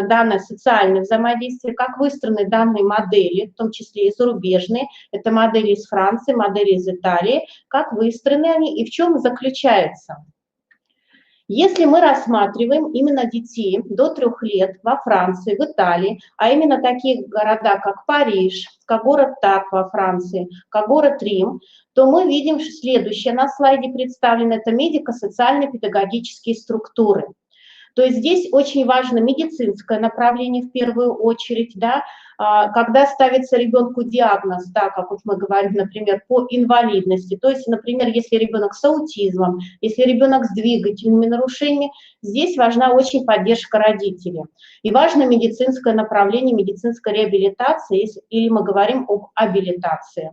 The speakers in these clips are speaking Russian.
данное социальное взаимодействие, как выстроены данные модели, в том числе и зарубежные, это модели из Франции, модели из Италии, как выстроены они и в чем заключаются. Если мы рассматриваем именно детей до 3 лет во Франции, в Италии, а именно такие города, как Париж, как город Тарт во Франции, как город Рим, то мы видим следующее на слайде представлено, это медико-социально-педагогические структуры. То есть здесь очень важно медицинское направление в первую очередь, да, когда ставится ребенку диагноз, да, как вот мы говорим, например, по инвалидности, то есть, например, если ребенок с аутизмом, если ребенок с двигательными нарушениями, здесь важна очень поддержка родителей. И важно медицинское направление, медицинская реабилитация, или мы говорим об абилитации.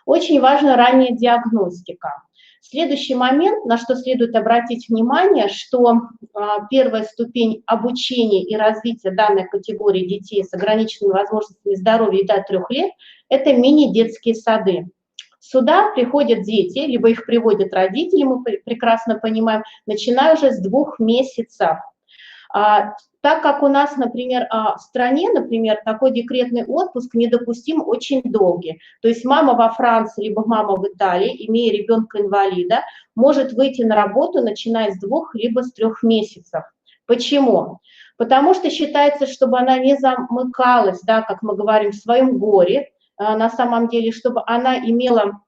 Очень важна ранняя диагностика. Следующий момент, на что следует обратить внимание, что первая ступень обучения и развития данной категории детей с ограниченными возможностями здоровья до 3 лет – это мини-детские сады. Сюда приходят дети, либо их приводят родители, мы прекрасно понимаем, начиная уже с 2 месяцев. Так как у нас, например, в стране, например, такой декретный отпуск недопустим очень долгий. То есть мама во Франции, либо мама в Италии, имея ребенка-инвалида, может выйти на работу, начиная с 2 либо с 3 месяцев. Почему? Потому что считается, чтобы она не замыкалась, да, как мы говорим, в своем горе, на самом деле, чтобы она имела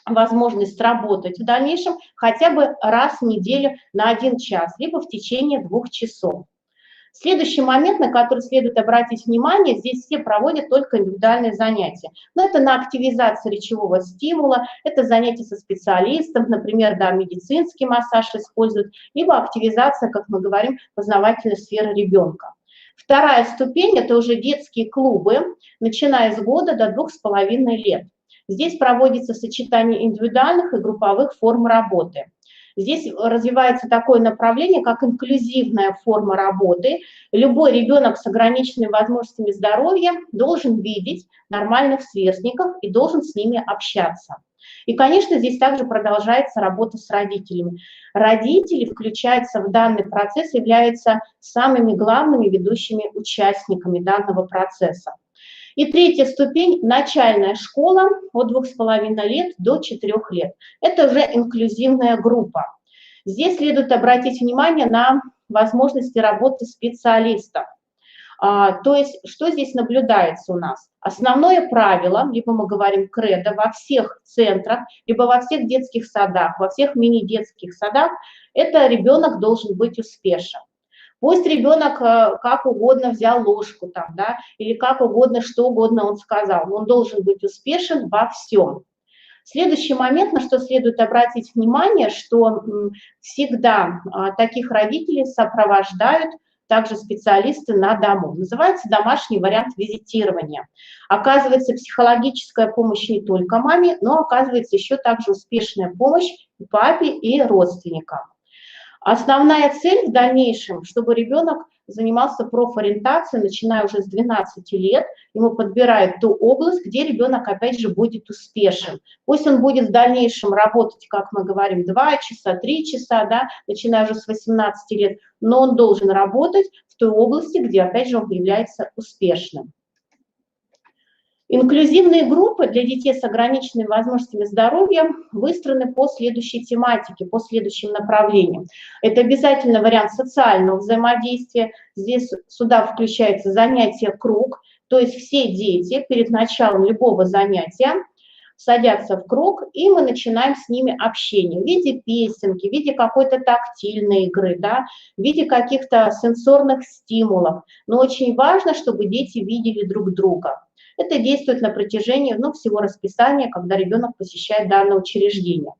возможность работать в дальнейшем хотя бы раз в неделю на 1 час, либо в течение 2 часов. Следующий момент, на который следует обратить внимание, здесь все проводят только индивидуальные занятия. Но это на активизацию речевого стимула, это занятия со специалистом, например, да, медицинский массаж используют, либо активизация, как мы говорим, познавательной сферы ребенка. Вторая ступень – это уже детские клубы, начиная с года до 2,5 лет. Здесь проводится сочетание индивидуальных и групповых форм работы. Здесь развивается такое направление, как инклюзивная форма работы. Любой ребенок с ограниченными возможностями здоровья должен видеть нормальных сверстников и должен с ними общаться. И, конечно, здесь также продолжается работа с родителями. Родители включаются в данный процесс, являются самыми главными ведущими участниками данного процесса. И третья ступень – начальная школа от 2,5 лет до 4 лет. Это уже инклюзивная группа. Здесь следует обратить внимание на возможности работы специалистов. То есть, что здесь наблюдается у нас? Основное правило, либо мы говорим кредо, во всех центрах, либо во всех детских садах, во всех мини-детских садах, это ребенок должен быть успешен. Пусть ребенок как угодно взял ложку там, да, или как угодно, что угодно он сказал, он должен быть успешен во всем. Следующий момент, на что следует обратить внимание, что всегда таких родителей сопровождают также специалисты на дому. Называется домашний вариант визитирования. Оказывается психологическая помощь не только маме, но оказывается еще также успешная помощь и папе, и родственникам. Основная цель в дальнейшем, чтобы ребенок занимался профориентацией, начиная уже с 12 лет, ему подбирают ту область, где ребенок, опять же, будет успешен. Пусть он будет в дальнейшем работать, как мы говорим, 2 часа, 3 часа, да, начиная уже с 18 лет, но он должен работать в той области, где, опять же, он является успешным. Инклюзивные группы для детей с ограниченными возможностями здоровья выстроены по следующей тематике, по следующим направлениям. Это обязательно вариант социального взаимодействия. Здесь сюда включается занятие круг, то есть все дети перед началом любого занятия садятся в круг, и мы начинаем с ними общение в виде песенки, в виде какой-то тактильной игры, да, в виде каких-то сенсорных стимулов. Но очень важно, чтобы дети видели друг друга. Это действует на протяжении всего расписания, когда ребенок посещает данное учреждение.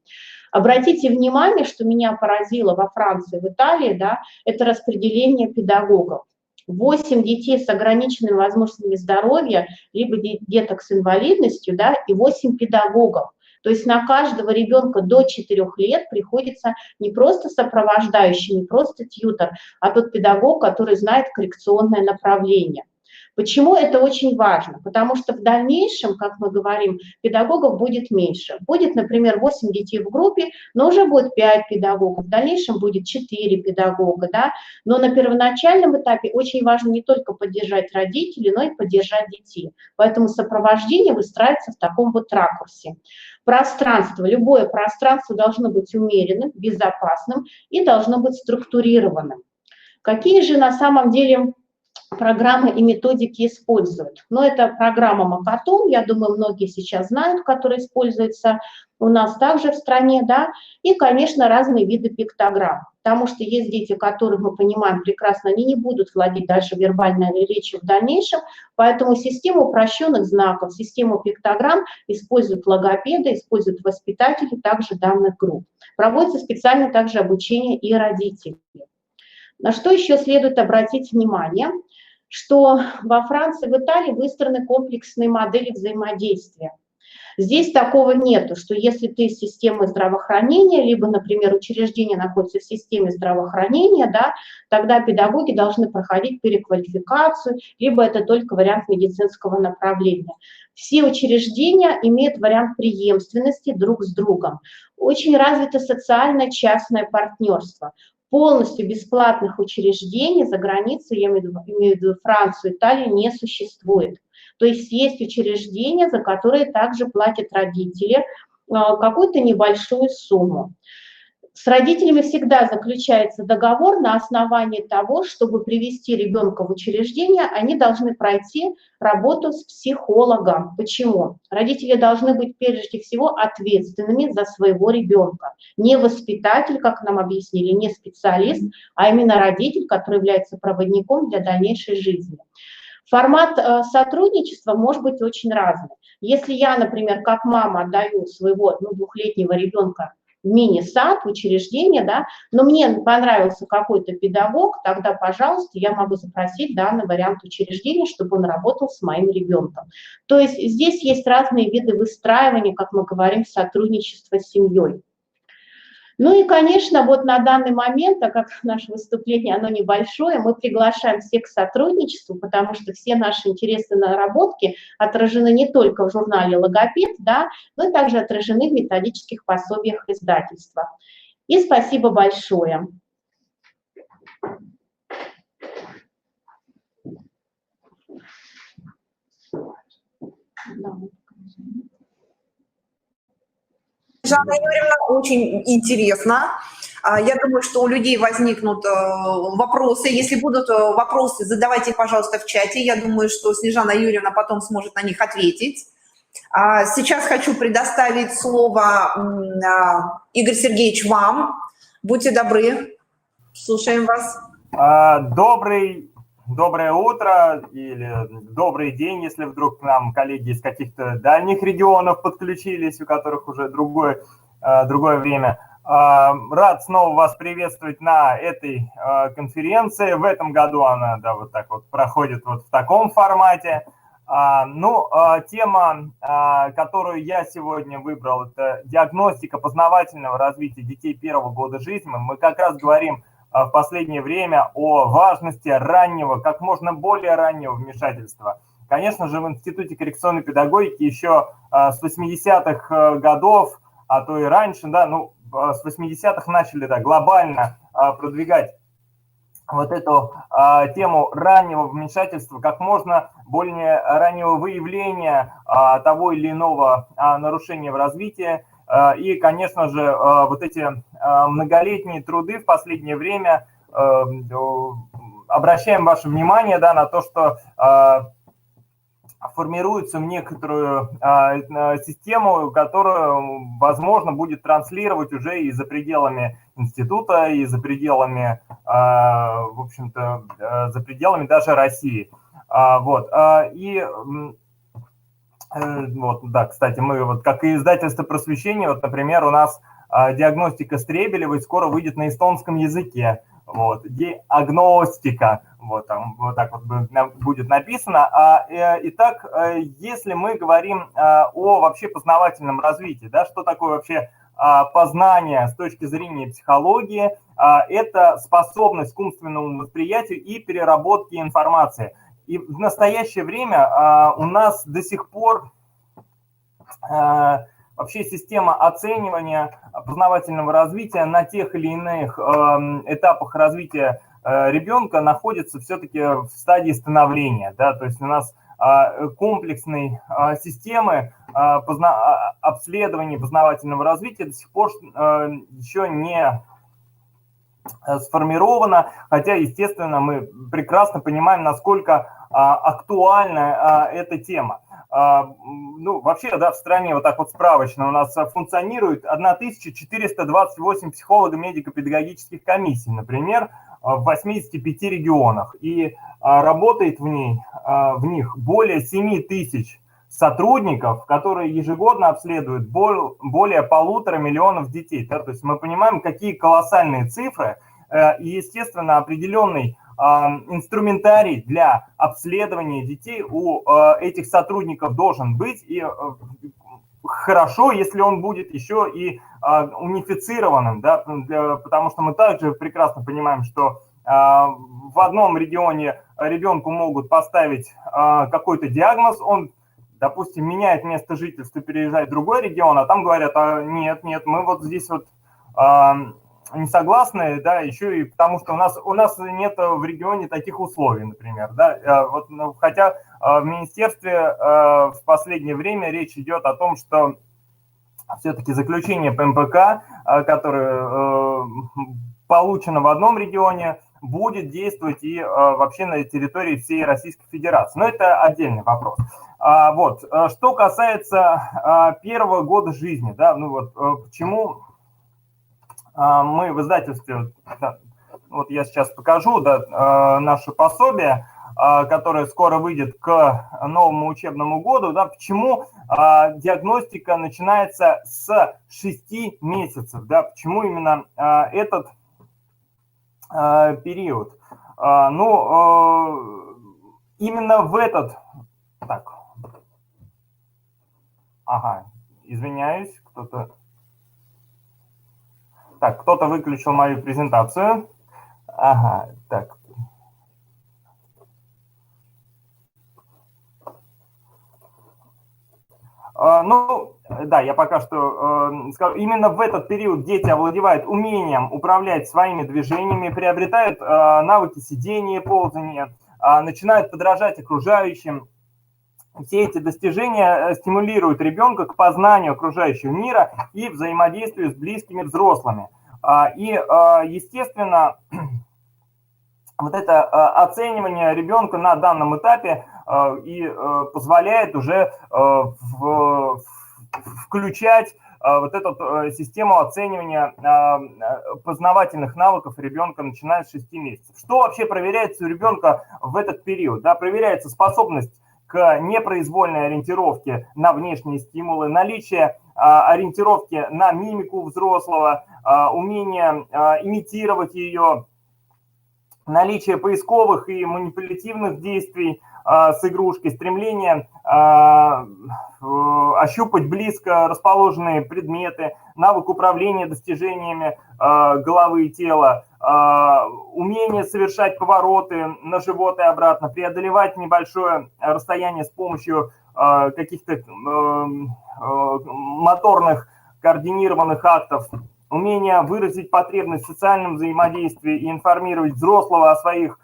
Обратите внимание, что меня поразило во Франции, в Италии, да, это распределение педагогов. 8 детей с ограниченными возможностями здоровья, либо деток с инвалидностью, да, и 8 педагогов. То есть на каждого ребенка до 4 лет приходится не просто сопровождающий, не просто тьютор, а тот педагог, который знает коррекционное направление. Почему это очень важно? Потому что в дальнейшем, как мы говорим, педагогов будет меньше. Будет, например, 8 детей в группе, но уже будет 5 педагогов, в дальнейшем будет 4 педагога, да? Но на первоначальном этапе очень важно не только поддержать родителей, но и поддержать детей. Поэтому сопровождение выстраивается в таком вот ракурсе. Пространство, любое пространство должно быть умеренным, безопасным и должно быть структурированным. Какие же на самом деле программы и методики используют? Ну, это программа Макатон, я думаю, многие сейчас знают, которая используется у нас также в стране, да, и, конечно, разные виды пиктограмм, потому что есть дети, которых мы понимаем прекрасно, они не будут владеть дальше вербальной речью в дальнейшем, поэтому систему упрощенных знаков, систему пиктограмм используют логопеды, используют воспитатели также данных групп. Проводится специально также обучение и родителей. На что еще следует обратить внимание, что во Франции, в Италии выстроены комплексные модели взаимодействия. Здесь такого нету, что если ты из системы здравоохранения, либо, например, учреждение находится в системе здравоохранения, да, тогда педагоги должны проходить переквалификацию, либо это только вариант медицинского направления. Все учреждения имеют вариант преемственности друг с другом. Очень развито социальное частное партнерство. Полностью бесплатных учреждений за границей, я имею в виду Францию, Италию, не существует. То есть есть учреждения, за которые также платят родители какую-то небольшую сумму. С родителями всегда заключается договор на основании того, чтобы привести ребенка в учреждение, они должны пройти работу с психологом. Почему? Родители должны быть прежде всего ответственными за своего ребенка. Не воспитатель, как нам объяснили, не специалист, а именно родитель, который является проводником для дальнейшей жизни. Формат сотрудничества может быть очень разный. Если я, например, как мама отдаю своего двухлетнего ребенка в мини-сад, в учреждение, да, но мне понравился какой-то педагог, тогда, пожалуйста, я могу запросить данный вариант учреждения, чтобы он работал с моим ребенком. То есть здесь есть разные виды выстраивания, как мы говорим, сотрудничества с семьей. Ну и, конечно, вот на данный момент, так как наше выступление, оно небольшое, мы приглашаем всех к сотрудничеству, потому что все наши интересы и наработки отражены не только в журнале «Логопед», да, но и также отражены в методических пособиях издательства. И спасибо большое. Жанна Юрьевна, очень интересно. Я думаю, что у людей возникнут вопросы. Если будут вопросы, задавайте, пожалуйста, в чате. Я думаю, что Снежана Юрьевна потом сможет на них ответить. Сейчас хочу предоставить слово Игорь Сергеевич вам. Будьте добры, слушаем вас. Доброе утро или добрый день, если вдруг к нам коллеги из каких-то дальних регионов подключились, у которых уже другое время. Рад снова вас приветствовать на этой конференции. В этом году она, да, вот так вот проходит вот в таком формате. Тема, которую я сегодня выбрал, это диагностика познавательного развития детей первого года жизни. Мы как раз говорим в последнее время о важности раннего, как можно более раннего вмешательства. Конечно же, в Институте коррекционной педагогики еще с 80-х годов, а то и раньше, да, с 80-х начали глобально продвигать вот эту тему раннего вмешательства, как можно более раннего выявления того или иного нарушения в развитии. И, конечно же, вот эти многолетние труды в последнее время, обращаем ваше внимание, да, на то, что формируется некоторую систему, которую, возможно, будет транслировать уже и за пределами института, и за пределами, в общем-то, за пределами даже России. Да, кстати, мы вот как и издательство «Просвещение», вот, например, у нас диагностика Стребелевой скоро выйдет на эстонском языке. Вот, диагностика, вот так вот будет написано. Итак, если мы говорим о вообще познавательном развитии, да, что такое вообще познание с точки зрения психологии, это способность к умственному восприятию и переработке информации. И в настоящее время у нас до сих пор вообще система оценивания познавательного развития на тех или иных этапах развития ребенка находится все-таки в стадии становления. Да? То есть у нас комплексной системы обследования познавательного развития до сих пор еще не сформировано, хотя, естественно, мы прекрасно понимаем, насколько актуальна эта тема. Ну, вообще, да, в стране вот так вот справочно у нас функционирует 1428 психолого-медико-педагогических комиссий, например, в 85 регионах. И работает в них более 7 тысяч сотрудников, которые ежегодно обследуют более 1,5 миллиона детей. Да? То есть мы понимаем, какие колоссальные цифры, и, естественно, определенный инструментарий для обследования детей у этих сотрудников должен быть, и хорошо, если он будет еще и унифицированным, да, потому что мы также прекрасно понимаем, что в одном регионе ребенку могут поставить какой-то диагноз, он, допустим, меняет место жительства, переезжает в другой регион, а там говорят, нет, мы вот здесь вот не согласны, да, еще и потому что у нас нет в регионе таких условий, например, да, вот, хотя в министерстве в последнее время речь идет о том, что все-таки заключение ПМПК, которое получено в одном регионе, будет действовать и вообще на территории всей Российской Федерации. Но это отдельный вопрос. Вот. Что касается первого года жизни, да, ну вот почему мы в издательстве, да, вот я сейчас покажу, да, наше пособие, которое скоро выйдет к новому учебному году, да, почему диагностика начинается с 6 месяцев, да, почему именно этот период. Ну, именно в этот... Так. Ага, извиняюсь, кто-то... Так, кто-то выключил мою презентацию. Ага, так. Ну, да, я пока что скажу. Именно в этот период дети овладевают умением управлять своими движениями, приобретают навыки сидения, ползания, начинают подражать окружающим. Все эти достижения стимулируют ребенка к познанию окружающего мира и взаимодействию с близкими взрослыми. И, естественно, вот это оценивание ребенка на данном этапе и позволяет уже включать вот эту систему оценивания познавательных навыков ребенка, начиная с 6 месяцев. Что вообще проверяется у ребенка в этот период? Да, проверяется способность к непроизвольной ориентировке на внешние стимулы, наличие ориентировки на мимику взрослого, умение имитировать ее, наличие поисковых и манипулятивных действий с игрушкой, стремление ощупать близко расположенные предметы, навык управления достижениями головы и тела, умение совершать повороты на живот и обратно, преодолевать небольшое расстояние с помощью каких-то моторных координированных актов, умение выразить потребность в социальном взаимодействии и информировать взрослого о своих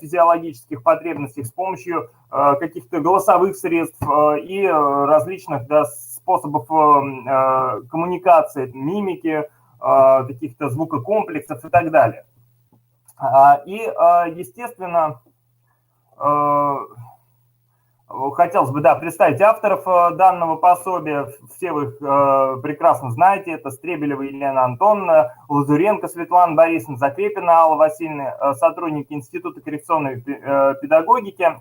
физиологических потребностях с помощью каких-то голосовых средств и различных, да, способов коммуникации, мимики, каких-то звукокомплексов и так далее. И, естественно, хотелось бы, да, представить авторов данного пособия. Все вы их прекрасно знаете. Это Стребелева Елена Антоновна, Лазуренко Светлана Борисовна, Закрепина Алла Васильевна, сотрудники Института коррекционной педагогики.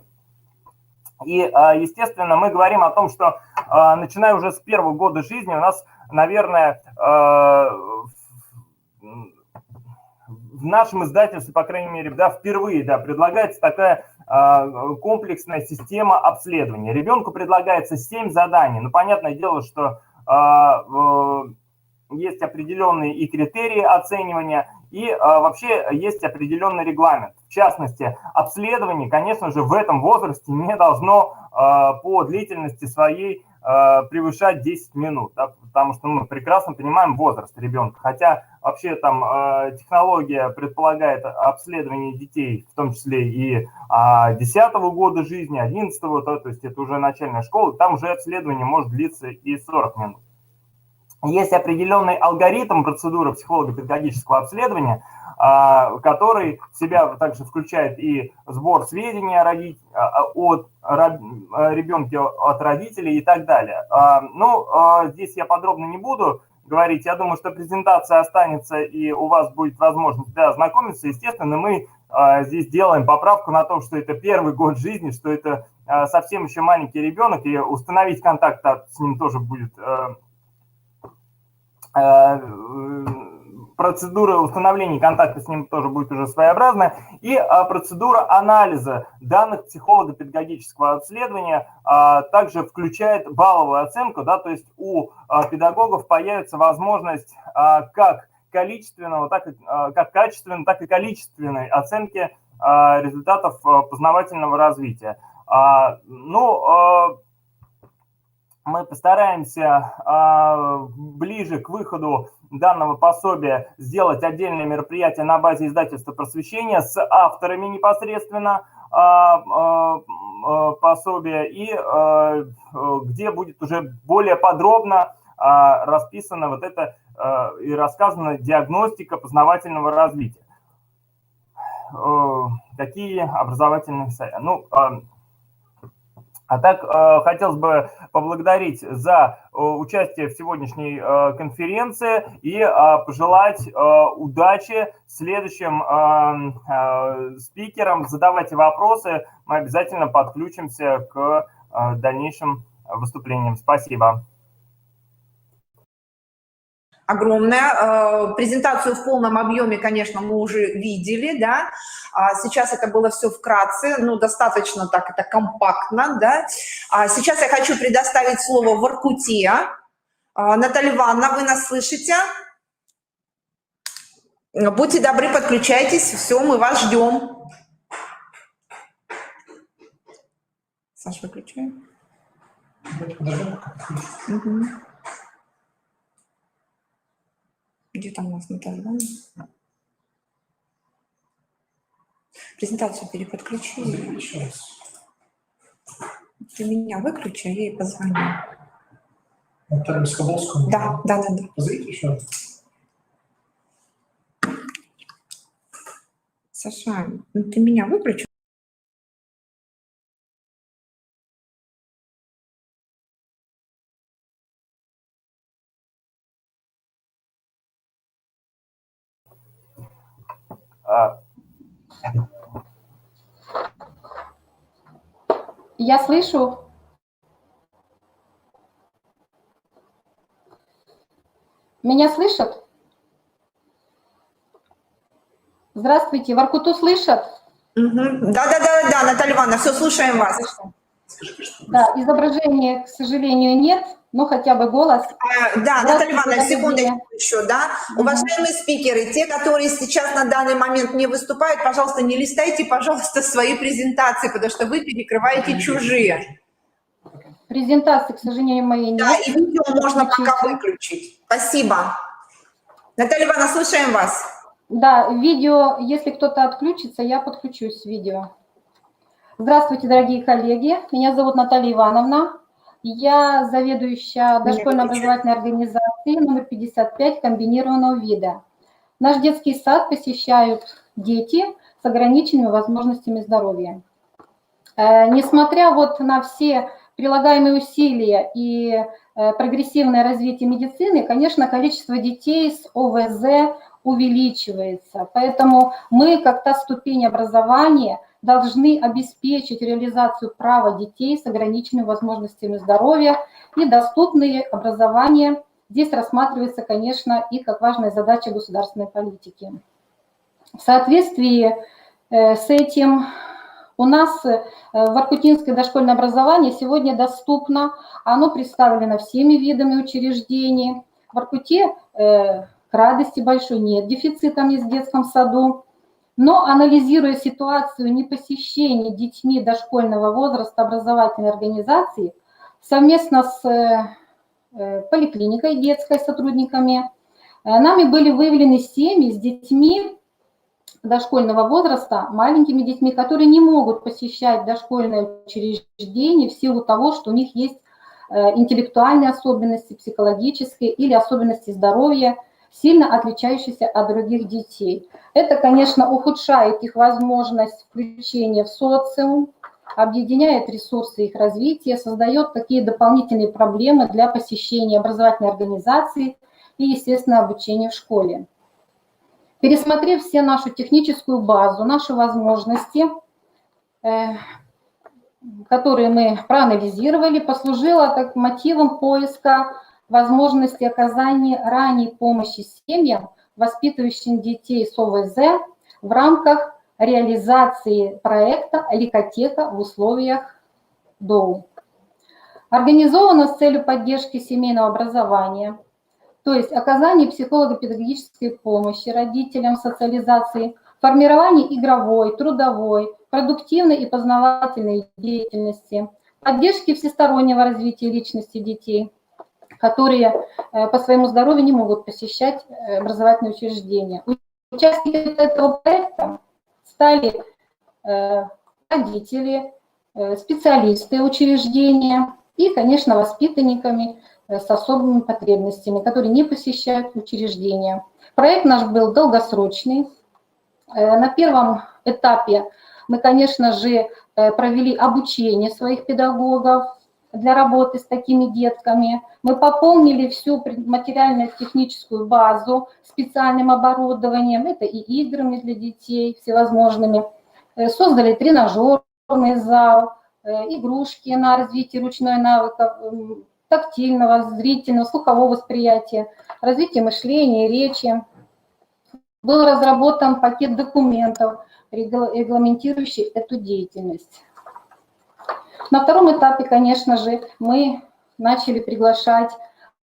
И, естественно, мы говорим о том, что начиная уже с первого года жизни у нас, наверное, в нашем издательстве, по крайней мере, да, впервые, да, предлагается такая комплексная система обследования. Ребенку предлагается 7 заданий. Ну, понятное дело, что есть определенные и критерии оценивания, И вообще есть определенный регламент. В частности, обследование, конечно же, в этом возрасте не должно по длительности своей превышать 10 минут, да, потому что мы прекрасно понимаем возраст ребенка. Хотя вообще там технология предполагает обследование детей, в том числе и 10-го года жизни, 11-го, то есть это уже начальная школа, там уже обследование может длиться и 40 минут. Есть определенный алгоритм процедуры психолого-педагогического обследования, который в себя также включает и сбор сведений о ребенке от родителей и так далее. Здесь я подробно не буду говорить. Я думаю, что презентация останется, и у вас будет возможность ознакомиться. Естественно, мы здесь делаем поправку на том, что это первый год жизни, что это совсем еще маленький ребенок, и установить контакт с ним тоже будет... Процедура установления контакта с ним тоже будет уже своеобразная. И процедура анализа данных психолого-педагогического обследования также включает балловую оценку, да, то есть у педагогов появится возможность как количественного, так и количественной оценки результатов познавательного развития. Мы постараемся ближе к выходу данного пособия сделать отдельное мероприятие на базе издательства «Просвещение» с авторами непосредственно пособия, и где будет уже более подробно расписана вот это и рассказана диагностика познавательного развития. Такие образовательные советы. А так, хотелось бы поблагодарить за участие в сегодняшней конференции и пожелать удачи следующим спикерам. Задавайте вопросы, мы обязательно подключимся к дальнейшим выступлениям. Спасибо. Огромная. Презентацию в полном объеме, конечно, мы уже видели, да. Сейчас это было все вкратце, достаточно так это компактно, да. Сейчас я хочу предоставить слово Воркуте. Наталья Ивановна, вы нас слышите? Будьте добры, подключайтесь, все, мы вас ждем. Саша, выключаем. Угу. Где там у нас Наталья Ивановна? Презентацию переподключи. Ты меня выключи, я ей позвоню. Наталья Скоболская? Да. Позовите еще раз. Саша, ты меня выключи. Я слышу. Меня слышат? Здравствуйте, Воркуту слышат? Угу. Да, Наталья Ивановна, все, слушаем вас. Да, изображения, к сожалению, нет, но хотя бы голос. Да, Наталья Ивановна, секундочку еще, да. Уважаемые спикеры, те, которые сейчас на данный момент не выступают, пожалуйста, не листайте, пожалуйста, свои презентации, потому что вы перекрываете чужие. Презентации, к сожалению, моей нет. Да, и видео можно пока выключить. Спасибо. Наталья Ивановна, слушаем вас. Да, видео, если кто-то отключится, я подключусь с видео. Здравствуйте, дорогие коллеги. Меня зовут Наталья Ивановна. Я заведующая дошкольно-образовательной организации номер 55 комбинированного вида. Наш детский сад посещают дети с ограниченными возможностями здоровья. Несмотря на все прилагаемые усилия и прогрессивное развитие медицины, конечно, количество детей с ОВЗ увеличивается. Поэтому мы, как та ступень образования, должны обеспечить реализацию права детей с ограниченными возможностями здоровья и доступное образование. Здесь рассматривается, конечно, и как важная задача государственной политики. В соответствии с этим у нас воркутинское дошкольное образование сегодня доступно, оно представлено всеми видами учреждений. В Воркуте радости большой нет дефицита мест в детском саду. Но анализируя ситуацию непосещения детьми дошкольного возраста образовательной организации, совместно с поликлиникой детской сотрудниками, нами были выявлены семьи с детьми дошкольного возраста, маленькими детьми, которые не могут посещать дошкольное учреждение в силу того, что у них есть интеллектуальные особенности, психологические или особенности здоровья, сильно отличающиеся от других детей. Это, конечно, ухудшает их возможность включения в социум, объединяет ресурсы их развития, создает такие дополнительные проблемы для посещения образовательной организации и, естественно, обучения в школе. Пересмотрев все нашу техническую базу, наши возможности, которые мы проанализировали, послужило так мотивом поиска возможности оказания ранней помощи семьям, воспитывающим детей с ОВЗ в рамках реализации проекта «Ликотека в условиях ДОУ». Организовано с целью поддержки семейного образования, то есть оказание психолого-педагогической помощи родителям, социализации, формирование игровой, трудовой, продуктивной и познавательной деятельности, поддержки всестороннего развития личности детей, которые по своему здоровью не могут посещать образовательные учреждения. Участниками этого проекта стали родители, специалисты учреждения и, конечно, воспитанниками с особыми потребностями, которые не посещают учреждения. Проект наш был долгосрочный. На первом этапе мы, конечно же, провели обучение своих педагогов для работы с такими детками. Мы пополнили всю материально-техническую базу специальным оборудованием, это и играми для детей всевозможными. Создали тренажерный зал, игрушки на развитие ручной навыков, тактильного, зрительного, слухового восприятия, развитие мышления, речи. Был разработан пакет документов, регламентирующий эту деятельность. На втором этапе, конечно же, мы начали приглашать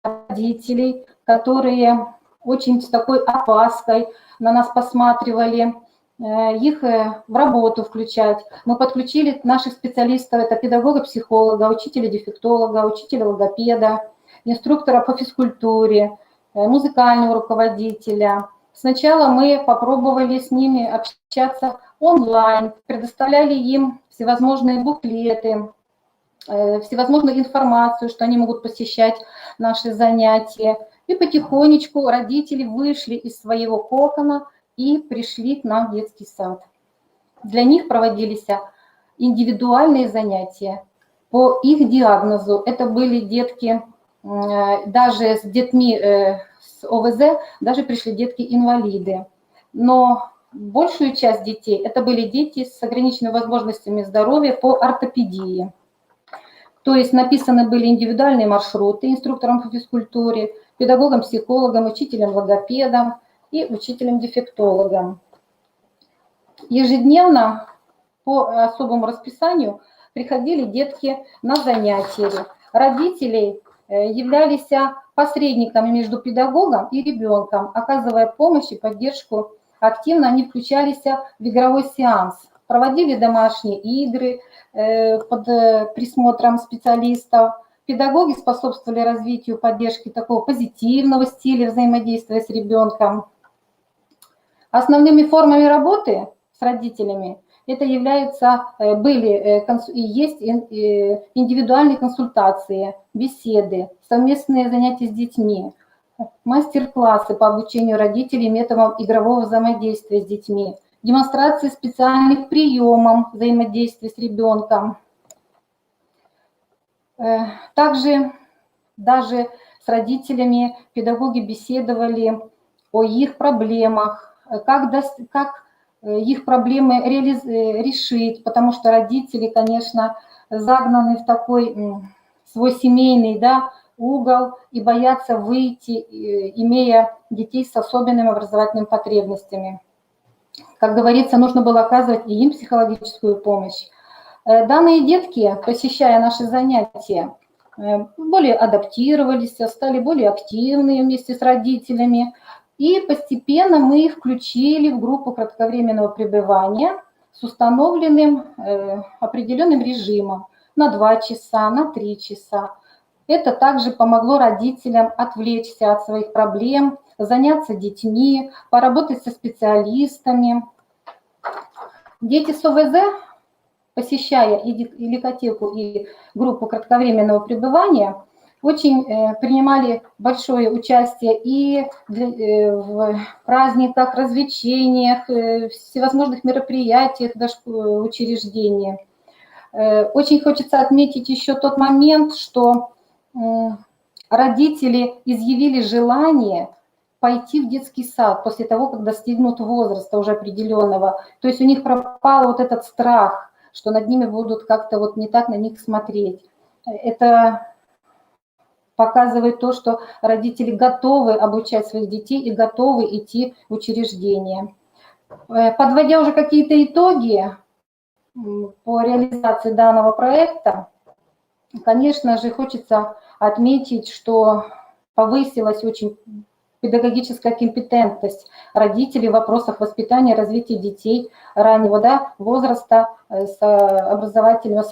родителей, которые очень с такой опаской на нас посматривали, их в работу включать. Мы подключили наших специалистов, это педагога-психолога, учителя-дефектолога, учителя-логопеда, инструктора по физкультуре, музыкального руководителя. Сначала мы попробовали с ними общаться онлайн, предоставляли им всевозможные буклеты, всевозможную информацию, что они могут посещать наши занятия. И потихонечку родители вышли из своего кокона и пришли к нам в детский сад. Для них проводились индивидуальные занятия по их диагнозу. Это были детки, даже с детьми с ОВЗ, даже пришли детки-инвалиды. Но большую часть детей это были дети с ограниченными возможностями здоровья по ортопедии. То есть написаны были индивидуальные маршруты инструкторам по физкультуре, педагогам-психологам, учителям-логопедам и учителям-дефектологам. Ежедневно по особому расписанию приходили детки на занятия. Родители являлись посредниками между педагогом и ребенком, оказывая помощь и поддержку. Активно они включались в игровой сеанс, проводили домашние игры под присмотром специалистов. Педагоги способствовали развитию поддержки такого позитивного стиля взаимодействия с ребенком. Основными формами работы с родителями это были и есть индивидуальные консультации, беседы, совместные занятия с детьми, мастер-классы по обучению родителей методам игрового взаимодействия с детьми, демонстрации специальных приемов взаимодействия с ребенком. Также даже с родителями педагоги беседовали о их проблемах, как их проблемы решить, потому что родители, конечно, загнаны в такой свой семейный угол и боятся выйти, имея детей с особенными образовательными потребностями. Как говорится, нужно было оказывать и им психологическую помощь. Данные детки, посещая наши занятия, более адаптировались, стали более активны вместе с родителями, И постепенно мы их включили в группу кратковременного пребывания с установленным определенным режимом на 2 часа, на 3 часа. Это также помогло родителям отвлечься от своих проблем, заняться детьми, поработать со специалистами. Дети с ОВЗ, посещая и ликотеку, и группу кратковременного пребывания, очень принимали большое участие и в праздниках, развлечениях, всевозможных мероприятиях в учреждении. Очень хочется отметить еще тот момент, что родители изъявили желание пойти в детский сад после того, как достигнут возраста уже определенного. То есть у них пропал вот этот страх, что над ними будут как-то вот не так на них смотреть. Это показывает то, что родители готовы обучать своих детей и готовы идти в учреждение. Подводя уже какие-то итоги по реализации данного проекта, конечно же, хочется отметить, что повысилась очень педагогическая компетентность родителей в вопросах воспитания и развития детей раннего возраста с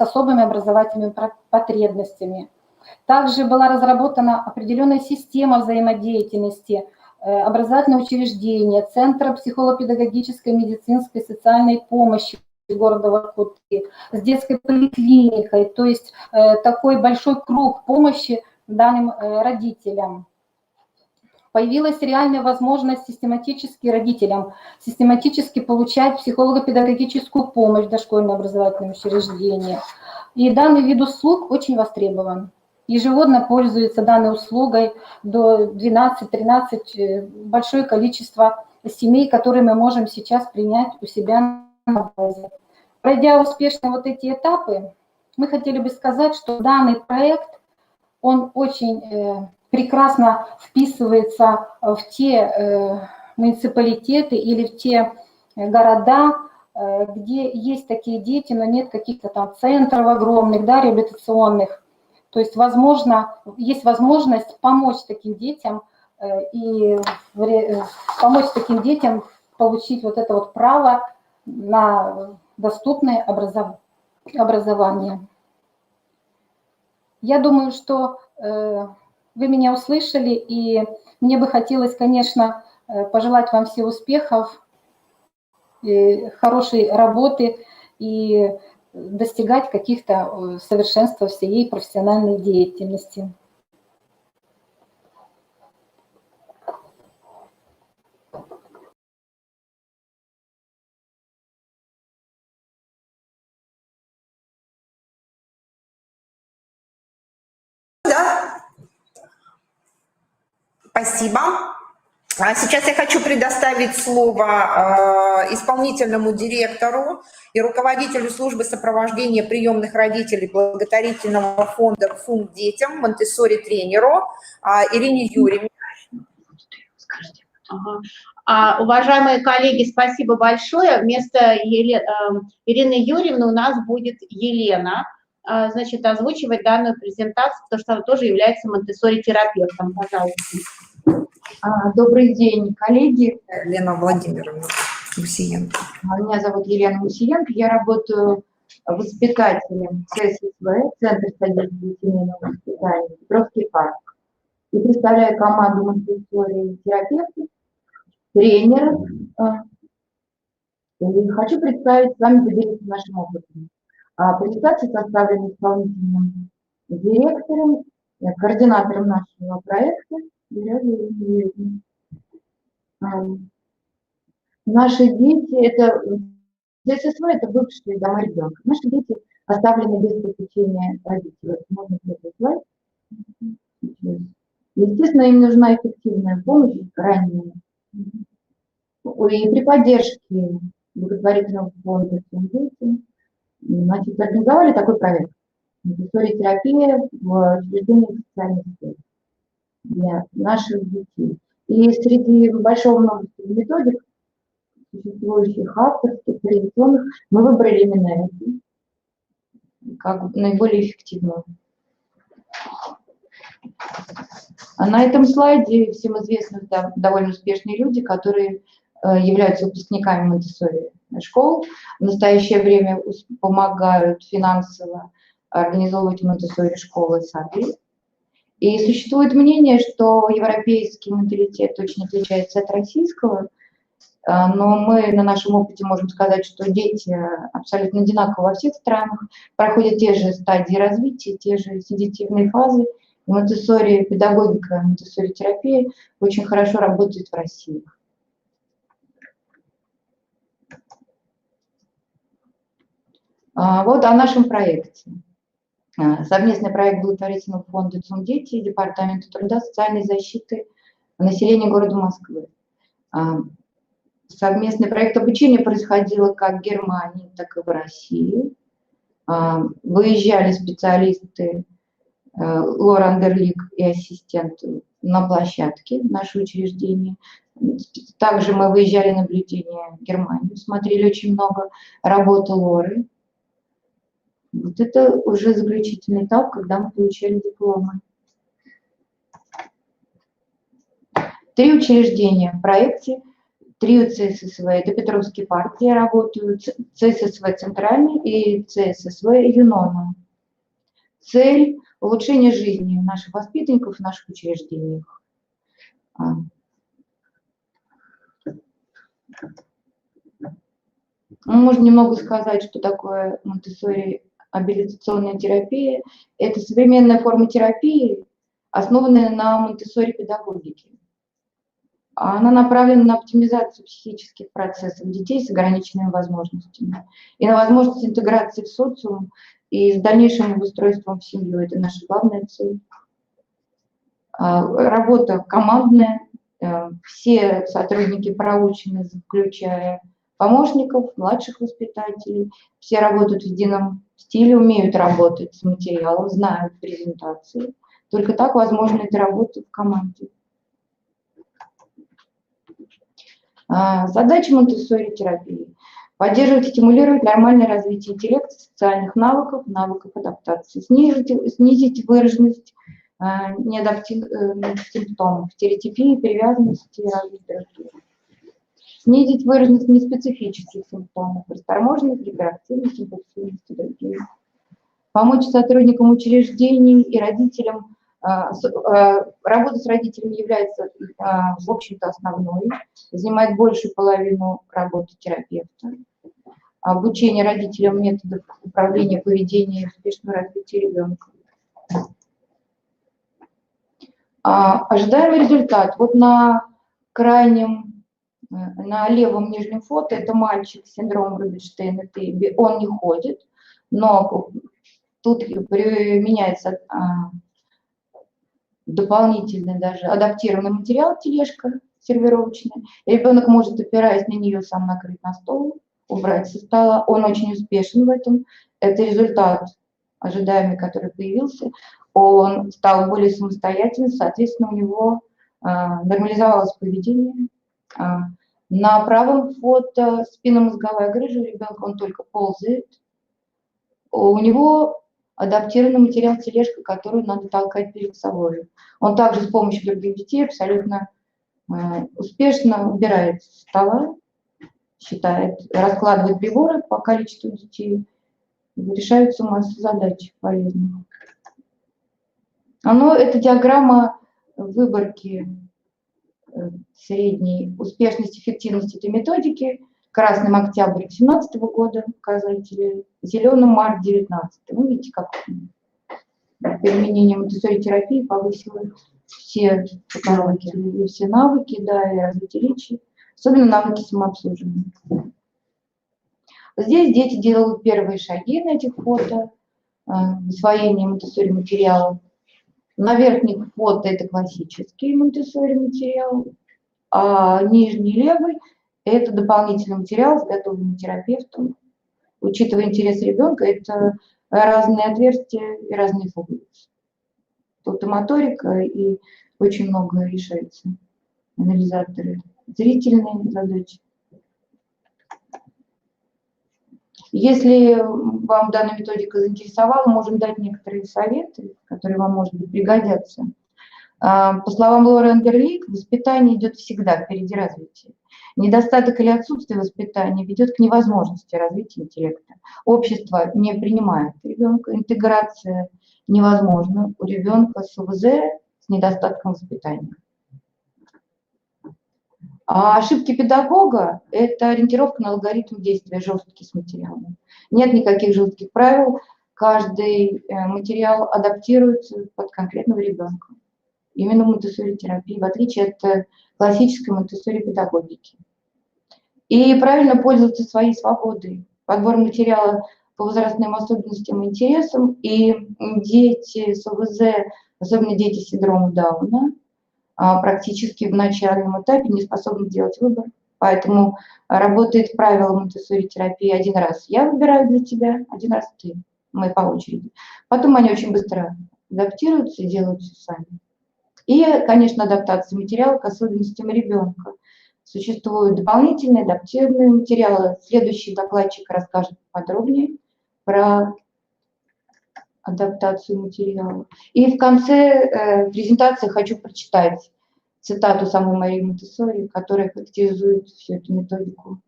особыми образовательными потребностями. Также была разработана определенная система взаимодеятельности образовательного учреждения, Центра психолого-педагогической, медицинской, социальной помощи города Воркуты, с детской поликлиникой, то есть такой большой круг помощи данным родителям. Появилась реальная возможность родителям систематически получать психолого-педагогическую помощь в дошкольном образовательном учреждении. И данный вид услуг очень востребован. Ежегодно пользуется данной услугой до 12-13, большое количество семей, которые мы можем сейчас принять у себя на базе. Пройдя успешно вот эти этапы, мы хотели бы сказать, что данный проект, он очень прекрасно вписывается в те муниципалитеты или в те города, где есть такие дети, но нет каких-то там центров огромных, реабилитационных. То есть, есть возможность помочь таким детям и помочь таким детям получить вот это вот право на доступное образование. Я думаю, что вы меня услышали, и мне бы хотелось, конечно, пожелать вам всем успехов, хорошей работы и достигать каких-то совершенства всей профессиональной деятельности. Да. Спасибо. Сейчас я хочу предоставить слово исполнительному директору и руководителю службы сопровождения приемных родителей благотворительного фонда «Фунт детям» Монтессори-тренеру Ирине Юрьевне. Уважаемые коллеги, спасибо большое. Вместо Ирины Юрьевны у нас будет Елена, значит, озвучивать данную презентацию, потому что она тоже является монтессори-терапевтом. Пожалуйста. Добрый день, коллеги. Елена Владимировна Мусиенко. Меня зовут Елена Мусиенко, я работаю воспитателем ЦССВ, Центр содействия семейного воспитания, Петровский парк. И представляю команду монтессори-терапевтов, тренеров. И хочу представить с вами, поделиться нашим опытом. Презентация составлена исполнительным директором, координатором нашего проекта. Наши дети, ЦССВ это бывшие дома ребенка. Наши дети оставлены без попечения родителей. Можно сделать слайд. Естественно, им нужна эффективная помощь ранее. И при поддержке благотворительного фонда «Фунт детям», значит, организовали такой проект «Монтессори-терапия в учреждениях социальных сфер» для наших детей. И среди большого множества методик, существующих авторских, традиционных, мы выбрали именно эту, как наиболее эффективную. А на этом слайде всем известны довольно успешные люди, которые являются выпускниками Монтессори школ. В настоящее время помогают финансово организовывать Монтессори школы, сады. И существует мнение, что европейский менталитет очень отличается от российского, но мы на нашем опыте можем сказать, что дети абсолютно одинаково во всех странах, проходят те же стадии развития, те же седативные фазы. Монтессори педагогика, Монтессори терапия очень хорошо работает в России. Вот о нашем проекте. Совместный проект благотворительного фонда «Цумдети» и Департамента труда, социальной защиты населения города Москвы. Совместный проект обучения происходил как в Германии, так и в России. Выезжали специалисты Лора Андерлик и ассистенты на площадке в наше учреждение. Также мы выезжали на наблюдение в Германию, смотрели очень много работы Лоры. Вот это уже заключительный этап, когда мы получали дипломы. 3 учреждения в проекте, 3 ЦССВ, это Петровские парк, где я работаю, ЦССВ Центральный и ЦССВ Юнона. Цель – улучшение жизни наших воспитанников в наших учреждениях. Можно немного сказать, что такое Монтессори абилитационная терапия. Это современная форма терапии, основанная на Монтессори педагогике. Она направлена на оптимизацию психических процессов детей с ограниченными возможностями и на возможность интеграции в социум и с дальнейшим обустройством в семью. Это наша главная цель. Работа командная, все сотрудники проучены, включая помощников, младших воспитателей, все работают в едином стиле, умеют работать с материалом, знают презентации. Только так возможна эта работа в команде. Задача Монтессори терапии – поддерживать и стимулировать нормальное развитие интеллекта, социальных навыков, навыков адаптации, снизить выраженность неадаптивных симптомов, стереотипии, привязанности и разных других. Снизить выраженность неспецифических симптомов, расторможенность, гиперактивность, импульсивность и другие. Помочь сотрудникам учреждений и родителям. Работа с родителями является, в общем-то, основной, занимает большую половину работы терапевта. Обучение родителям методов управления поведением и успешного развития ребенка. Ожидаемый результат. Вот на левом нижнем фото это мальчик с синдромом Рубинштейна-Тейби. Он не ходит, но тут применяется дополнительный даже адаптированный материал, тележка сервировочная. Ребенок может, опираясь на нее, сам накрыть на стол, убрать со стола. Он очень успешен в этом. Это результат ожидаемый, который появился. Он стал более самостоятельным, соответственно, у него нормализовалось поведение. На правом фото спинномозговая грыжа у ребенка, он только ползает. У него адаптированный материал тележка, которую надо толкать перед собой. Он также с помощью других детей абсолютно успешно убирает со стола, считает, раскладывает приборы по количеству детей, решаются масса задач полезных. Это диаграмма выборки средней успешности, эффективности этой методики. Красным октябрь 2017 года показатели, зеленым март 2019. Вы видите, как применение Монтессори терапии повысило все показатели, все навыки, да, и развитие речи, особенно навыки самообслуживания. Здесь дети делают первые шаги на этих фото, освоение Монтессори материала. На верхних фото это классический Монтессори материал, а нижний левый это дополнительный материал, изготовленный терапевтом. Учитывая интерес ребенка, это разные отверстия и разные пуговицы. Тут и моторика, и очень много решается. Анализаторы, зрительные задачи. Если вам данная методика заинтересовала, можем дать некоторые советы, которые вам, может быть, пригодятся По словам Лорен Герлик, воспитание идет всегда впереди развития. Недостаток или отсутствие воспитания ведет к невозможности развития интеллекта. Общество не принимает ребенка, интеграция невозможна у ребенка с ОВЗ с недостатком воспитания. А ошибки педагога – это ориентировка на алгоритм действия жесткий с материалом. Нет никаких жестких правил, каждый материал адаптируется под конкретного ребенка. Именно в монтессори-терапии, в отличие от классической монтессори-педагогики. И правильно пользоваться своей свободой. Подбор материала по возрастным особенностям и интересам. И дети с ОВЗ, особенно дети с синдромом Дауна, практически в начальном этапе не способны делать выбор. Поэтому работает правило монтессори-терапии: один раз я выбираю для тебя, один раз ты. Мы по очереди. Потом они очень быстро адаптируются и делают все сами. И, конечно, адаптация материала к особенностям ребенка. Существуют дополнительные адаптированные материалы. Следующий докладчик расскажет подробнее про адаптацию материала. И в конце презентации хочу прочитать цитату самой Марии Монтессори, которая характеризует всю эту методику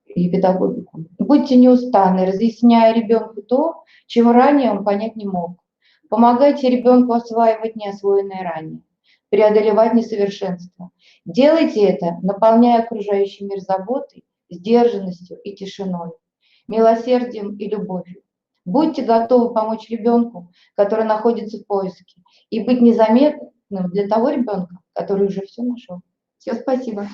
и педагогику. «Будьте неустанны, разъясняя ребенку то, чего ранее он понять не мог. Помогайте ребенку осваивать неосвоенное ранее, преодолевать несовершенство. Делайте это, наполняя окружающий мир заботой, сдержанностью и тишиной, милосердием и любовью. Будьте готовы помочь ребенку, который находится в поиске, и быть незаметным для того ребенка, который уже все нашел». Все, спасибо.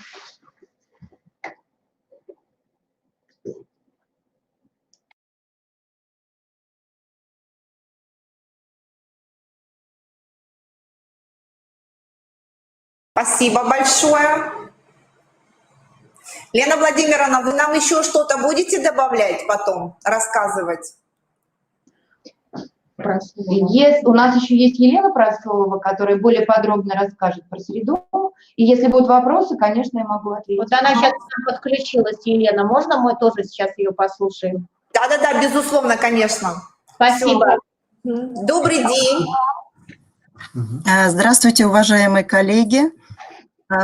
Спасибо большое. Лена Владимировна, вы нам еще что-то будете добавлять потом, рассказывать? У нас еще есть Елена Прослова, которая более подробно расскажет про среду. И если будут вопросы, конечно, я могу ответить. Вот она сейчас подключилась, Елена. Можно мы тоже сейчас ее послушаем? Да-да-да, безусловно, конечно. Спасибо. Добрый день. Здравствуйте, уважаемые коллеги.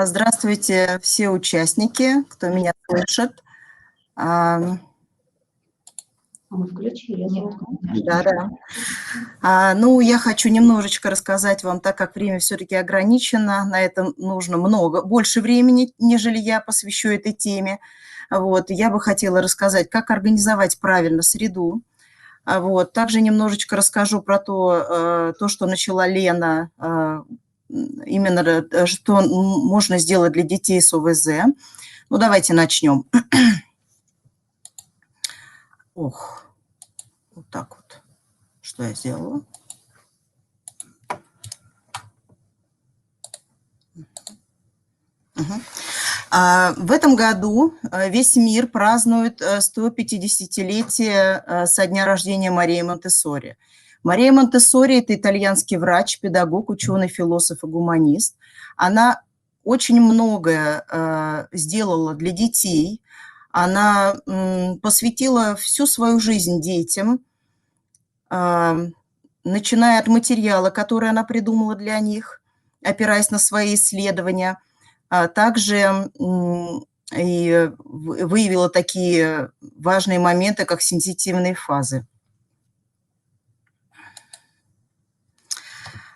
Здравствуйте, все участники, кто меня слышит. Мы включили. Нет. Да. Ну, я хочу немножечко рассказать вам, так как время все-таки ограничено, на это нужно больше времени, нежели я посвящу этой теме. Вот. Я бы хотела рассказать, как организовать правильно среду. Вот. Также немножечко расскажу про то, что начала Лена, именно что можно сделать для детей с ОВЗ. Ну, давайте начнем. Ох, вот так вот. Что я сделала? В этом году весь мир празднует 150-летие со дня рождения Марии Монтессори. Мария Монтессори – это итальянский врач, педагог, ученый, философ и гуманист. Она очень многое сделала для детей. Она посвятила всю свою жизнь детям, начиная от материала, который она придумала для них, опираясь на свои исследования. Также и выявила такие важные моменты, как сенситивные фазы.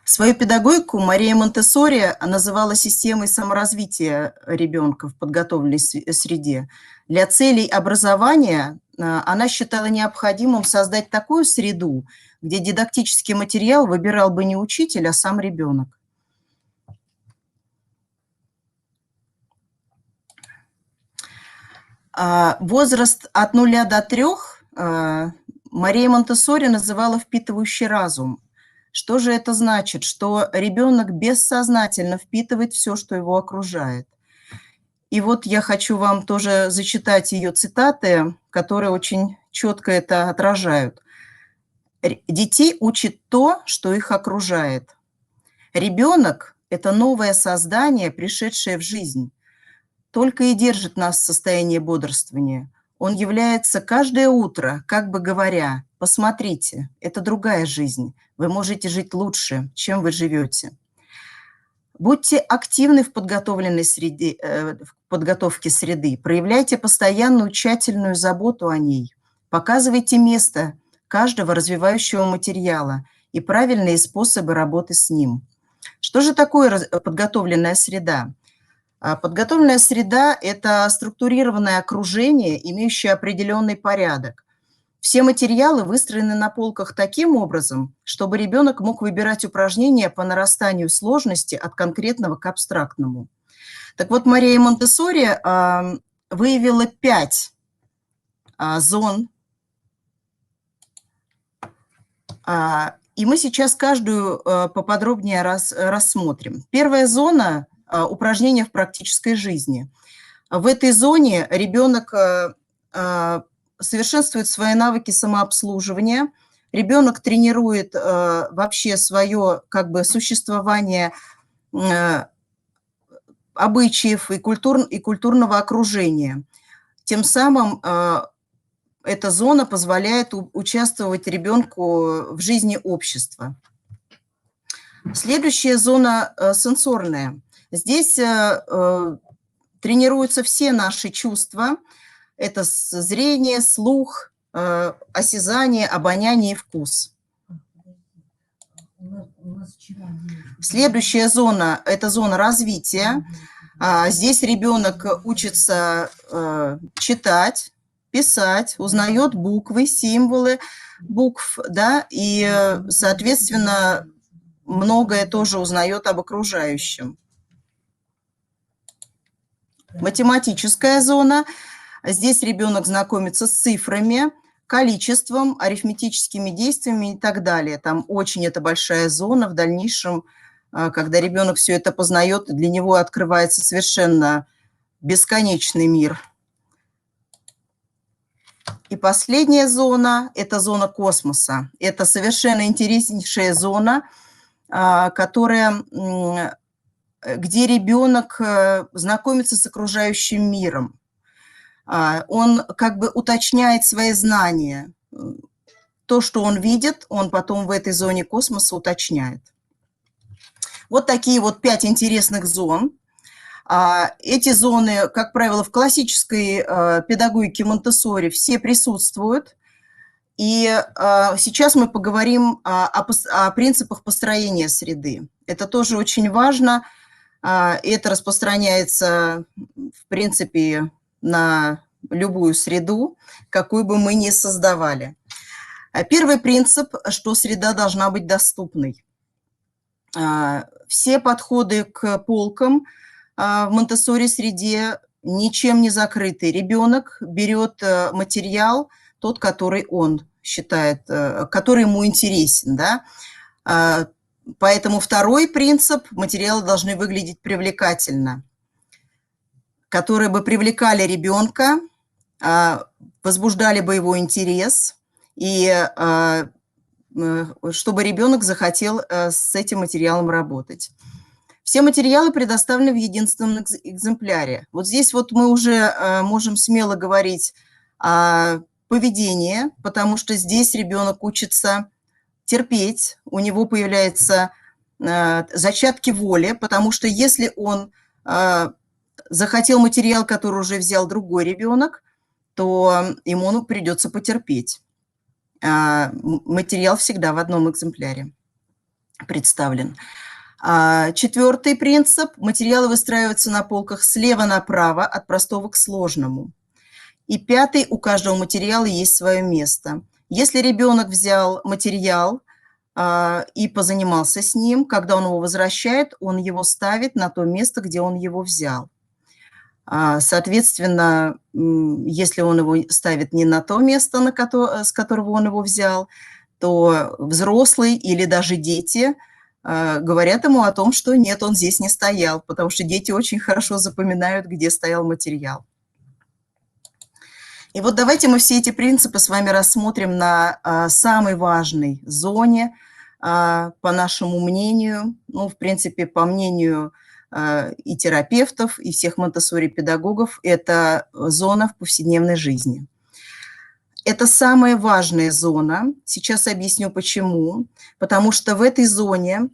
Свою педагогику Мария Монтессори называла системой саморазвития ребенка в подготовленной среде. Для целей образования она считала необходимым создать такую среду, где дидактический материал выбирал бы не учитель, а сам ребенок. Возраст от 0 до 3 Мария Монтессори называла впитывающий разум. Что же это значит? Что ребенок бессознательно впитывает все, что его окружает. И вот я хочу вам тоже зачитать ее цитаты, которые очень четко это отражают. Детей учит то, что их окружает. Ребенок – это новое создание, пришедшее в жизнь. Только и держит нас в состоянии бодрствования. Он является каждое утро, как бы говоря: посмотрите, это другая жизнь, вы можете жить лучше, чем вы живете. Будьте активны в подготовленной среде, в подготовке среды, проявляйте постоянную тщательную заботу о ней, показывайте место каждого развивающего материала и правильные способы работы с ним. Что же такое подготовленная среда? Подготовленная среда – это структурированное окружение, имеющее определенный порядок. Все материалы выстроены на полках таким образом, чтобы ребенок мог выбирать упражнения по нарастанию сложности от конкретного к абстрактному. Так вот, Мария Монтессори выявила 5 зон, и мы сейчас каждую поподробнее рассмотрим. Первая зона – упражнения в практической жизни. В этой зоне ребенок совершенствует свои навыки самообслуживания, ребенок тренирует вообще свое как бы существование обычаев и культурного окружения. Тем самым эта зона позволяет участвовать ребенку в жизни общества. Следующая зона сенсорная. Здесь тренируются все наши чувства. Это зрение, слух, осязание, обоняние и вкус. Следующая зона – это зона развития. Здесь ребенок учится читать, писать, узнает буквы, символы букв, да, и, соответственно, многое тоже узнает об окружающем. Математическая зона. Здесь ребенок знакомится с цифрами, количеством, арифметическими действиями и так далее. Там очень это большая зона. В дальнейшем, когда ребенок все это познает, для него открывается совершенно бесконечный мир. И последняя зона – это зона космоса. Это совершенно интереснейшая зона, где ребенок знакомится с окружающим миром. Он как бы уточняет свои знания. То, что он видит, он потом в этой зоне космоса уточняет. Вот такие вот 5 интересных зон. Эти зоны, как правило, в классической педагогике Монтессори все присутствуют. И сейчас мы поговорим о принципах построения среды. Это тоже очень важно. Это распространяется, в принципе, на любую среду, какую бы мы ни создавали. Первый принцип, что среда должна быть доступной. Все подходы к полкам в Монтессори-среде ничем не закрыты. Ребенок берет материал, тот, который он считает, который ему интересен, да. Поэтому второй принцип – материалы должны выглядеть привлекательно, которые бы привлекали ребенка, возбуждали бы его интерес, и чтобы ребенок захотел с этим материалом работать. Все материалы предоставлены в единственном экземпляре. Вот здесь вот мы уже можем смело говорить о поведении, потому что здесь ребенок учится терпеть, у него появляются зачатки воли, потому что если он захотел материал, который уже взял другой ребенок, то ему придется потерпеть. Материал всегда в одном экземпляре представлен. Четвертый принцип. Материалы выстраиваются на полках слева направо, от простого к сложному. И пятый. У каждого материала есть свое место. Если ребенок взял материал и позанимался с ним, когда он его возвращает, он его ставит на то место, где он его взял. Соответственно, если он его ставит не на то место, с которого он его взял, то взрослый или даже дети говорят ему о том, что нет, он здесь не стоял, потому что дети очень хорошо запоминают, где стоял материал. И вот давайте мы все эти принципы с вами рассмотрим на самой важной зоне, по нашему мнению, ну, в принципе, по мнению и терапевтов, и всех монтессори-педагогов, это зона в повседневной жизни. Это самая важная зона. Сейчас объясню, почему. Потому что в этой зоне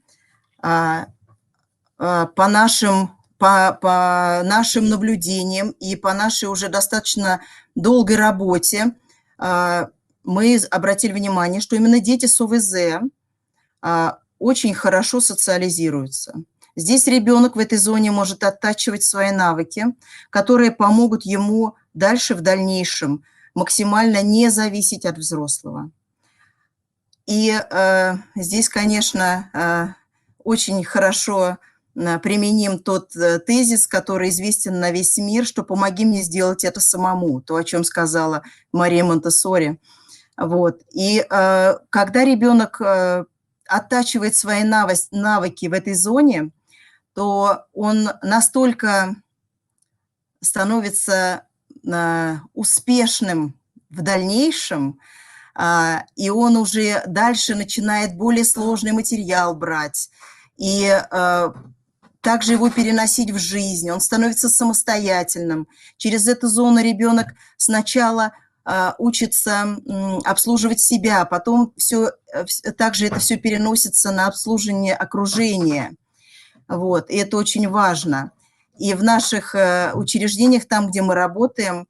по нашим наблюдениям и по нашей уже достаточно долгой работе мы обратили внимание, что именно дети с ОВЗ очень хорошо социализируются. Здесь ребенок в этой зоне может оттачивать свои навыки, которые помогут ему дальше в дальнейшем максимально не зависеть от взрослого. И здесь, конечно, очень хорошо применим тот тезис, который известен на весь мир, что «помоги мне сделать это самому», то, о чем сказала Мария Монтессори. Вот. И когда ребенок оттачивает свои навыки в этой зоне, то он настолько становится успешным в дальнейшем, и он уже дальше начинает более сложный материал брать, и также его переносить в жизнь, он становится самостоятельным. Через эту зону ребенок сначала учится обслуживать себя, потом также это все переносится на обслуживание окружения. Вот, и это очень важно. И в наших учреждениях, там, где мы работаем,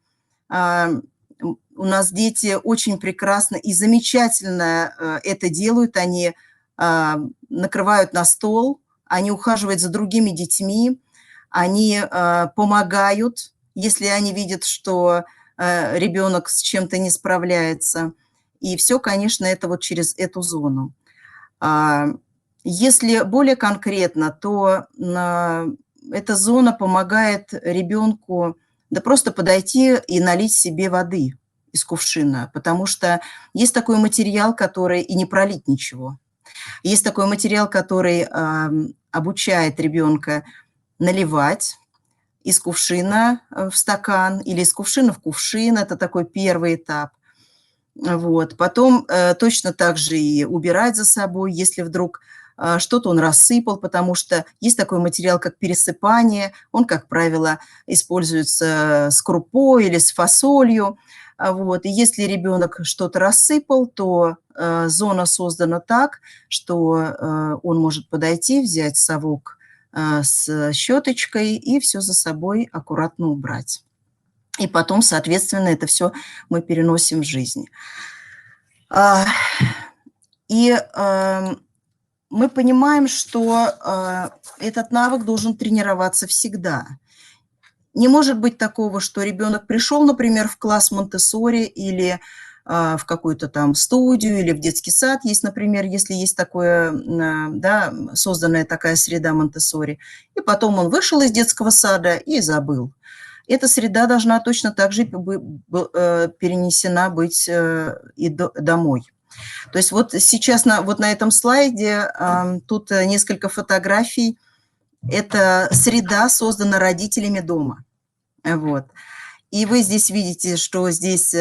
у нас дети очень прекрасно и замечательно это делают. Они накрывают на стол, они ухаживают за другими детьми, они помогают, если они видят, что ребенок с чем-то не справляется. И все, конечно, это вот через эту зону. Если более конкретно, то эта зона помогает ребенку просто подойти и налить себе воды из кувшина, потому что есть такой материал, который и не пролить ничего. Есть такой материал, который обучает ребенка наливать из кувшина в стакан или из кувшина в кувшин. Это такой первый этап. Вот. Потом точно так же и убирать за собой, если вдруг что-то он рассыпал, потому что есть такой материал, как пересыпание. Он, как правило, используется с крупой или с фасолью. Вот. И если ребенок что-то рассыпал, то зона создана так, что он может подойти, взять совок с щеточкой и все за собой аккуратно убрать. И потом, соответственно, это все мы переносим в жизнь. И мы понимаем, что этот навык должен тренироваться всегда. Не может быть такого, что ребенок пришел, например, в класс Монтессори или в какую-то там студию или в детский сад, есть, например, если есть такое, да, созданная такая среда Монтессори, и потом он вышел из детского сада и забыл. Эта среда должна точно так же перенесена быть и домой. То есть вот сейчас вот на этом слайде тут несколько фотографий. Это среда создана родителями дома. Вот. И вы здесь видите, что здесь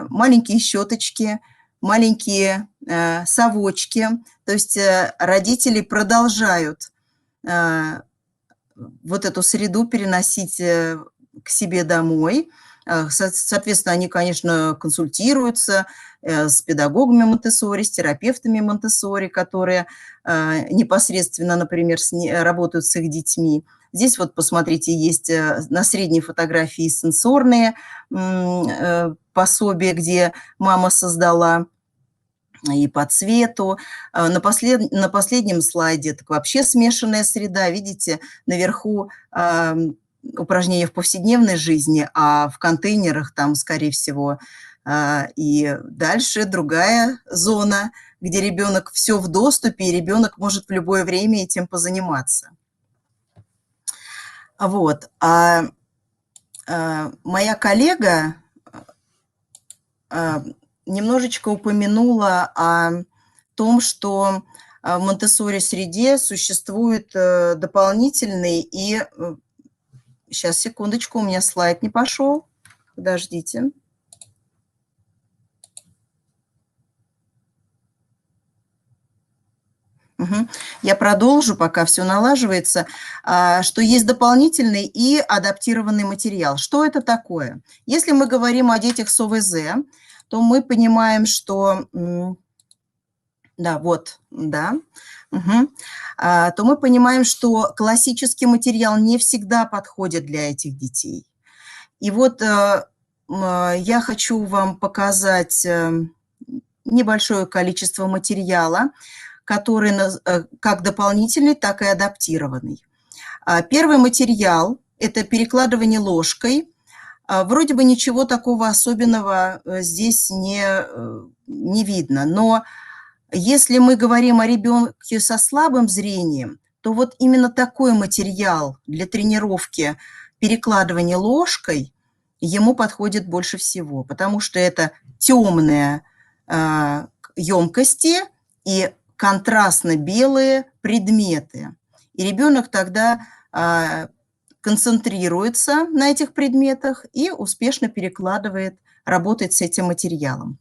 маленькие щеточки, маленькие совочки. То есть родители продолжают вот эту среду переносить к себе домой. Соответственно, они, конечно, консультируются с педагогами Монтессори, с терапевтами Монтессори, которые непосредственно, например, работают с их детьми. Здесь вот, посмотрите, есть на средней фотографии сенсорные пособия, где мама создала и по цвету. На последнем слайде так вообще смешанная среда. Видите, наверху упражнения в повседневной жизни, а в контейнерах там, скорее всего, и дальше другая зона, где ребенок все в доступе, и ребенок может в любое время этим позаниматься. Вот. Моя коллега немножечко упомянула о том, что в Монтессори-среде существует дополнительный и... Сейчас, секундочку, у меня слайд не пошел. Подождите. Я продолжу, пока все налаживается, что есть дополнительный и адаптированный материал. Что это такое? Если мы говорим о детях с ОВЗ, то мы понимаем, что Да, вот, да. Мгм. То мы понимаем, что классический материал не всегда подходит для этих детей. И вот я хочу вам показать небольшое количество материала, который как дополнительный, так и адаптированный. Первый материал – это перекладывание ложкой. Вроде бы ничего такого особенного здесь не видно, но если мы говорим о ребенке со слабым зрением, то вот именно такой материал для тренировки перекладывания ложкой ему подходит больше всего, потому что это темные емкости и контрастно-белые предметы. И ребенок тогда концентрируется на этих предметах и успешно перекладывает, работает с этим материалом.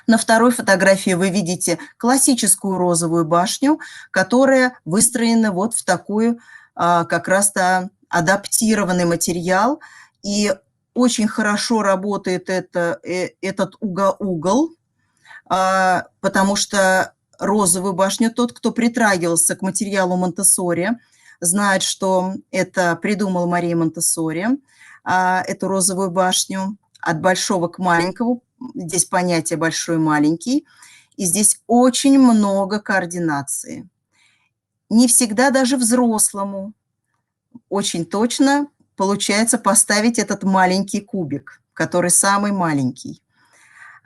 На второй фотографии вы видите классическую розовую башню, которая выстроена вот в такую как раз-то адаптированный материал. И очень хорошо работает этот угол, потому что розовую башню, тот, кто притрагивался к материалу Монтессори, знает, что это придумал Мария Монтессори, эту розовую башню от большого к маленькому. Здесь понятие большой и маленький. И здесь очень много координации. Не всегда даже взрослому очень точно получается поставить этот маленький кубик, который самый маленький.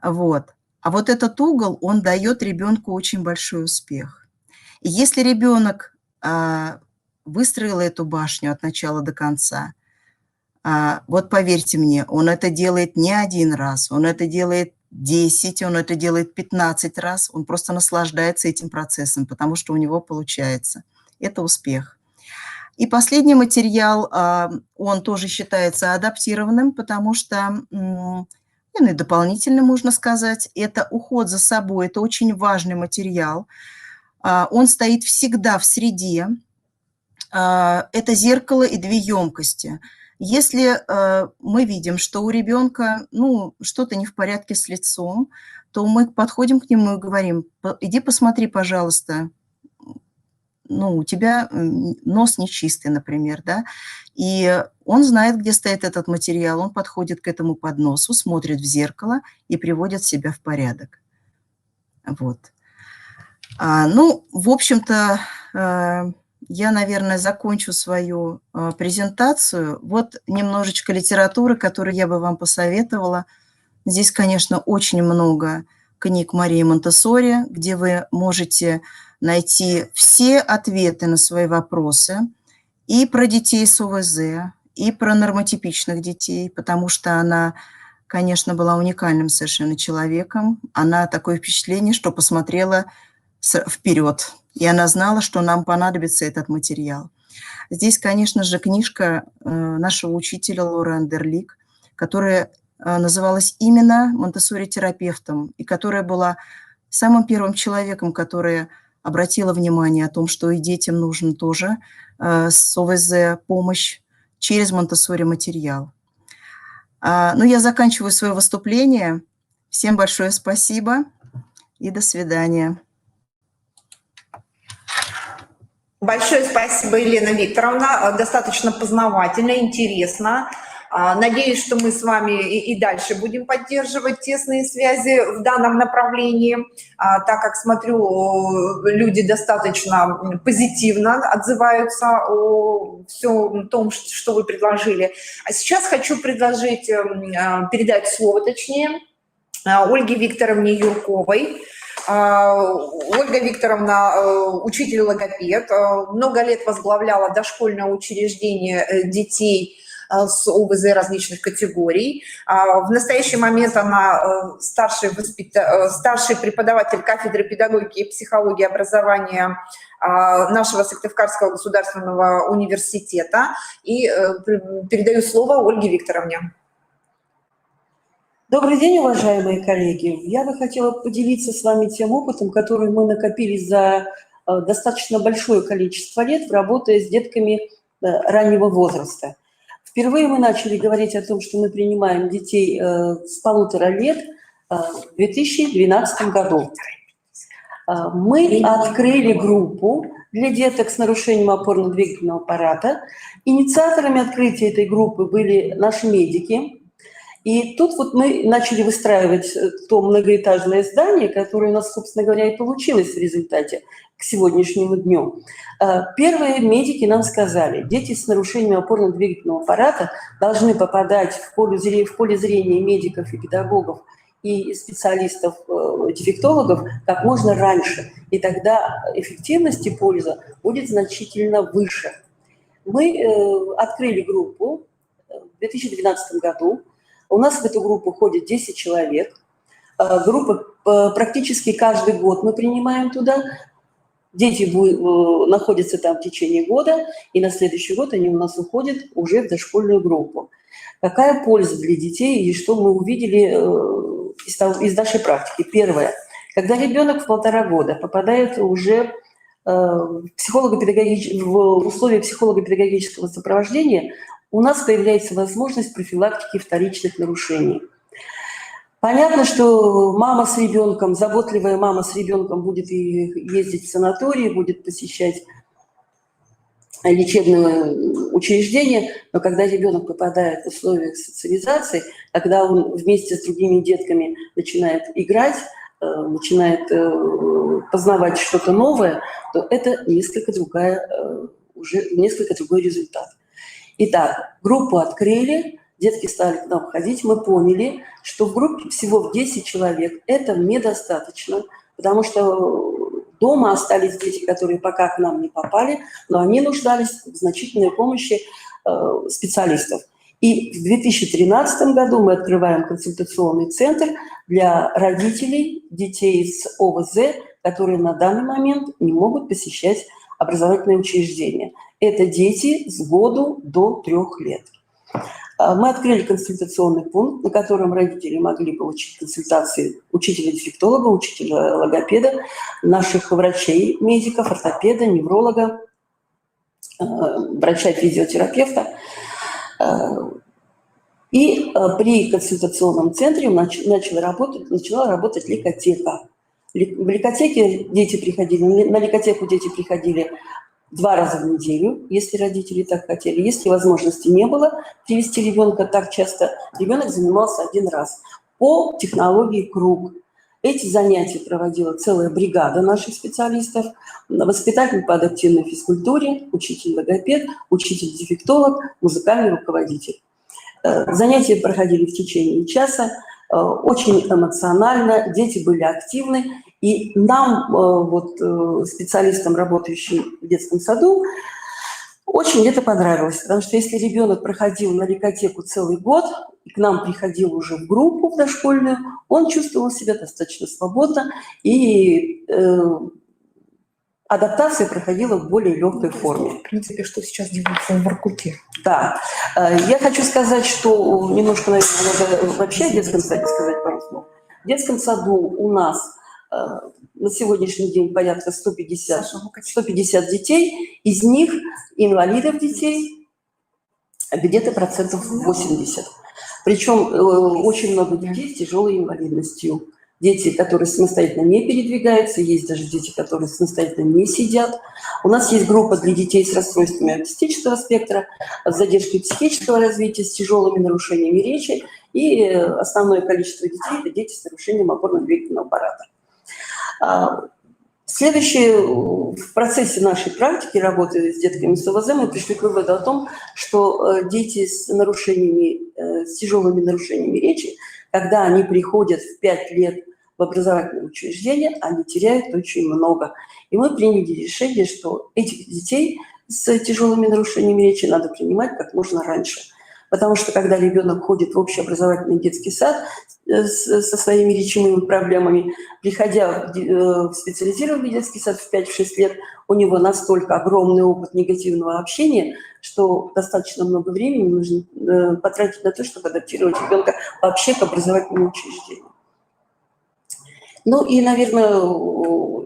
Вот. А вот этот угол, он дает ребенку очень большой успех. И если ребенок выстроил эту башню от начала до конца, вот поверьте мне, он это делает не один раз, он это делает 10, он это делает 15 раз, он просто наслаждается этим процессом, потому что у него получается. Это успех. И последний материал, он тоже считается адаптированным, потому что, и дополнительно можно сказать, это уход за собой, это очень важный материал. Он стоит всегда в среде, это зеркало и две емкости. Если мы видим, что у ребенка что-то не в порядке с лицом, то мы подходим к нему и говорим: иди посмотри, пожалуйста, у тебя нос нечистый, например, да, и он знает, где стоит этот материал, он подходит к этому подносу, смотрит в зеркало и приводит себя в порядок. Вот. В общем-то, я, наверное, закончу свою презентацию. Вот немножечко литературы, которую я бы вам посоветовала. Здесь, конечно, очень много книг Марии Монтессори, где вы можете найти все ответы на свои вопросы и про детей с ОВЗ, и про нормотипичных детей, потому что она, конечно, была уникальным совершенно человеком. Она такое впечатление, что посмотрела вперед, и она знала, что нам понадобится этот материал. Здесь, конечно же, книжка нашего учителя Лоры Андерлик, которая называлась именно Монтессори-терапевтом, и которая была самым первым человеком, которая обратила внимание о том, что и детям нужен тоже с ОВЗ помощь через Монтессори-материал. Я заканчиваю свое выступление. Всем большое спасибо и до свидания. Большое спасибо, Елена Викторовна. Достаточно познавательно, интересно. Надеюсь, что мы с вами и дальше будем поддерживать тесные связи в данном направлении, так как, смотрю, люди достаточно позитивно отзываются о всем том, что вы предложили. А сейчас хочу передать слово, точнее, Ольге Викторовне Юрковой. Ольга Викторовна – учитель-логопед, много лет возглавляла дошкольное учреждение детей с ОВЗ различных категорий. В настоящий момент она старший преподаватель кафедры педагогики и психологии образования нашего Сыктывкарского государственного университета. И передаю слово Ольге Викторовне. Добрый день, уважаемые коллеги. Я бы хотела поделиться с вами тем опытом, который мы накопили за достаточно большое количество лет, работая с детками раннего возраста. Впервые мы начали говорить о том, что мы принимаем детей с 1,5 лет в 2012 году. Мы открыли группу для деток с нарушением опорно-двигательного аппарата. Инициаторами открытия этой группы были наши медики. И тут вот мы начали выстраивать то многоэтажное здание, которое у нас, собственно говоря, и получилось в результате к сегодняшнему дню. Первые медики нам сказали, дети с нарушением опорно-двигательного аппарата должны попадать в поле зрения медиков и педагогов и специалистов-дефектологов как можно раньше. И тогда эффективность и польза будет значительно выше. Мы открыли группу в 2012 году. У нас в эту группу ходит 10 человек. Группа практически каждый год мы принимаем туда. Дети находятся там в течение года, и на следующий год они у нас уходят уже в дошкольную группу. Какая польза для детей и что мы увидели из нашей практики? Первое. Когда ребенок в 1,5 года попадает уже в условия психолого-педагогического сопровождения, у нас появляется возможность профилактики вторичных нарушений. Понятно, что мама с ребенком, заботливая мама с ребенком будет ездить в санатории, будет посещать лечебное учреждение, но когда ребенок попадает в условия социализации, когда он вместе с другими детками начинает играть, начинает познавать что-то новое, то это несколько другой результат. Итак, группу открыли, детки стали к нам ходить, мы поняли, что в группе всего 10 человек этого недостаточно, потому что дома остались дети, которые пока к нам не попали, но они нуждались в значительной помощи специалистов. И в 2013 году мы открываем консультационный центр для родителей детей с ОВЗ, которые на данный момент не могут посещать образовательные учреждения. Это дети с году до 3 лет. Мы открыли консультационный пункт, на котором родители могли получить консультации учителя-дефектолога, учителя-логопеда, наших врачей, медиков, ортопеда, невролога, врача-физиотерапевта. И при консультационном центре начала работать ликотека. На ликотеку дети приходили 2 раза в неделю, если родители так хотели. Если возможности не было привести ребенка так часто, ребенок занимался 1 раз по технологии круг. Эти занятия проводила целая бригада наших специалистов, воспитатель по адаптивной физкультуре, учитель-логопед, учитель-дефектолог, музыкальный руководитель. Занятия проходили в течение часа, очень эмоционально, дети были активны. И нам, специалистам, работающим в детском саду, очень это понравилось. Потому что если ребенок проходил на ликотеку целый год, и к нам приходил уже в группу в дошкольную, он чувствовал себя достаточно свободно, и адаптация проходила в более легкой форме. В принципе, что сейчас делается в Воркуте. Да. Я хочу сказать, что немножко, наверное, надо вообще о детском саде сказать пару слов. В детском саду у нас на сегодняшний день порядка 150 детей, из них инвалидов детей где-то 80%. Причем очень много детей с тяжелой инвалидностью. Дети, которые самостоятельно не передвигаются, есть даже дети, которые самостоятельно не сидят. У нас есть группа для детей с расстройствами аутистического спектра, с задержкой психического развития, с тяжелыми нарушениями речи, и основное количество детей – это дети с нарушением опорно-двигательного аппарата. Следующее, в процессе нашей практики работы с детками с ОВЗ мы пришли к выводу о том, что дети с тяжелыми нарушениями речи, когда они приходят в 5 лет в образовательное учреждение, они теряют очень много. И мы приняли решение, что этих детей с тяжелыми нарушениями речи надо принимать как можно раньше. Потому что когда ребенок ходит в общеобразовательный детский сад со своими речевыми проблемами, приходя в специализированный детский сад в 5-6 лет, у него настолько огромный опыт негативного общения, что достаточно много времени нужно потратить на то, чтобы адаптировать ребенка вообще к образовательному учреждению. Ну и, наверное,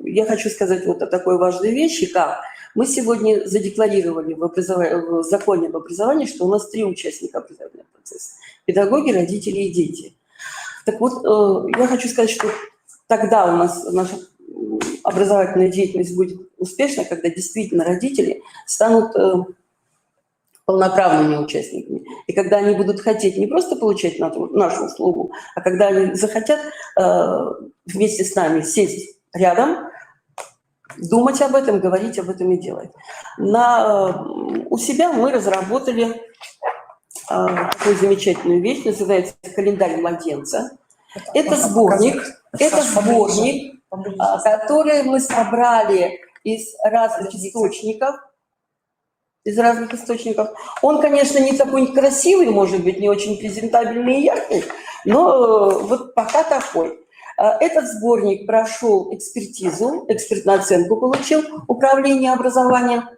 я хочу сказать вот о такой важной вещи, как мы сегодня задекларировали в законе об образовании, что у нас 3 участника образовательного процесса – педагоги, родители и дети. Так вот, я хочу сказать, что тогда у нас образовательная деятельность будет успешна, когда действительно родители станут полноправными участниками. И когда они будут хотеть не просто получать нашу услугу, а когда они захотят вместе с нами сесть рядом, думать об этом, говорить об этом и делать. У себя мы разработали такую замечательную вещь, называется «Календарь младенца». Это сборник, который мы собрали из разных источников. Он, конечно, не такой красивый, может быть, не очень презентабельный и яркий, но вот пока такой. Этот сборник прошел экспертизу, экспертную оценку получил Управление образования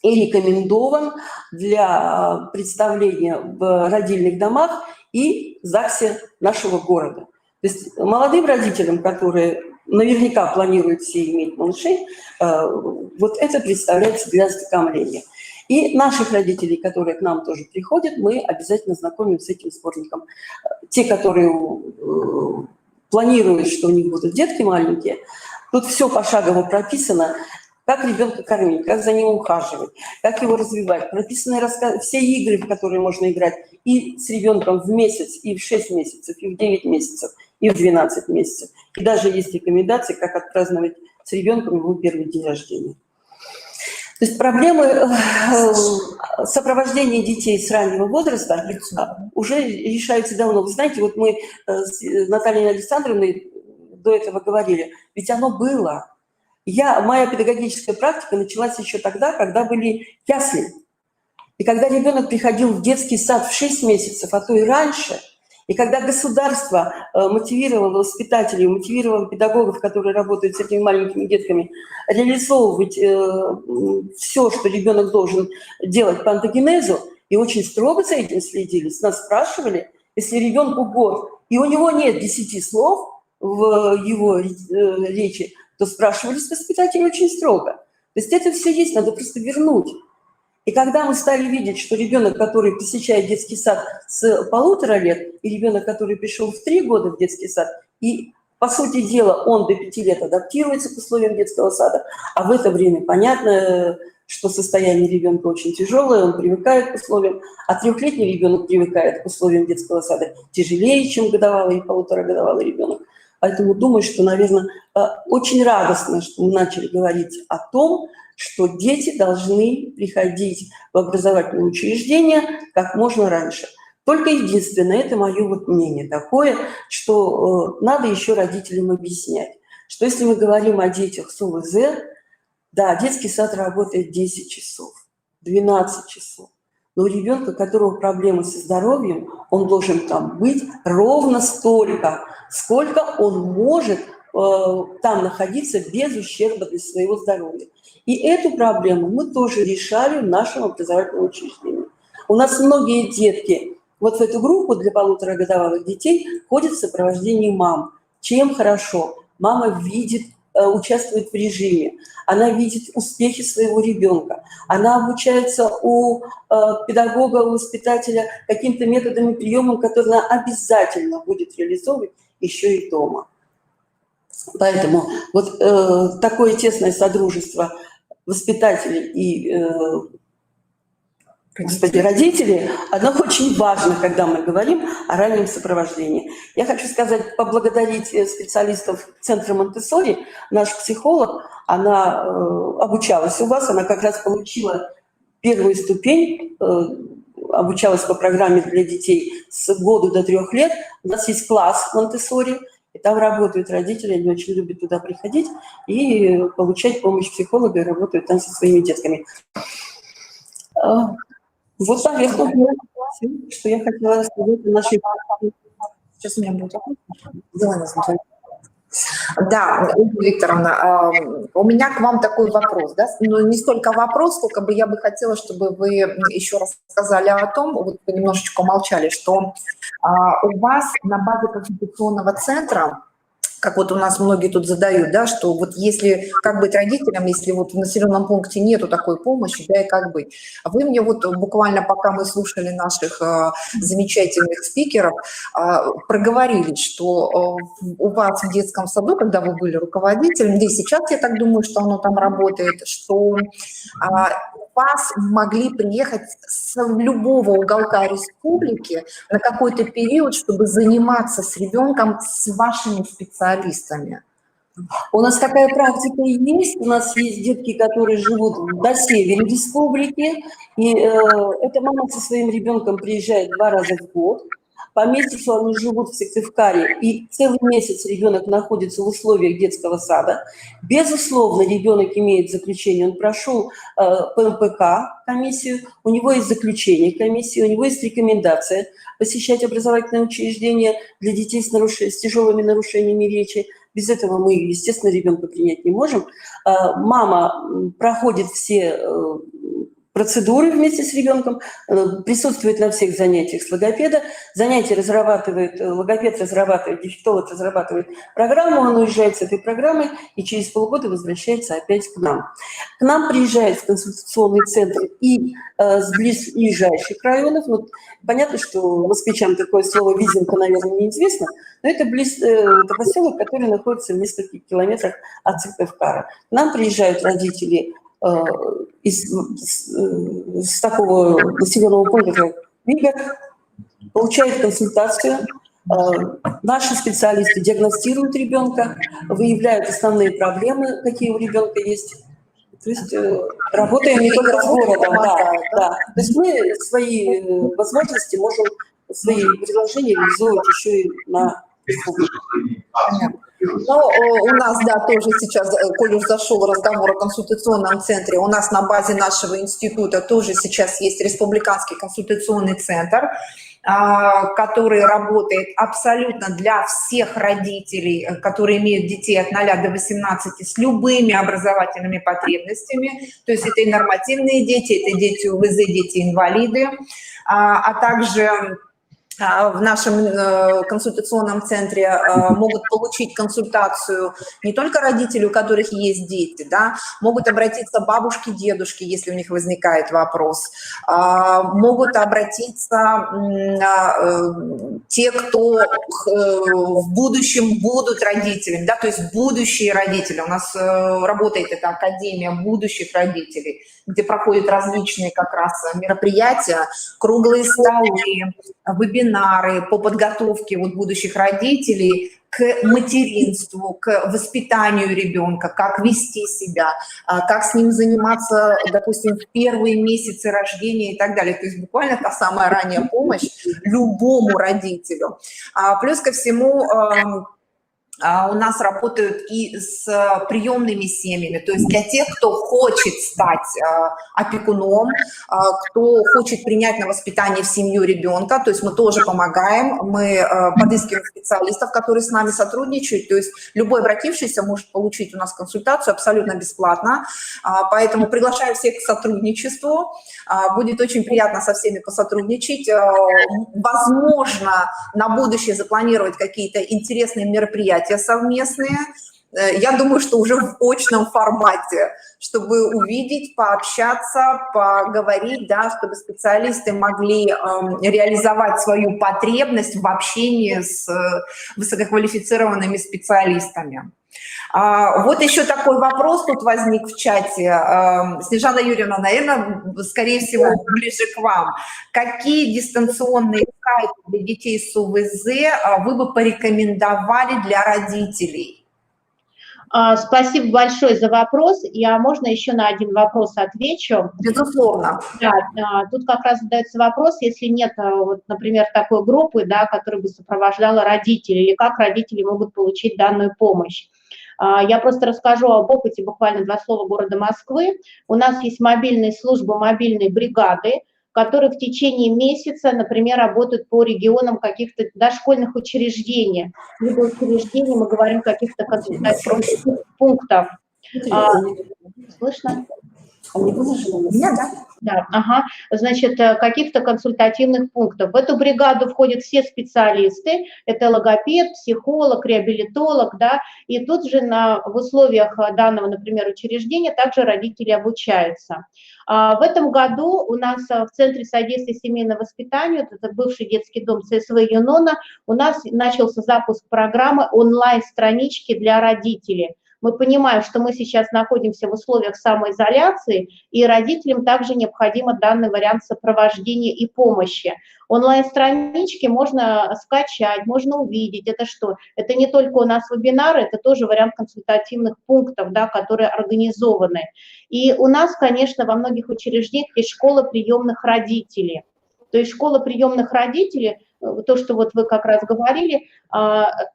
и рекомендован для представления в родильных домах и ЗАГСе нашего города. То есть молодым родителям, которые наверняка планируют все иметь малышей, вот это представляется для ознакомления. И наших родителей, которые к нам тоже приходят, мы обязательно знакомим с этим сборником. Те, которые планируют, что у них будут детки маленькие, тут все пошагово прописано, как ребенка кормить, как за ним ухаживать, как его развивать. Прописаны все игры, в которые можно играть и с ребенком в месяц, и в 6 месяцев, и в 9 месяцев, и в 12 месяцев. И даже есть рекомендации, как отпраздновать с ребенком его первый день рождения. То есть проблемы сопровождения детей с раннего возраста уже решаются давно. Вы знаете, вот мы с Натальей Александровной до этого говорили, ведь оно было. Моя педагогическая практика началась еще тогда, когда были ясли. И когда ребенок приходил в детский сад в 6 месяцев, а то и раньше, и когда государство мотивировало воспитателей, мотивировало педагогов, которые работают с этими маленькими детками, реализовывать все, что ребенок должен делать по антогенезу, и очень строго за этим следили, с нас спрашивали, если ребенку год, и у него нет 10 слов в его речи, то спрашивали с воспитателей очень строго. То есть это все есть, надо просто вернуть. И когда мы стали видеть, что ребенок, который посещает детский сад с 1,5 лет, и ребенок, который пришел в 3 года в детский сад, и, по сути дела, он до 5 лет адаптируется к условиям детского сада, а в это время понятно, что состояние ребенка очень тяжелое, он привыкает к условиям, а 3-летний ребенок привыкает к условиям детского сада тяжелее, чем годовалый и 1,5-годовалый ребенок. Поэтому думаю, что, наверное, очень радостно, что мы начали говорить о том, что дети должны приходить в образовательные учреждения как можно раньше. Только единственное, это мое вот мнение такое, что надо еще родителям объяснять, что если мы говорим о детях с ОВЗ, да, детский сад работает 10 часов, 12 часов, но у ребенка, у которого проблемы со здоровьем, он должен там быть ровно столько, сколько он может там находиться без ущерба для своего здоровья. И эту проблему мы тоже решали в нашем образовательном учреждении. У нас многие детки вот в эту группу для 1,5-годовалых детей ходят в сопровождении мам. Чем хорошо? Мама видит, участвует в режиме, она видит успехи своего ребенка, она обучается у педагога, у воспитателя каким-то методами, приемам, которые она обязательно будет реализовывать еще и дома. Поэтому вот такое тесное содружество воспитателей и родителей, оно очень важно, когда мы говорим о раннем сопровождении. Я хочу сказать, поблагодарить специалистов Центра Монтессори. Наш психолог, она обучалась у вас, она как раз получила первую ступень, обучалась по программе для детей с года до 3 лет. У нас есть класс Монтессори, и там работают родители, они очень любят туда приходить и получать помощь психолога, и работают там со своими детками. Вот, наверное, что я хотела рассказать о нашей... Сейчас у меня будет Да, Ольга Викторовна, у меня к вам такой вопрос, да? Но не столько вопрос, сколько бы я бы хотела, чтобы вы еще раз сказали о том, вот вы немножечко молчали, что у вас на базе консультационного центра как вот у нас многие тут задают, да, что вот если, как быть родителям, если вот в населенном пункте нету такой помощи, да, и как быть. А вы мне вот буквально, пока мы слушали наших замечательных спикеров, проговорили, что у вас в детском саду, когда вы были руководителем, да и сейчас, я так думаю, что оно там работает, что вас могли приехать с любого уголка республики на какой-то период, чтобы заниматься с ребенком, с вашими специалистами. У нас такая практика есть. У нас есть детки, которые живут до севера республики. И эта мама со своим ребенком приезжает 2 раза в год. По месяцу они живут в Сыктывкаре, и целый месяц ребенок находится в условиях детского сада. Безусловно, ребенок имеет заключение, он прошел ПМПК комиссию, у него есть заключение комиссии, у него есть рекомендация посещать образовательные учреждения для детей с тяжелыми нарушениями речи. Без этого мы, естественно, ребенка принять не можем. Мама проходит все процедуры вместе с ребенком, присутствует на всех занятиях с логопеда. Занятия разрабатывает, логопед разрабатывает, дефектолог разрабатывает программу, он уезжает с этой программой и через полгода возвращается опять к нам. К нам приезжает в консультационный центр и с ближайших районов. Ну, понятно, что москвичам такое слово «Визенка», наверное, неизвестно, но это поселок, который находится в нескольких километрах от Сыктывкара. К нам приезжают родители с такого населенного пункта, как Вигер, получают консультацию. Наши специалисты диагностируют ребенка, выявляют основные проблемы, какие у ребенка есть. То есть работаем не только с городом, да. То есть мы свои возможности можем, свои предложения реализовывать еще и на республике. Но у нас, да, тоже сейчас, коль уж зашел разговор о консультационном центре, у нас на базе нашего института тоже сейчас есть республиканский консультационный центр, который работает абсолютно для всех родителей, которые имеют детей от 0 до 18 с любыми образовательными потребностями. То есть это и нормативные дети, это дети УВЗ, дети-инвалиды, а также в нашем консультационном центре могут получить консультацию не только родители, у которых есть дети, да, могут обратиться бабушки, дедушки, если у них возникает вопрос, могут обратиться те, кто в будущем будут родителями, да, то есть будущие родители. У нас работает эта Академия будущих родителей, где проходят различные как раз мероприятия, круглые столы, вебинары по подготовке вот будущих родителей к материнству, к воспитанию ребенка, как вести себя, как с ним заниматься, допустим, в первые месяцы рождения и так далее. То есть буквально та самая ранняя помощь любому родителю. Плюс ко всему, у нас работают и с приемными семьями, то есть для тех, кто хочет стать опекуном, кто хочет принять на воспитание в семью ребенка, то есть мы тоже помогаем, мы подыскиваем специалистов, которые с нами сотрудничают, то есть любой обратившийся может получить у нас консультацию абсолютно бесплатно, поэтому приглашаю всех к сотрудничеству, будет очень приятно со всеми посотрудничать, возможно, на будущее запланировать какие-то интересные мероприятия совместные. Я думаю, что уже в очном формате, чтобы увидеть, пообщаться, поговорить, да, чтобы специалисты могли реализовать свою потребность в общении с высококвалифицированными специалистами. Вот еще такой вопрос тут возник в чате. Снежана Юрьевна, наверное, скорее всего, ближе к вам. Какие дистанционные сайты для детей с УВЗ вы бы порекомендовали для родителей? Спасибо большое за вопрос. Я, можно еще на один вопрос отвечу? Безусловно. Да, тут как раз задается вопрос, если нет, вот, например, такой группы, да, которая бы сопровождала родителей, или как родители могут получить данную помощь. Я просто расскажу об опыте, буквально 2 слова города Москвы. У нас есть мобильные службы, мобильные бригады, которые в течение месяца, например, работают по регионам каких-то дошкольных учреждений. Либо учреждений, мы говорим, каких-то консультационных пунктов. Слышно? Нет, да? Да, ага. Значит, каких-то консультативных пунктов. В эту бригаду входят все специалисты, это логопед, психолог, реабилитолог, да, и тут же в условиях данного, например, учреждения также родители обучаются. В этом году у нас в Центре содействия семейному воспитанию, это бывший детский дом ЦСВ Юнона, у нас начался запуск программы онлайн-странички для родителей. Мы понимаем, что мы сейчас находимся в условиях самоизоляции, и родителям также необходим данный вариант сопровождения и помощи. Онлайн-странички можно скачать, можно увидеть. Это что? Это не только у нас вебинары, это тоже вариант консультативных пунктов, да, которые организованы. И у нас, конечно, во многих учреждениях есть школа приемных родителей. То есть школа приемных родителей, то, что вот вы как раз говорили,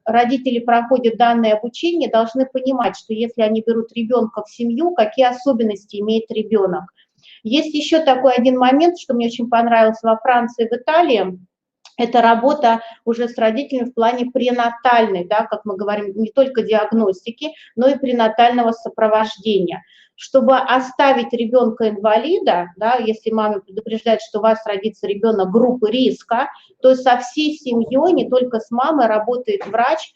родители проходят данное обучение, должны понимать, что если они берут ребенка в семью, какие особенности имеет ребенок. Есть еще такой один момент, что мне очень понравилось во Франции, в Италии. Это работа уже с родителями в плане пренатальной, да, как мы говорим, не только диагностики, но и пренатального сопровождения. Чтобы оставить ребенка-инвалида, да, если мама предупреждает, что у вас родится ребенок группы риска, то со всей семьей, не только с мамой, работает врач,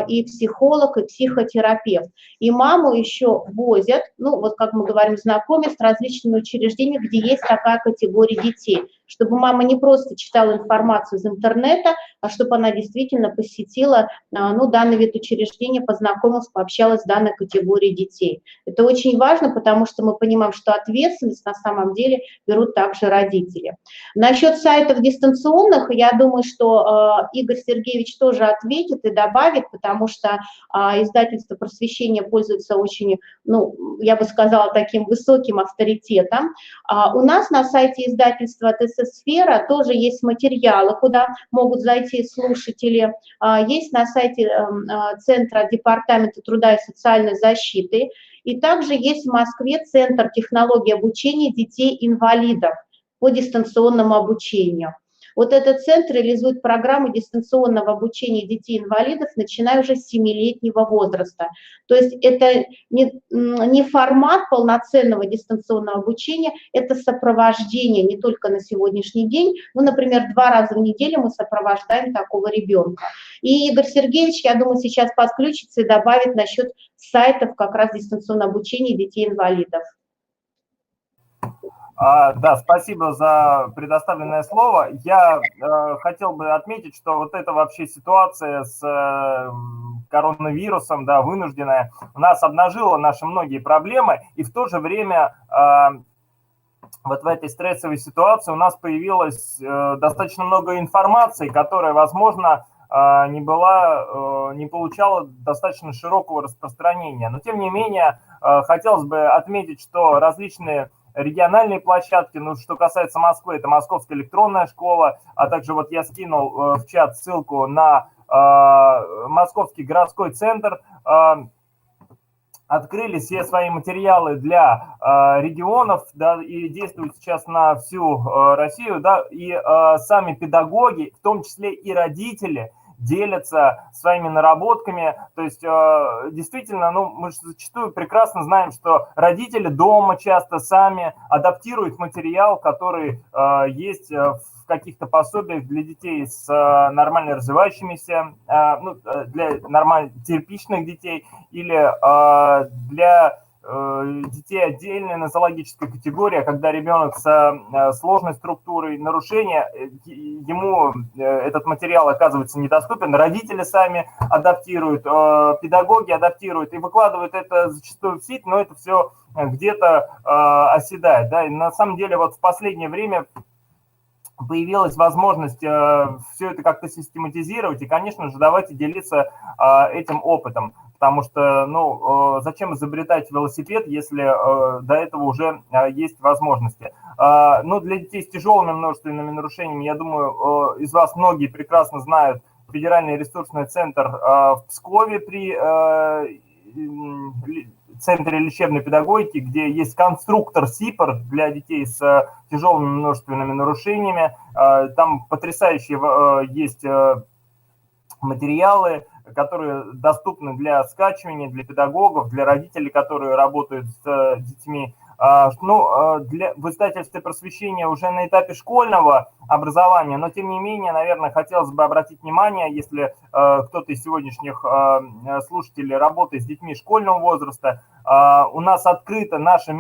и психолог, и психотерапевт. И маму еще возят, ну вот как мы говорим, знакомят с различными учреждениями, где есть такая категория детей, чтобы мама не просто читала информацию из интернета, а чтобы она действительно посетила данный вид учреждения, познакомилась, пообщалась с данной категорией детей. Это очень важно, потому что мы понимаем, что ответственность на самом деле берут также родители. Насчет сайтов дистанционных, я думаю, что Игорь Сергеевич тоже ответит и добавит, потому что издательство «Просвещение» пользуется очень, я бы сказала, таким высоким авторитетом. У нас на сайте издательства «ТСС-сфера» тоже есть материалы, куда могут зайти слушатели. Есть на сайте Центра Департамента труда и социальной защиты. И также есть в Москве Центр технологий обучения детей-инвалидов по дистанционному обучению. Вот этот центр реализует программу дистанционного обучения детей-инвалидов, начиная уже с 7-летнего возраста. То есть это не формат полноценного дистанционного обучения, это сопровождение не только на сегодняшний день. Например, 2 раза в неделю мы сопровождаем такого ребенка. И Игорь Сергеевич, я думаю, сейчас подключится и добавит насчет сайтов как раз дистанционного обучения детей-инвалидов. Да, спасибо за предоставленное слово. Я хотел бы отметить, что вот эта вообще ситуация с коронавирусом, да, вынужденная, у нас обнажила наши многие проблемы, и в то же время вот в этой стрессовой ситуации у нас появилось достаточно много информации, которая, возможно, не получала достаточно широкого распространения. Но, тем не менее, хотелось бы отметить, что различные региональные площадки, что касается Москвы, это Московская электронная школа, а также вот я скинул в чат ссылку на Московский городской центр, открыли все свои материалы для регионов, да, и действуют сейчас на всю Россию, да, и сами педагоги, в том числе и родители, делятся своими наработками. То есть действительно, мы зачастую прекрасно знаем, что родители дома часто сами адаптируют материал, который есть в каких-то пособиях для детей с нормально развивающимися, для нормально терапичных детей или для детей отдельная нозологическая категория, когда ребенок со сложной структурой нарушения, ему этот материал оказывается недоступен, родители сами адаптируют, педагоги адаптируют и выкладывают это зачастую в сеть, но это все где-то оседает. Да? И на самом деле вот в последнее время появилась возможность все это как-то систематизировать, и, конечно же, давайте делиться этим опытом, потому что, зачем изобретать велосипед, если до этого уже есть возможности. Для детей с тяжелыми множественными нарушениями, я думаю, из вас многие прекрасно знают Федеральный ресурсный центр в Пскове при Центре лечебной педагогики, где есть конструктор СИПР для детей с тяжелыми множественными нарушениями. Там потрясающие есть материалы, которые доступны для скачивания, для педагогов, для родителей, которые работают с детьми. В издательстве «Просвещение» уже на этапе школьного образования, но тем не менее, наверное, хотелось бы обратить внимание, если кто-то из сегодняшних слушателей работает с детьми школьного возраста, у нас открыта наша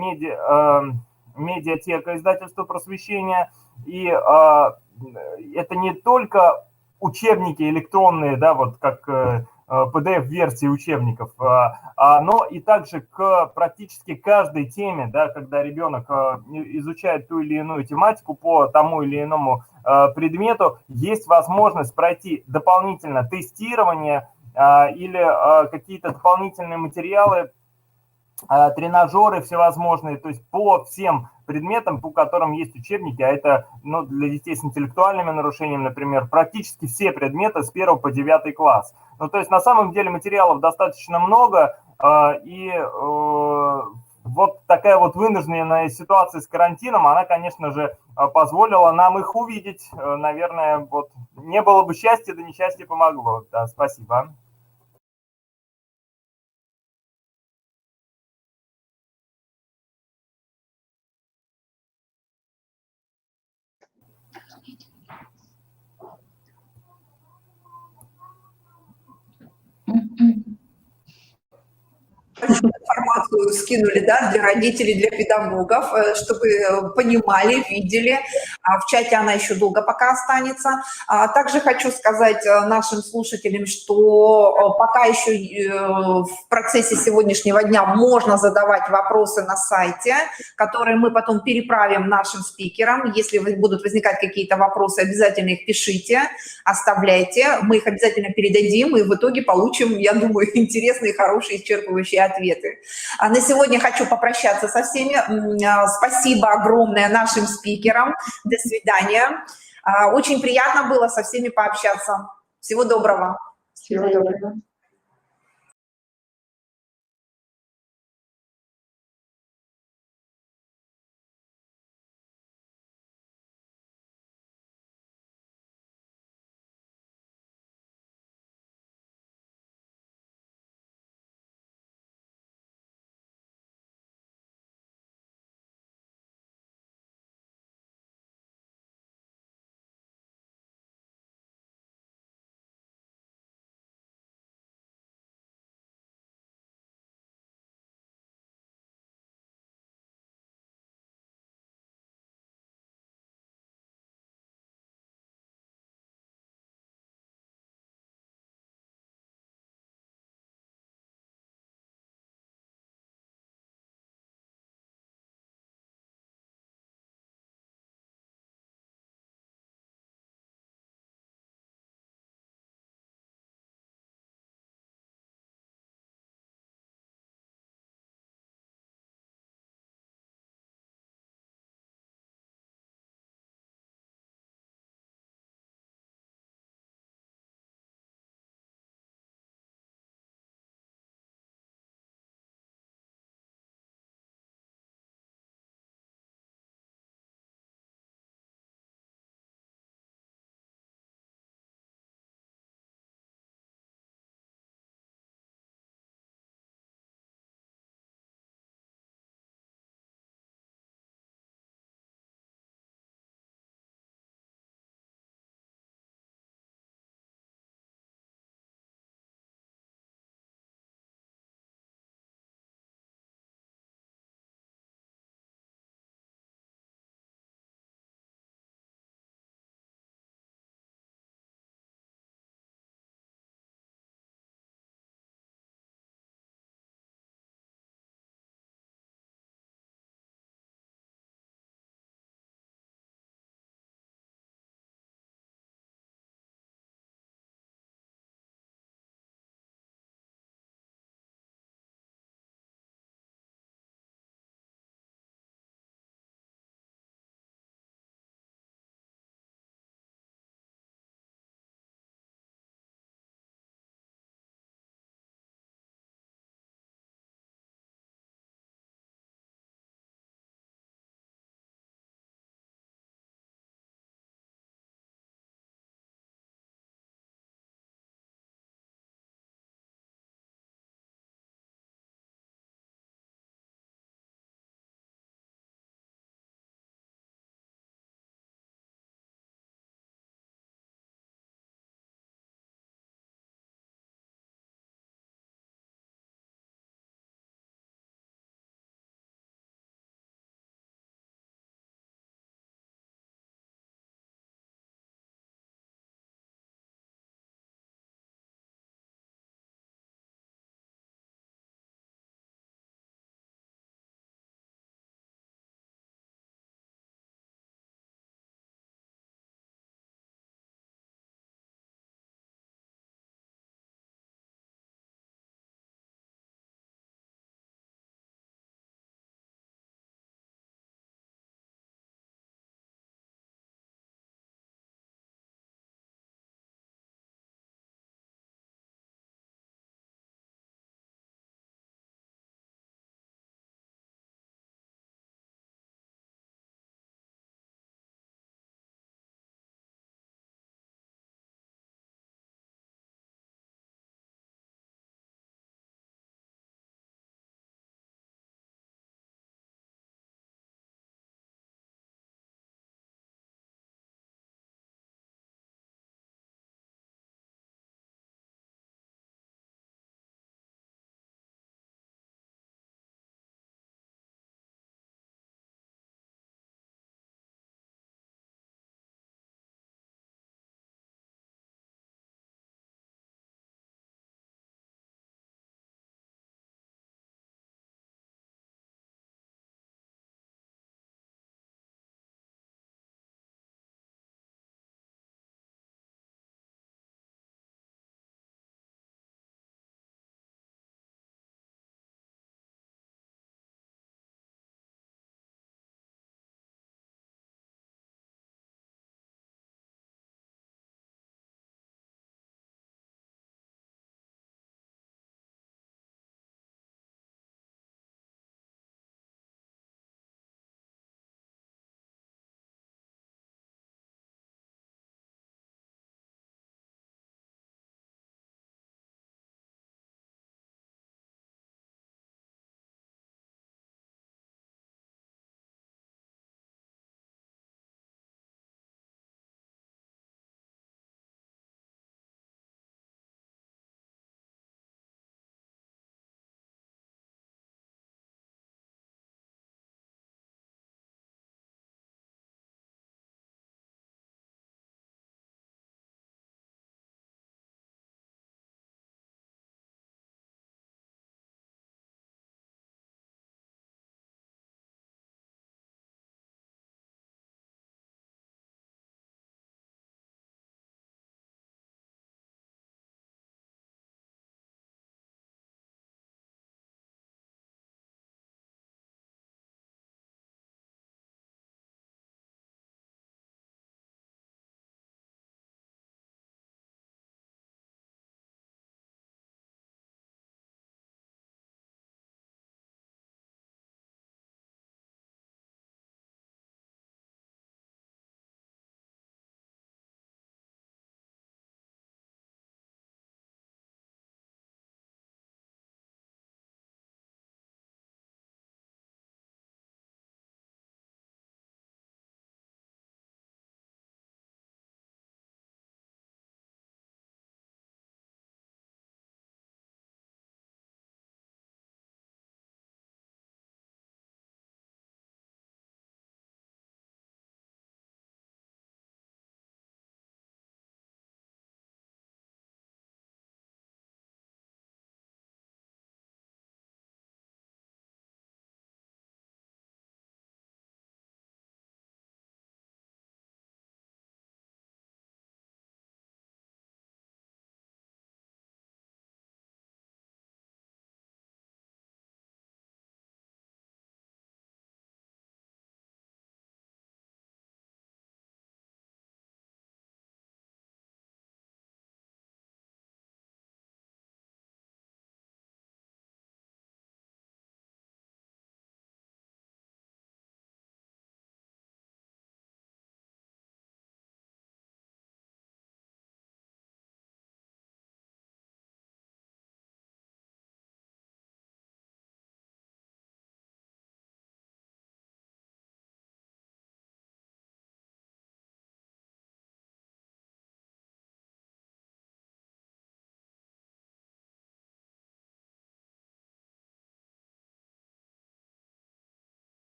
медиатека издательства «Просвещение», и это не только учебники электронные, да, вот как PDF-версии учебников, но и также к практически каждой теме, да, когда ребенок изучает ту или иную тематику по тому или иному предмету, есть возможность пройти дополнительно тестирование или какие-то дополнительные материалы, тренажеры всевозможные, то есть по всем предметам, по которым есть учебники, а это для детей с интеллектуальными нарушениями, например, практически все предметы с 1 по 9 класс. То есть на самом деле материалов достаточно много, и вот такая вот вынужденная ситуация с карантином, она, конечно же, позволила нам их увидеть. Наверное, вот не было бы счастья, да несчастье помогло. Да, спасибо. Информацию скинули, да, для родителей, для педагогов, чтобы понимали, видели. В чате она еще долго пока останется. Также хочу сказать нашим слушателям, что пока еще в процессе сегодняшнего дня можно задавать вопросы на сайте, которые мы потом переправим нашим спикерам. Если будут возникать какие-то вопросы, обязательно их пишите, оставляйте. Мы их обязательно передадим, и в итоге получим, я думаю, интересные, хорошие, исчерпывающие ответы. А на сегодня хочу попрощаться со всеми. Спасибо огромное нашим спикерам. До свидания. Очень приятно было со всеми пообщаться. Всего доброго. Всего доброго.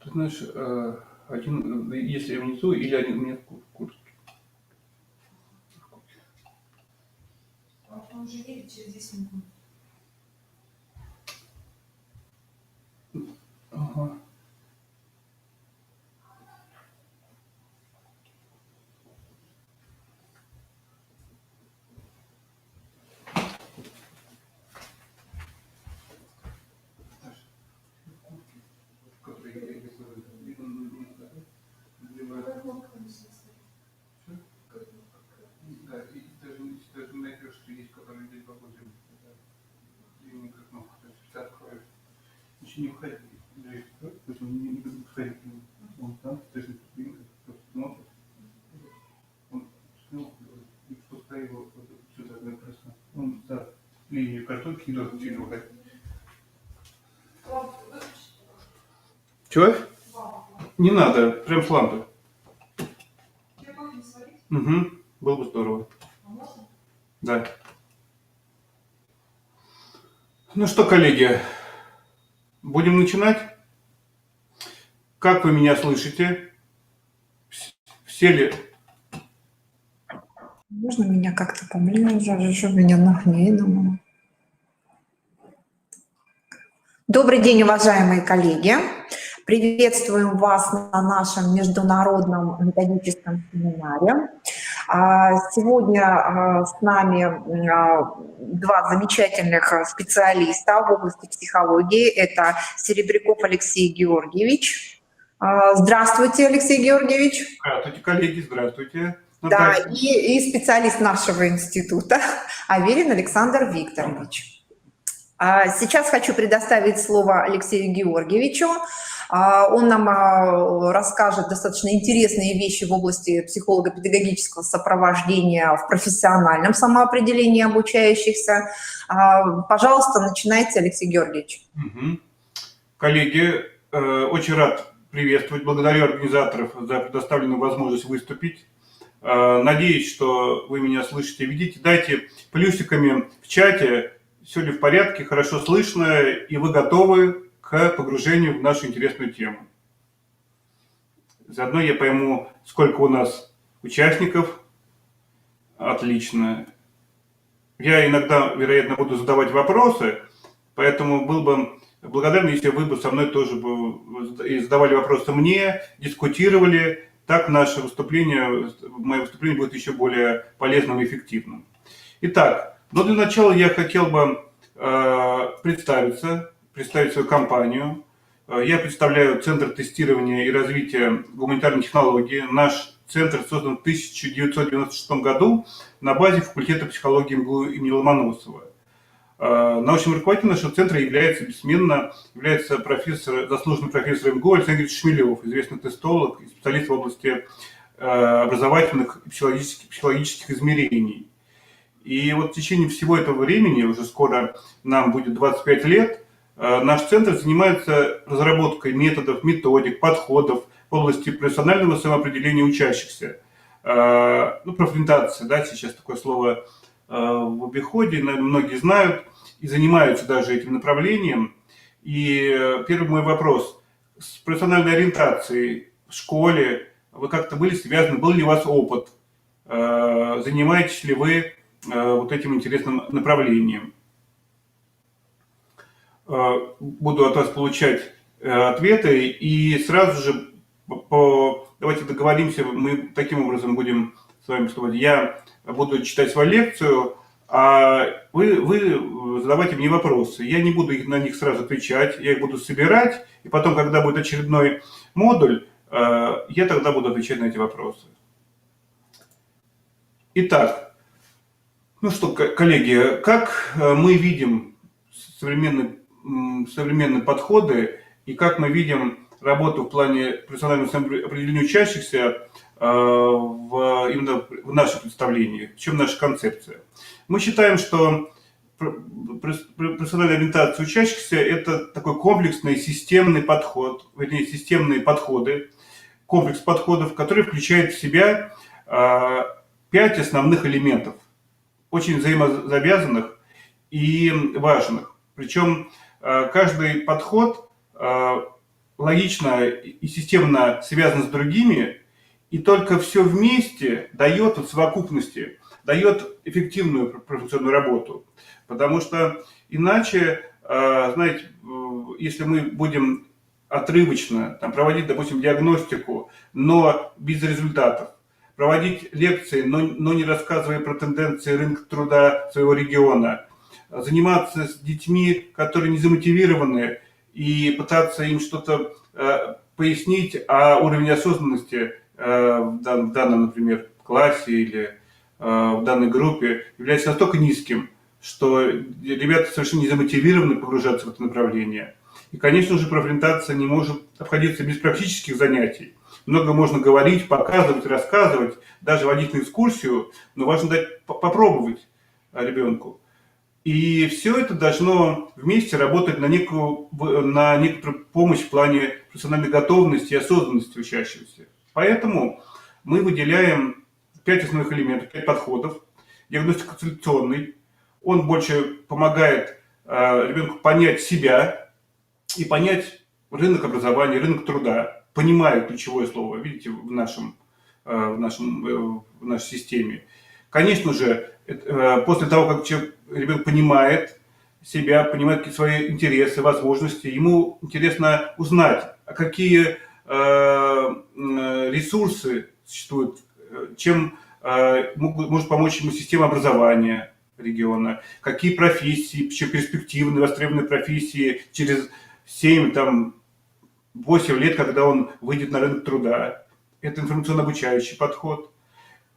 Ты знаешь, один, если внизу, или один у меня в куртке. Он уже едет через 10 минут. Ага. Да, и даже найдешь, что есть, которые здесь похожи. И никак, ну, то есть ты откроешь. Еще не входи. Не буду входить. Он там, то есть просто смотрит. Он снял и пускай его сюда просто. Он за линию картонки не должен сильно выходить. Чего? Не надо, прям с лампы. Угу, было бы здорово. Да. Ну что, коллеги, будем начинать? Как вы меня слышите? Все ли? Можно меня как-то поближе, чтобы меня нагнедало. Добрый день, уважаемые коллеги. Приветствуем вас на нашем международном методическом семинаре. Сегодня с нами два замечательных специалиста в области психологии. Это Серебряков Алексей Георгиевич. Здравствуйте, Алексей Георгиевич. Здравствуйте, коллеги, здравствуйте. Да, и специалист нашего института Аверин Александр Викторович. Сейчас хочу предоставить слово Алексею Георгиевичу. Он нам расскажет достаточно интересные вещи в области психолого-педагогического сопровождения в профессиональном самоопределении обучающихся. Пожалуйста, начинайте, Алексей Георгиевич. Коллеги, очень рад приветствовать. Благодарю организаторов за предоставленную возможность выступить. Надеюсь, что вы меня слышите и видите. Дайте плюсиками в чате, все ли в порядке, хорошо слышно, и вы готовы к погружению в нашу интересную тему. Заодно я пойму, сколько у нас участников. Отлично. Я иногда, вероятно, буду задавать вопросы, поэтому был бы благодарен, если вы бы со мной тоже бы задавали вопросы мне, дискутировали. Так наше выступление, мое выступление будет еще более полезным и эффективным. Итак, но для начала я хотел бы представить свою компанию. Я представляю Центр тестирования и развития гуманитарной технологии. Наш центр создан в 1996 году на базе факультета психологии МГУ имени Ломоносова. Научным руководителем нашего центра является заслуженный профессор МГУ Александр Шмелев, известный тестолог и специалист в области образовательных и психологических измерений. И вот в течение всего этого времени, уже скоро нам будет 25 лет, наш центр занимается разработкой методов, методик, подходов в области профессионального самоопределения учащихся. Профориентация, да, сейчас такое слово в обиходе, многие знают и занимаются даже этим направлением. И первый мой вопрос. С профессиональной ориентацией в школе вы как-то были связаны, был ли у вас опыт? Занимаетесь ли вы вот этим интересным направлением? Буду от вас получать ответы, и сразу же давайте договоримся, мы таким образом будем с вами поступать. Я буду читать свою лекцию, а вы задавайте мне вопросы. Я не буду на них сразу отвечать, я их буду собирать, и потом, когда будет очередной модуль, я тогда буду отвечать на эти вопросы. Итак, ну что, коллеги, как мы видим современные подходы и как мы видим работу в плане профессионального самоопределения учащихся именно в нашем представлении, в чем наша концепция? Мы считаем, что профессиональная ориентация учащихся – это такой комплексный системный подход, вернее, системные подходы, комплекс подходов, который включает в себя 5 основных элементов, очень взаимозавязанных и важных. Причем каждый подход логично и системно связан с другими, и только все вместе дает в совокупности, дает эффективную профессиональную работу. Потому что иначе, знаете, если мы будем отрывочно там, проводить, допустим, диагностику, но без результатов, проводить лекции, но не рассказывая про тенденции рынка труда своего региона, заниматься с детьми, которые не замотивированы, и пытаться им что-то пояснить, а уровень осознанности в данном, например, классе или в данной группе является настолько низким, что ребята совершенно не замотивированы погружаться в это направление. И, конечно же, профориентация не может обходиться без практических занятий. Много можно говорить, показывать, рассказывать, даже водить на экскурсию, но важно дать попробовать ребенку. И все это должно вместе работать на некоторую помощь в плане профессиональной готовности и осознанности учащегося. Поэтому мы выделяем 5 основных элементов, 5 подходов. Диагностико-консультационный. Он больше помогает ребенку понять себя и понять рынок образования, рынок труда, понимая ключевое слово, видите, в нашей системе. Конечно же, после того, как ребенок понимает себя, понимает свои интересы, возможности, ему интересно узнать, какие ресурсы существуют, чем может помочь ему система образования региона, какие профессии, еще перспективные, востребованные профессии через 7-8 лет, когда он выйдет на рынок труда. Это информационно-обучающий подход.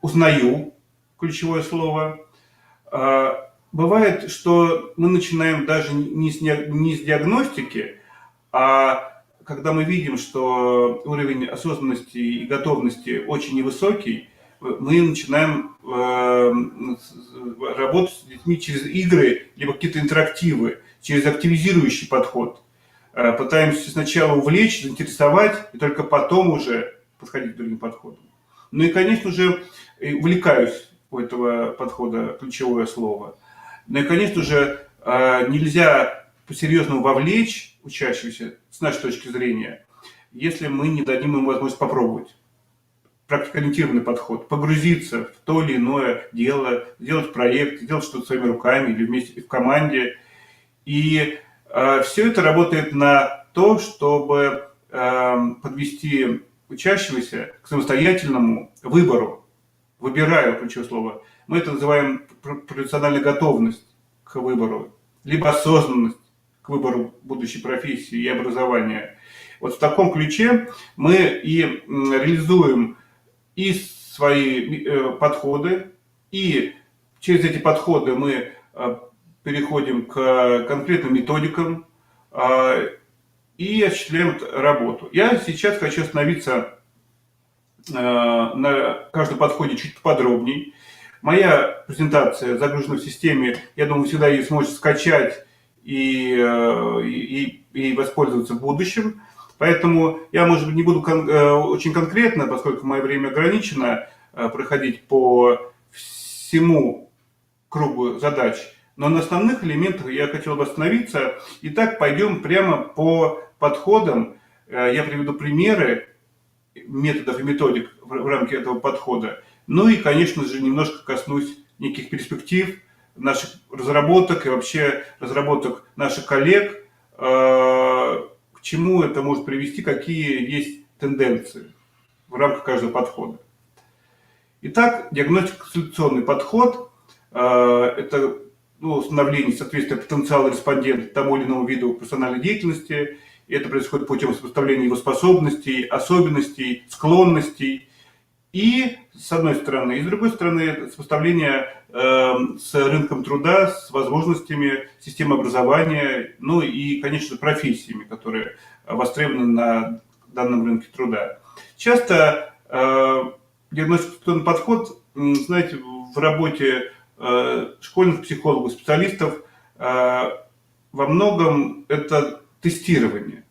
Узнаю, ключевое слово. Бывает, что мы начинаем даже не с диагностики, а когда мы видим, что уровень осознанности и готовности очень невысокий, мы начинаем работать с детьми через игры, либо какие-то интерактивы, через активизирующий подход. Пытаемся сначала увлечь, заинтересовать, и только потом уже подходить к другим подходам. Ну и, конечно же, увлекаюсь у этого подхода, ключевое слово. Ну и, конечно же, нельзя по-серьезному вовлечь учащихся, с нашей точки зрения, если мы не дадим им возможность попробовать. Практикоориентированный подход, погрузиться в то или иное дело, сделать проект, сделать что-то своими руками или вместе в команде. И все это работает на то, чтобы подвести учащегося к самостоятельному выбору. Выбираю ключевое слово. Мы это называем профессиональная готовность к выбору, либо осознанность к выбору будущей профессии и образования. Вот в таком ключе мы и реализуем и свои подходы, и через эти подходы мы переходим к конкретным методикам и осуществляем работу. Я сейчас хочу остановиться на каждом подходе чуть подробнее. Моя презентация загружена в системе, я думаю, вы всегда ее сможете скачать и воспользоваться в будущем. Поэтому я, может быть, не буду очень конкретно, поскольку мое время ограничено, проходить по всему кругу задач. Но на основных элементах я хотел бы остановиться. Итак, пойдем прямо по подходам. Я приведу примеры методов и методик в рамках этого подхода. Ну и, конечно же, немножко коснусь неких перспектив наших разработок и вообще разработок наших коллег, к чему это может привести, какие есть тенденции в рамках каждого подхода. Итак, диагностико-консультационный подход – это установление соответствия потенциала респондента тому или иному виду профессиональной деятельности. И это происходит путем сопоставления его способностей, особенностей, склонностей. И с одной стороны, и с другой стороны, сопоставление с рынком труда, с возможностями системы образования, ну и, конечно, профессиями, которые востребованы на данном рынке труда. Часто диагностико-консультационный подход, знаете, в работе школьных психологов, специалистов во многом это тестирование.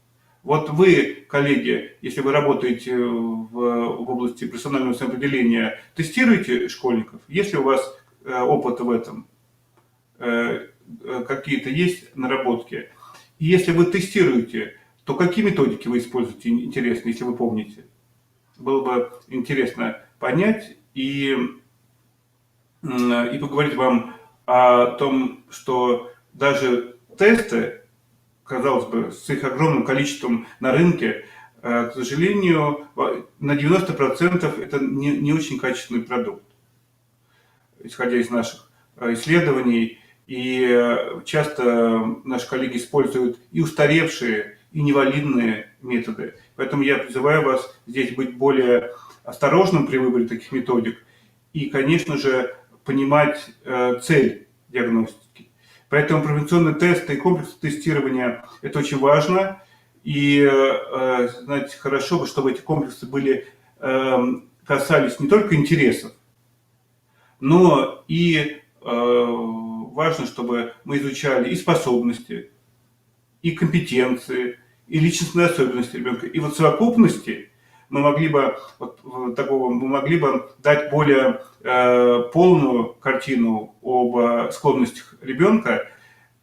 Вот вы, коллеги, если вы работаете в области профессионального самоопределения, тестируете школьников? Есть ли у вас опыт в этом? какие-то есть наработки? И если вы тестируете, то какие методики вы используете, интересно, если вы помните? Было бы интересно понять и поговорить вам о том, что даже тесты, казалось бы, с их огромным количеством на рынке, к сожалению, на 90% это не очень качественный продукт, исходя из наших исследований. И часто наши коллеги используют и устаревшие, и невалидные методы. Поэтому я призываю вас здесь быть более осторожным при выборе таких методик и, конечно же, понимать цель диагностики. Поэтому превенционные тесты и комплексы тестирования – это очень важно. И, знаете, хорошо бы, чтобы эти комплексы были, касались не только интересов, но и важно, чтобы мы изучали и способности, и компетенции, и личностные особенности ребенка. И вот в совокупности мы могли бы дать более полную картину об склонностях ребенка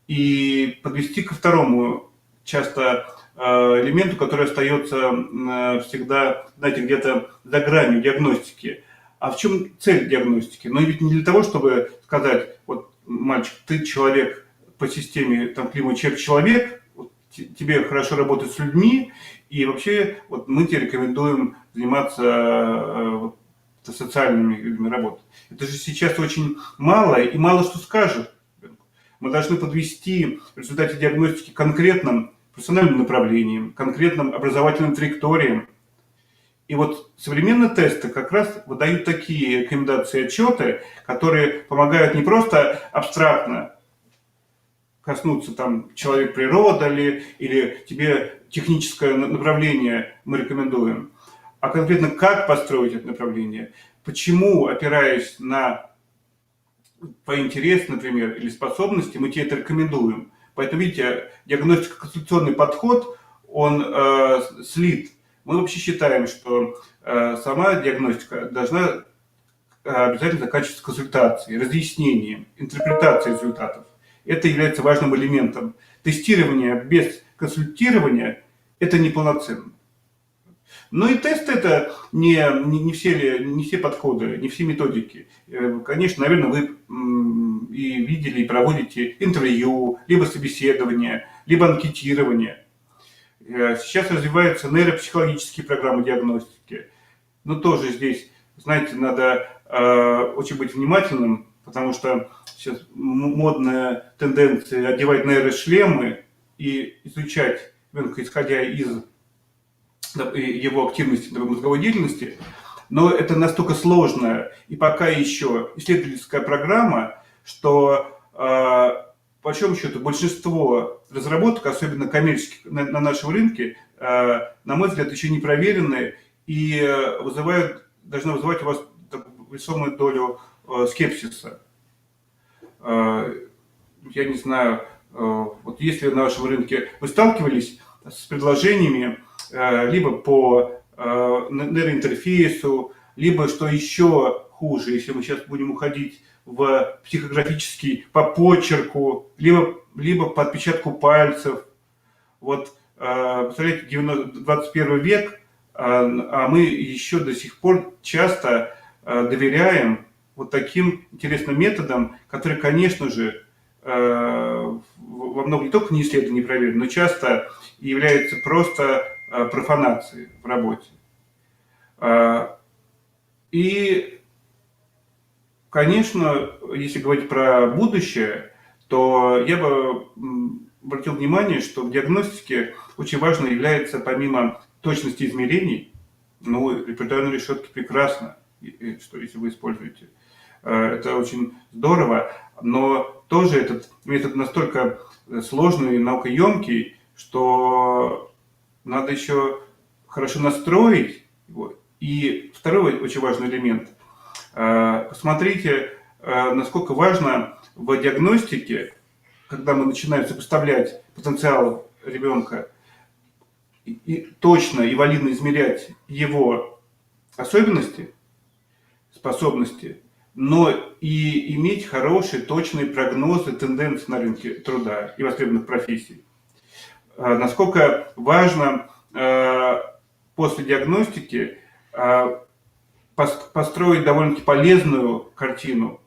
и подвести ко второму часто элементу, который остается всегда, знаете, где-то за гранью диагностики. А в чем цель диагностики? Но ведь не для того, чтобы сказать, вот, мальчик, ты человек по системе там, человек, вот, тебе хорошо работать с людьми, и вообще вот, мы тебе рекомендуем заниматься социальными видами работы. Это же сейчас очень мало, и мало что скажет. Мы должны подвести в результате диагностики конкретным профессиональным направлениям, конкретным образовательным траекториям. И вот современные тесты как раз выдают такие рекомендации и отчеты, которые помогают не просто абстрактно коснуться там человек-природа или тебе техническое направление мы рекомендуем, а конкретно как построить это направление, почему, опираясь на твои интересы, например, или способности, мы тебе это рекомендуем. Поэтому, видите, диагностико-консультационный подход, он слит. Мы вообще считаем, что сама диагностика должна обязательно заканчиваться консультацией, разъяснением, интерпретацией результатов. Это является важным элементом. Тестирование без консультирования – это неполноценно. Ну и тесты – это не все подходы, не все методики. Конечно, наверное, вы и видели, и проводите интервью, либо собеседование, либо анкетирование. Сейчас развиваются нейропсихологические программы диагностики. Но тоже здесь, знаете, надо очень быть внимательным, потому что сейчас модная тенденция одевать нейрошлемы и изучать ребенка, исходя из его активности, мозговой деятельности. Но это настолько сложная и пока еще исследовательская программа, что по большому счету большинство разработок, особенно коммерческих на нашем рынке, на мой взгляд, еще не проверены и должны вызывать у вас весомую долю скепсиса. Я не знаю, вот если на вашем рынке вы сталкивались с предложениями либо по нейроинтерфейсу, либо, что еще хуже, если мы сейчас будем уходить в психографический по почерку, либо по отпечатку пальцев. Вот, представляете, 21 век, а мы еще до сих пор часто доверяем вот таким интересным методам, которые, конечно же, во многом не только не исследованы, не проверены, но часто являются просто профанацией в работе. И, конечно, если говорить про будущее, то я бы обратил внимание, что в диагностике очень важно является, помимо точности измерений, ну, репертуарные решетки прекрасно, что если вы используете. Это очень здорово, но тоже этот метод настолько сложный и наукоемкий, что надо еще хорошо настроить его. И второй очень важный элемент. Посмотрите, насколько важно в диагностике, когда мы начинаем сопоставлять потенциал ребенка и точно и валидно измерять его особенности, способности, но и иметь хорошие, точные прогнозы тенденций на рынке труда и востребованных профессий. Насколько важно после диагностики построить довольно-таки полезную картину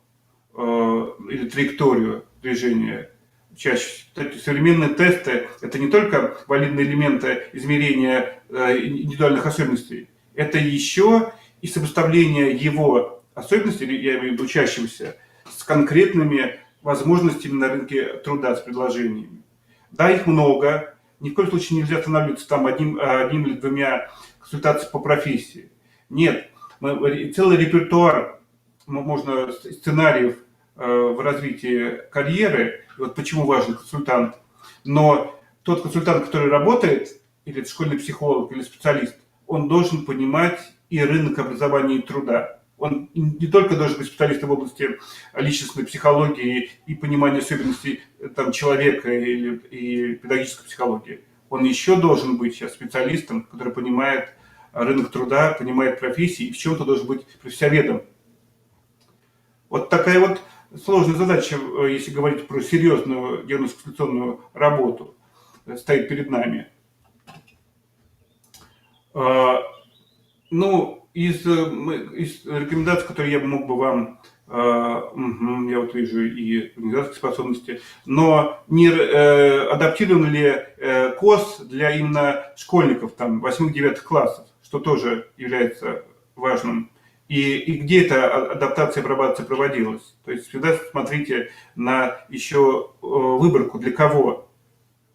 или траекторию движения. Чаще современные тесты – это не только валидные элементы измерения индивидуальных особенностей, это еще и сопоставление его особенностей, я имею в виду учащегося, с конкретными возможностями на рынке труда, с предложениями. Да, их много, ни в коем случае нельзя останавливаться там одним или двумя консультациями по профессии. Нет, целый репертуар, можно сценариев в развитии карьеры, вот почему важен консультант. Но тот консультант, который работает, или школьный психолог, или специалист, он должен понимать и рынок образования и труда. Он не только должен быть специалистом в области личностной психологии и понимания особенностей там, человека и педагогической психологии. Он еще должен быть сейчас специалистом, который понимает рынок труда, понимает профессии и в чем-то должен быть профессионалом. Вот такая вот сложная задача, если говорить про серьезную диагностификационную работу, стоит перед нами. Ну, из рекомендаций, которые я мог бы вам, я вот вижу и организаторские способности, но не адаптирован ли КОС для именно школьников, там, 8-9 классов, что тоже является важным. И где эта адаптация и апробация проводилась. То есть всегда смотрите на еще выборку, для кого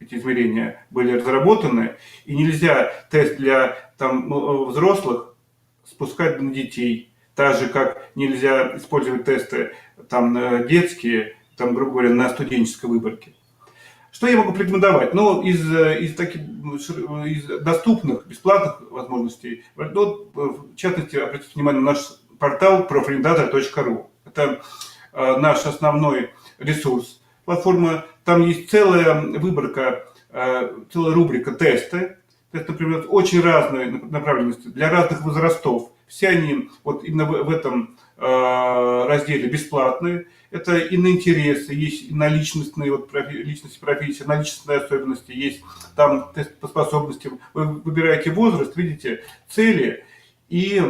эти измерения были разработаны. И нельзя тест для там, взрослых спускать на детей. Так же, как нельзя использовать тесты там, детские, там, грубо говоря, на студенческой выборке. Что я могу порекомендовать? Ну, из доступных, бесплатных возможностей, ну, в частности, обратите внимание на наш портал proфориентатор.ру. Это наш основной ресурс, платформа. Там есть целая выборка, целая рубрика тесты. Тесты, например, очень разные направленности, для разных возрастов. Все они вот именно в этом разделе бесплатные. Это и на интересы, есть и на личностные, вот, личности профессии, на личностные особенности, есть там тест по способностям. Вы выбираете возраст, видите цели и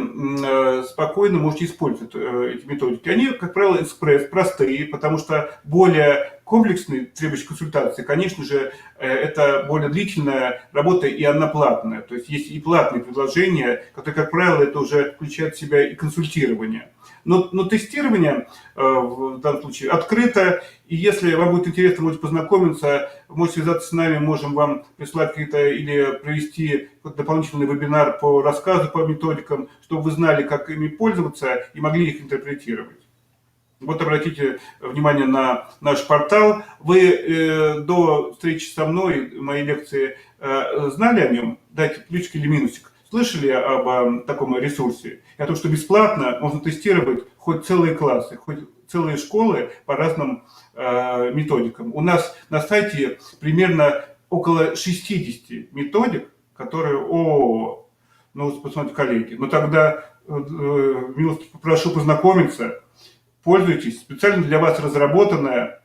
спокойно можете использовать эти методики. Они, как правило, экспресс, простые, потому что более комплексные, требующие консультации, конечно же, это более длительная работа, и она платная. То есть есть и платные предложения, которые, как правило, это уже включает в себя и консультирование. Но тестирование в данном случае открыто, и если вам будет интересно, можете познакомиться, можете связаться с нами, можем вам прислать какие-то или провести дополнительный вебинар по рассказу по методикам, чтобы вы знали, как ими пользоваться и могли их интерпретировать. Вот обратите внимание на наш портал. Вы до встречи со мной, моей лекции, знали о нем? Дайте плюсик или минусик. Слышали об таком ресурсе? О том, что бесплатно можно тестировать хоть целые классы, хоть целые школы по разным методикам. У нас на сайте примерно около 60 методик, которые, ну, посмотрите, коллеги, но тогда милости попрошу познакомиться, пользуйтесь, специально для вас разработанные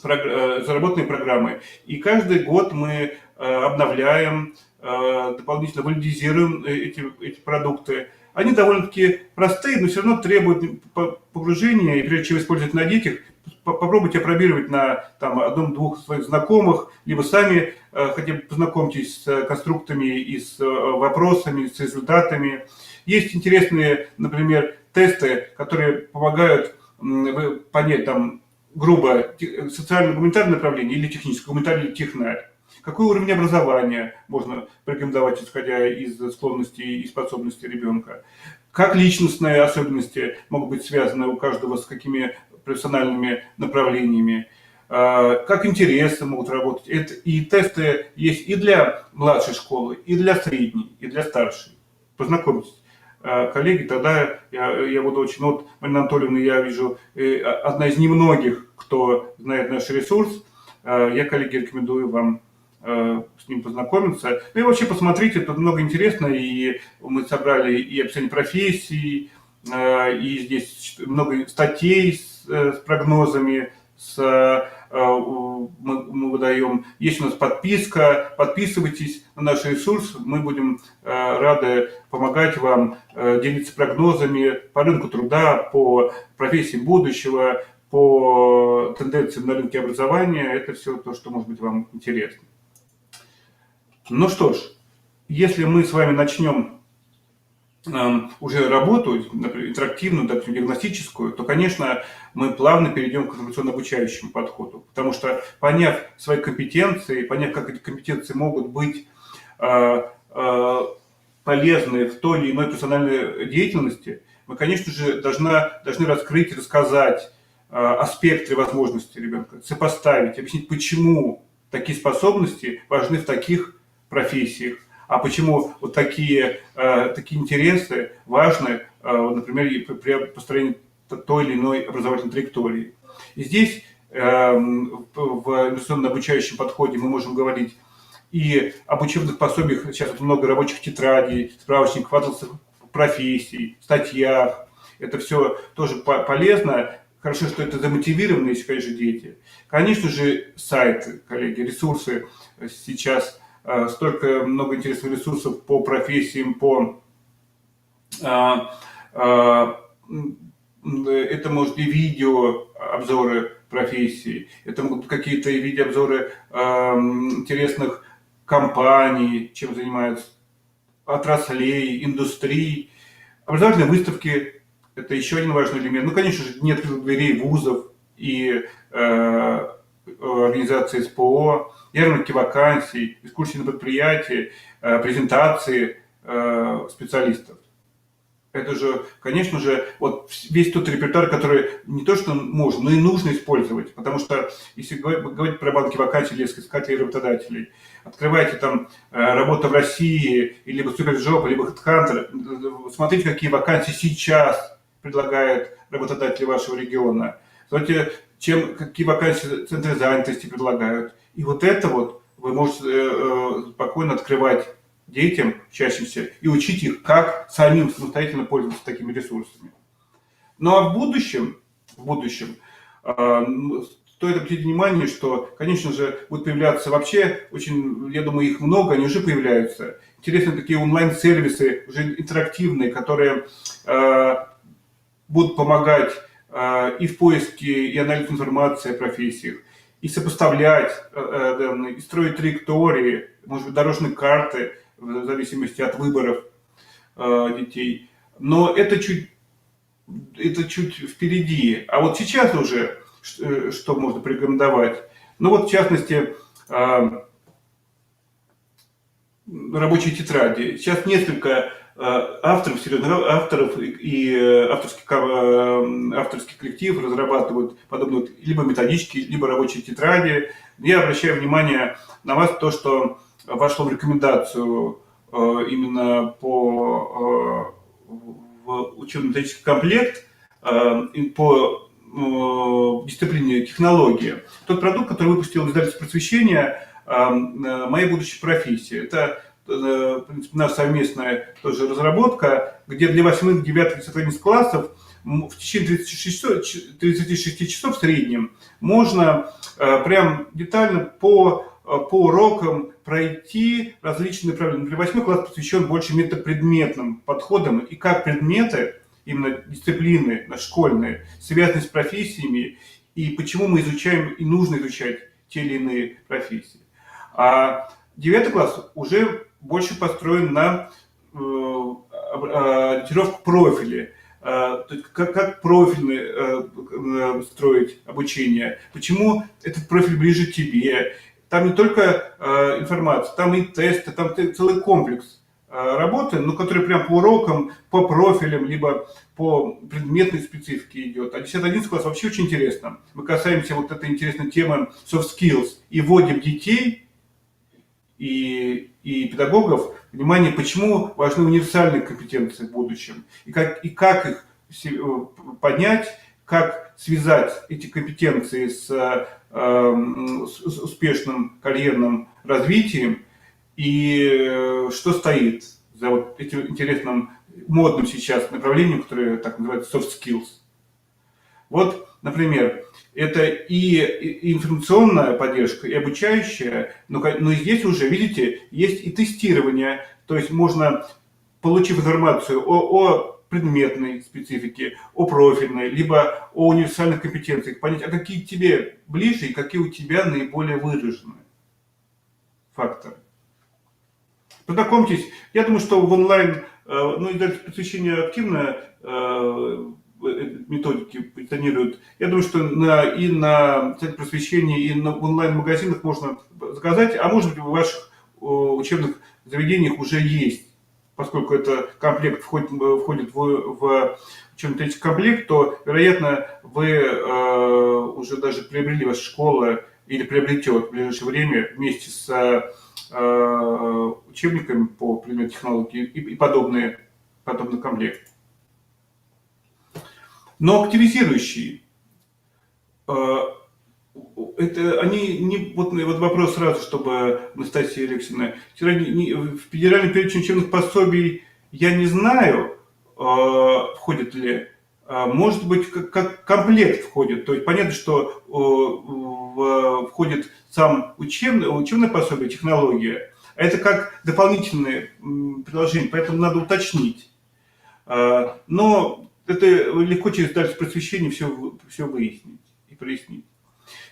программы. И каждый год мы обновляем, дополнительно валидизируем эти продукты. Они довольно-таки простые, но все равно требуют погружения. И прежде чем использовать на детях, попробуйте опробировать на одном-двух своих знакомых, либо сами хотя бы познакомьтесь с конструктами и с вопросами, с результатами. Есть интересные, например, тесты, которые помогают понять там грубо социально-гуманитарное направление или техническое, гуманитарное или технарь. Какой уровень образования можно порекомендовать, исходя из склонностей и способностей ребенка? Как личностные особенности могут быть связаны у каждого с какими профессиональными направлениями? Как интересы могут работать? И тесты есть и для младшей школы, и для средней, и для старшей. Познакомьтесь, коллеги, тогда я буду очень... Ну, вот, Марина Анатольевна, я вижу, одна из немногих, кто знает наш ресурс. Я, коллеги, рекомендую вам с ним познакомиться. Ну и вообще посмотрите, тут много интересного, и мы собрали и описание профессий, и здесь много статей с прогнозами, мы выдаем. Есть у нас подписка, подписывайтесь на наш ресурс, мы будем рады помогать вам делиться прогнозами по рынку труда, по профессиям будущего, по тенденциям на рынке образования. Это все то, что может быть вам интересно. Ну что ж, если мы с вами начнем уже работу, например, интерактивную, допустим, диагностическую, то, конечно, мы плавно перейдем к информационно-обучающему подходу. Потому что, поняв свои компетенции, поняв, как эти компетенции могут быть полезны в той или иной профессиональной деятельности, мы, конечно же, должны раскрыть и рассказать о спектре возможностей ребенка, сопоставить, объяснить, почему такие способности важны в таких профессиях, а почему вот такие интересы важны, например, при построении той или иной образовательной траектории. И здесь в инвестиционно-обучающем подходе мы можем говорить и об учебных пособиях, сейчас вот много рабочих тетрадей, справочников, атласов профессий, статьях. Это все тоже полезно. Хорошо, что это замотивированные, если, конечно, дети. Конечно же, сайты, коллеги, ресурсы сейчас. Столько много интересных ресурсов по профессиям, это может и видео обзоры профессий, это могут быть какие-то видеообзоры интересных компаний, чем занимаются, отраслей, индустрий. Образовательные выставки – это еще один важный элемент. Ну, конечно же, нет дверей вузов и организации СПО, ярмарки вакансий, экскурсии на предприятии, презентации специалистов. Это же, конечно же, вот весь тот репертуар, который не то что можно, но и нужно использовать. Потому что, если говорить про банки вакансий или искателей работодателей, открывайте там работа в России, либо Суперджоп, либо HeadHunter, смотрите, какие вакансии сейчас предлагают работодатели вашего региона. Смотрите, какие вакансии центры занятости предлагают. И вот это вот вы можете спокойно открывать детям, учащимся, и учить их, как самим самостоятельно пользоваться такими ресурсами. Ну а в будущем стоит обратить внимание, что, конечно же, будут появляться вообще очень, я думаю, их много, они уже появляются. Интересные такие онлайн-сервисы, уже интерактивные, которые будут помогать и в поиске, и анализе информации о профессиях, и сопоставлять, и строить траектории, может быть, дорожные карты, в зависимости от выборов детей. Но это чуть впереди. А вот сейчас уже что можно порекомендовать? Ну вот, в частности, рабочие тетради. Сейчас несколько серьезных авторов и авторский коллектив разрабатывают подобные либо методички, либо рабочие тетради. Я обращаю внимание на вас то, что вошло в рекомендацию именно в учебно-методический комплект по дисциплине технологии. Тот продукт, который выпустил издательство «Просвещение», «Моя будущая профессия». Это, в принципе, наша совместная тоже разработка, где для 8, 9 и 11 классов в течение 36 часов в среднем можно прям детально по урокам пройти различные направления. Для 8 класс посвящен больше метапредметным подходам, и как предметы, именно дисциплины школьные, связаны с профессиями, и почему мы изучаем и нужно изучать те или иные профессии. А 9 класс уже больше построен на ориентировку профиля. То есть как профильно строить обучение, почему этот профиль ближе к тебе. Там не только информация, там и тесты, там целый комплекс работы, но который прям по урокам, по профилям, либо по предметной специфике идет. А 10-11 класс вообще очень интересно. Мы касаемся вот этой интересной темы soft skills и вводим детей и педагогов внимание, почему важны универсальные компетенции в будущем, и как их поднять, как связать эти компетенции с успешным карьерным развитием, и что стоит за вот этим интересным модным сейчас направлением, которое так называется soft skills. Вот, например, это и информационная поддержка, и обучающая, но здесь уже, видите, есть и тестирование, то есть можно, получив информацию о предметной специфике, о профильной, либо о универсальных компетенциях, понять, а какие тебе ближе и какие у тебя наиболее выражены факторы. Познакомьтесь, я думаю, что в онлайн, ну и даже посвящение активно методики позиционируют. Я думаю, что и на сайте просвещения, и в онлайн-магазинах можно заказать, а может быть в ваших учебных заведениях уже есть. Поскольку это комплект входит в учебно-методический комплект, то, вероятно, вы уже даже приобрели ваша школа или приобретет в ближайшее время вместе с учебниками по предмету технологии и подобный комплект. Но активизирующие, это они не вот вопрос сразу, чтобы Анастасия Алексеевна, в федеральный перечень учебных пособий я не знаю, входит ли, может быть, как комплект входит, то есть понятно, что входит сам учебное пособие, технология, а это как дополнительное приложение, поэтому надо уточнить. Но это легко через дальше просвещение все выяснить и прояснить.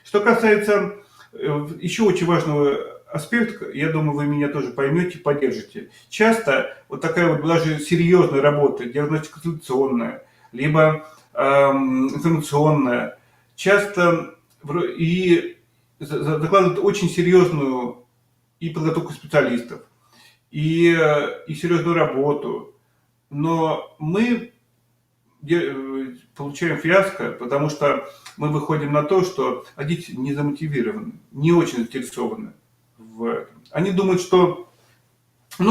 Что касается еще очень важного аспекта, я думаю, вы меня тоже поймете, поддержите. Часто вот такая вот даже серьезная работа, диагностико-консультационная, либо информационная, часто и закладывают очень серьезную и подготовку специалистов, и серьезную работу. Но мы получаем фиаско, потому что мы выходим на то, что дети не замотивированы, не очень заинтересованы в этом. Они думают, что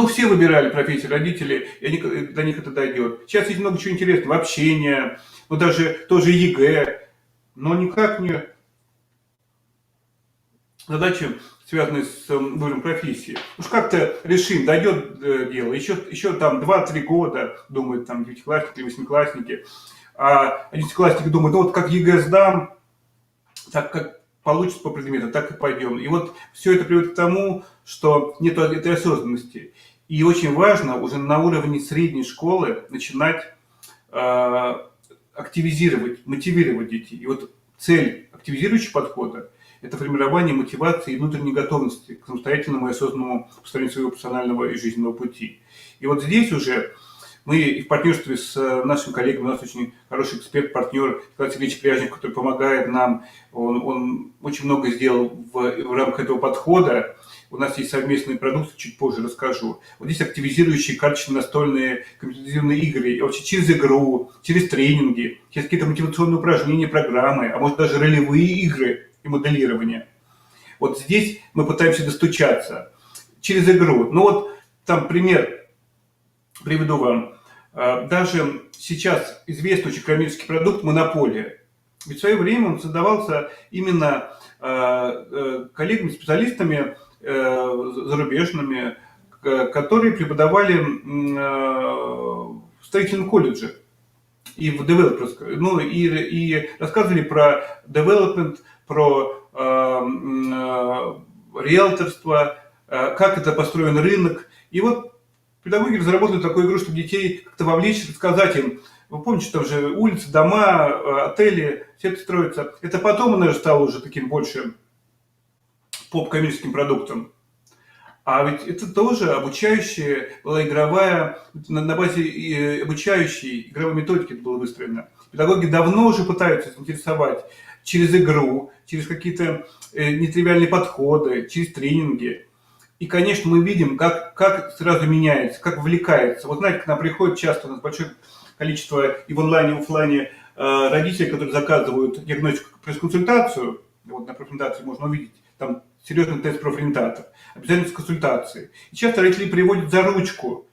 все выбирали профессии родители, и до них это дойдет. Сейчас есть много чего интересного, общения, даже тоже ЕГЭ, но никак не задачи, связанные с выбором профессии. Уж как-то решим, дойдет дело, еще там 2-3 года, думают там девятиклассники, восьмиклассники, а одиннадцатиклассники думают, вот как ЕГЭ сдам, так как получится по предмету, так и пойдем. И вот все это приводит к тому, что нет этой осознанности. И очень важно уже на уровне средней школы начинать активизировать, мотивировать детей. И вот цель активизирующего подхода – это формирование мотивации и внутренней готовности к самостоятельному и осознанному построению своего профессионального и жизненного пути. И вот здесь уже мы и в партнерстве с нашим коллегами, у нас очень хороший эксперт, партнер Николай Сергеевич Пряжников, который помогает нам, он очень много сделал в рамках этого подхода. У нас есть совместные продукты, чуть позже расскажу. Вот здесь активизирующие карточно-настольные компьютерные игры, вообще через игру, через тренинги, через какие-то мотивационные упражнения, программы, а может даже ролевые игры и моделирование. Вот здесь мы пытаемся достучаться через игру. Ну вот там пример приведу вам. Даже сейчас известный очень коммерческий продукт «Монополия». Ведь в свое время он создавался именно коллегами, специалистами зарубежными, которые преподавали в строительном колледже и в девелоперском, и рассказывали про development, про риэлторство, как это построен рынок. И вот педагоги разработали такую игру, чтобы детей как-то вовлечь, рассказать им. Вы помните, там же улицы, дома, отели, все это строится. Это потом, наверное, стало уже таким больше поп-коммерческим продуктом. А ведь это тоже обучающая была игровая, на базе обучающей игровой методики это было выстроено. Педагоги давно уже пытаются заинтересовать через игру, через какие-то нетривиальные подходы, через тренинги. И, конечно, мы видим, как сразу меняется, как вовлекается. Вот знаете, к нам приходит часто, у нас большое количество и в онлайне, и в офлайне родителей, которые заказывают диагностику, пресс-консультацию. Вот на презентации можно увидеть, там серьезный тест профориентатор, обязательно с консультацией. И часто родители приводят за ручку,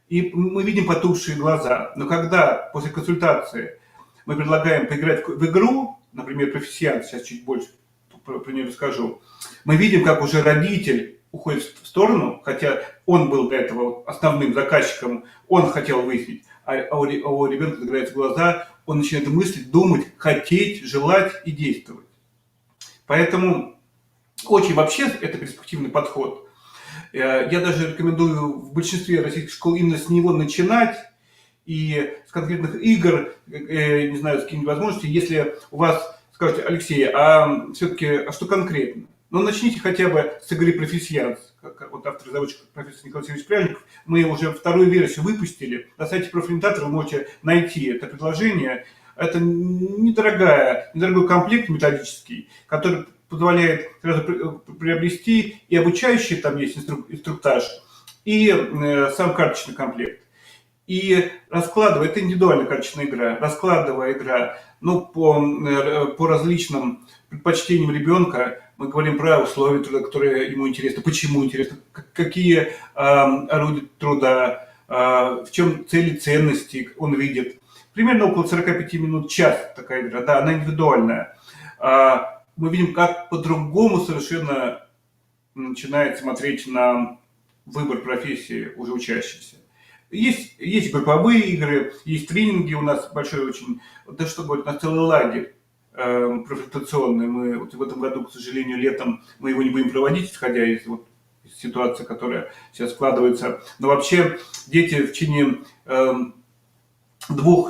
и мы видим потухшие глаза. Но когда после консультации мы предлагаем поиграть в игру, например, профессионал, сейчас чуть больше про нее расскажу, мы видим, как уже родитель уходит в сторону, хотя он был до этого основным заказчиком, он хотел выяснить, а у ребенка загораются глаза, он начинает мыслить, думать, хотеть, желать и действовать. Поэтому очень вообще это перспективный подход. Я даже рекомендую в большинстве российских школ именно с него начинать, и с конкретных игр, не знаю, с какими возможностями, если у вас, скажете, Алексей, все-таки, а что конкретно? Ну, начните хотя бы с игры «Профессионс», как вот автор и заводчик профессор Николай Сергеевич Пряжников. Мы уже вторую версию выпустили. На сайте профориентатора вы можете найти это предложение. Это недорогой комплект методический, который позволяет сразу приобрести и обучающий, там есть инструктаж, и сам карточный комплект. И раскладывая, это индивидуальная карточная игра, раскладывая игра, ну, по различным предпочтениям ребенка, мы говорим про условия труда, которые ему интересны, почему интересны, какие орудия труда, в чем цели, ценности он видит. Примерно около 45 минут, час такая игра, да, она индивидуальная. Мы видим, как по-другому совершенно начинает смотреть на выбор профессии уже учащихся. Есть групповые игры, есть тренинги у нас большой очень, да что говорить, у нас целый лагерь профориентационный. Мы вот в этом году, к сожалению, летом мы его не будем проводить, исходя из ситуации, которая сейчас складывается. Но вообще дети в течение 2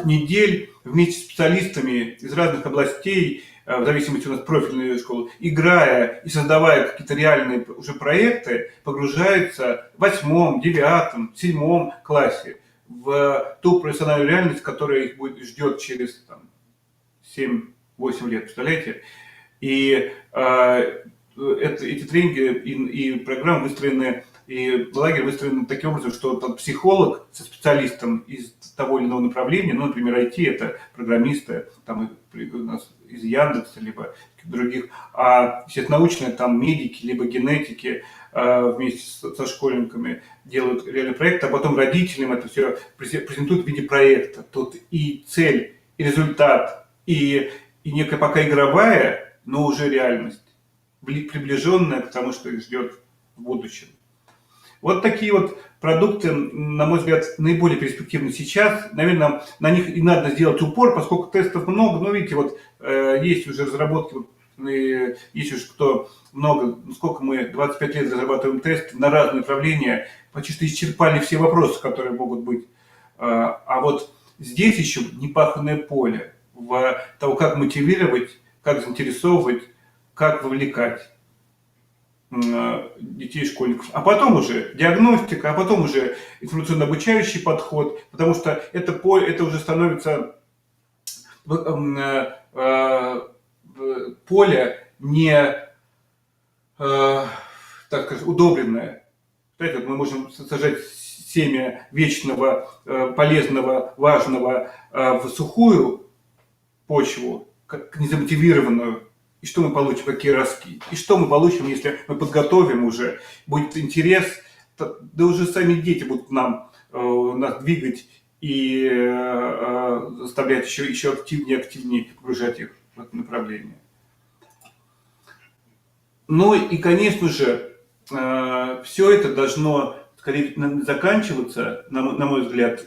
недель вместе с специалистами из разных областей, в зависимости у нас профильной школы, играя и создавая какие-то реальные уже проекты, погружаются в 8, 9, 7 классе в ту профессиональную реальность, которая их ждет через 7-8 лет, представляете? И эти тренинги и программы выстроены, и лагерь выстроен таким образом, что психолог со специалистом из того или иного направления, ну, например, IT, это программисты, там у нас из Яндекса, либо других, а естественно, научные, там медики, либо генетики вместе со школьниками делают реальный проект, а потом родителям это все презентуют в виде проекта. Тут и цель, и результат, и некая пока игровая, но уже реальность, приближенная к тому, что их ждет в будущем. Вот такие вот продукты, на мой взгляд, наиболее перспективны сейчас. Наверное, на них и надо сделать упор, поскольку тестов много. Но видите, вот есть уже разработки, есть уже кто много, сколько мы 25 лет разрабатываем тесты на разные направления, почти что исчерпали все вопросы, которые могут быть. А вот здесь еще непаханное поле в того, как мотивировать, как заинтересовывать, как вовлекать детей, школьников. А потом уже диагностика, а потом уже информационно-обучающий подход, потому что это уже становится поле не, так сказать, удобренное. Знаете, вот мы можем сажать семя вечного, полезного, важного в сухую почву, как незамотивированную. И что мы получим, какие ростки? И что мы получим, если мы подготовим уже, будет интерес, да уже сами дети будут нас двигать и заставлять еще активнее погружать их в это направление. Ну и, конечно же, все это должно скорее заканчиваться, на мой взгляд,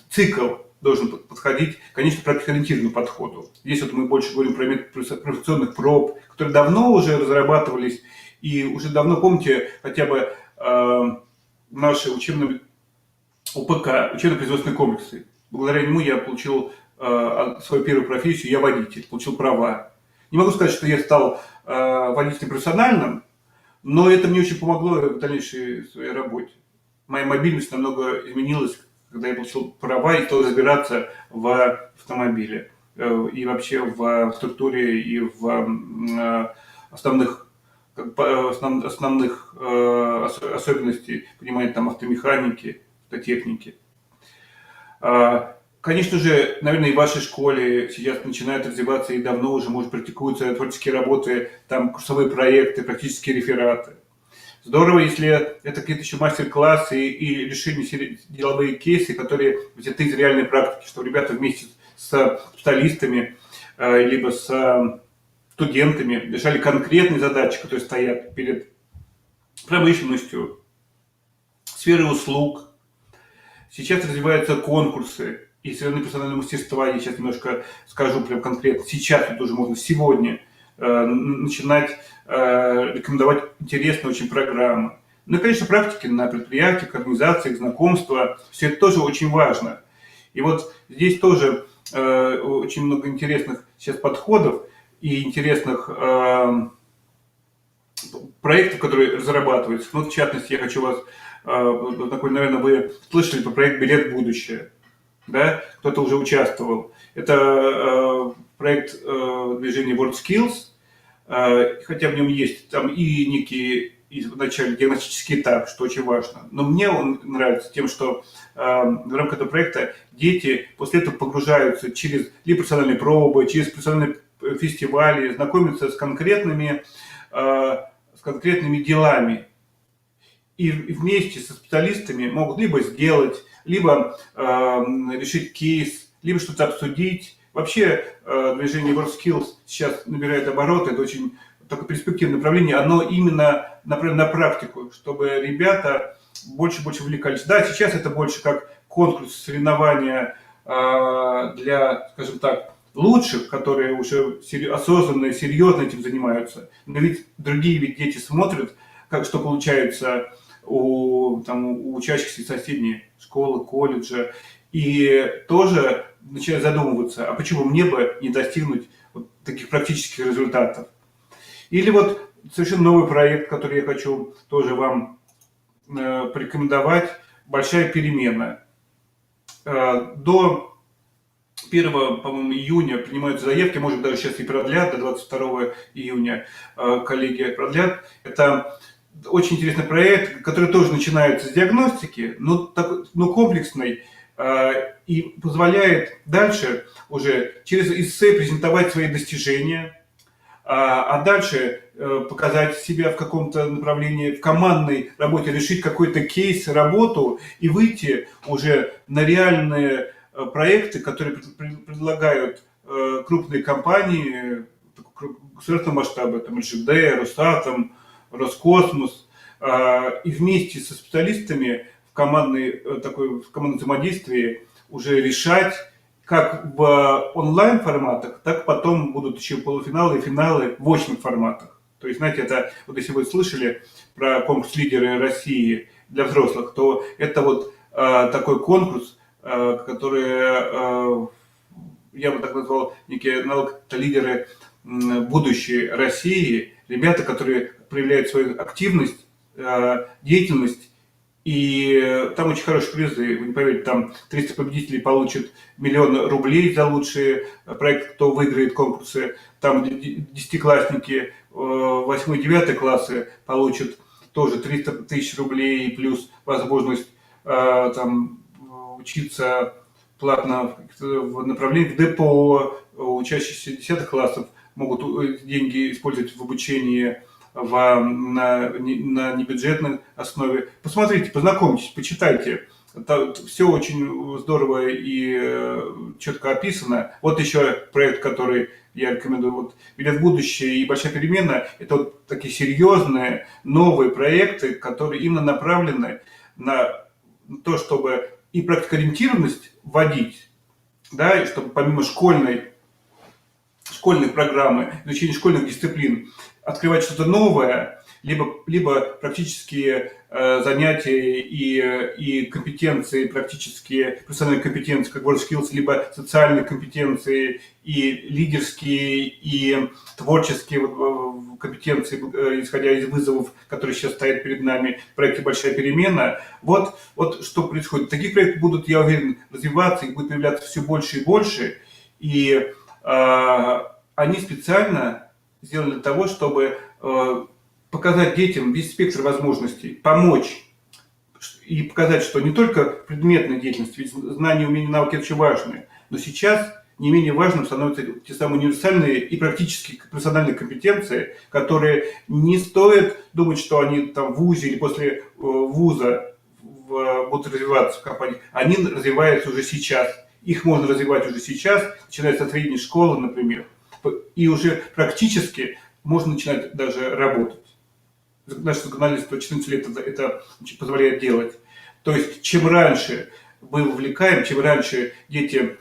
цикл должен подходить, конечно, к практикоориентированному подходу. Здесь вот мы больше говорим про метод профессиональных проб, которые давно уже разрабатывались, и уже давно, помните, хотя бы наши учебные УПК, учебно-производственные комплексы. Благодаря нему я получил свою первую профессию, я водитель, получил права. Не могу сказать, что я стал водителем профессиональным, но это мне очень помогло в дальнейшей своей работе. Моя мобильность намного изменилась, когда я получил права и стал разбираться в автомобиле и вообще в структуре и в основных особенностей понимания там автомеханики, автотехники. Конечно же, наверное, и в вашей школе сейчас начинают развиваться и давно уже, может, практикуются творческие работы, там курсовые проекты, практические рефераты. Здорово, если это какие-то еще мастер-классы и решения деловые кейсы, которые взяты из реальной практики, что ребята вместе с специалистами либо с студентами решали конкретные задачи, которые стоят перед промышленностью, сферой услуг. Сейчас развиваются конкурсы и соревнования персонального мастерства. Я сейчас немножко скажу прям конкретно. Сейчас вот уже можно сегодня начинать рекомендовать интересные очень программы. Ну и, конечно, практики на предприятиях, организациях, знакомства. Все это тоже очень важно. И вот здесь тоже очень много интересных сейчас подходов и интересных проектов, которые разрабатываются. Ну, в частности, я хочу вас такой, наверное, вы слышали про проект «Билет в будущее». Да? Кто-то уже участвовал. Это проект движения WorldSkills, хотя в нем есть там и некие вначале диагностический этап, что очень важно. Но мне он нравится тем, что в рамках этого проекта дети после этого погружаются через либо персональные пробы, через персональные фестивали, знакомятся с конкретными делами. И вместе со специалистами могут либо сделать, либо решить кейс, либо что-то обсудить. Вообще движение WorldSkills сейчас набирает обороты, это очень такое перспективное направление, оно именно направлено на практику, чтобы ребята больше увлекались. Да, сейчас это больше как конкурс, соревнования для, скажем так, лучших, которые уже осознанно и серьезно этим занимаются. Но ведь другие дети смотрят, что получается у учащихся соседней школы, колледжа, и тоже начинают задумываться, а почему мне бы не достигнуть вот таких практических результатов. Или вот совершенно новый проект, который я хочу тоже вам порекомендовать, «Большая перемена». До 1, по-моему, июня принимаются заявки, может даже сейчас и продлят, до 22 июня коллеги продлят. Это очень интересный проект, который тоже начинается с диагностики, но комплексный, и позволяет дальше уже через эссе презентовать свои достижения, а дальше показать себя в каком-то направлении, в командной работе, решить какой-то кейс, работу и выйти уже на реальные проекты, которые предлагают крупные компании государственного масштаба, там РЖД, Росатом, Роскосмос, и вместе со специалистами в командном взаимодействии уже решать, как в онлайн-форматах, так потом будут еще полуфиналы и финалы в очных форматах. То есть, знаете, это, вот если вы слышали про конкурс «Лидеры России» для взрослых, то это вот такой конкурс, который, я бы так назвал, некие лидеры будущей России, ребята, которые проявляют свою активность, деятельность, и там очень хорошие призы. Вы не поверите, там 300 победителей получат 1 000 000 рублей за лучшие проекты, кто выиграет конкурсы. Там 10-классники 8-9 классы получат тоже 300 000 рублей, плюс возможность там учиться платно в направлении в ДПО. Учащиеся 10 классов могут деньги использовать в обучении на небюджетной основе. Посмотрите, познакомьтесь, почитайте. Это все очень здорово и четко описано. Вот еще проект, который я рекомендую. Вот «Билет в будущее» и «Большая перемена» – это вот такие серьезные новые проекты, которые именно направлены на то, чтобы и практикоориентированность вводить, да, и чтобы помимо школьной программы, изучения школьных дисциплин, открывать что-то новое, либо практические занятия и компетенции, практические профессиональные компетенции, как WorldSkills, либо социальные компетенции, и лидерские, и творческие компетенции, исходя из вызовов, которые сейчас стоят перед нами в проекте «Большая перемена». Вот что происходит. Такие проекты будут, я уверен, развиваться, их будет появляться все больше и больше, и они специально сделаны для того, чтобы показать детям весь спектр возможностей, помочь и показать, что не только предметная деятельность, ведь знания, умения, навыки – это очень важные, но сейчас не менее важным становятся те самые универсальные и практические профессиональные компетенции, которые не стоит думать, что они там в вузе или после вуза будут развиваться в компании. Они развиваются уже сейчас. Их можно развивать уже сейчас, начиная со средней школы, например. И уже практически можно начинать даже работать. наше законодательство 14 лет это позволяет делать. То есть чем раньше мы вовлекаем, чем раньше дети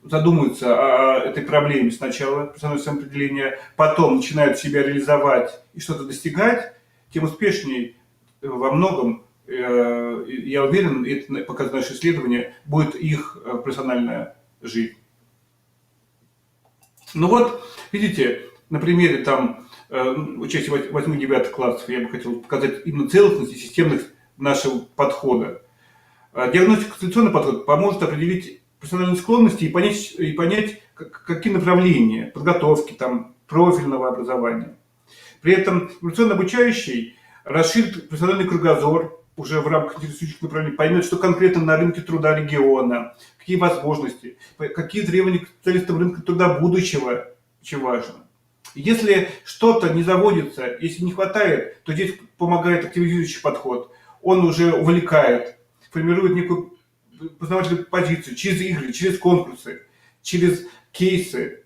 задумываются о этой проблеме сначала, профессиональное самоопределение, потом начинают себя реализовать и что-то достигать, тем успешнее во многом, я уверен, это показывает наше исследование, будет их профессиональная жизнь. Ну вот, видите, на примере там участия 8-9 классов я бы хотел показать именно целостность и системность нашего подхода. Диагностико-консультационный подход поможет определить профессиональные склонности и понять какие направления подготовки, там, профильного образования. При этом эволюционно обучающий расширит профессиональный кругозор уже в рамках интересующих направлений, поймет, что конкретно на рынке труда региона, какие возможности, какие требования к специалистам рынка труда будущего, очень важно. Если что-то не заводится, если не хватает, то здесь помогает активизирующий подход. Он уже увлекает, формирует некую познавательную позицию через игры, через конкурсы, через кейсы.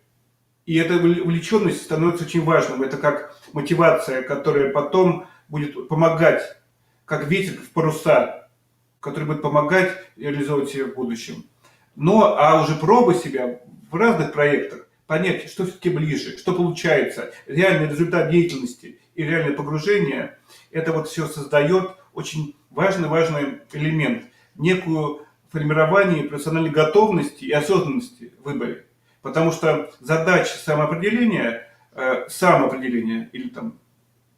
И эта увлеченность становится очень важным. Это как мотивация, которая потом будет помогать, как ветер в паруса, который будет помогать реализовывать себя в будущем. Но, а уже проба себя в разных проектах, понять, что все-таки ближе, что получается, реальный результат деятельности и реальное погружение, это вот все создает очень важный элемент, некую формирование профессиональной готовности и осознанности в выборе. Потому что задача самоопределения или там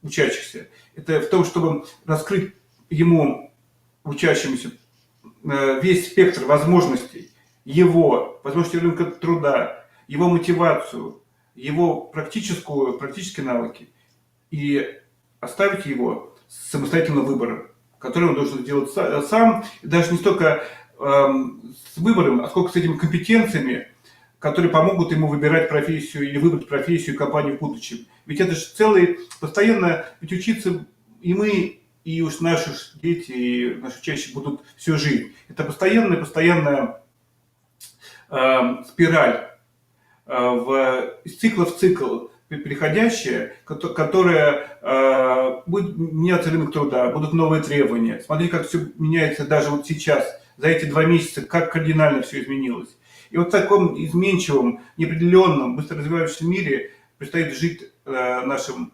учащихся, это в том, чтобы раскрыть ему, учащемуся, весь спектр возможностей, его возможности рынка труда, его мотивацию, его практические навыки и оставить его самостоятельным выбором, который он должен сделать сам, и даже не столько с выбором, а сколько с этими компетенциями, которые помогут ему выбирать профессию или выбрать профессию компанию в будущем. Ведь это же постоянно, ведь учиться и мы, и уж наши дети, и наши учащие будут всю жизнь. Это постоянная спираль из цикла в цикл, переходящая, которая будет меняться рынок труда, будут новые требования. Смотрите, как все меняется даже вот сейчас, за эти 2 месяца, как кардинально все изменилось. И вот в таком изменчивом, неопределенном, быстро развивающемся мире предстоит жить нашим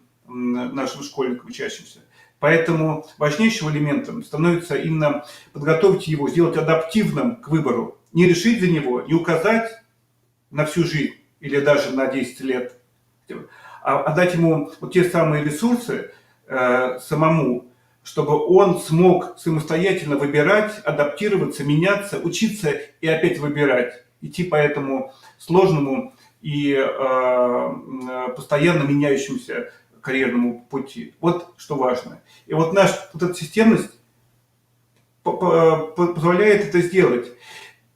школьникам, учащимся. Поэтому важнейшим элементом становится именно подготовить его, сделать адаптивным к выбору. Не решить за него, не указать на всю жизнь или даже на 10 лет, а дать ему вот те самые ресурсы самому, чтобы он смог самостоятельно выбирать, адаптироваться, меняться, учиться и опять выбирать. Идти по этому сложному и постоянно меняющемуся карьерному пути. Вот что важно. И вот эта системность позволяет это сделать.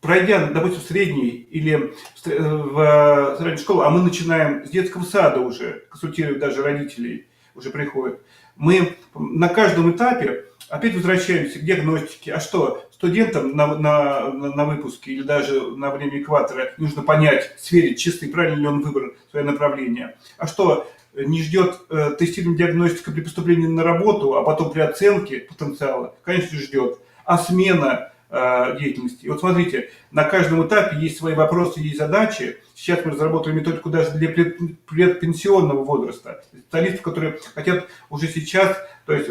Пройдя, допустим, в средний или в среднюю школу, а мы начинаем с детского сада уже, консультировать даже родителей, уже приходят, мы на каждом этапе опять возвращаемся к диагностике. А что, студентам на выпуске или даже на время экватора нужно понять, сверить, чисто и правильно ли он выбрал свое направление. А что, не ждет тестирование диагностика при поступлении на работу, а потом при оценке потенциала? Конечно, ждет. А смена деятельности. И вот смотрите, на каждом этапе есть свои вопросы, есть задачи. Сейчас мы разработали методику даже для предпенсионного возраста. Специалистов, которые хотят уже сейчас, то есть,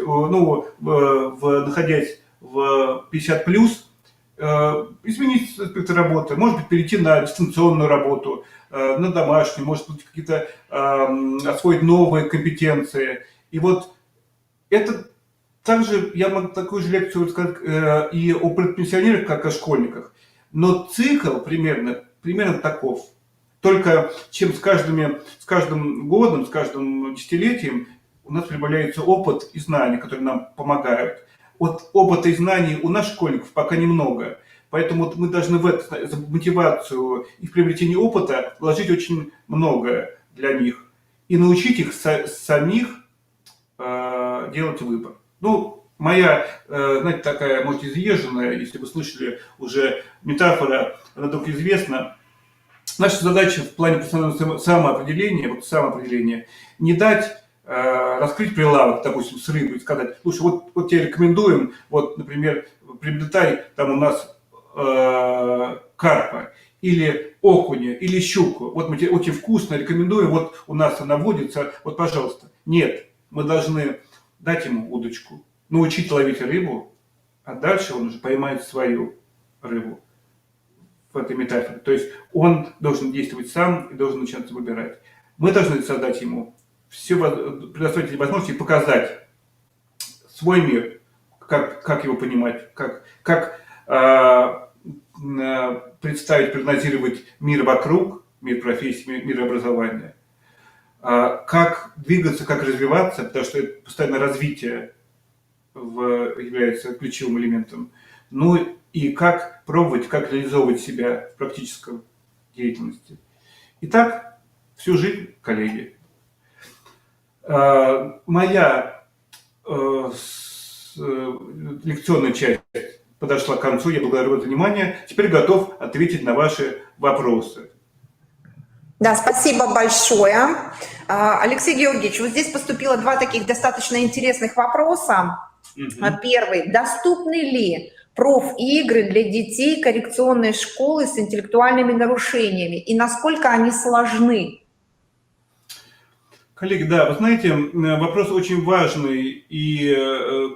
находясь в 50+, изменить спектр работы, может быть, перейти на дистанционную работу, на домашнюю, может быть, какие-то освоить новые компетенции. И вот это также я могу такую же лекцию сказать и о предпенсионерах, как о школьниках. Но цикл примерно таков. Только чем с каждым годом, с каждым десятилетием у нас прибавляется опыт и знания, которые нам помогают. Вот опыта и знаний у наших школьников пока немного. Поэтому мы должны в эту мотивацию и в приобретение опыта вложить очень многое для них. И научить их самих делать выбор. Ну, моя, знаете, такая, может, изъезженная, если вы слышали уже метафора, она только известна. Наша задача в плане профессионального самоопределения, не дать раскрыть прилавок, допустим, с рыбой, сказать, слушай, вот тебе рекомендуем, вот, например, приобретай там у нас карпа, или окуня, или щуку. Вот мы тебе очень вкусно рекомендуем, вот у нас она водится, вот, пожалуйста. Нет, мы должны дать ему удочку, научить ловить рыбу, а дальше он уже поймает свою рыбу в этой метафоре. То есть он должен действовать сам и должен начать выбирать. Мы должны создать ему все, предоставить эти возможности и показать свой мир, как его понимать, как представить, прогнозировать мир вокруг, мир профессии, мир образования, как двигаться, как развиваться, потому что это постоянное развитие является ключевым элементом. Ну и как пробовать, как реализовывать себя в практическом деятельности. Итак, всю жизнь, коллеги. Моя лекционная часть подошла к концу. Я благодарю за внимание. Теперь готов ответить на ваши вопросы. Да, спасибо большое. Алексей Георгиевич, вот здесь поступило два таких достаточно интересных вопроса. Первый. Доступны ли профигры для детей коррекционной школы с интеллектуальными нарушениями? И насколько они сложны? Коллеги, да, вы знаете, вопрос очень важный, и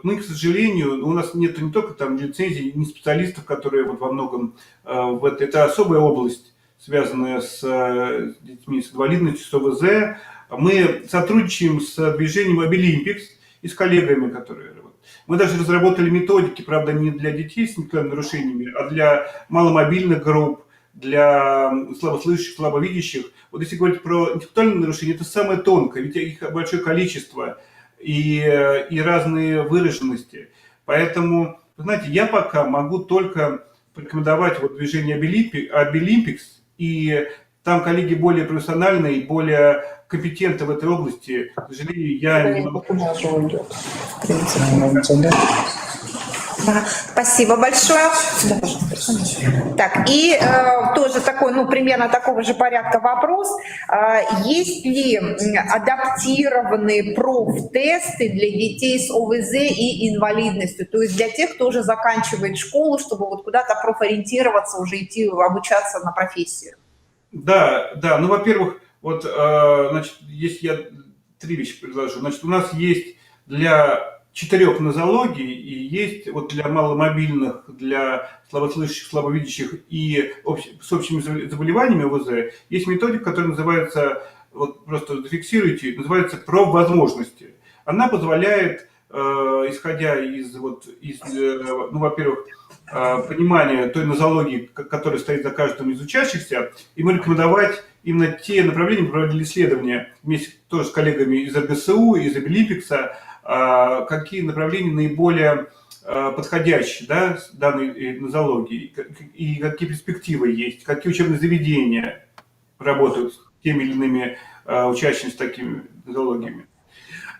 мы, к сожалению, у нас нет не только там лицензий, не специалистов, которые вот во многом, это особая область, связанная с детьми с инвалидностью, с ОВЗ. Мы сотрудничаем с движением Обилимпикс и с коллегами, которые работают. Мы даже разработали методики, правда, не для детей с интеллектуальными нарушениями, а для маломобильных групп, для слабослышащих, слабовидящих. Вот если говорить про интеллектуальные нарушения, это самое тонкое, ведь их большое количество и разные выраженности. Поэтому, вы знаете, я пока могу только порекомендовать вот движение Обилимпикс, и там коллеги более профессиональные, более компетентны в этой области. К сожалению, я не могу... Спасибо большое. Так, и тоже такой, примерно такого же порядка вопрос. Есть ли адаптированные профтесты для детей с ОВЗ и инвалидностью? То есть для тех, кто уже заканчивает школу, чтобы вот куда-то профориентироваться, уже идти обучаться на профессию? Да, ну, во-первых, вот, значит, если я три вещи предложу. Значит, у нас есть для 4 нозологий и есть вот для маломобильных, для слабослышащих, слабовидящих и с общими заболеваниями ОВЗ есть методика, которая называется, вот просто зафиксируйте, называется профвозможности. Она позволяет, исходя из во-первых, понимания той нозологии, которая стоит за каждым из учащихся, ему рекомендовать именно те направления, мы проводили исследования вместе тоже с коллегами из РГСУ, из Обилимпикса, какие направления наиболее подходящие, да, с данной нозологии, и какие перспективы есть, какие учебные заведения работают с теми или иными учащимися с такими нозологиями.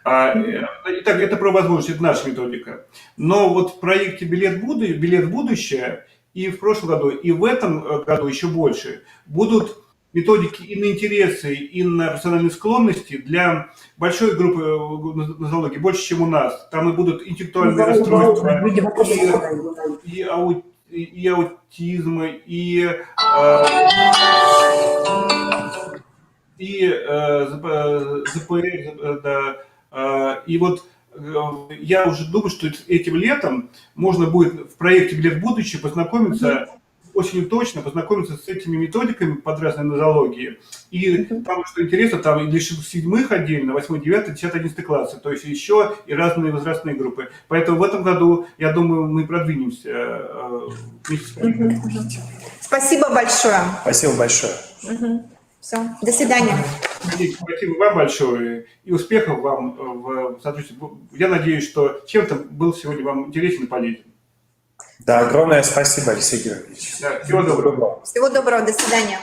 Итак, это про возможность, это наша методика. Но вот в проекте «Билет в будущее» и в прошлом году, и в этом году еще больше будут методики и на интересы, и на профессиональные склонности для большой группы нозологий, больше, чем у нас. Там и будут интеллектуальные расстройства, и аутизм, и ЗПР, да. И вот я уже думаю, что этим летом можно будет в проекте «Билет в будущее» познакомиться, очень точно познакомиться с этими методиками под разные нозологии. И там, что интересно, там и для 7-х отдельно, 8, 9, 10, 11 классы, то есть еще и разные возрастные группы. Поэтому в этом году, я думаю, мы продвинемся вместе с вами. Спасибо большое. Спасибо большое. Все, до свидания. Спасибо вам большое и успехов вам в сотрудничестве. Я надеюсь, что чем-то был сегодня вам интересен и полезен. Да, огромное спасибо, Алексей Георгиевич. Да, всего доброго. Всего доброго, до свидания.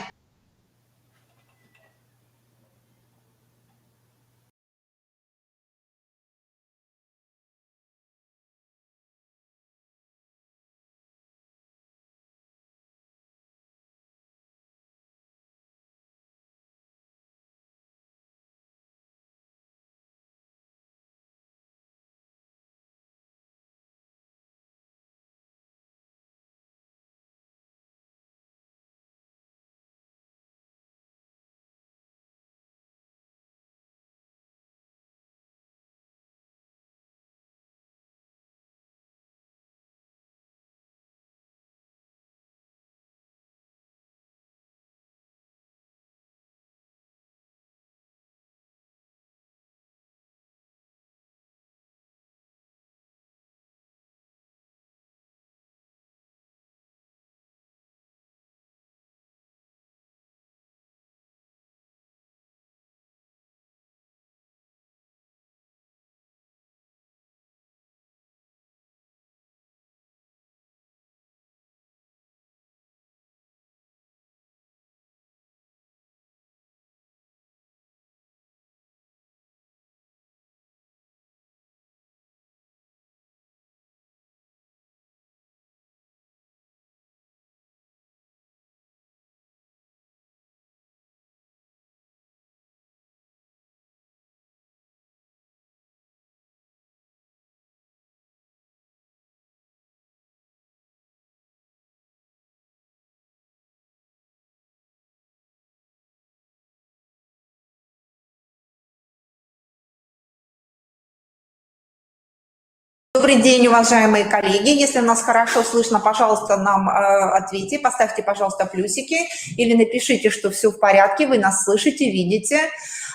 Добрый день, уважаемые коллеги. Если нас хорошо слышно, пожалуйста, нам ответьте, поставьте, пожалуйста, плюсики или напишите, что все в порядке, вы нас слышите, видите.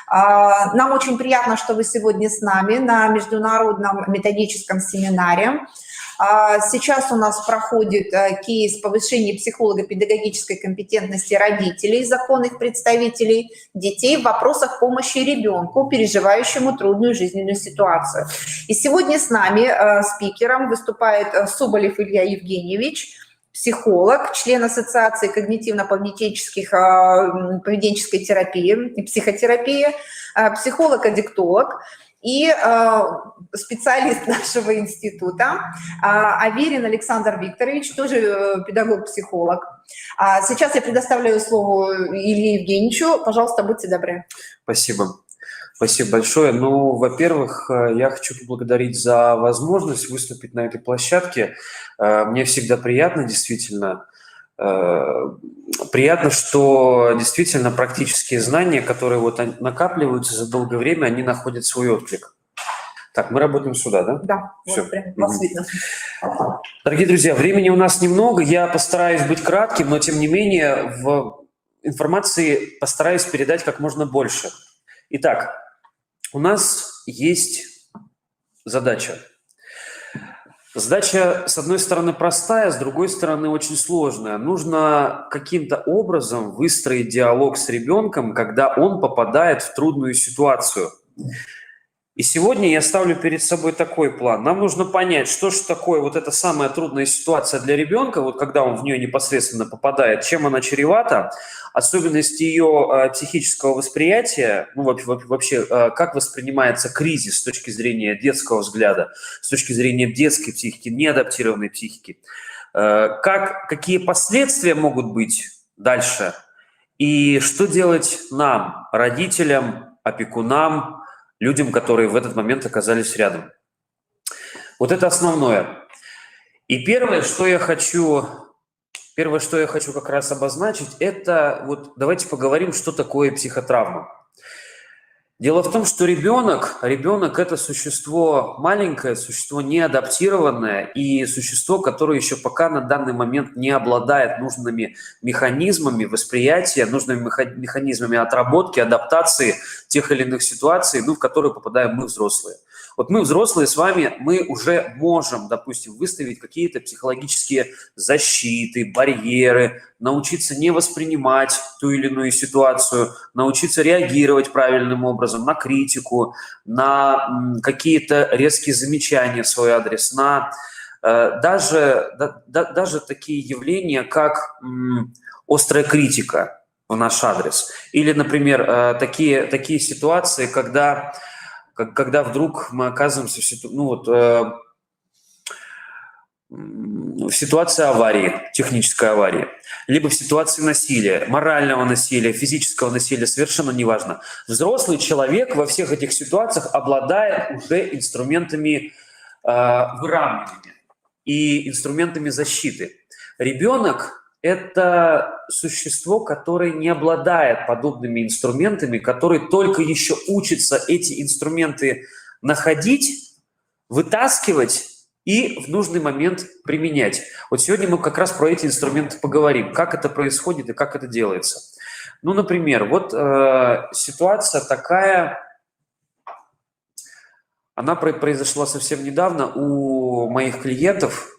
Нам очень приятно, что вы сегодня с нами на международном методическом семинаре. Сейчас у нас проходит кейс повышения психолого-педагогической компетентности родителей, законных представителей детей в вопросах помощи ребенку, переживающему трудную жизненную ситуацию. И сегодня с нами спикером выступает Соболев Илья Евгеньевич, психолог, член Ассоциации когнитивно-поведенческой терапии и психотерапии, психолог-аддиктолог и специалист нашего института Аверин Александр Викторович, тоже педагог-психолог. Сейчас я предоставляю слово Илье Евгеньевичу. Пожалуйста, будьте добры. Спасибо. Спасибо большое. Ну, во-первых, я хочу поблагодарить за возможность выступить на этой площадке. Мне всегда приятно, действительно. Приятно, что действительно практические знания, которые вот накапливаются за долгое время, они находят свой отклик. Так, мы работаем сюда, да? Да, все. Вот прям вас видно. Дорогие друзья, времени у нас немного, я постараюсь быть кратким, но тем не менее в информации постараюсь передать как можно больше. Итак, у нас есть задача. Задача, с одной стороны, простая, с другой стороны, очень сложная. Нужно каким-то образом выстроить диалог с ребенком, когда он попадает в трудную ситуацию. И сегодня я ставлю перед собой такой план. Нам нужно понять, что же такое вот эта самая трудная ситуация для ребенка, вот когда он в нее непосредственно попадает, чем она чревата, особенности ее психического восприятия, ну вообще, как воспринимается кризис с точки зрения детского взгляда, с точки зрения детской психики, неадаптированной психики, какие последствия могут быть дальше, и что делать нам, родителям, опекунам, людям, которые в этот момент оказались рядом. Вот это основное. И первое, что я хочу как раз обозначить, это вот давайте поговорим, что такое психотравма. Дело в том, что ребенок – это существо маленькое, существо неадаптированное и существо, которое еще пока на данный момент не обладает нужными механизмами восприятия, нужными механизмами отработки, адаптации тех или иных ситуаций, в которые попадаем мы, взрослые. Вот мы, взрослые, с вами, мы уже можем, допустим, выставить какие-то психологические защиты, барьеры, научиться не воспринимать ту или иную ситуацию, научиться реагировать правильным образом на критику, на какие-то резкие замечания в свой адрес, на даже такие явления, как острая критика в наш адрес. Или, например, такие ситуации, когда вдруг мы оказываемся в ситуации аварии, технической аварии, либо в ситуации насилия, морального насилия, физического насилия, совершенно неважно. Взрослый человек во всех этих ситуациях обладает уже инструментами выравнивания и инструментами защиты. Ребенок – это существо, которое не обладает подобными инструментами, которое только еще учится эти инструменты находить, вытаскивать и в нужный момент применять. Вот сегодня мы как раз про эти инструменты поговорим, как это происходит и как это делается. Ну, например, вот ситуация такая, она произошла совсем недавно у моих клиентов.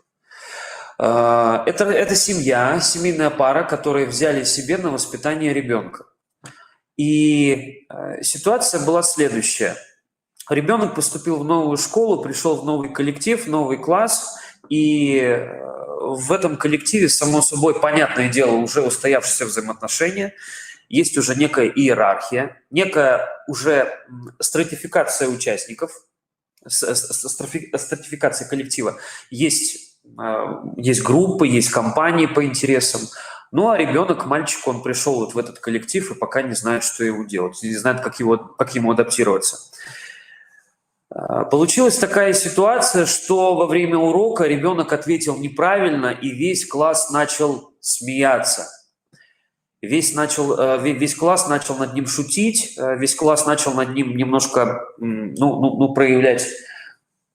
Это семейная пара, которые взяли себе на воспитание ребенка. И ситуация была следующая. Ребенок поступил в новую школу, пришел в новый коллектив, в новый класс, и в этом коллективе, само собой, понятное дело, уже устоявшиеся взаимоотношения, есть уже некая иерархия, некая уже стратификация участников, стратификация коллектива. Есть группы, есть компании по интересам. Ну, а ребенок, мальчик, он пришел вот в этот коллектив и пока не знает, что ему делать, не знает, как ему адаптироваться. Получилась такая ситуация, что во время урока ребенок ответил неправильно, и весь класс начал смеяться. Весь класс начал над ним шутить, весь класс начал над ним немножко проявлять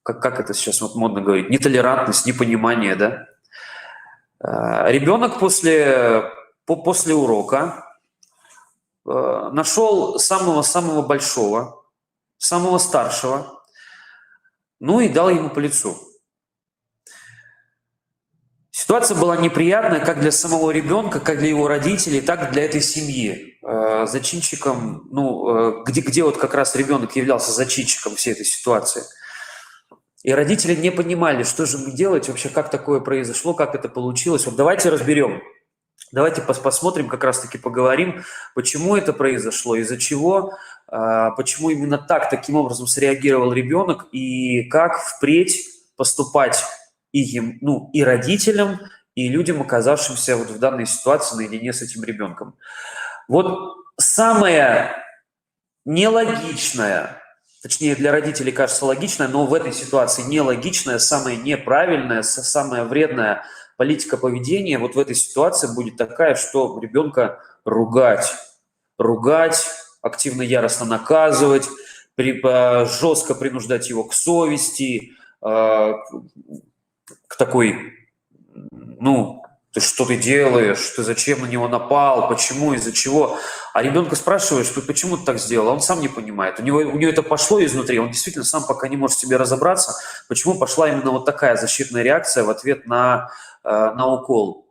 как это сейчас вот модно говорить, нетолерантность, непонимание, да. Ребенок после урока нашел самого большого, самого старшего, ну и дал ему по лицу. Ситуация была неприятная как для самого ребенка, как для его родителей, так и для этой семьи. Зачинщиком, где вот как раз ребенок являлся зачинщиком всей этой ситуации. И родители не понимали, что же мне делать, вообще как такое произошло, как это получилось. Вот давайте разберем, давайте посмотрим, как раз-таки поговорим, почему это произошло, из-за чего, почему именно таким образом среагировал ребенок и как впредь поступать и родителям, и людям, оказавшимся вот в данной ситуации наедине с этим ребенком. Вот самое нелогичное, точнее для родителей кажется логичное, но в этой ситуации нелогичное, самое неправильное, самая вредная политика поведения вот в этой ситуации будет такая, что ребенка ругать, активно, яростно наказывать, жестко принуждать его к совести, к такой, ты что ты делаешь, ты зачем на него напал, почему, из-за чего. А ребенка спрашиваешь, почему ты так сделал, а он сам не понимает. У него это пошло изнутри, он действительно сам пока не может в себе разобраться, почему пошла именно вот такая защитная реакция в ответ на укол,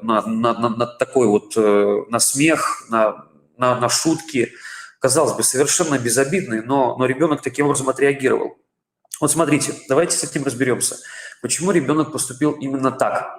на такой вот, на смех, на шутки. Казалось бы, совершенно безобидный, но ребенок таким образом отреагировал. Вот смотрите, давайте с этим разберемся. Почему ребенок поступил именно так?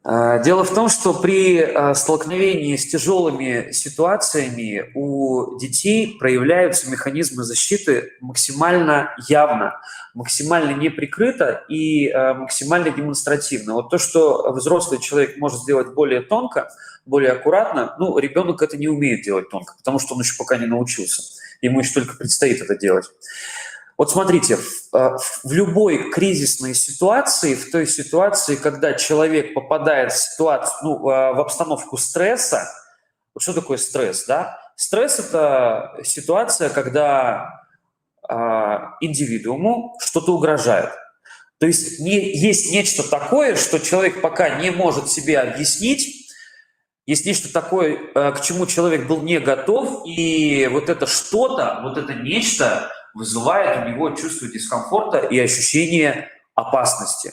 Дело в том, что при столкновении с тяжелыми ситуациями у детей проявляются механизмы защиты максимально явно, максимально неприкрыто и максимально демонстративно. Вот то, что взрослый человек может сделать более тонко, более аккуратно, ребенок это не умеет делать тонко, потому что он еще пока не научился. Ему еще только предстоит это делать. Вот смотрите, в любой кризисной ситуации, в той ситуации, когда человек попадает в ситуацию, в обстановку стресса, вот что такое стресс, да? Стресс – это ситуация, когда индивидууму что-то угрожает. То есть есть нечто такое, что человек пока не может себе объяснить, есть нечто такое, к чему человек был не готов, и вот это что-то, вот это нечто вызывает у него чувство дискомфорта и ощущение опасности.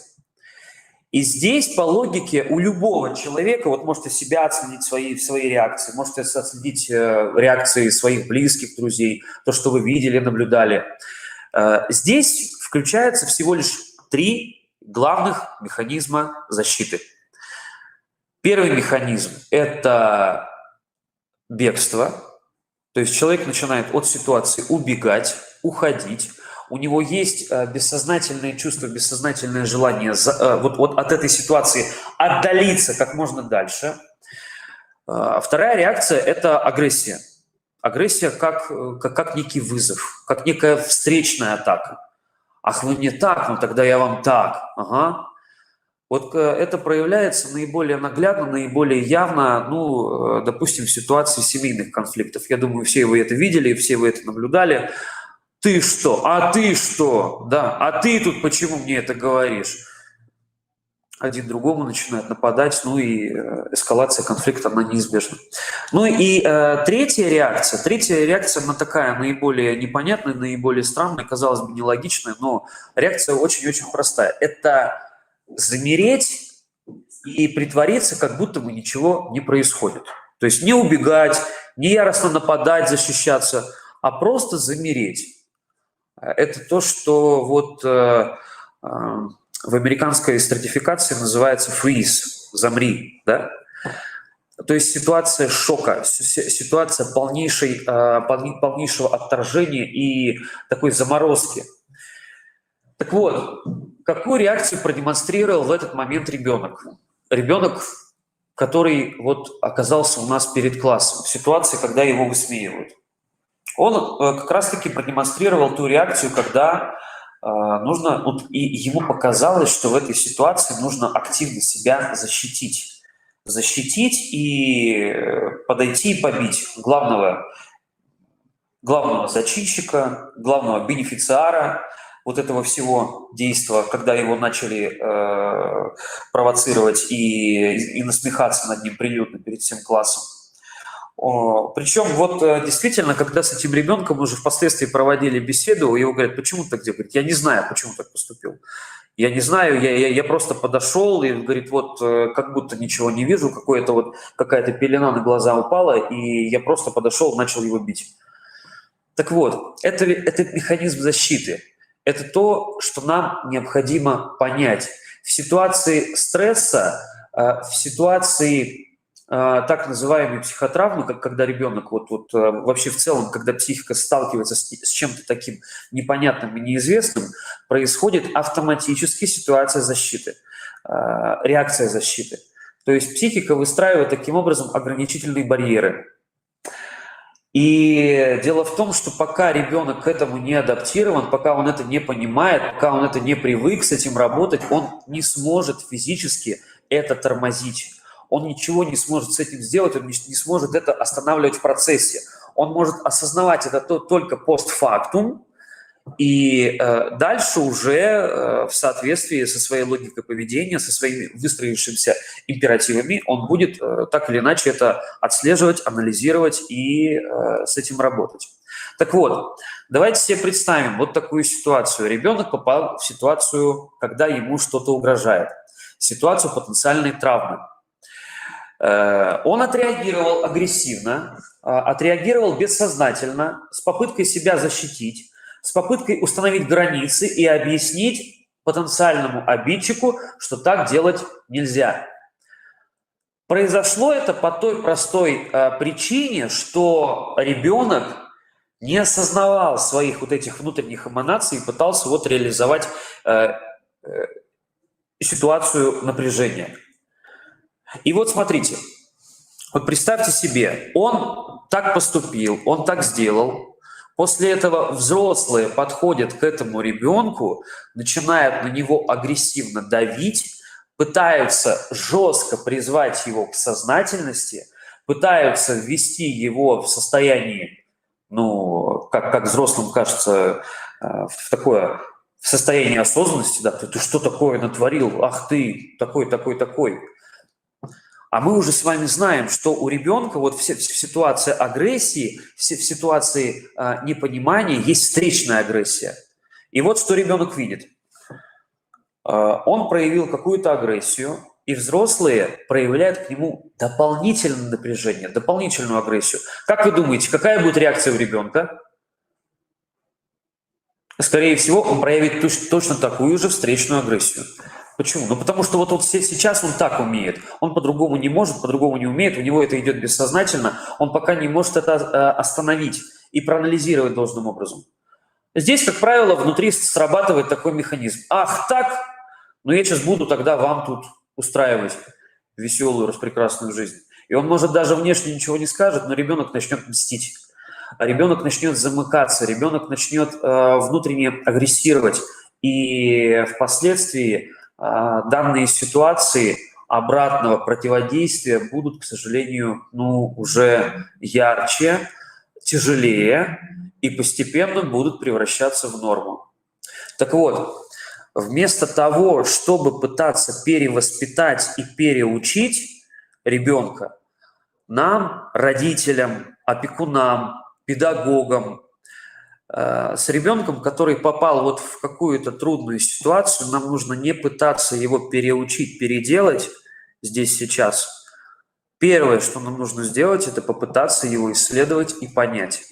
И здесь, по логике, у любого человека, вот можете себя отследить свои реакции, можете отследить реакции своих близких, друзей, то, что вы видели, наблюдали. Здесь включается всего лишь 3 главных механизма защиты. Первый механизм – это бегство. То есть человек начинает от ситуации убегать, уходить. У него есть бессознательное чувство, бессознательное желание вот от этой ситуации отдалиться как можно дальше. Вторая реакция – это агрессия. Агрессия как некий вызов, как некая встречная атака. Ах, вы мне так, тогда я вам так. Ага. Вот это проявляется наиболее наглядно, наиболее явно, допустим, в ситуации семейных конфликтов. Я думаю, все вы это видели, все вы это наблюдали. Ты что? А ты что? Да, а ты тут почему мне это говоришь? Один другому начинает нападать, и эскалация конфликта, она неизбежна. Третья реакция, она такая наиболее непонятная, наиболее странная, казалось бы, нелогичная, но реакция очень-очень простая. Это замереть и притвориться, как будто бы ничего не происходит. То есть не убегать, не яростно нападать, защищаться, а просто замереть. Это то, что в американской стратификации называется freeze, замри, да? То есть ситуация шока, ситуация полнейшего отторжения и такой заморозки. Так вот, какую реакцию продемонстрировал в этот момент ребенок? Ребенок, который оказался у нас перед классом, в ситуации, когда его высмеивают. Он как раз-таки продемонстрировал ту реакцию, когда нужно, и ему показалось, что в этой ситуации нужно активно себя защитить. Защитить и подойти и побить главного зачинщика, главного бенефициара, вот этого всего действия, когда его начали провоцировать и насмехаться над ним прилюдно перед всем классом. Причем вот действительно, когда с этим ребенком уже впоследствии проводили беседу, его говорят, почему ты так делаешь? Говорит, я не знаю, почему так поступил. Я не знаю, я просто подошел и, говорит, вот как будто ничего не вижу, какая-то пелена на глаза упала, и я просто подошел, начал его бить. Так вот, это механизм защиты. Это то, что нам необходимо понять. В ситуации стресса, в ситуации так называемой психотравмы, когда ребенок, вообще в целом, когда психика сталкивается с чем-то таким непонятным и неизвестным, происходит автоматически ситуация защиты, реакция защиты. То есть психика выстраивает таким образом ограничительные барьеры. И дело в том, что пока ребенок к этому не адаптирован, пока он это не понимает, пока он это не привык с этим работать, он не сможет физически это тормозить. Он ничего не сможет с этим сделать, он не сможет это останавливать в процессе. Он может осознавать это только постфактум, и дальше уже в соответствии со своей логикой поведения, со своими выстроившимися императивами, он будет так или иначе это отслеживать, анализировать и с этим работать. Так вот, давайте себе представим вот такую ситуацию. Ребенок попал в ситуацию, когда ему что-то угрожает, ситуацию потенциальной травмы. Он отреагировал агрессивно, отреагировал бессознательно, с попыткой себя защитить, с попыткой установить границы и объяснить потенциальному обидчику, что так делать нельзя. Произошло это по той простой причине, что ребенок не осознавал своих вот этих внутренних эманаций и пытался реализовать ситуацию напряжения. И вот смотрите, вот представьте себе, он так поступил, он так сделал. После этого взрослые подходят к этому ребенку, начинают на него агрессивно давить, пытаются жестко призвать его к сознательности, пытаются ввести его в состояние, как взрослым кажется, в состояние осознанности, да, ты что такое натворил, ах ты, такой. А мы уже с вами знаем, что у ребенка в ситуации агрессии, в ситуации непонимания есть встречная агрессия. И вот что ребенок видит. Он проявил какую-то агрессию, и взрослые проявляют к нему дополнительное напряжение, дополнительную агрессию. Как вы думаете, какая будет реакция у ребенка? Скорее всего, он проявит точно такую же встречную агрессию. Почему? Потому что вот сейчас он так умеет, он по-другому не может, по-другому не умеет, у него это идет бессознательно, он пока не может это остановить и проанализировать должным образом. Здесь, как правило, внутри срабатывает такой механизм. Ах, так? Я сейчас буду тогда вам тут устраивать веселую, распрекрасную жизнь. И он, может, даже внешне ничего не скажет, но ребенок начнет мстить. Ребенок начнет замыкаться, ребенок начнет внутренне агрессировать. И впоследствии данные ситуации обратного противодействия будут, к сожалению, уже ярче, тяжелее и постепенно будут превращаться в норму. Так вот, вместо того, чтобы пытаться перевоспитать и переучить ребенка, нам, родителям, опекунам, педагогам, с ребенком, который попал в какую-то трудную ситуацию, нам нужно не пытаться его переучить, переделать здесь сейчас. Первое, что нам нужно сделать, это попытаться его исследовать и понять.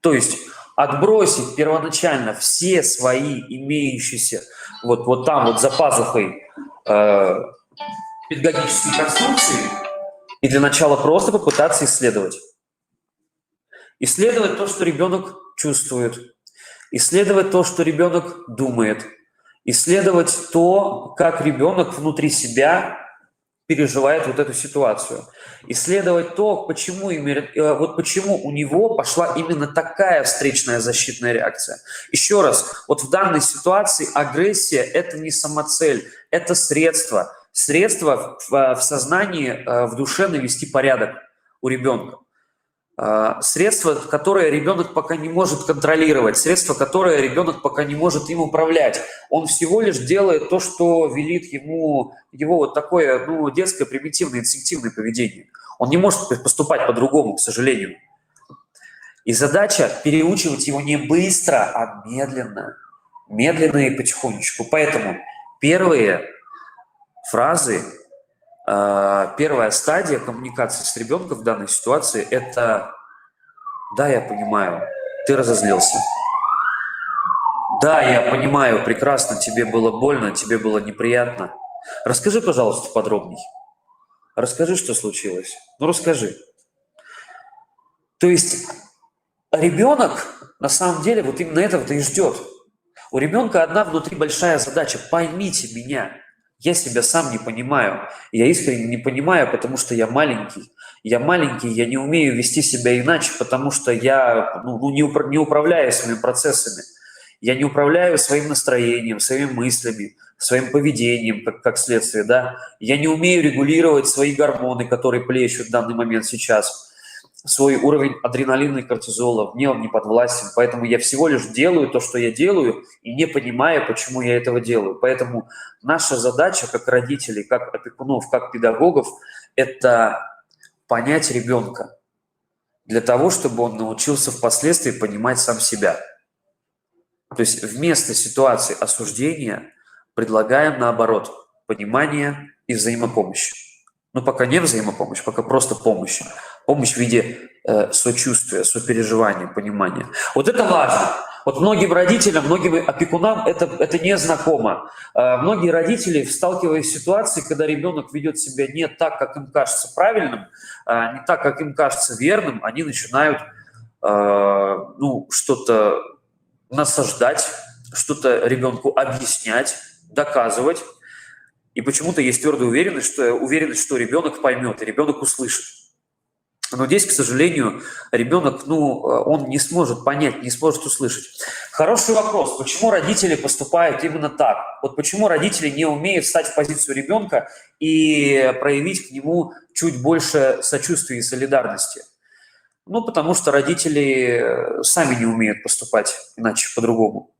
То есть отбросить первоначально все свои имеющиеся там за пазухой педагогические конструкции и для начала просто попытаться исследовать. Исследовать то, что ребенок чувствует, исследовать то, что ребенок думает, исследовать то, как ребенок внутри себя переживает эту ситуацию, исследовать то, почему у него пошла именно такая встречная защитная реакция. Еще раз, в данной ситуации агрессия – это не самоцель, это средство в сознании, в душе навести порядок у ребенка. средство, которое ребенок пока не может контролировать, средство, которое ребенок пока не может им управлять. Он всего лишь делает то, что велит ему его вот такое, ну, детское, примитивное, инстинктивное поведение. Он не может поступать по-другому, к сожалению. И задача переучивать его не быстро, а медленно. Медленно и потихонечку. Поэтому первые фразы, первая стадия коммуникации с ребенком в данной ситуации – это «да, я понимаю, ты разозлился». «Да, я понимаю, прекрасно, тебе было больно, тебе было неприятно. Расскажи, пожалуйста, подробней. Расскажи, что случилось. Ну, расскажи». То есть ребенок на самом деле вот именно этого-то и ждет. У ребенка одна внутри большая задача – поймите меня. Я себя сам не понимаю. Я искренне не понимаю, потому что я маленький. Я маленький, я не умею вести себя иначе, потому что я не управляю своими процессами. Я не управляю своим настроением, своими мыслями, своим поведением, как следствие. Да? Я не умею регулировать свои гормоны, которые плещут в данный момент сейчас. Свой уровень адреналина и кортизола, мне он не подвластен, поэтому я всего лишь делаю то, что я делаю, и не понимаю, почему я этого делаю. Поэтому наша задача как родителей, как опекунов, как педагогов – это понять ребенка для того, чтобы он научился впоследствии понимать сам себя. То есть вместо ситуации осуждения предлагаем наоборот понимание и взаимопомощь. Но пока не взаимопомощь, пока просто помощь. Помощь в виде сочувствия, сопереживания, понимания. Вот это важно. Вот многим родителям, многим опекунам это не знакомо. Многие родители, сталкиваясь с ситуацией, когда ребенок ведет себя не так, как им кажется правильным, не так, как им кажется верным, они начинают что-то насаждать, что-то ребенку объяснять, доказывать. И почему-то есть твердая уверенность, что ребенок поймет, и ребенок услышит. Но здесь, к сожалению, ребенок, он не сможет понять, не сможет услышать. Хороший вопрос. Почему родители поступают именно так? Вот почему родители не умеют встать в позицию ребенка и проявить к нему чуть больше сочувствия и солидарности? Потому что родители сами не умеют поступать иначе, по-другому.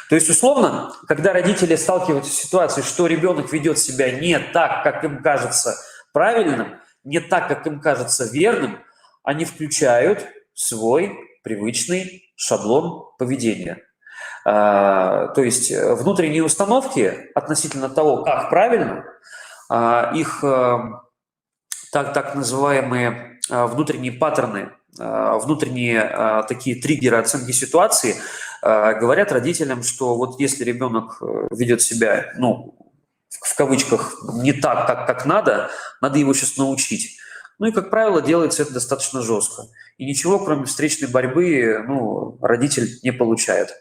То есть, условно, когда родители сталкиваются с ситуацией, что ребенок ведет себя не так, как им кажется правильным, не так, как им кажется верным, они включают свой привычный шаблон поведения. То есть внутренние установки относительно того, как правильно, их так называемые внутренние паттерны, внутренние такие триггеры оценки ситуации говорят родителям, что вот если ребенок ведет себя, в кавычках, не так, как надо его сейчас научить. И, как правило, делается это достаточно жестко. И ничего, кроме встречной борьбы, родитель не получает.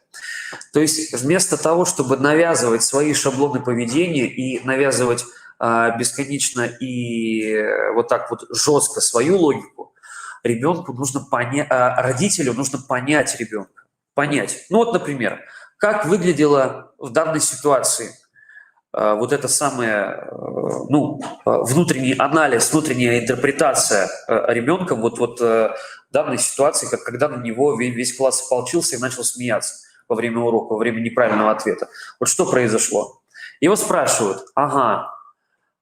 То есть вместо того, чтобы навязывать свои шаблоны поведения и навязывать бесконечно и вот так вот жестко свою логику, родителю нужно понять ребенка. Понять. Например, как выглядела в данной ситуации вот это самое, внутренний анализ, внутренняя интерпретация ребенка вот данной ситуации, как когда на него весь класс ополчился и начал смеяться во время урока, во время неправильного ответа. Вот что произошло? Его спрашивают: ага,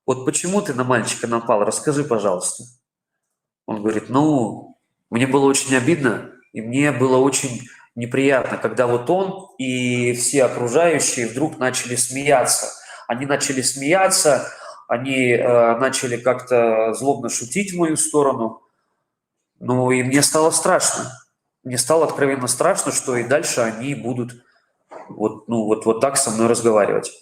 вот почему ты на мальчика напал? Расскажи, пожалуйста. Он говорит: мне было очень обидно, и мне было очень неприятно, когда вот он и все окружающие вдруг начали смеяться. Они начали смеяться, они начали как-то злобно шутить в мою сторону. И мне стало страшно. Мне стало откровенно страшно, что и дальше они будут вот так со мной разговаривать.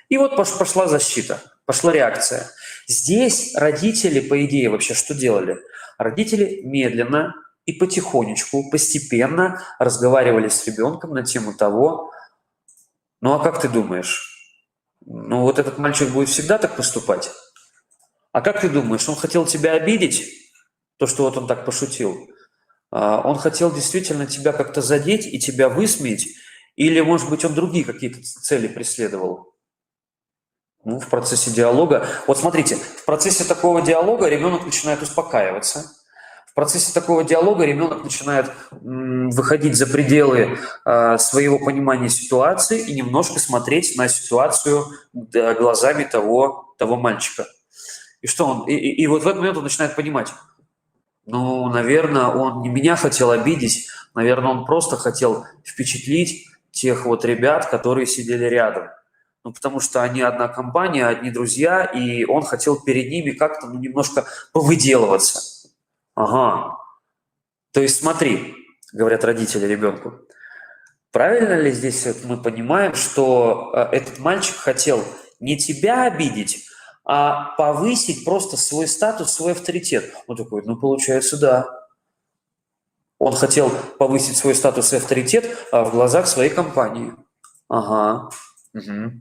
И вот пошла защита, пошла реакция. Здесь родители, по идее, вообще что делали? Родители медленно и потихонечку, постепенно разговаривали с ребенком на тему того: а как ты думаешь? Вот этот мальчик будет всегда так поступать? А как ты думаешь, он хотел тебя обидеть, то, что вот он так пошутил? Он хотел действительно тебя как-то задеть и тебя высмеять? Или, может быть, он другие какие-то цели преследовал? В процессе диалога. Вот смотрите, в процессе такого диалога ребенок начинает успокаиваться. В процессе такого диалога ребенок начинает выходить за пределы своего понимания ситуации и немножко смотреть на ситуацию глазами того мальчика. И что он? И вот в этот момент он начинает понимать, ну, наверное, он не меня хотел обидеть, наверное, он просто хотел впечатлить тех вот ребят, которые сидели рядом. Ну, потому что они одна компания, одни друзья, и он хотел перед ними как-то немножко повыделываться. Ага. То есть смотри, говорят родители ребенку, правильно ли здесь мы понимаем, что этот мальчик хотел не тебя обидеть, а повысить просто свой статус, свой авторитет? Он такой, ну, получается, да. Он хотел повысить свой статус и авторитет в глазах своей компании. Ага. Угу.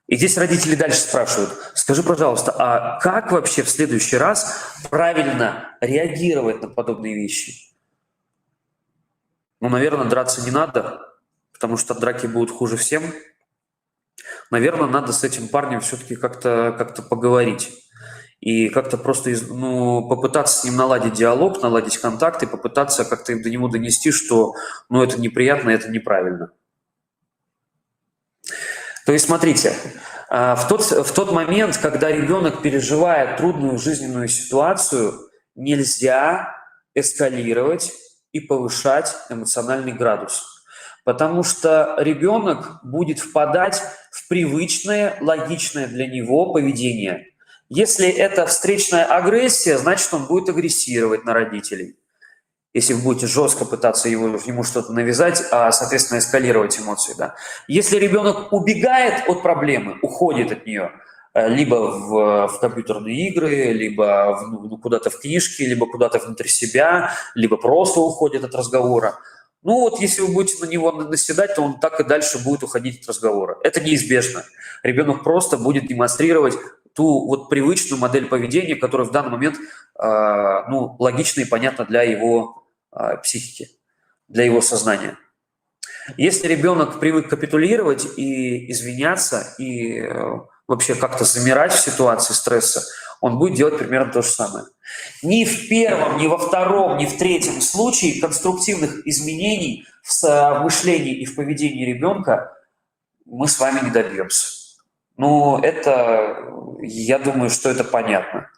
И здесь родители дальше спрашивают, скажи, пожалуйста, а как вообще в следующий раз правильно реагировать на подобные вещи? Ну, наверное, драться не надо, потому что драки будут хуже всем. Наверное, надо с этим парнем все-таки как-то поговорить. И как-то просто попытаться с ним наладить диалог, наладить контакт и попытаться как-то до него донести, что это неприятно, это неправильно. То есть, смотрите, в тот момент, когда ребенок переживает трудную жизненную ситуацию, нельзя эскалировать и повышать эмоциональный градус. Потому что ребенок будет впадать в привычное, логичное для него поведение. Если это встречная агрессия, значит, он будет агрессировать на родителей. Если вы будете жестко пытаться ему что-то навязать, соответственно, эскалировать эмоции. Да. Если ребенок убегает от проблемы, уходит от нее, либо в компьютерные игры, либо куда-то в книжки, либо куда-то внутрь себя, либо просто уходит от разговора, если вы будете на него наседать, то он так и дальше будет уходить от разговора. Это неизбежно. Ребенок просто будет демонстрировать ту вот привычную модель поведения, которая в данный момент логична и понятна для его психики, для его сознания. Если ребенок привык капитулировать и извиняться, и вообще как-то замирать в ситуации стресса, он будет делать примерно то же самое. Ни в первом, ни во втором, ни в третьем случае конструктивных изменений в мышлении и в поведении ребенка мы с вами не добьемся. Я думаю, что это понятно.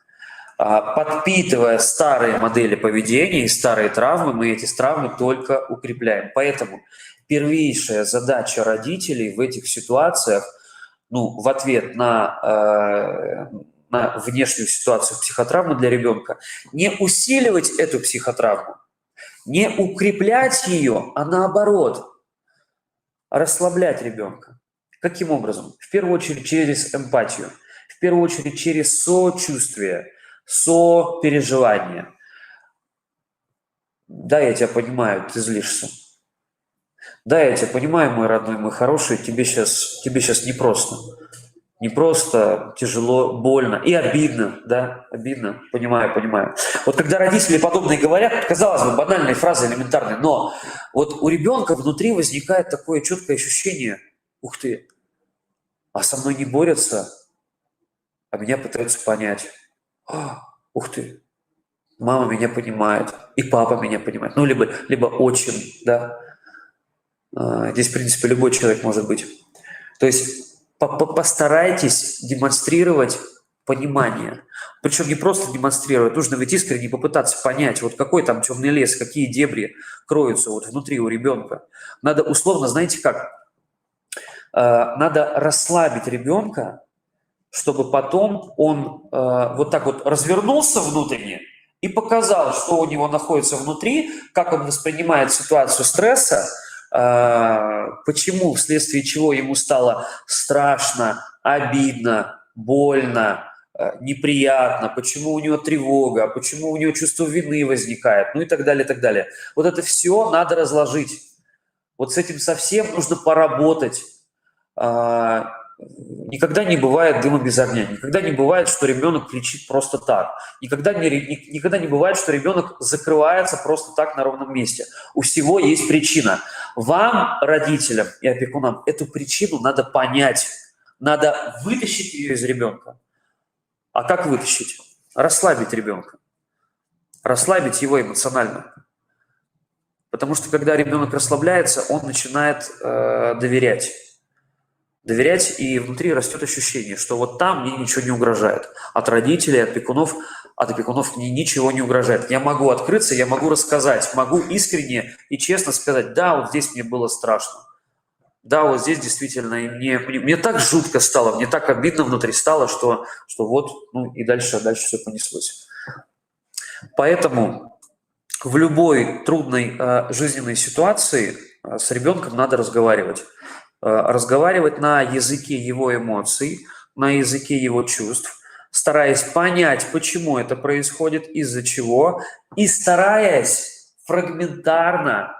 Подпитывая старые модели поведения и старые травмы, мы эти травмы только укрепляем. Поэтому первейшая задача родителей в этих ситуациях, в ответ на внешнюю ситуацию психотравмы для ребенка, не усиливать эту психотравму, не укреплять ее, а наоборот, расслаблять ребенка. Каким образом? В первую очередь через эмпатию, в первую очередь через сочувствие, сопереживание. Да, я тебя понимаю, ты злишься. Да, я тебя понимаю, мой родной, мой хороший, тебе сейчас непросто. Непросто, тяжело, больно и обидно, да, обидно, понимаю. Вот когда родители подобные говорят, казалось бы, банальные фразы, элементарные, но вот у ребенка внутри возникает такое четкое ощущение, ух ты, а со мной не борются, а меня пытаются понять. Ух ты, мама меня понимает, и папа меня понимает, либо отчим, да. Здесь, в принципе, любой человек может быть. То есть постарайтесь демонстрировать понимание. Причем не просто демонстрировать, нужно ведь искренне попытаться понять, вот какой там темный лес, какие дебри кроются вот внутри у ребенка. Надо условно, знаете как, надо расслабить ребенка, чтобы потом он вот так вот развернулся внутренне и показал, что у него находится внутри, как он воспринимает ситуацию стресса, почему, вследствие чего ему стало страшно, обидно, больно, неприятно, почему у него тревога, почему у него чувство вины возникает, и так далее, и так далее. Вот это все надо разложить. Вот с этим совсем нужно поработать. Никогда не бывает дыма без огня, никогда не бывает, что ребенок кричит просто так, никогда не бывает, что ребенок закрывается просто так на ровном месте. У всего есть причина. Вам, родителям и опекунам, эту причину надо понять, надо вытащить ее из ребенка. А как вытащить? Расслабить ребенка. расслабить его эмоционально. Потому что когда ребенок расслабляется, он начинает доверять. Доверять, и внутри растет ощущение, что вот там мне ничего не угрожает. От родителей, от опекунов мне ничего не угрожает. Я могу открыться, я могу рассказать, могу искренне и честно сказать, да, вот здесь мне было страшно. Да, вот здесь действительно, и мне так жутко стало, мне так обидно внутри стало, что вот, ну и дальше все понеслось. Поэтому в любой трудной жизненной ситуации с ребенком надо разговаривать. Разговаривать на языке его эмоций, на языке его чувств, стараясь понять, почему это происходит, из-за чего, и стараясь фрагментарно,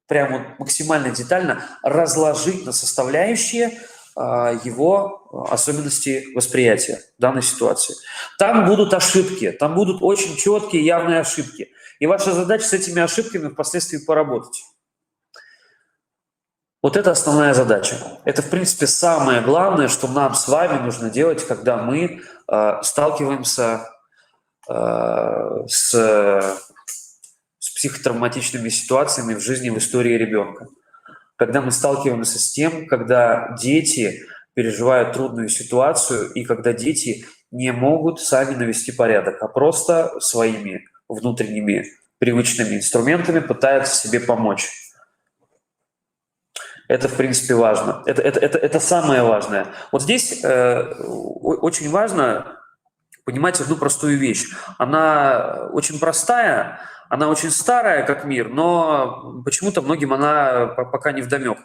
прямо максимально детально разложить на составляющие его особенности восприятия данной ситуации. Там будут ошибки, там будут очень четкие, явные ошибки. И ваша задача с этими ошибками впоследствии поработать. Вот это основная задача. Это, в принципе, самое главное, что нам с вами нужно делать, когда мы сталкиваемся с психотравматичными ситуациями в жизни, в истории ребенка. Когда мы сталкиваемся с тем, когда дети переживают трудную ситуацию, и когда дети не могут сами навести порядок, а просто своими внутренними привычными инструментами пытаются себе помочь. Это, в принципе, важно. Это самое важное. Вот здесь очень важно понимать одну простую вещь. Она очень простая, она очень старая, как мир, но почему-то многим она пока не вдомек.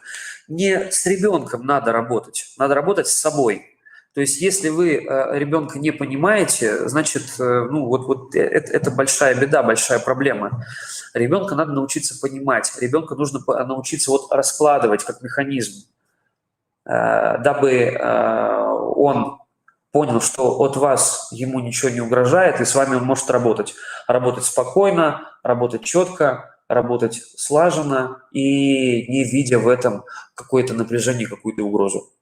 Не с ребенком надо работать с собой. То есть если вы ребенка не понимаете, значит, это большая беда, большая проблема. Ребенка надо научиться понимать, ребенка нужно научиться раскладывать как механизм, дабы он понял, что от вас ему ничего не угрожает, и с вами он может работать. Работать спокойно, работать четко, работать слаженно и не видя в этом какое-то напряжение, какую-то угрозу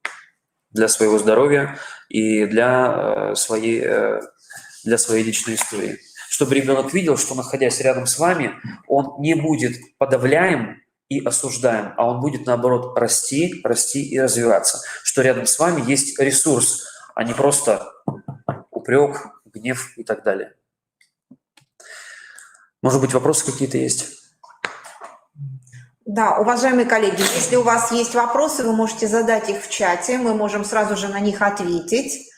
для своего здоровья и для своей личной истории. Чтобы ребенок видел, что, находясь рядом с вами, он не будет подавляем и осуждаем, а он будет, наоборот, расти и развиваться. Что рядом с вами есть ресурс, а не просто упрек, гнев и так далее. Может быть, вопросы какие-то есть? Да, уважаемые коллеги, если у вас есть вопросы, вы можете задать их в чате, мы можем сразу же на них ответить,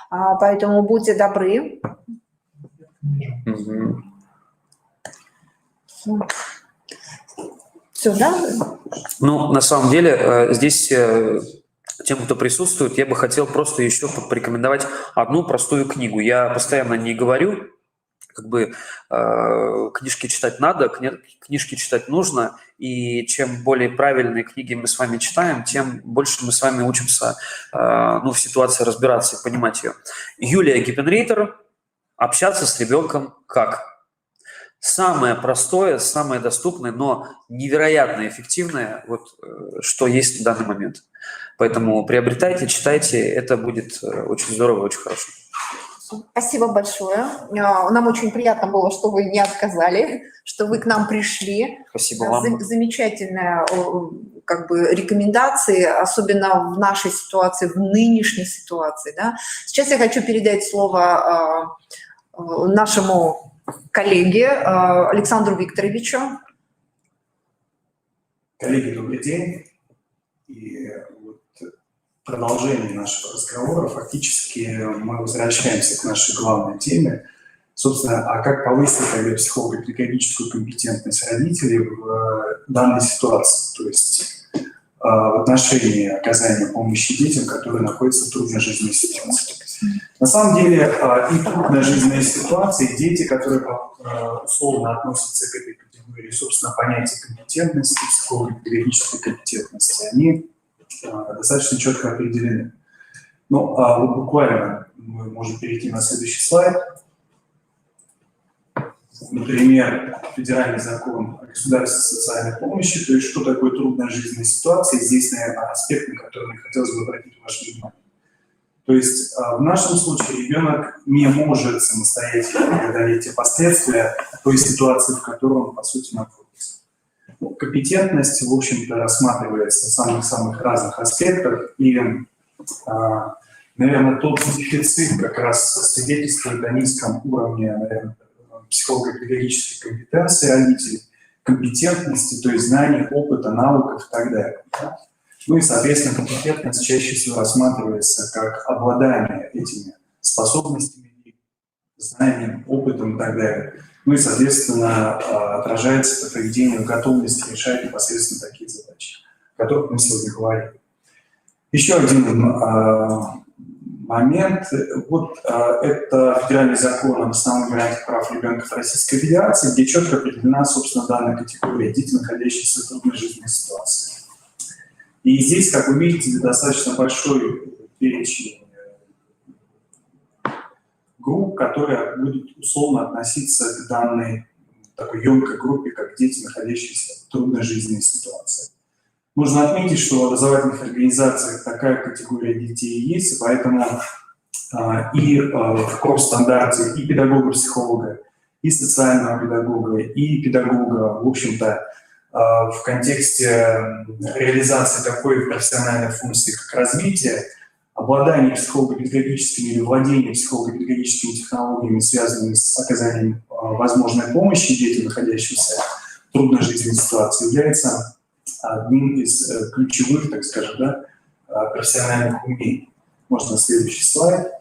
поэтому будьте добры. Угу. Все, да? Ну, на самом деле, здесь тем, кто присутствует, я бы хотел просто еще порекомендовать одну простую книгу. Я постоянно не говорю, книжки читать надо, книжки читать нужно, и чем более правильные книги мы с вами читаем, тем больше мы с вами учимся в ситуации разбираться и понимать ее. Юлия Гиппенрейтер «Общаться с ребенком как?». Самое простое, самое доступное, но невероятно эффективное, что есть в данный момент. Поэтому приобретайте, читайте, это будет очень здорово, очень хорошо. Спасибо большое. Нам очень приятно было, что вы не отказали, что вы к нам пришли. Спасибо вам. Замечательная рекомендации, особенно в нашей ситуации, в нынешней ситуации. Да? Сейчас я хочу передать слово нашему коллеге Александру Викторовичу. Коллеги, добрый день. И в продолжении нашего разговора фактически мы возвращаемся к нашей главной теме. Собственно, а как повысить тогда психолого-педагогическую компетентность родителей в данной ситуации, то есть в отношении оказания помощи детям, которые находятся в трудной жизненной ситуации. На самом деле и трудная жизненная ситуация, и дети, которые условно относятся к этой категории, собственно, понятие компетентности, психолого-педагогической компетентности, они достаточно четко определены. Ну, буквально мы можем перейти на следующий слайд. Например, федеральный закон о государственной социальной помощи, то есть что такое трудная жизненная ситуация, здесь, наверное, аспект, на который мне хотелось бы обратить ваше внимание. То есть в нашем случае ребенок не может самостоятельно преодолеть те последствия той ситуации, в которой он, по сути, находится. Компетентность, в общем-то, рассматривается в самых-самых разных аспектах, и, наверное, тот дефицит как раз свидетельствует о низком уровне, наверное, психолого-педагогической компетенции родителей, компетентности, то есть знаний, опыта, навыков и так далее. Ну и, соответственно, компетентность чаще всего рассматривается как обладание этими способностями, знанием, опытом и так далее. Ну и, соответственно, отражается это поведение в готовности решать непосредственно такие задачи, о которых мы сегодня говорим. Еще один момент. Вот это федеральный закон об основных гарантиях прав ребенка в Российской Федерации, где четко определена, собственно, данная категория дети, находящиеся в трудной жизненной ситуации. И здесь, как вы видите, достаточно большой перечень групп, которые будут условно относиться к данной такой емкой группе, как дети, находящиеся в трудной жизненной ситуации. Нужно отметить, что в образовательных организациях такая категория детей есть, поэтому и в профстандарте и педагога-психолога, и социального педагога, и педагога, в общем-то, в контексте реализации такой профессиональной функции, как развитие, обладание психолого-педагогическими или владение психолого-педагогическими технологиями, связанными с оказанием возможной помощи детям, находящимся в трудной жизненной ситуации, является одним из ключевых, так скажем, да, профессиональных умений. Можно следующий слайд.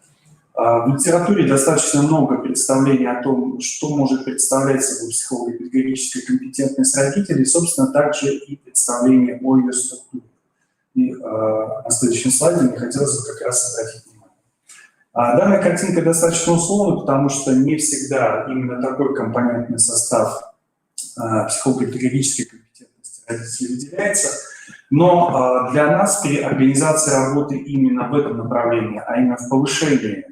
В литературе достаточно много представлений о том, что может представлять собой психолого-педагогическая компетентность родителей, собственно, также и представление о ее структуре. И на следующем слайде мне хотелось бы как раз обратить внимание. Данная картинка достаточно условна, потому что не всегда именно такой компонентный состав психолого-педагогической компетентности родителей выделяется. Но для нас при организации работы именно в этом направлении, а именно в повышении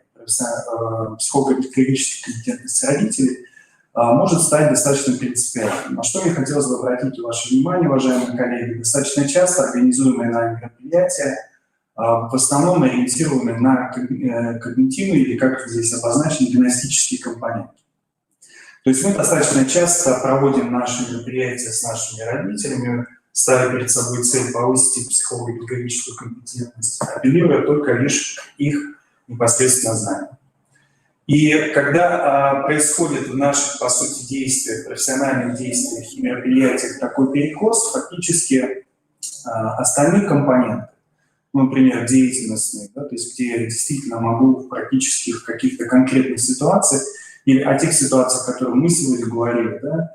психолого-педагогической компетентности родителей, может стать достаточно принципиальным. На что мне хотелось бы обратить ваше внимание, уважаемые коллеги, достаточно часто организуемые нами мероприятия в основном ориентированы на когнитивные, или как здесь обозначены, гимнастические компоненты. То есть мы достаточно часто проводим наши мероприятия с нашими родителями, ставя перед собой цель повысить их психолого-педагогическую компетентность, апеллируя только лишь их непосредственно знания. И когда происходит в наших, по сути, действиях, профессиональных действиях и мероприятиях такой перекос, фактически остальные компоненты, например, деятельностные, да, то есть где я действительно могу практически в каких-то конкретных ситуациях, или о тех ситуациях, о которых мы сегодня говорили, да,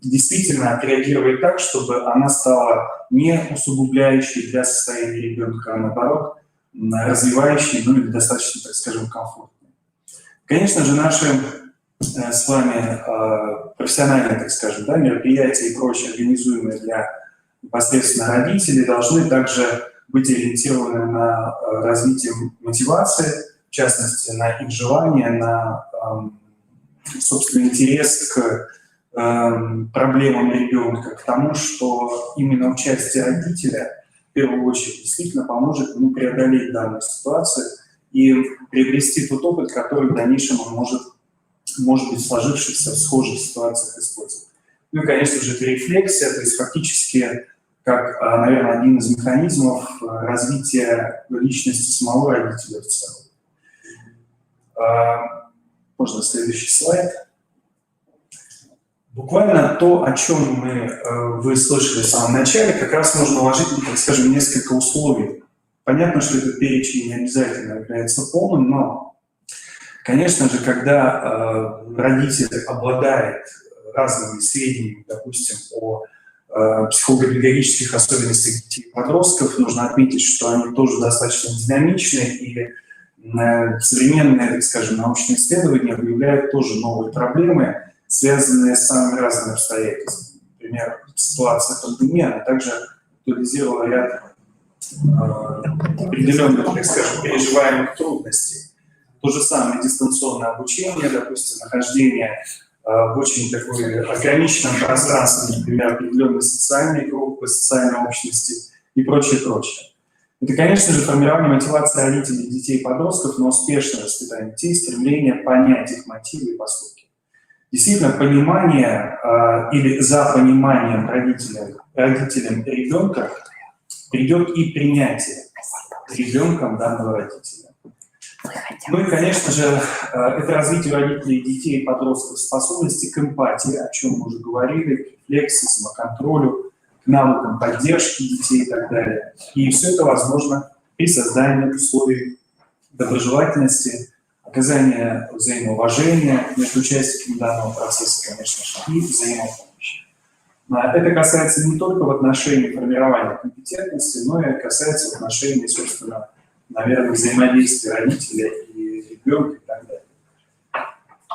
действительно отреагировать так, чтобы она стала не усугубляющей для состояния ребенка, а наоборот, развивающей, ну или достаточно, так скажем, комфортной. Конечно же, наши с вами профессиональные, так скажем, да, мероприятия и прочие, организуемые для непосредственно родителей, должны также быть ориентированы на развитие мотивации, в частности, на их желание, на, собственно, интерес к проблемам ребенка, к тому, что именно участие родителя в первую очередь действительно поможет ему преодолеть данную ситуацию и приобрести тот опыт, который в дальнейшем он может быть сложившихся в схожих ситуациях использовать. Ну и, конечно же, это рефлексия, то есть фактически как, наверное, один из механизмов развития личности самого родителя в целом. Можно следующий слайд. Буквально то, о чем вы слышали в самом начале, как раз нужно уложить, так скажем, несколько условий. Понятно, что этот перечень не обязательно является полным, но, конечно же, когда родитель обладает разными сведениями, допустим, о психолого-педагогических особенностях детей и подростков, нужно отметить, что они тоже достаточно динамичны, и современные, так скажем, научные исследования выявляют тоже новые проблемы, связанные с самыми разными обстоятельствами. Например, ситуация пандемии, она также актуализировала ряд определенных, так скажем, переживаемых трудностей. То же самое дистанционное обучение, допустим, нахождение в очень такой ограниченном пространстве, например, определенные социальные группы, социальной общности и прочее, прочее. Это, конечно же, формирование мотивации родителей детей и подростков на успешное воспитание детей, стремление понять их мотивы и поступки. Действительно, понимание или за пониманием родителям ребенка придет и принятие ребенком данного родителя. Ну и, конечно же, это развитие у родителей детей и подростков способности к эмпатии, о чем мы уже говорили, к рефлексии, самоконтролю, к навыкам поддержки детей и так далее. И все это возможно при создании условий доброжелательности, оказания взаимоуважения между участниками данного процесса, конечно же, и взаимопомощи. Это касается не только в отношении формирования компетентности, но и касается в отношении, собственно, наверное, взаимодействия родителя и ребенка и так далее.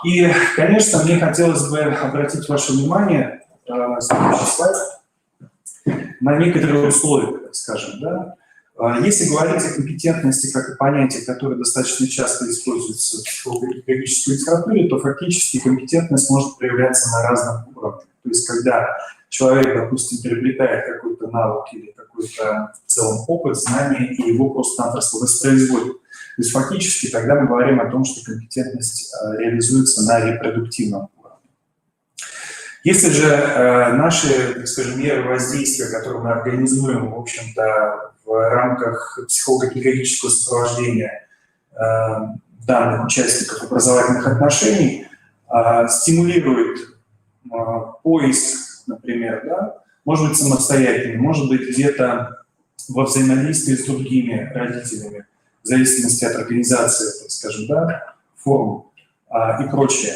И, конечно, мне хотелось бы обратить ваше внимание, следующий слайд, на некоторые условия, так скажем. Да? Если говорить о компетентности как о понятии, которое достаточно часто используется в психологической литературе, то фактически компетентность может проявляться на разных уровнях. То есть когда человек, допустим, приобретает какой-то навык или какой-то в целом опыт, знания, и его просто-напросто воспроизводит. То есть фактически тогда мы говорим о том, что компетентность реализуется на репродуктивном уровне. Если же наши, так скажем, меры воздействия, которые мы организуем, в общем-то, в рамках психолого-педагогического сопровождения данных участников образовательных отношений, стимулирует поиск, например, да, может быть самостоятельным, может быть где-то во взаимодействии с другими родителями, в зависимости от организации, так скажем, да, форм и прочее.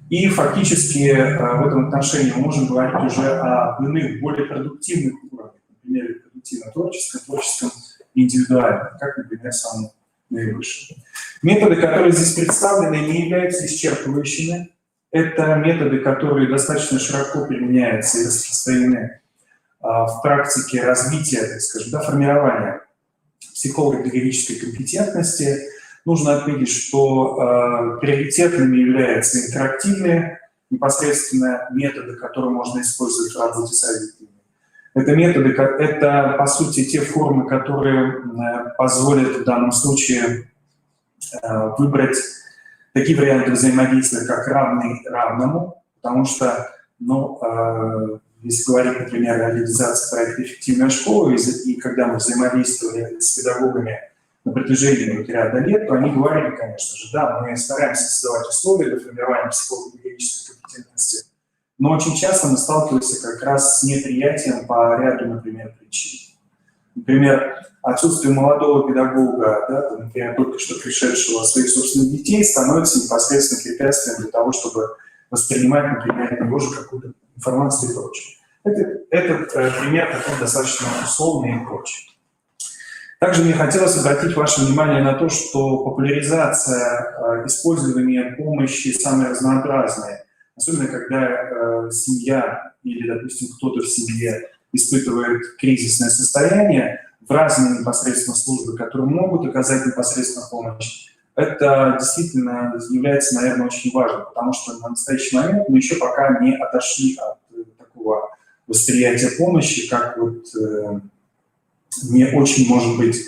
И фактически в этом отношении мы можем говорить уже о иных, более продуктивных уровнях, например, продуктивно-творческом, творческом и индивидуальном, как, например, самым наивысшим. Методы, которые здесь представлены, не являются исчерпывающими. Это методы, которые достаточно широко применяются и распространены в практике развития, так скажем, да, формирования психолого-педагогической компетентности. Нужно отметить, что приоритетными являются интерактивные непосредственно методы, которые можно использовать в работе с родителями. Это методы, это, по сути, те формы, которые позволят в данном случае выбрать такие варианты взаимодействия, как равный равному, потому что, ну, если говорить, например, о реализации проекта «Эффективная школа», и когда мы взаимодействовали с педагогами на протяжении ряда лет, то они говорили, конечно же, да, мы стараемся создавать условия для формирования психолого-педагогической компетентности, но очень часто мы сталкиваемся как раз с неприятием по ряду, например, причин. Например, отсутствие молодого педагога, да, например, только что пришедшего своих собственных детей, становится непосредственно препятствием для того, чтобы воспринимать, например, от него же какую-то информацию и прочее. Этот пример такой достаточно условный и прочее. Также мне хотелось обратить ваше внимание на то, что популяризация использования помощи самые разнообразные, особенно когда семья или, допустим, кто-то в семье испытывает кризисное состояние, в разные непосредственно службы, которые могут оказать непосредственно помощь, это действительно является, наверное, очень важным, потому что на настоящий момент мы еще пока не отошли от такого восприятия помощи, как вот не очень, может быть,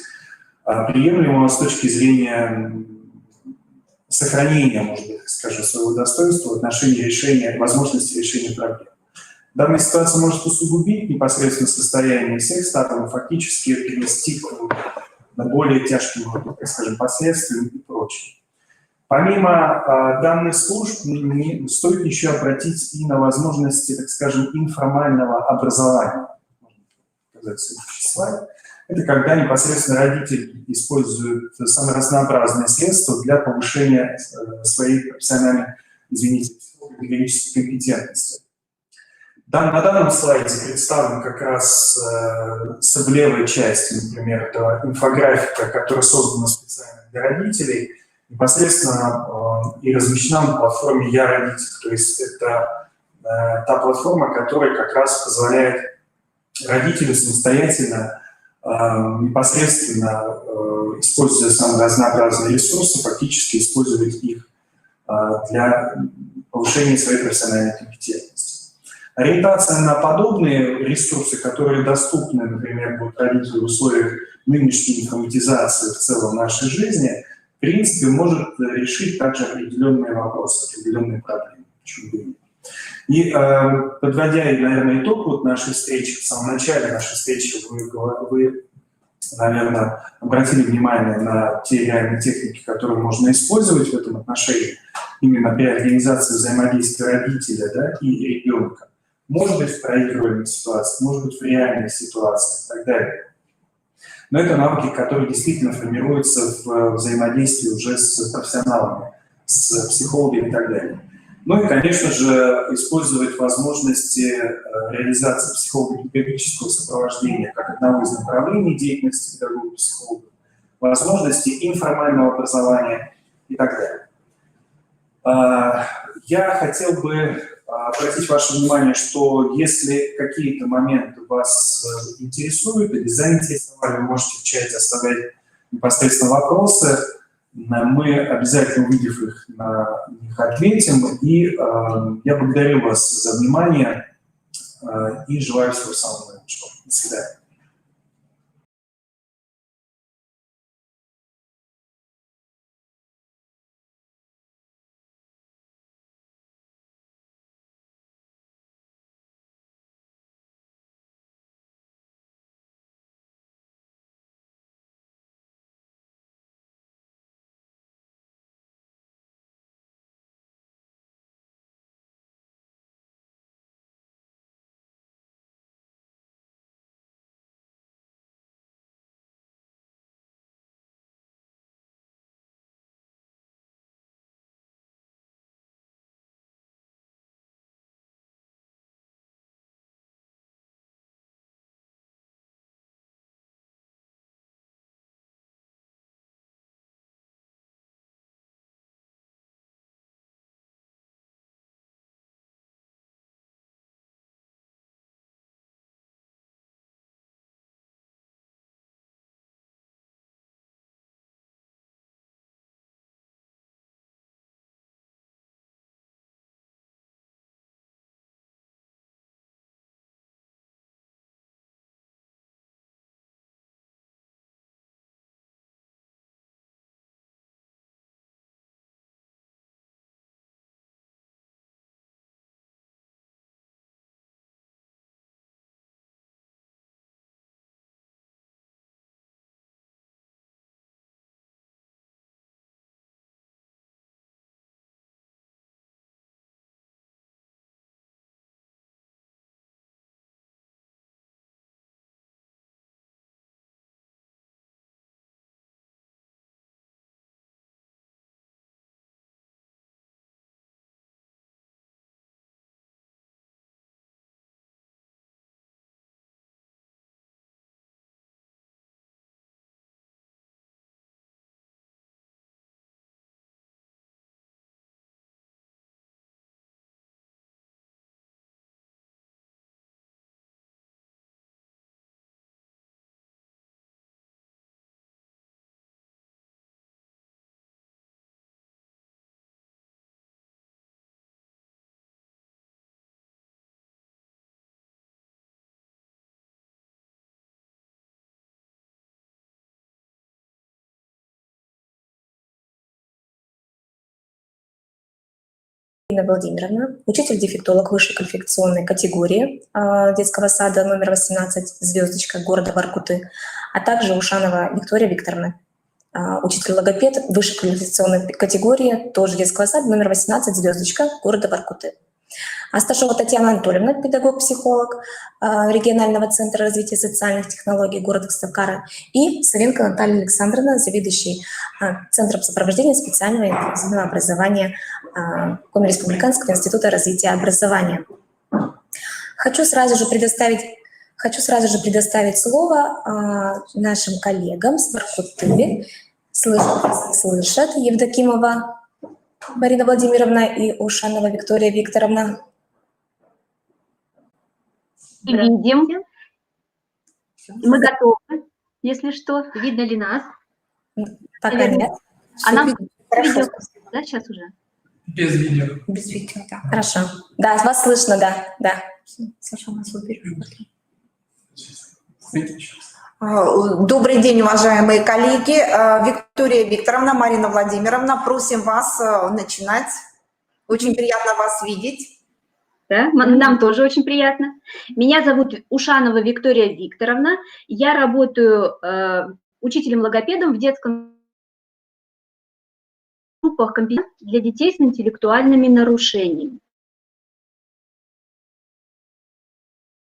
приемлемого с точки зрения сохранения, может быть, скажем, своего достоинства в отношении решения, возможности решения проблем. Данная ситуация может усугубить непосредственно состояние всех сторон, фактически привести к более тяжким, так скажем, последствиям и прочее. Помимо данных служб, стоит еще обратить и на возможности, так скажем, информального образования. Можно показать следующий слайд. Это когда непосредственно родители используют самые разнообразные средства для повышения своей профессиональной, педагогической компетентности. На данном слайде представлен как раз с левой части, например, это инфографика, которая создана специально для родителей, непосредственно и размещена на платформе «Я родитель». То есть это та платформа, которая как раз позволяет родителю самостоятельно, непосредственно, используя самые разнообразные ресурсы, фактически использовать их для повышения своей профессиональной компетентности. Ориентация на подобные ресурсы, которые доступны, например, будут родителю в условиях нынешней информатизации в целом нашей жизни, в принципе, может решить также определенные вопросы, определенные проблемы. Почему бы и нет. И подводя, наверное, итог вот нашей встречи, в самом начале нашей встречи вы, наверное, обратили внимание на те реальные техники, которые можно использовать в этом отношении, именно при организации взаимодействия родителя, да, и ребенка. Может быть, в проигрываемой ситуации, может быть, в реальной ситуации и так далее. Но это навыки, которые действительно формируются в взаимодействии уже с профессионалами, с психологами и так далее. Ну и, конечно же, использовать возможности реализации психолого-педагогического сопровождения как одного из направлений деятельности педагога-психолога, возможности информального образования и так далее. Я хотел бы обратить ваше внимание, что если какие-то моменты вас интересуют или заинтересовали, вы можете в чате оставлять непосредственно вопросы. Мы обязательно, увидев их, на них ответим. И я благодарю вас за внимание и желаю всего самого лучшего. До свидания. Ирина Владимировна, учитель-дефектолог высшей квалификационной категории детского сада номер 18 «Звездочка» города Воркуты, а также Ушанова Виктория Викторовна, учитель-логопед высшей квалификационной категории, тоже детского сада номер 18 «Звездочка» города Воркуты. Асташова Татьяна Анатольевна, педагог-психолог регионального центра развития социальных технологий города Сакара, и Савенко Наталья Александровна, заведующий Центром сопровождения специального и инклюзивного образования Коми-Республиканского института развития образования. Хочу сразу же предоставить слово нашим коллегам с Воркуты. Слышат Евдокимова Марина Владимировна и Ушанова Виктория Викторовна. Видим. Мы готовы, если что. Видно ли нас? Пока нет. А нам видео, да, сейчас уже? Без видео. Без видео, да. Хорошо. Да, вас слышно, да. Саша, у нас уберешь. Добрый день, уважаемые коллеги. Виктория Викторовна, Марина Владимировна, просим вас начинать. Очень приятно вас видеть. Да, нам тоже очень приятно. Меня зовут Ушанова Виктория Викторовна. Я работаю учителем-логопедом в детском группах компетенций для детей с интеллектуальными нарушениями.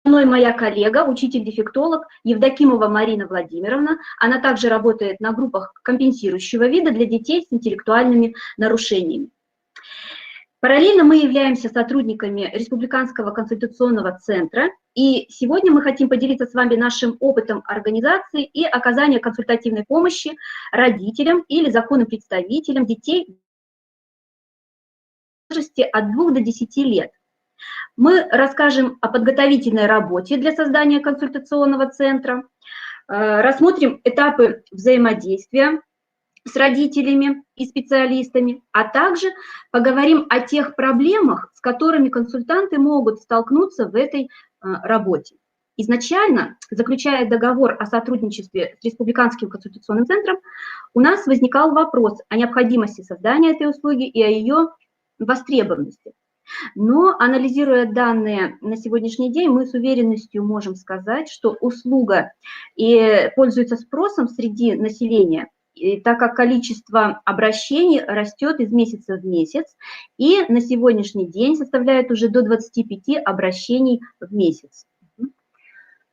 Со мной моя коллега, учитель-дефектолог Евдокимова Марина Владимировна. Она также работает на группах компенсирующего вида для детей с интеллектуальными нарушениями. Параллельно мы являемся сотрудниками Республиканского консультационного центра, и сегодня мы хотим поделиться с вами нашим опытом организации и оказания консультативной помощи родителям или законным представителям детей в возрасте от 2 до 10 лет. Мы расскажем о подготовительной работе для создания консультационного центра, рассмотрим этапы взаимодействия с родителями и специалистами, а также поговорим о тех проблемах, с которыми консультанты могут столкнуться в этой работе. Изначально, заключая договор о сотрудничестве с Республиканским консультационным центром, у нас возникал вопрос о необходимости создания этой услуги и о ее востребованности. Но, анализируя данные на сегодняшний день, мы с уверенностью можем сказать, что услуга пользуется спросом среди населения, так как количество обращений растет из месяца в месяц, и на сегодняшний день составляет уже до 25 обращений в месяц.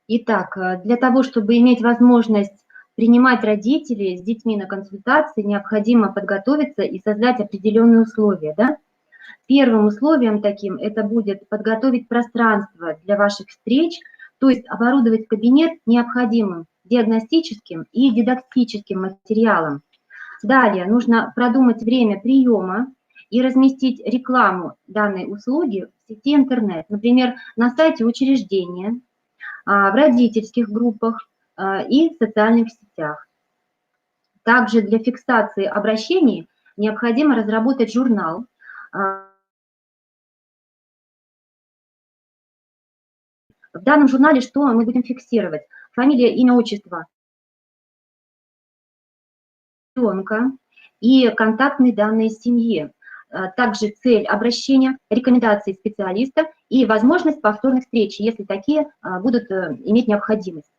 Итак, для того, чтобы иметь возможность принимать родителей с детьми на консультации, необходимо подготовиться и создать определенные условия. Да? Первым условием таким это будет подготовить пространство для ваших встреч, то есть оборудовать кабинет необходимым диагностическим и дидактическим материалом. Далее нужно продумать время приема и разместить рекламу данной услуги в сети интернет, например, на сайте учреждения, в родительских группах и в социальных сетях. Также для фиксации обращений необходимо разработать журнал. В данном журнале что мы будем фиксировать? Фамилия, имя, отчество ребенка и контактные данные семьи. Также цель обращения, рекомендации специалиста и возможность повторных встреч, если такие будут иметь необходимость.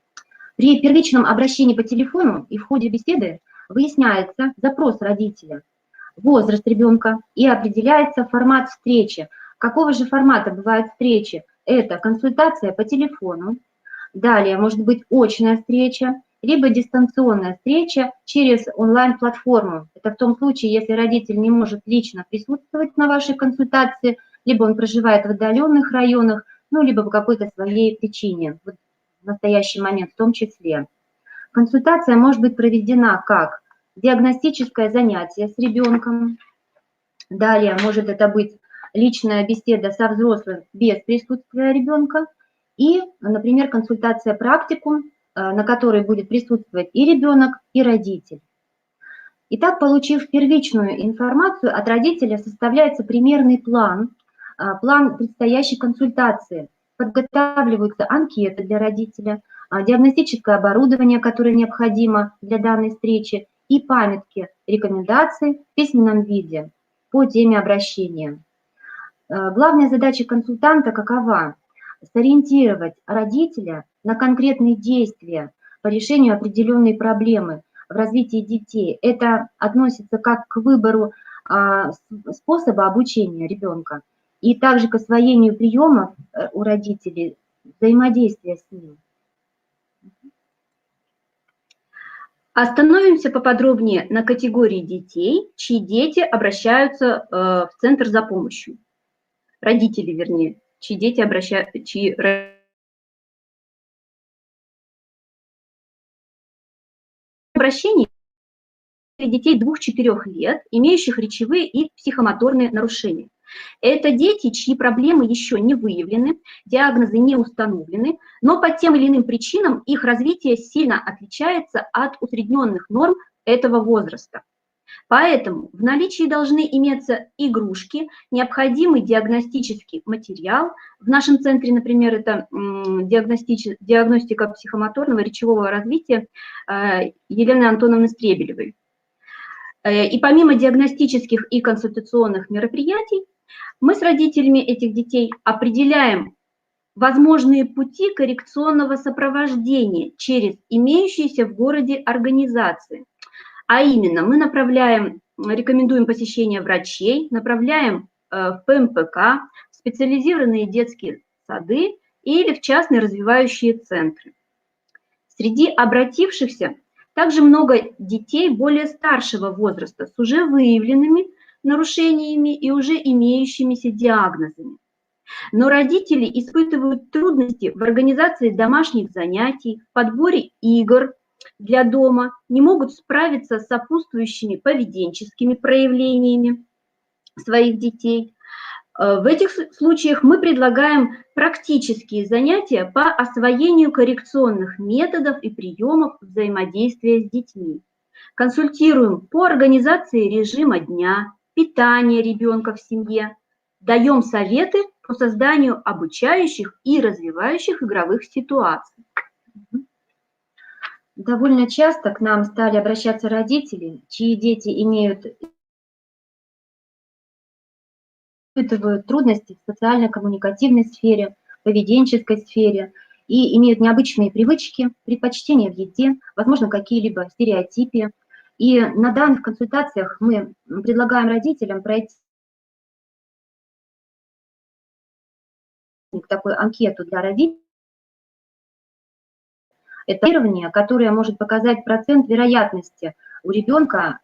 При первичном обращении по телефону и в ходе беседы выясняется запрос родителя, возраст ребенка и определяется формат встречи. Какого же формата бывают встречи? Это консультация по телефону, далее может быть очная встреча, либо дистанционная встреча через онлайн-платформу. Это в том случае, если родитель не может лично присутствовать на вашей консультации, либо он проживает в отдаленных районах, ну, либо по какой-то своей причине, вот в настоящий момент в том числе. Консультация может быть проведена как диагностическое занятие с ребенком, далее может это быть личная беседа со взрослым без присутствия ребенка и, например, консультация-практикум, на которой будет присутствовать и ребенок, и родитель. Итак, получив первичную информацию от родителя, составляется примерный план предстоящей консультации. Подготавливаются анкеты для родителя, диагностическое оборудование, которое необходимо для данной встречи, и памятки, рекомендаций в письменном виде по теме обращения. Главная задача консультанта какова? Сориентировать родителя на конкретные действия по решению определенной проблемы в развитии детей. Это относится как к выбору способа обучения ребенка и также к освоению приемов у родителей, взаимодействия с ним. Остановимся поподробнее на категории детей, чьи дети обращаются в центр за помощью. Родители, вернее, чьи дети обращаются, чьи обращения детей 2-4 лет, имеющих речевые и психомоторные нарушения. Это дети, чьи проблемы еще не выявлены, диагнозы не установлены, но по тем или иным причинам их развитие сильно отличается от усредненных норм этого возраста. Поэтому в наличии должны иметься игрушки, необходимый диагностический материал. В нашем центре, например, это диагностика психомоторного речевого развития Елены Антоновны Стребелевой. И помимо диагностических и консультационных мероприятий, мы с родителями этих детей определяем возможные пути коррекционного сопровождения через имеющиеся в городе организации. А именно, мы рекомендуем посещение врачей, направляем в ПМПК, в специализированные детские сады или в частные развивающие центры. Среди обратившихся также много детей более старшего возраста с уже выявленными нарушениями и уже имеющимися диагнозами. Но родители испытывают трудности в организации домашних занятий, в подборе игр для дома, не могут справиться с сопутствующими поведенческими проявлениями своих детей. В этих случаях мы предлагаем практические занятия по освоению коррекционных методов и приемов взаимодействия с детьми. Консультируем по организации режима дня, питания ребенка в семье, даем советы по созданию обучающих и развивающих игровых ситуаций. Довольно часто к нам стали обращаться родители, чьи дети испытывают трудности в социально-коммуникативной сфере, поведенческой сфере и имеют необычные привычки, предпочтения в еде, возможно, какие-либо стереотипы. И на данных консультациях мы предлагаем родителям пройти такую анкету для родителей, это которое может показать процент вероятности у ребенка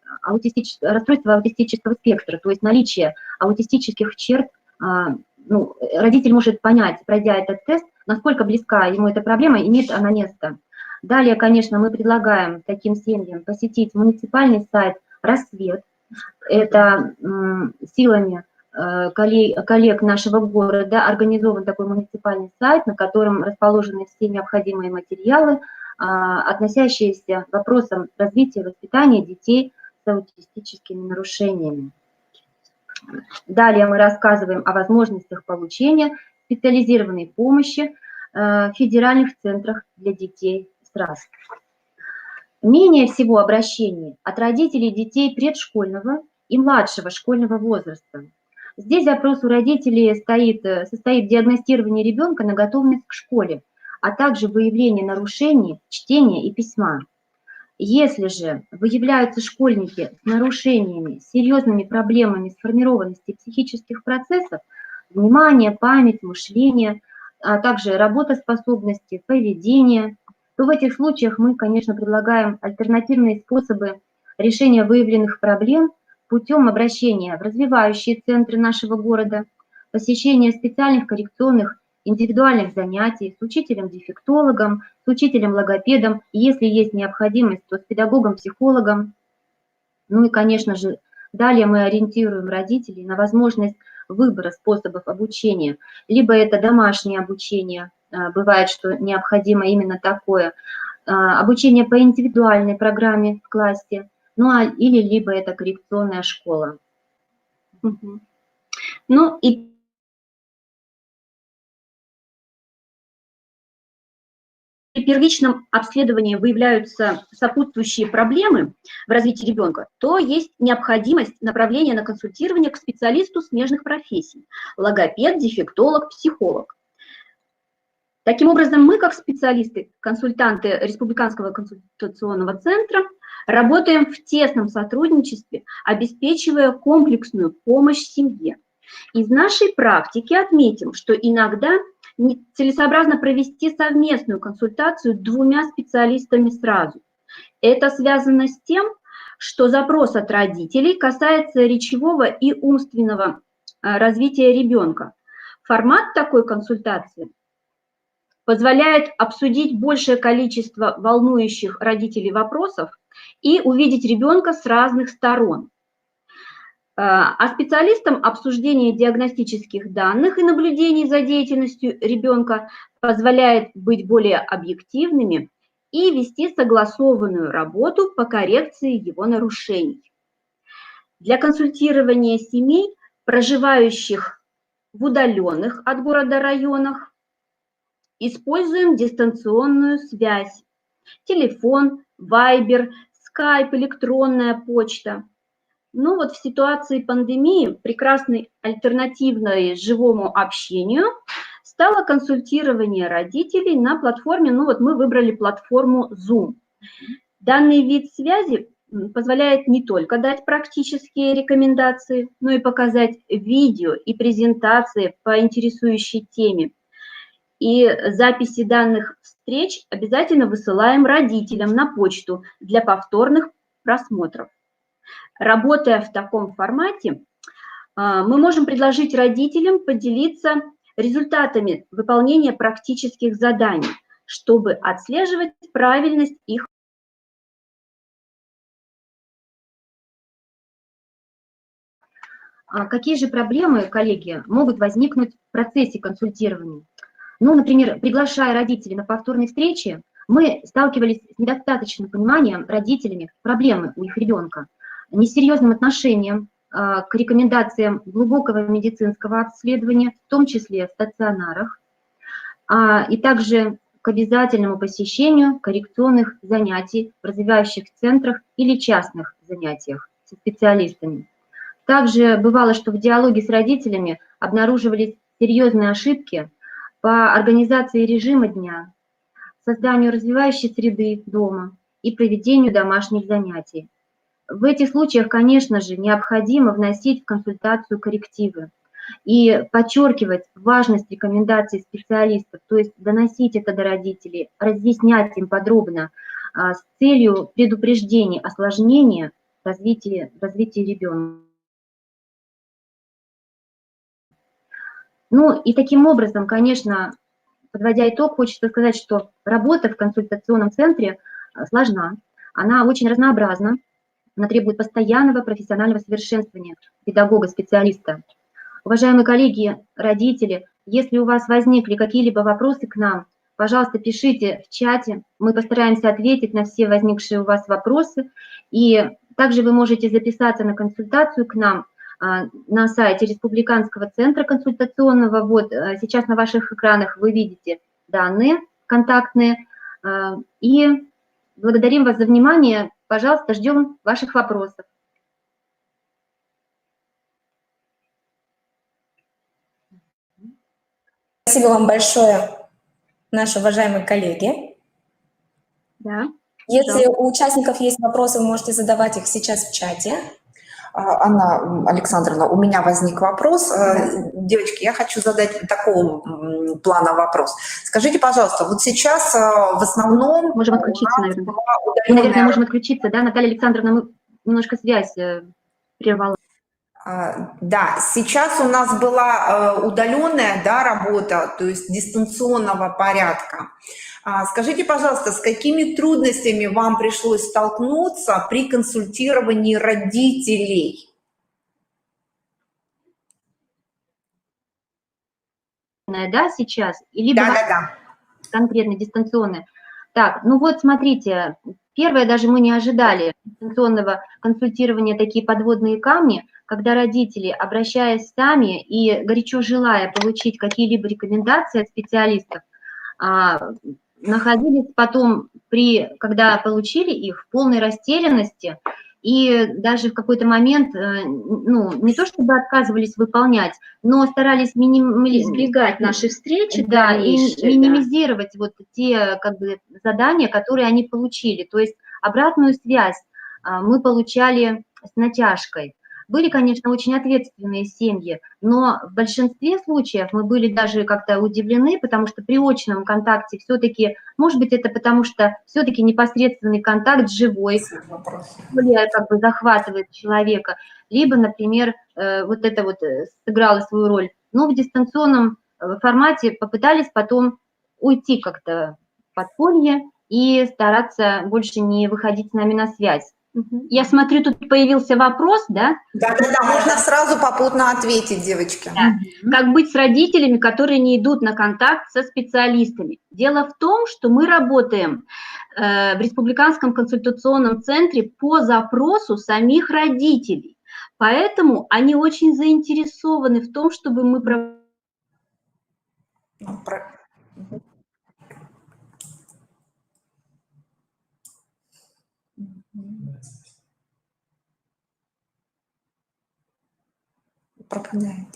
расстройства аутистического спектра, то есть наличие аутистических черт. Родитель может понять, пройдя этот тест, насколько близка ему эта проблема, имеет она место. Далее, конечно, мы предлагаем таким семьям посетить муниципальный сайт «Рассвет». Это силами коллег нашего города организован такой муниципальный сайт, на котором расположены все необходимые материалы, относящиеся к вопросам развития и воспитания детей с аутистическими нарушениями. Далее мы рассказываем о возможностях получения специализированной помощи в федеральных центрах для детей с РАС. Менее всего обращений от родителей детей предшкольного и младшего школьного возраста. Здесь запрос у родителей состоит в диагностировании ребенка на готовность к школе, а также выявление нарушений чтения и письма. Если же выявляются школьники с нарушениями, серьезными проблемами сформированности психических процессов, внимания, память, мышление, а также работоспособности, поведение, то в этих случаях мы, конечно, предлагаем альтернативные способы решения выявленных проблем путем обращения в развивающие центры нашего города, посещения специальных коррекционных индивидуальных занятий с учителем-дефектологом, с учителем-логопедом, если есть необходимость, то с педагогом-психологом. Ну и, конечно же, далее мы ориентируем родителей на возможность выбора способов обучения. Либо это домашнее обучение, бывает, что необходимо именно такое, обучение по индивидуальной программе в классе, или либо это коррекционная школа. Ну и при первичном обследовании выявляются сопутствующие проблемы в развитии ребенка, то есть необходимость направления на консультирование к специалисту смежных профессий – логопед, дефектолог, психолог. Таким образом, мы, как специалисты, консультанты Республиканского консультационного центра, работаем в тесном сотрудничестве, обеспечивая комплексную помощь семье. Из нашей практики отметим, что иногда целесообразно провести совместную консультацию двумя специалистами сразу. Это связано с тем, что запрос от родителей касается речевого и умственного развития ребенка. Формат такой консультации позволяет обсудить большее количество волнующих родителей вопросов и увидеть ребенка с разных сторон. А специалистам обсуждение диагностических данных и наблюдений за деятельностью ребенка позволяет быть более объективными и вести согласованную работу по коррекции его нарушений. Для консультирования семей, проживающих в удаленных от города районах, используем дистанционную связь. Телефон, Вайбер, Скайп, электронная почта. Ну вот в ситуации пандемии прекрасной альтернативой живому общению стало консультирование родителей на платформе, ну вот мы выбрали платформу Zoom. Данный вид связи позволяет не только дать практические рекомендации, но и показать видео и презентации по интересующей теме. И записи данных встреч обязательно высылаем родителям на почту для повторных просмотров. Работая в таком формате, мы можем предложить родителям поделиться результатами выполнения практических заданий, чтобы отслеживать правильность их. Какие же проблемы, коллеги, могут возникнуть в процессе консультирования? Ну, например, приглашая родителей на повторные встречи, мы сталкивались с недостаточным пониманием родителями проблемы у их ребенка, несерьезным отношением к рекомендациям глубокого медицинского обследования, в том числе в стационарах, и также к обязательному посещению коррекционных занятий в развивающих центрах или частных занятиях со специалистами. Также бывало, что в диалоге с родителями обнаруживались серьезные ошибки по организации режима дня, созданию развивающей среды дома и проведению домашних занятий. В этих случаях, конечно же, необходимо вносить в консультацию коррективы и подчеркивать важность рекомендаций специалистов, то есть доносить это до родителей, разъяснять им подробно с целью предупреждения осложнения развития ребенка. Ну и таким образом, конечно, подводя итог, хочется сказать, что работа в консультационном центре сложна, она очень разнообразна, она требует постоянного профессионального совершенствования педагога-специалиста. Уважаемые коллеги, родители, если у вас возникли какие-либо вопросы к нам, пожалуйста, пишите в чате, мы постараемся ответить на все возникшие у вас вопросы, и также вы можете записаться на консультацию к нам на сайте Республиканского центра консультационного. Вот сейчас на ваших экранах вы видите данные контактные. И благодарим вас за внимание. Пожалуйста, ждем ваших вопросов. Спасибо вам большое, наши уважаемые коллеги. Да. Если у участников есть вопросы, вы можете задавать их сейчас в чате. Анна Александровна, у меня возник вопрос. Девочки, я хочу задать такого плана вопрос. Скажите, пожалуйста, вот сейчас в основном... Можем отключиться, наверное. Наверное, можем отключиться, да? Наталья Александровна, мы немножко связь прервала. Да, сейчас у нас была удаленная, да, работа, то есть дистанционного порядка. Скажите, пожалуйста, с какими трудностями вам пришлось столкнуться при консультировании родителей? Да, сейчас? Либо Да. Конкретно дистанционное. Так, ну вот смотрите, первое, даже мы не ожидали дистанционного консультирования такие подводные камни, когда родители, обращаясь сами и горячо желая получить какие-либо рекомендации от специалистов, находились потом, когда получили их, в полной растерянности, и даже в какой-то момент, ну, не то чтобы отказывались выполнять, но старались избегать наши встречи, да, и минимизировать вот те, как бы, задания, которые они получили. То есть обратную связь мы получали с натяжкой. Были, конечно, очень ответственные семьи, но в большинстве случаев мы были даже как-то удивлены, потому что при очном контакте все-таки, может быть, это потому что все-таки непосредственный контакт живой, более как бы захватывает человека, либо, например, вот это вот сыграло свою роль. Но в дистанционном формате попытались потом уйти как-то в подполье и стараться больше не выходить с нами на связь. Я смотрю, тут появился вопрос, да? Да, можно сразу попутно ответить, девочки. Да. Как быть с родителями, которые не идут на контакт со специалистами? Дело в том, что мы работаем в Республиканском консультационном центре по запросу самих родителей. Поэтому они очень заинтересованы в том, чтобы мы пропадает.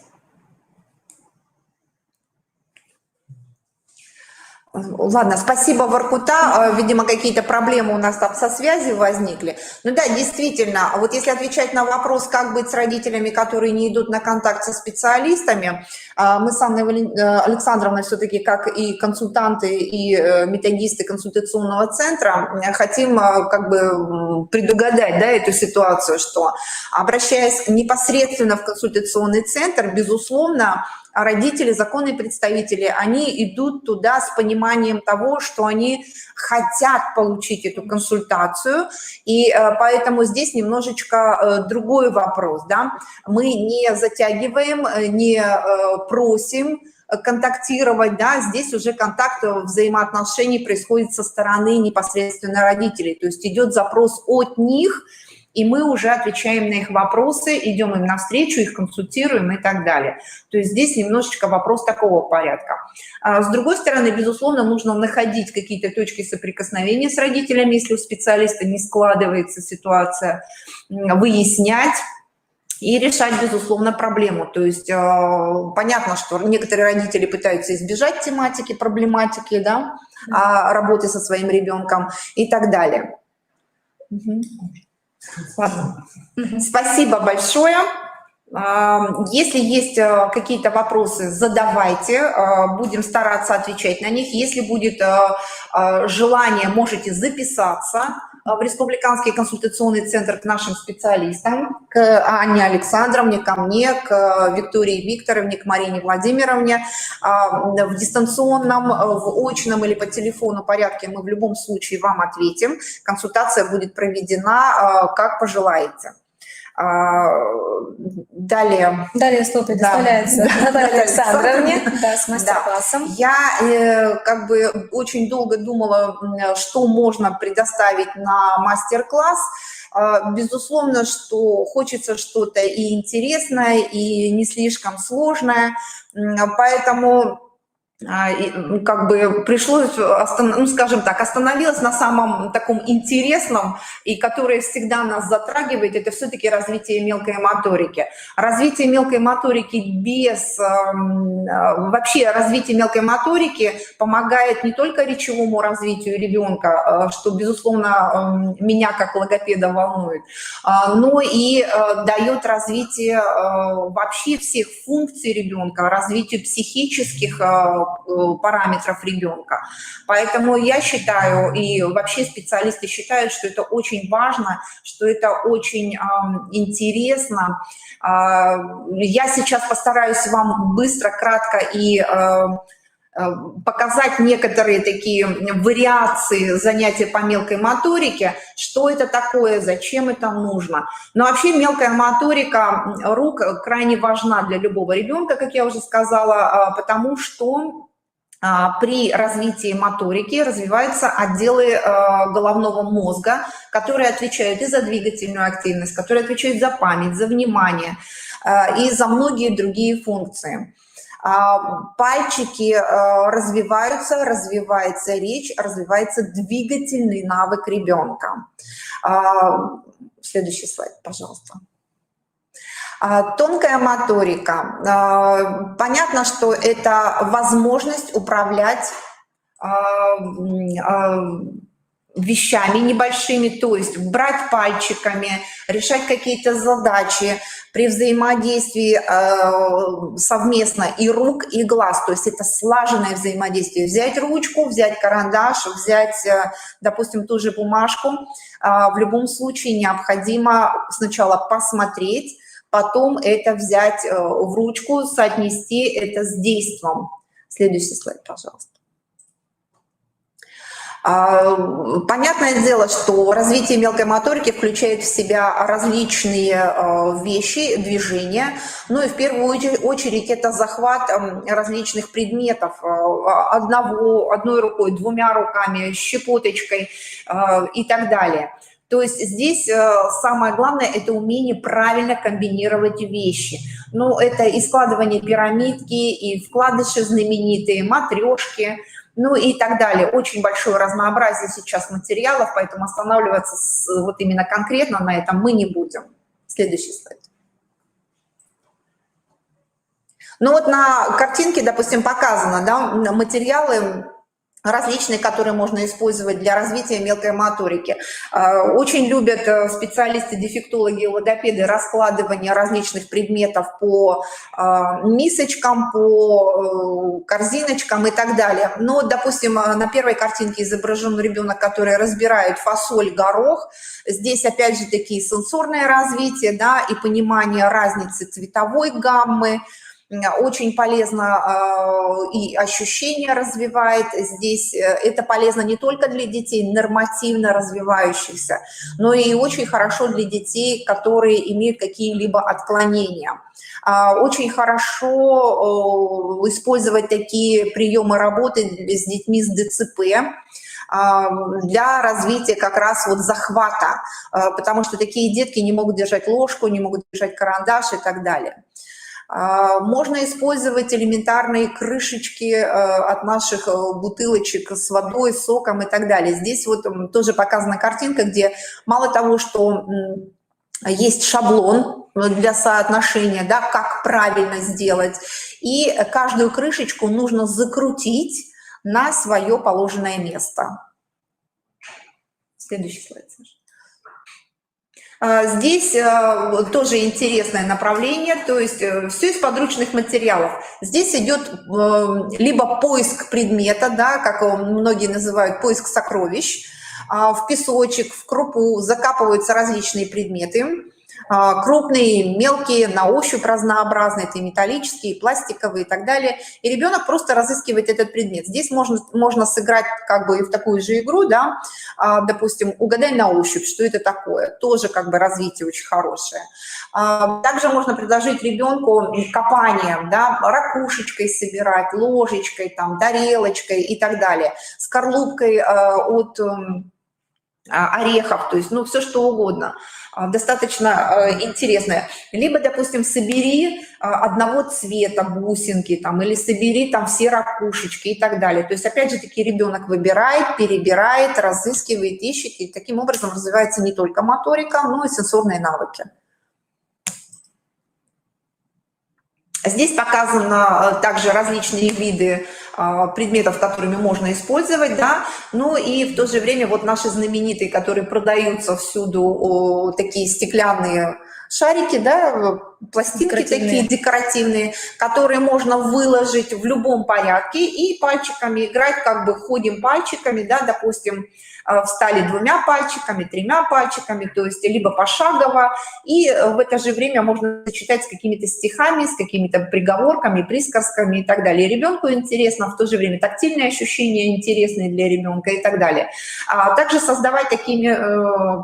Ладно, спасибо, Воркута. Видимо, какие-то проблемы у нас там со связью возникли. Ну да, действительно, вот если отвечать на вопрос, как быть с родителями, которые не идут на контакт со специалистами, мы с Анной Александровной все-таки, как и консультанты, и методисты консультационного центра, хотим как бы предугадать, да, эту ситуацию, что, обращаясь непосредственно в консультационный центр, безусловно, родители, законные представители, они идут туда с пониманием того, что они хотят получить эту консультацию, и поэтому здесь немножечко другой вопрос, да, мы не затягиваем, не просим контактировать, да, здесь уже контакт взаимоотношений происходит со стороны непосредственно родителей, то есть идет запрос от них, и мы уже отвечаем на их вопросы, идем им навстречу, их консультируем и так далее. То есть здесь немножечко вопрос такого порядка. С другой стороны, безусловно, нужно находить какие-то точки соприкосновения с родителями, если у специалиста не складывается ситуация, выяснять и решать, безусловно, проблему. То есть понятно, что некоторые родители пытаются избежать тематики, проблематики, да, работы со своим ребенком и так далее. Ладно. Спасибо большое. Если есть какие-то вопросы, задавайте, будем стараться отвечать на них. Если будет желание, можете записаться в Республиканский консультационный центр к нашим специалистам, к Анне Александровне, ко мне, к Виктории Викторовне, к Марине Владимировне. В дистанционном, в очном или по телефону порядке мы в любом случае вам ответим. Консультация будет проведена, как пожелаете. Далее слово предоставляется Наталье Александровне с мастер-классом. Я как бы очень долго думала, что можно предоставить на мастер-класс. Безусловно, что хочется что-то и интересное, и не слишком сложное, поэтому как бы пришлось, ну, скажем так, остановилась на самом таком интересном, и которое всегда нас затрагивает, это все-таки развитие мелкой моторики. Развитие мелкой моторики вообще развитие мелкой моторики помогает не только речевому развитию ребенка, что, безусловно, меня как логопеда волнует, но и дает развитие вообще всех функций ребенка, развитию психических параметров ребенка. Поэтому я считаю, и вообще специалисты считают, что это очень важно, что это очень интересно. Я сейчас постараюсь вам быстро, кратко и показать некоторые такие вариации занятия по мелкой моторике, что это такое, зачем это нужно. Но вообще мелкая моторика рук крайне важна для любого ребенка, как я уже сказала, потому что при развитии моторики развиваются отделы головного мозга, которые отвечают и за двигательную активность, которые отвечают за память, за внимание и за многие другие функции. Пальчики развиваются, развивается речь, развивается двигательный навык ребенка. Следующий слайд, пожалуйста. Тонкая моторика. Понятно, что это возможность управлять вещами небольшими, то есть брать пальчиками, решать какие-то задачи при взаимодействии совместно и рук, и глаз, то есть это слаженное взаимодействие. Взять ручку, взять карандаш, взять, допустим, ту же бумажку. В любом случае необходимо сначала посмотреть, потом это взять в ручку, соотнести это с действием. Следующий слайд, пожалуйста. Понятное дело, что развитие мелкой моторики включает в себя различные вещи, движения, ну и в первую очередь это захват различных предметов одной рукой, двумя руками, щепоточкой и так далее. То есть здесь самое главное – это умение правильно комбинировать вещи. Ну, это и складывание пирамидки, и вкладыши знаменитые, матрешки, ну и так далее. Очень большое разнообразие сейчас материалов, поэтому останавливаться вот именно конкретно на этом мы не будем. Следующий слайд. Ну вот на картинке, допустим, показано, да, материалы различные, которые можно использовать для развития мелкой моторики. Очень любят специалисты, дефектологи, логопеды раскладывание различных предметов по мисочкам, по корзиночкам и так далее. Но, допустим, на первой картинке изображен ребенок, который разбирает фасоль, горох. Здесь, опять же, такие сенсорное развитие, да, и понимание разницы цветовой гаммы. Очень полезно и ощущения развивает здесь. Это полезно не только для детей нормативно развивающихся, но и очень хорошо для детей, которые имеют какие-либо отклонения. Очень хорошо использовать такие приемы работы с детьми с ДЦП для развития как раз вот захвата, потому что такие детки не могут держать ложку, не могут держать карандаш и так далее. Можно использовать элементарные крышечки от наших бутылочек с водой, соком и так далее. Здесь вот тоже показана картинка, где мало того, что есть шаблон для соотношения, да, как правильно сделать, и каждую крышечку нужно закрутить на свое положенное место. Следующий слайд, Саша. Здесь тоже интересное направление, то есть все из подручных материалов. Здесь идет либо поиск предмета, да, как многие называют, поиск сокровищ. В песочек, в крупу закапываются различные предметы. Крупные, мелкие, на ощупь разнообразные, это и металлические, и пластиковые и так далее. И ребенок просто разыскивает этот предмет. Здесь можно сыграть как бы в такую же игру, да, допустим, угадай на ощупь, что это такое. Тоже как бы развитие очень хорошее. Также можно предложить ребенку копание, да, ракушечкой собирать, ложечкой, там, тарелочкой и так далее, скорлупкой от орехов, то есть, ну, все что угодно. Достаточно интересное. Либо, допустим, собери одного цвета бусинки, там, или собери там все ракушечки и так далее. То есть, опять же таки, ребенок выбирает, перебирает, разыскивает, ищет, и таким образом развивается не только моторика, но и сенсорные навыки. Здесь показаны также различные виды предметов, которыми можно использовать, да, ну и в то же время вот наши знаменитые, которые продаются всюду, такие стеклянные шарики, да, пластинки такие декоративные, которые можно выложить в любом порядке и пальчиками играть, как бы ходим пальчиками, да, допустим, встали 2 пальчиками, 3 пальчиками, то есть либо пошагово, и в это же время можно сочетать с какими-то стихами, с какими-то приговорками, присказками и так далее. Ребенку интересно, в то же время тактильные ощущения интересные для ребенка и так далее. Также создавать такими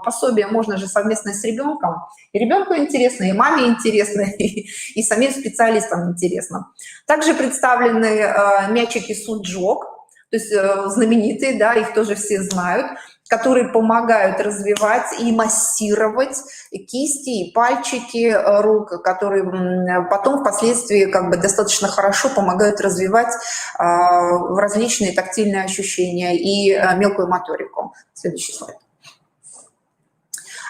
пособия можно же совместно с ребенком. И ребенку интересно, и маме интересно, и самим специалистам интересно. Также представлены мячики суджок, то есть знаменитые, да, их тоже все знают, которые помогают развивать и массировать кисти и пальчики рук, которые потом впоследствии как бы достаточно хорошо помогают развивать различные тактильные ощущения и мелкую моторику. Следующий слайд.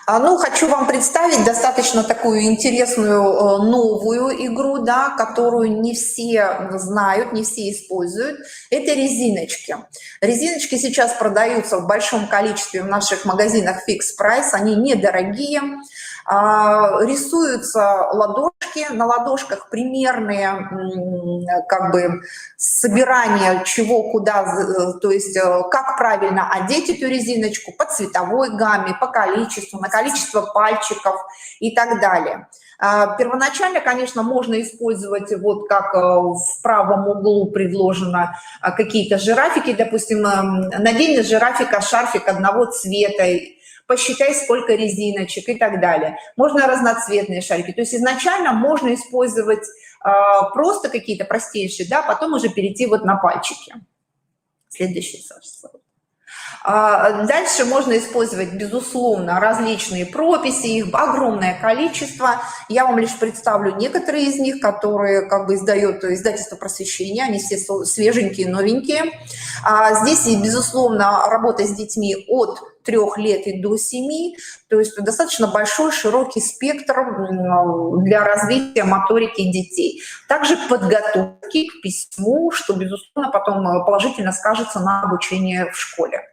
Ну, хочу вам представить достаточно такую интересную новую игру, да, которую не все знают, не все используют. Это резиночки. Резиночки сейчас продаются в большом количестве в наших магазинах Fix Price, они недорогие. Рисуются ладошки, на ладошках примерные как бы собирания чего, куда, то есть как правильно одеть эту резиночку по цветовой гамме, по количеству, на количество пальчиков и так далее. Первоначально, конечно, можно использовать, вот как в правом углу предложено, какие-то жирафики, допустим, надень на жирафика шарфик одного цвета, посчитай, сколько резиночек и так далее. Можно разноцветные шарики. То есть изначально можно использовать просто какие-то простейшие, да, потом уже перейти вот на пальчики. Следующий, Саша. Дальше можно использовать, безусловно, различные прописи, их огромное количество. Я вам лишь представлю некоторые из них, которые как бы издает издательство «Просвещение», они все свеженькие, новенькие. Здесь, безусловно, работа с детьми от 3 лет и до 7, то есть достаточно большой, широкий спектр для развития моторики детей. Также подготовки к письму, что, безусловно, потом положительно скажется на обучении в школе.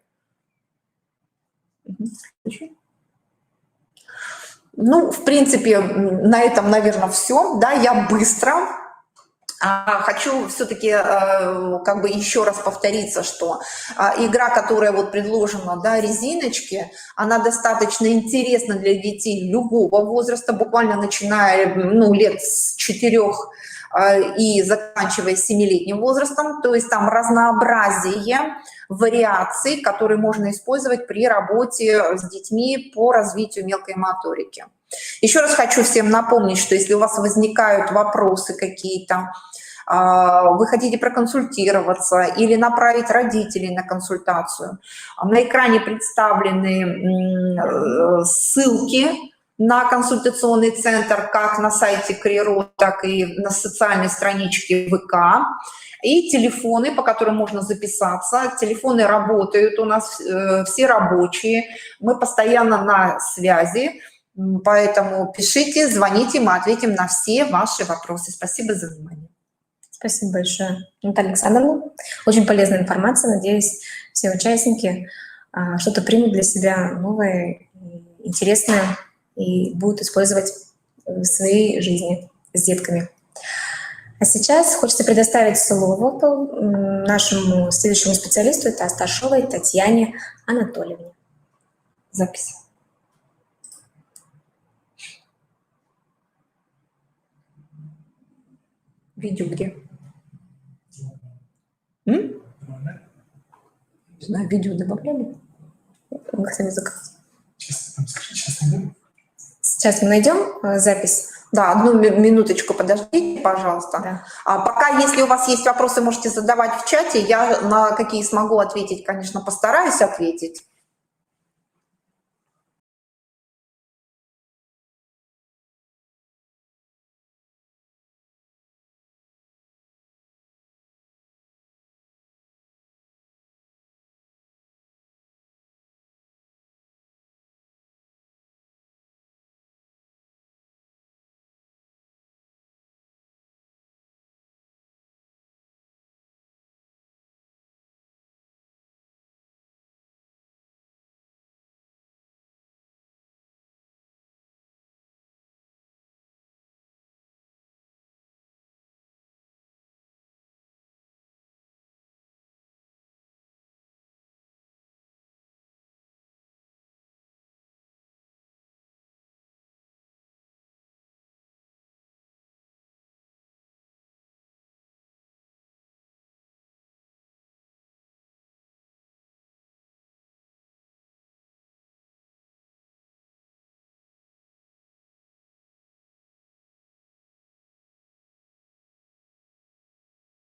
Ну, в принципе, на этом, наверное, все. Да, я быстро. Хочу все-таки как бы еще раз повториться, что игра, которая вот предложена, да, резиночки, она достаточно интересна для детей любого возраста, буквально начиная, ну, лет с 4 и заканчивая 7-летним возрастом. То есть там разнообразие вариаций, которые можно использовать при работе с детьми по развитию мелкой моторики. Еще раз хочу всем напомнить, что если у вас возникают вопросы какие-то, вы хотите проконсультироваться или направить родителей на консультацию, на экране представлены ссылки на консультационный центр как на сайте КРИРО, так и на социальной страничке ВК. И телефоны, по которым можно записаться. Телефоны работают у нас, все рабочие. Мы постоянно на связи, поэтому пишите, звоните, мы ответим на все ваши вопросы. Спасибо за внимание. Спасибо большое, Наталья Александровна. Очень полезная информация. Надеюсь, все участники что-то примут для себя новое, интересное и будут использовать в своей жизни с детками. А сейчас хочется предоставить слово нашему следующему специалисту, это Асташовой Татьяне Анатольевне. Запись. Видео где? Не знаю, видео добавляли? Сейчас мы найдем запись. Да, одну минуточку подождите, пожалуйста. Да. Пока, если у вас есть вопросы, можете задавать в чате. Я на какие смогу ответить, конечно, постараюсь ответить.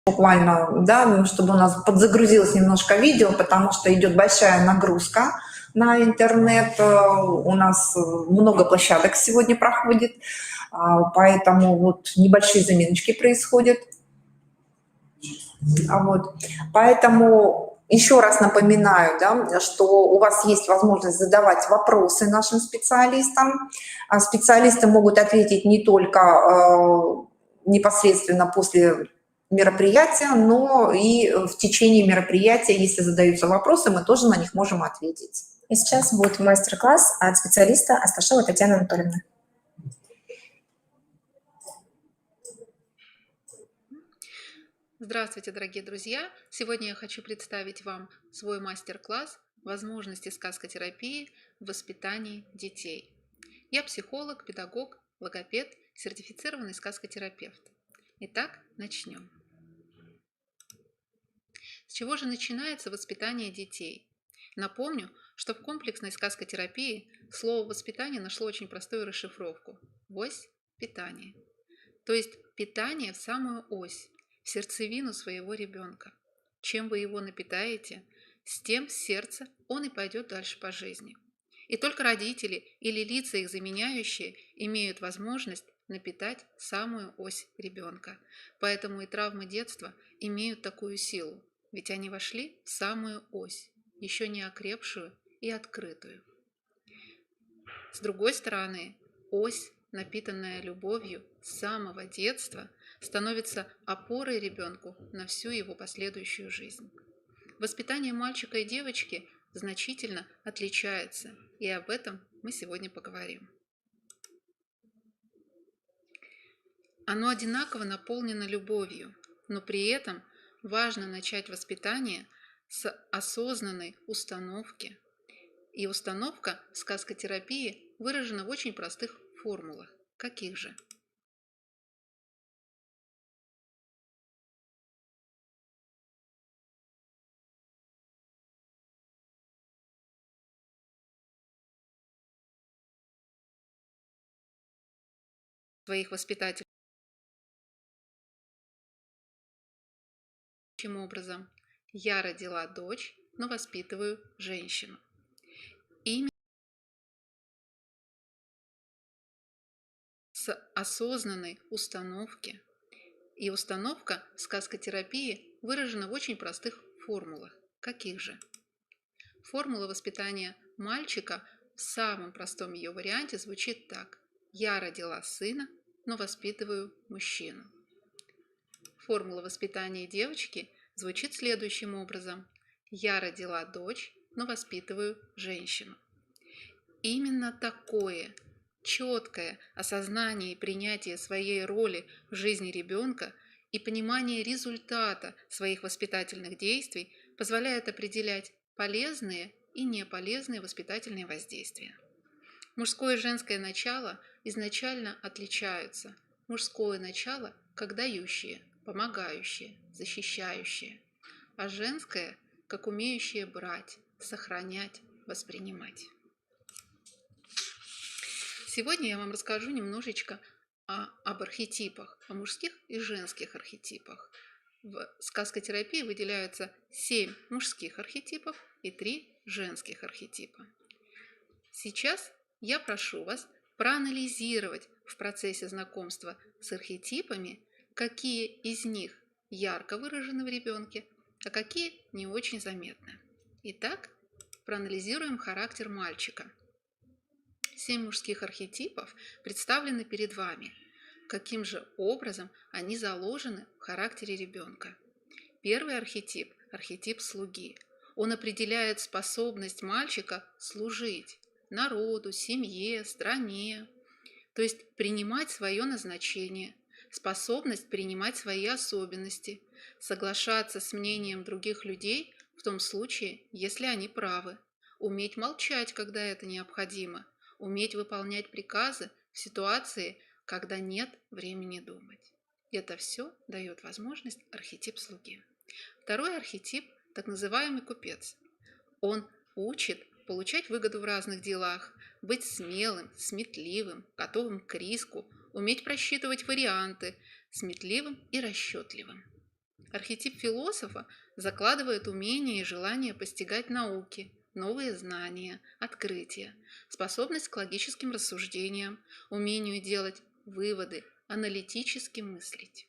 Буквально, да, чтобы у нас подзагрузилось немножко видео, потому что идет большая нагрузка на интернет. У нас много площадок сегодня проходит, поэтому вот небольшие заминочки происходят. Поэтому еще раз напоминаю, да, что у вас есть возможность задавать вопросы нашим специалистам. Специалисты могут ответить не только непосредственно после мероприятия, но и в течение мероприятия, если задаются вопросы, мы тоже на них можем ответить. И сейчас будет мастер-класс от специалиста Асташовой Татьяны Анатольевны. Здравствуйте, дорогие друзья! Сегодня я хочу представить вам свой мастер-класс «Возможности сказкотерапии в воспитании детей». Я психолог, педагог, логопед, сертифицированный сказкотерапевт. Итак, начнем. С чего же начинается воспитание детей? Напомню, что в комплексной сказкотерапии слово «воспитание» нашло очень простую расшифровку – ось питания. То есть питание в самую ось, в сердцевину своего ребенка. Чем вы его напитаете, с тем сердца он и пойдет дальше по жизни. И только родители или лица их заменяющие имеют возможность напитать самую ось ребенка. Поэтому и травмы детства имеют такую силу, ведь они вошли в самую ось, еще не окрепшую и открытую. С другой стороны, ось, напитанная любовью с самого детства, становится опорой ребенку на всю его последующую жизнь. Воспитание мальчика и девочки значительно отличается, и об этом мы сегодня поговорим. Оно одинаково наполнено любовью, но при этом важно начать воспитание с осознанной установки. И установка в сказкотерапии выражена в очень простых формулах. Каких же? Своих воспитателей. Таким образом, я родила дочь, но воспитываю женщину. Именно с осознанной установки. И установка в сказкотерапии выражена в очень простых формулах. Каких же? Формула воспитания мальчика в самом простом ее варианте звучит так. Я родила сына, но воспитываю мужчину. Формула воспитания девочки звучит следующим образом. Я родила дочь, но воспитываю женщину. Именно такое четкое осознание и принятие своей роли в жизни ребенка и понимание результата своих воспитательных действий позволяет определять полезные и неполезные воспитательные воздействия. Мужское и женское начало изначально отличаются. Мужское начало как дающее, помогающее, защищающее, а женское как умеющее брать, сохранять, воспринимать. Сегодня я вам расскажу немножечко об архетипах, о мужских и женских архетипах. В сказкотерапии выделяются 7 мужских архетипов и 3 женских архетипа. Сейчас я прошу вас проанализировать в процессе знакомства с архетипами, какие из них ярко выражены в ребенке, а какие не очень заметны. Итак, проанализируем характер мальчика. 7 мужских архетипов представлены перед вами. Каким же образом они заложены в характере ребенка? Первый архетип – архетип слуги. Он определяет способность мальчика служить народу, семье, стране, то есть принимать свое назначение, способность принимать свои особенности, соглашаться с мнением других людей в том случае, если они правы, уметь молчать, когда это необходимо, уметь выполнять приказы в ситуации, когда нет времени думать. Это все дает возможность архетип слуги. Второй архетип – так называемый купец. Он учит получать выгоду в разных делах, быть смелым, сметливым, готовым к риску, уметь просчитывать варианты, сметливым и расчетливым. Архетип философа закладывает умение и желание постигать науки, новые знания, открытия, способность к логическим рассуждениям, умению делать выводы, аналитически мыслить.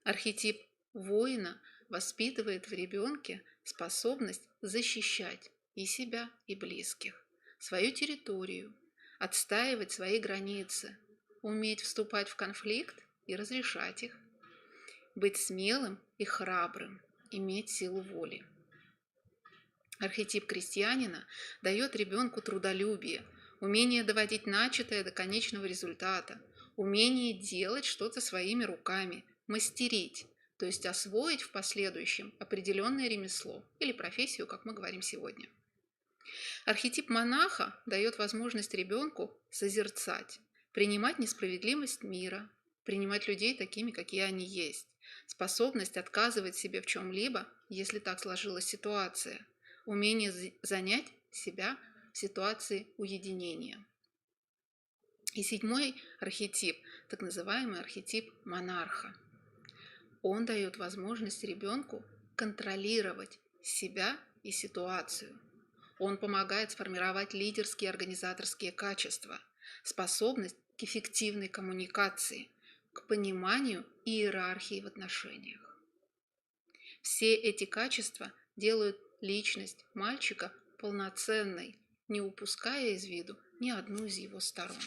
Архетип воина воспитывает в ребенке способность защищать и себя, и близких, свою территорию, отстаивать свои границы, уметь вступать в конфликт и разрешать их, быть смелым и храбрым, иметь силу воли. Архетип крестьянина дает ребенку трудолюбие, умение доводить начатое до конечного результата, умение делать что-то своими руками, мастерить, то есть освоить в последующем определенное ремесло или профессию, как мы говорим сегодня. Архетип монаха дает возможность ребенку созерцать, принимать несправедливость мира, принимать людей такими, какие они есть, способность отказывать себе в чем-либо, если так сложилась ситуация, умение занять себя в ситуации уединения. И 7-й архетип, так называемый архетип монарха. Он дает возможность ребенку контролировать себя и ситуацию. Он помогает сформировать лидерские и организаторские качества, способность к эффективной коммуникации, к пониманию и иерархии в отношениях. Все эти качества делают личность мальчика полноценной, не упуская из виду ни одну из его сторон.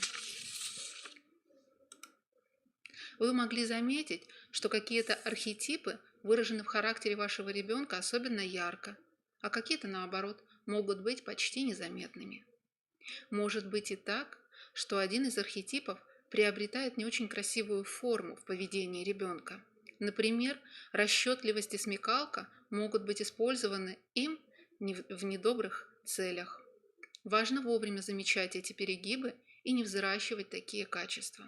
Вы могли заметить, что какие-то архетипы выражены в характере вашего ребенка особенно ярко, а какие-то, наоборот, могут быть почти незаметными. Может быть и так, что один из архетипов приобретает не очень красивую форму в поведении ребенка. Например, расчетливость и смекалка могут быть использованы им в недобрых целях. Важно вовремя замечать эти перегибы и не взращивать такие качества.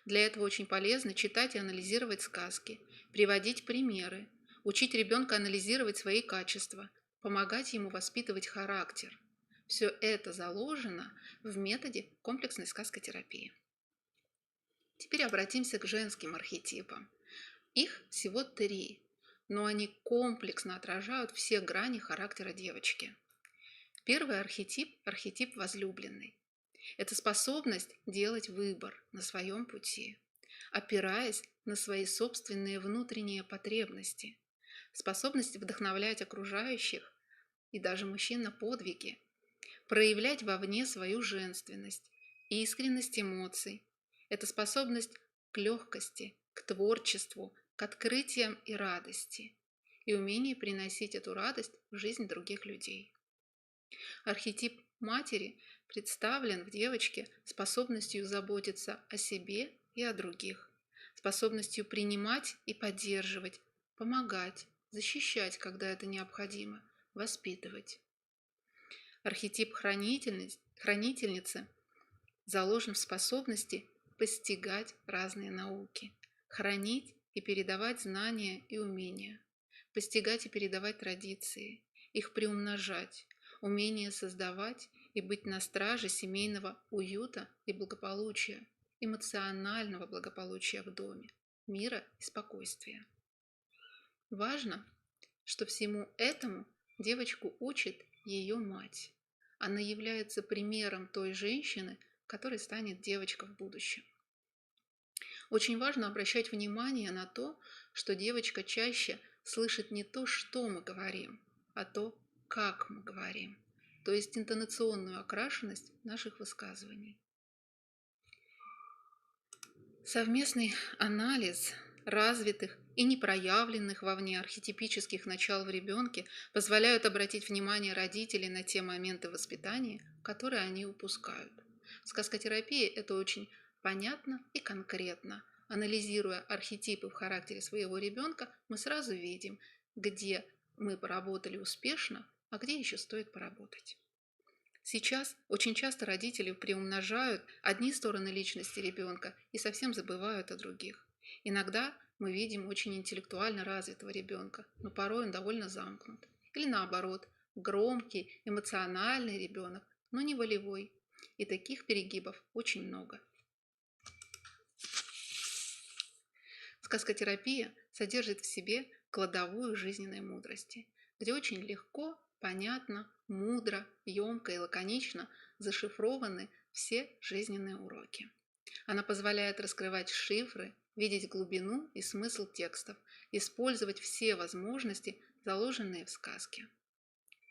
Для этого очень полезно читать и анализировать сказки, приводить примеры, учить ребенка анализировать свои качества, помогать ему воспитывать характер. Все это заложено в методе комплексной сказкотерапии. Теперь обратимся к женским архетипам. Их всего 3, но они комплексно отражают все грани характера девочки. Первый архетип – архетип возлюбленный. Это способность делать выбор на своем пути, опираясь на свои собственные внутренние потребности, способность вдохновлять окружающих и даже мужчин на подвиги, проявлять вовне свою женственность, искренность эмоций. Это способность к легкости, к творчеству, к открытиям и радости, и умение приносить эту радость в жизнь других людей. Архетип матери представлен в девочке способностью заботиться о себе и о других, способностью принимать и поддерживать, помогать, защищать, когда это необходимо, воспитывать. Архетип хранительницы заложен в способности постигать разные науки, хранить и передавать знания и умения, постигать и передавать традиции, их приумножать, умение создавать и быть на страже семейного уюта и благополучия, эмоционального благополучия в доме, мира и спокойствия. Важно, что всему этому девочку учит ее мать. Она является примером той женщины, которой станет девочка в будущем. Очень важно обращать внимание на то, что девочка чаще слышит не то, что мы говорим, а то, как мы говорим, то есть интонационную окрашенность наших высказываний. Совместный анализ развитых и непроявленных вовне архетипических начал в ребенке позволяют обратить внимание родителей на те моменты воспитания, которые они упускают. В сказкотерапии это очень понятно и конкретно. Анализируя архетипы в характере своего ребенка, мы сразу видим, где мы поработали успешно, а где еще стоит поработать. Сейчас очень часто родители приумножают одни стороны личности ребенка и совсем забывают о других. Иногда мы видим очень интеллектуально развитого ребенка, но порой он довольно замкнут. Или наоборот, громкий, эмоциональный ребенок, но не волевой. И таких перегибов очень много. Сказкотерапия содержит в себе кладовую жизненной мудрости, где очень легко, понятно, мудро, емко и лаконично зашифрованы все жизненные уроки. Она позволяет раскрывать шифры, видеть глубину и смысл текстов, использовать все возможности, заложенные в сказке.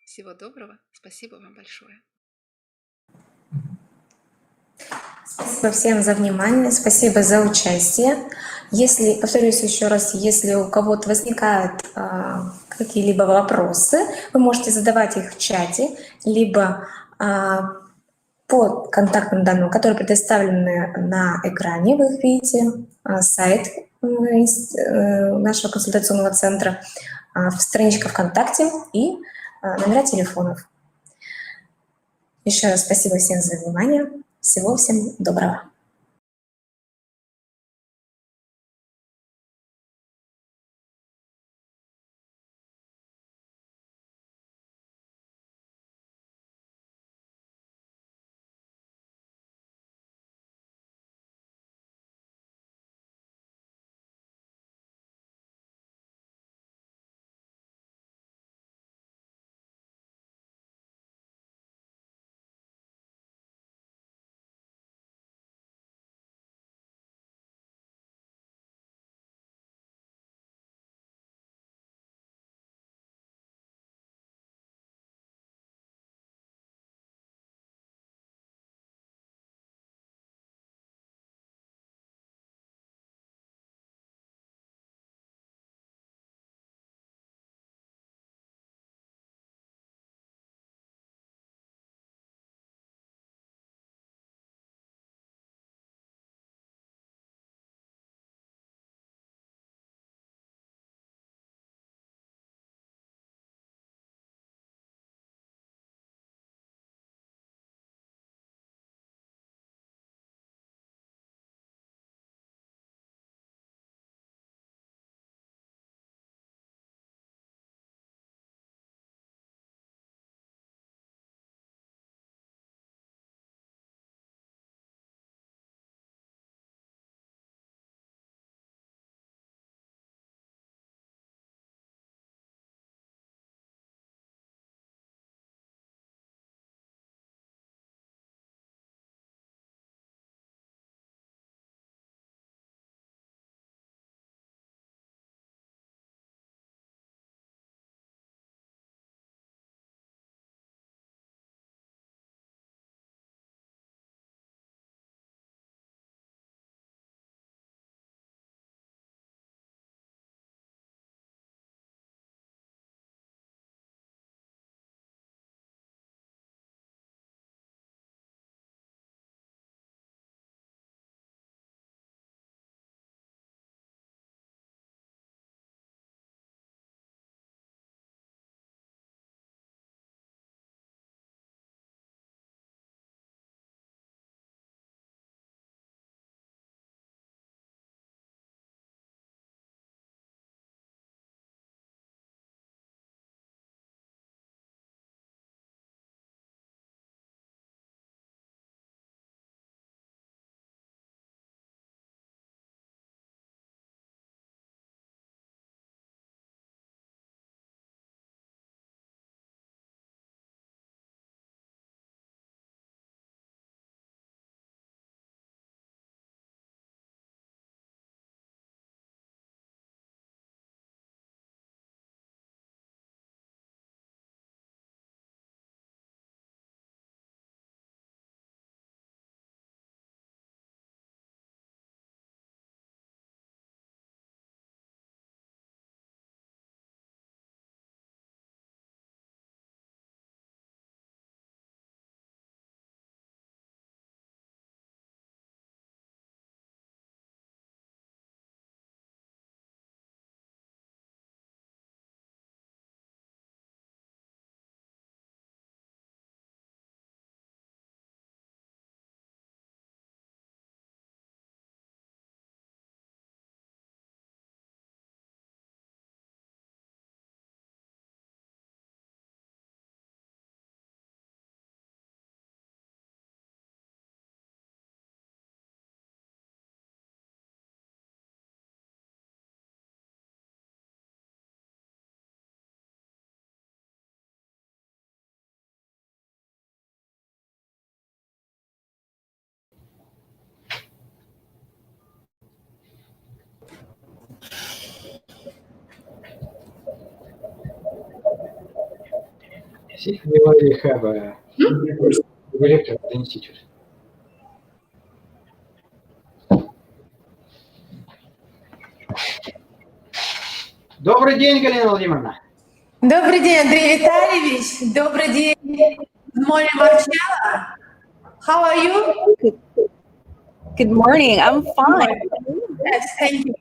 Всего доброго, спасибо вам большое. Спасибо всем за внимание, спасибо за участие. Если, повторюсь еще раз, если у кого-то возникают какие-либо вопросы, вы можете задавать их в чате, либо по контактным данным, которые предоставлены на экране, вы их видите, сайт нашего консультационного центра, страничка ВКонтакте и номера телефонов. Еще раз спасибо всем за внимание. Всего всем доброго. see, we already have a director of the institute. Добрый день, Галина Владимировна. Добрый день, Андрей Витальевич. Добрый день, Good morning, Marcella. How are you? Good morning. I'm fine. Yes, thank you.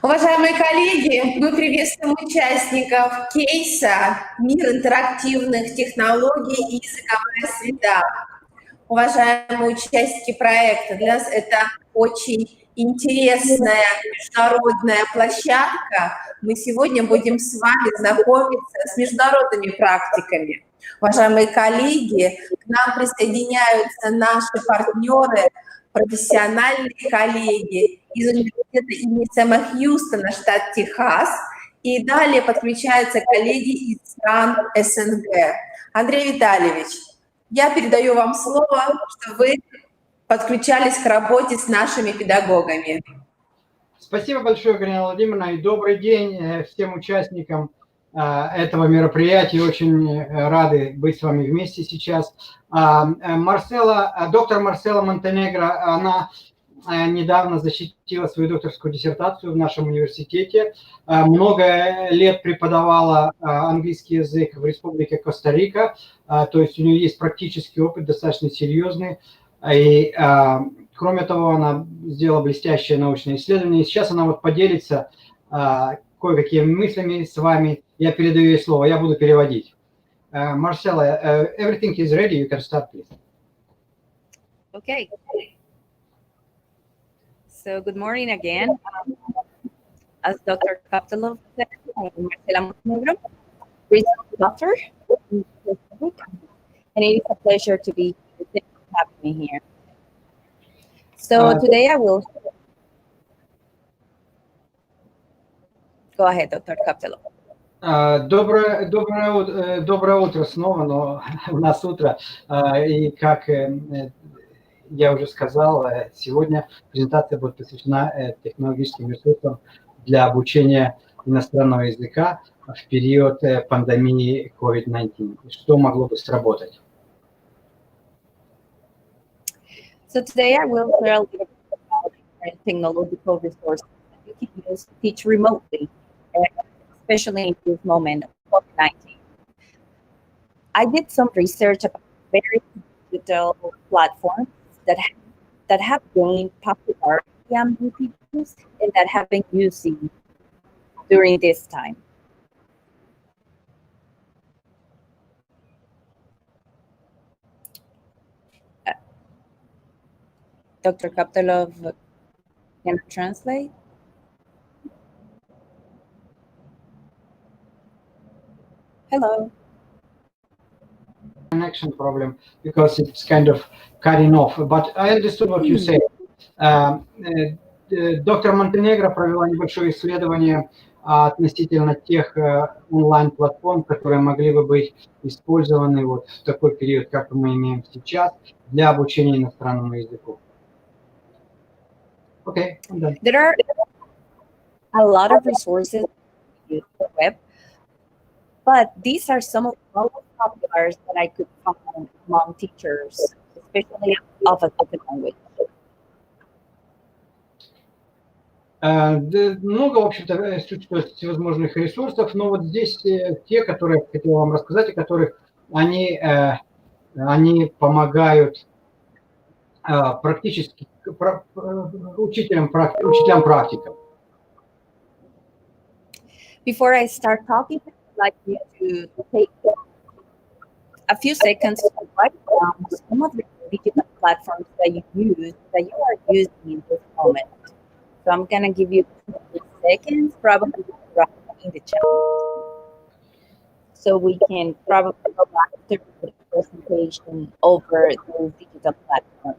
Уважаемые коллеги, мы приветствуем участников кейса «Мир интерактивных технологий и языковая среда». Уважаемые участники проекта, для нас это очень интересная международная площадка. Мы сегодня будем с вами знакомиться с международными практиками. Уважаемые коллеги, к нам присоединяются наши партнеры, профессиональные коллеги из университета имени Сэма Хьюстона, штат Техас, и далее подключаются коллеги из стран СНГ. Андрей Витальевич, я передаю вам слово, чтобы вы подключались к работе с нашими педагогами. Спасибо большое, Галина Владимировна, и добрый день всем участникам этого мероприятия. Очень рады быть с вами вместе сейчас. Доктор Марсела Монтенегро, она недавно защитила свою докторскую диссертацию в нашем университете. Много лет преподавала английский язык в Республике Коста-Рика, то есть у нее есть практический опыт, достаточно серьезный. И кроме того, она сделала блестящее научное исследование. И сейчас она вот поделится кое-какими мыслями с вами. Я передаю ей слово, я буду переводить. Marcella, everything is ready. You can start, please. Okay. So good morning again. As Dr. Kaptelov said, I am Marcela Montenegro, recent doctor, and it is a pleasure to be here. Thank you for having me here. So today I will go ahead, Dr. Kaptelov. Доброе утро снова, но у нас утро. И как я уже сказал, сегодня презентация будет посвящена технологическим ресурсам для обучения иностранного языка в период пандемии COVID-19. Что могло бы сработать? So today I will share a little bit about different technological resources that you can use to teach remotely, especially in this moment of COVID-19. I did some research about various digital platforms that have gained popularity among people and that have been using during this time. Dr. Kaptelov, can I translate? Hello. Connection problem because it's kind of cutting off. But I understood what you said. Доктор Монтенегро провела небольшое исследование относительно тех онлайн-платформ, которые могли бы быть использованы вот в такой период, как мы имеем сейчас, для обучения иностранному языку. Okay, I'm done. There are a lot of resources on the web, but these are some of the most popular that I could find among teachers, especially of a different language. Много, в общем-то, существует всевозможных ресурсов, но вот здесь те, которые я хотел вам рассказать, о которых они помогают практически учителям-практикам. Before I start talking, I'd like you to take a few seconds to write down some of the digital platforms that you are using in this moment. So I'm going to give you 20 seconds, probably right in the chat. So we can probably go back to the presentation over those digital platforms.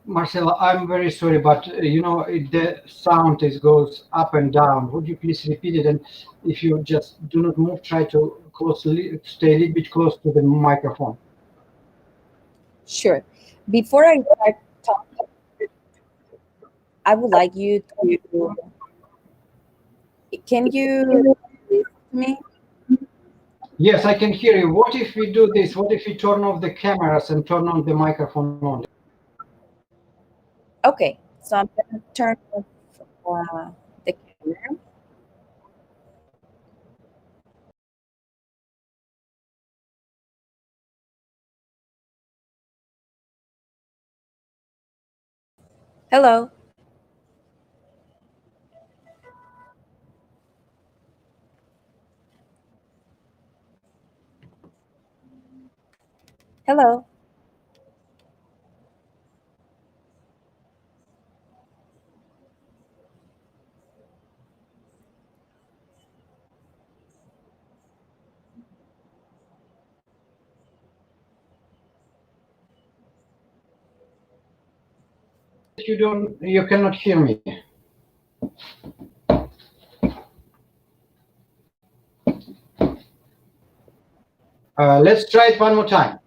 Marcella, I'm very sorry, but you know, the sound goes up and down. Would you please repeat it? And if you just do not move, try to stay a little bit close to the microphone. Sure. Before I start talking, I would like you to, can you listen to me? Yes, I can hear you. What if we do this? What if we turn off the cameras and turn on the microphone only? Okay, so I'm going to turn off the camera. Hello. Hello. You cannot hear me. Let's try it one more time.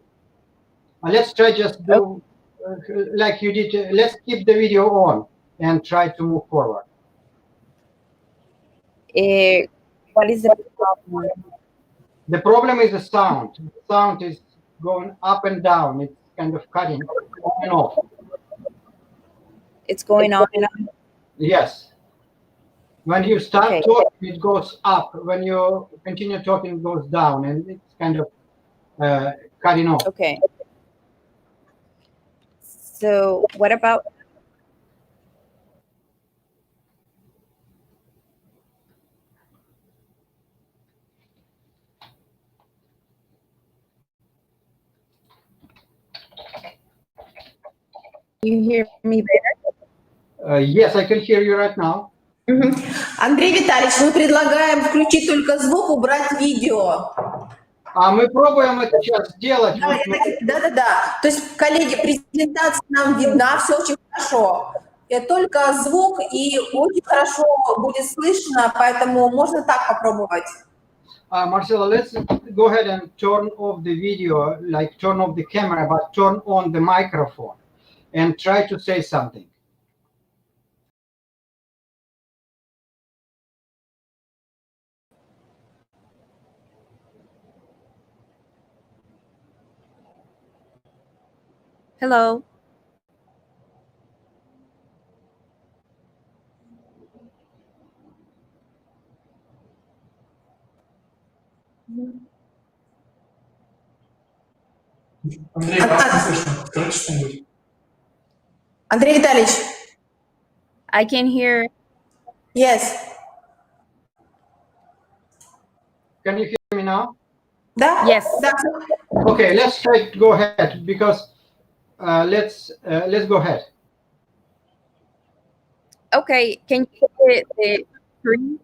Let's try just do like you did. Let's keep the video on and try to move forward. What is the problem? The problem is the sound. The sound is going up and down. It's kind of cutting on and off. It's going on and on? Yes. When you start talking, it goes up. When you continue talking, it goes down, and it's kind of cutting off. Okay. So what about? You hear me better? Yes, I can hear you right now. Андрей Витальевич, мы предлагаем включить только звук, убрать видео. Мы пробуем это сейчас сделать. Да. То есть, коллеги, презентация нам видна, все очень хорошо. Только звук, и очень хорошо будет слышно, поэтому можно так попробовать. Marcela, let's go ahead and turn off the video, like turn off the camera, but turn on the microphone and try to say something. Hello. Андрей, вас не слышно. Скажите что-нибудь. Андрей Витальевич. I can hear. Yes. Can you hear me now? Да? Yes. Да. Okay, let's try to go ahead because let's go ahead. Okay, can you hear the screen?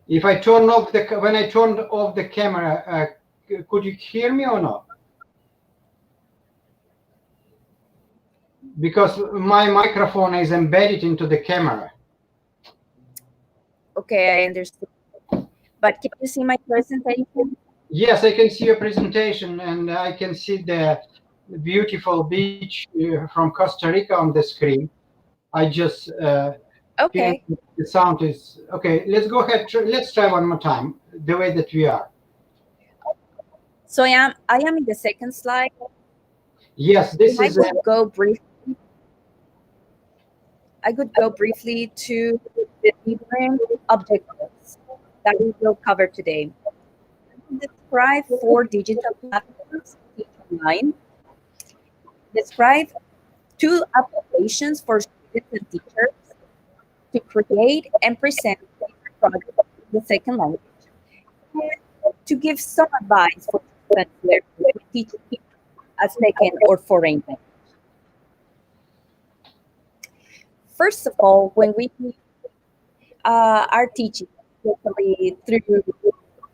If I turn off when I turned off the camera, could you hear me or not? Because my microphone is embedded into the camera. Okay, I understand. But can you see my presentation? Yes, I can see your presentation, and I can see the beautiful beach from Costa Rica on the screen. I just okay. The sound is okay. Let's go ahead. Let's try one more time the way that we are. So I am in the second slide. Yes, this is. I could go briefly to the different objectives that we will cover today. Describe 4 digital platforms online. Describe 2 applications for students and teachers to create and present projects in the second language. And to give some advice for students learning to teach a second or foreign language. First of all, when we are teaching, especially through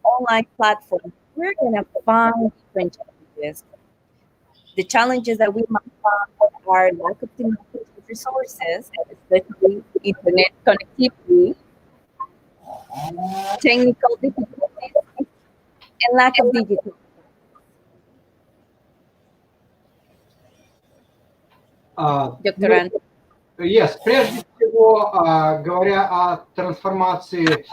online platforms, we're going to find different challenges. The challenges that we might find are lack of technology resources, especially internet connectivity, technical difficulties, and lack of digital. Dr. Yes, прежде всего, говоря о трансформации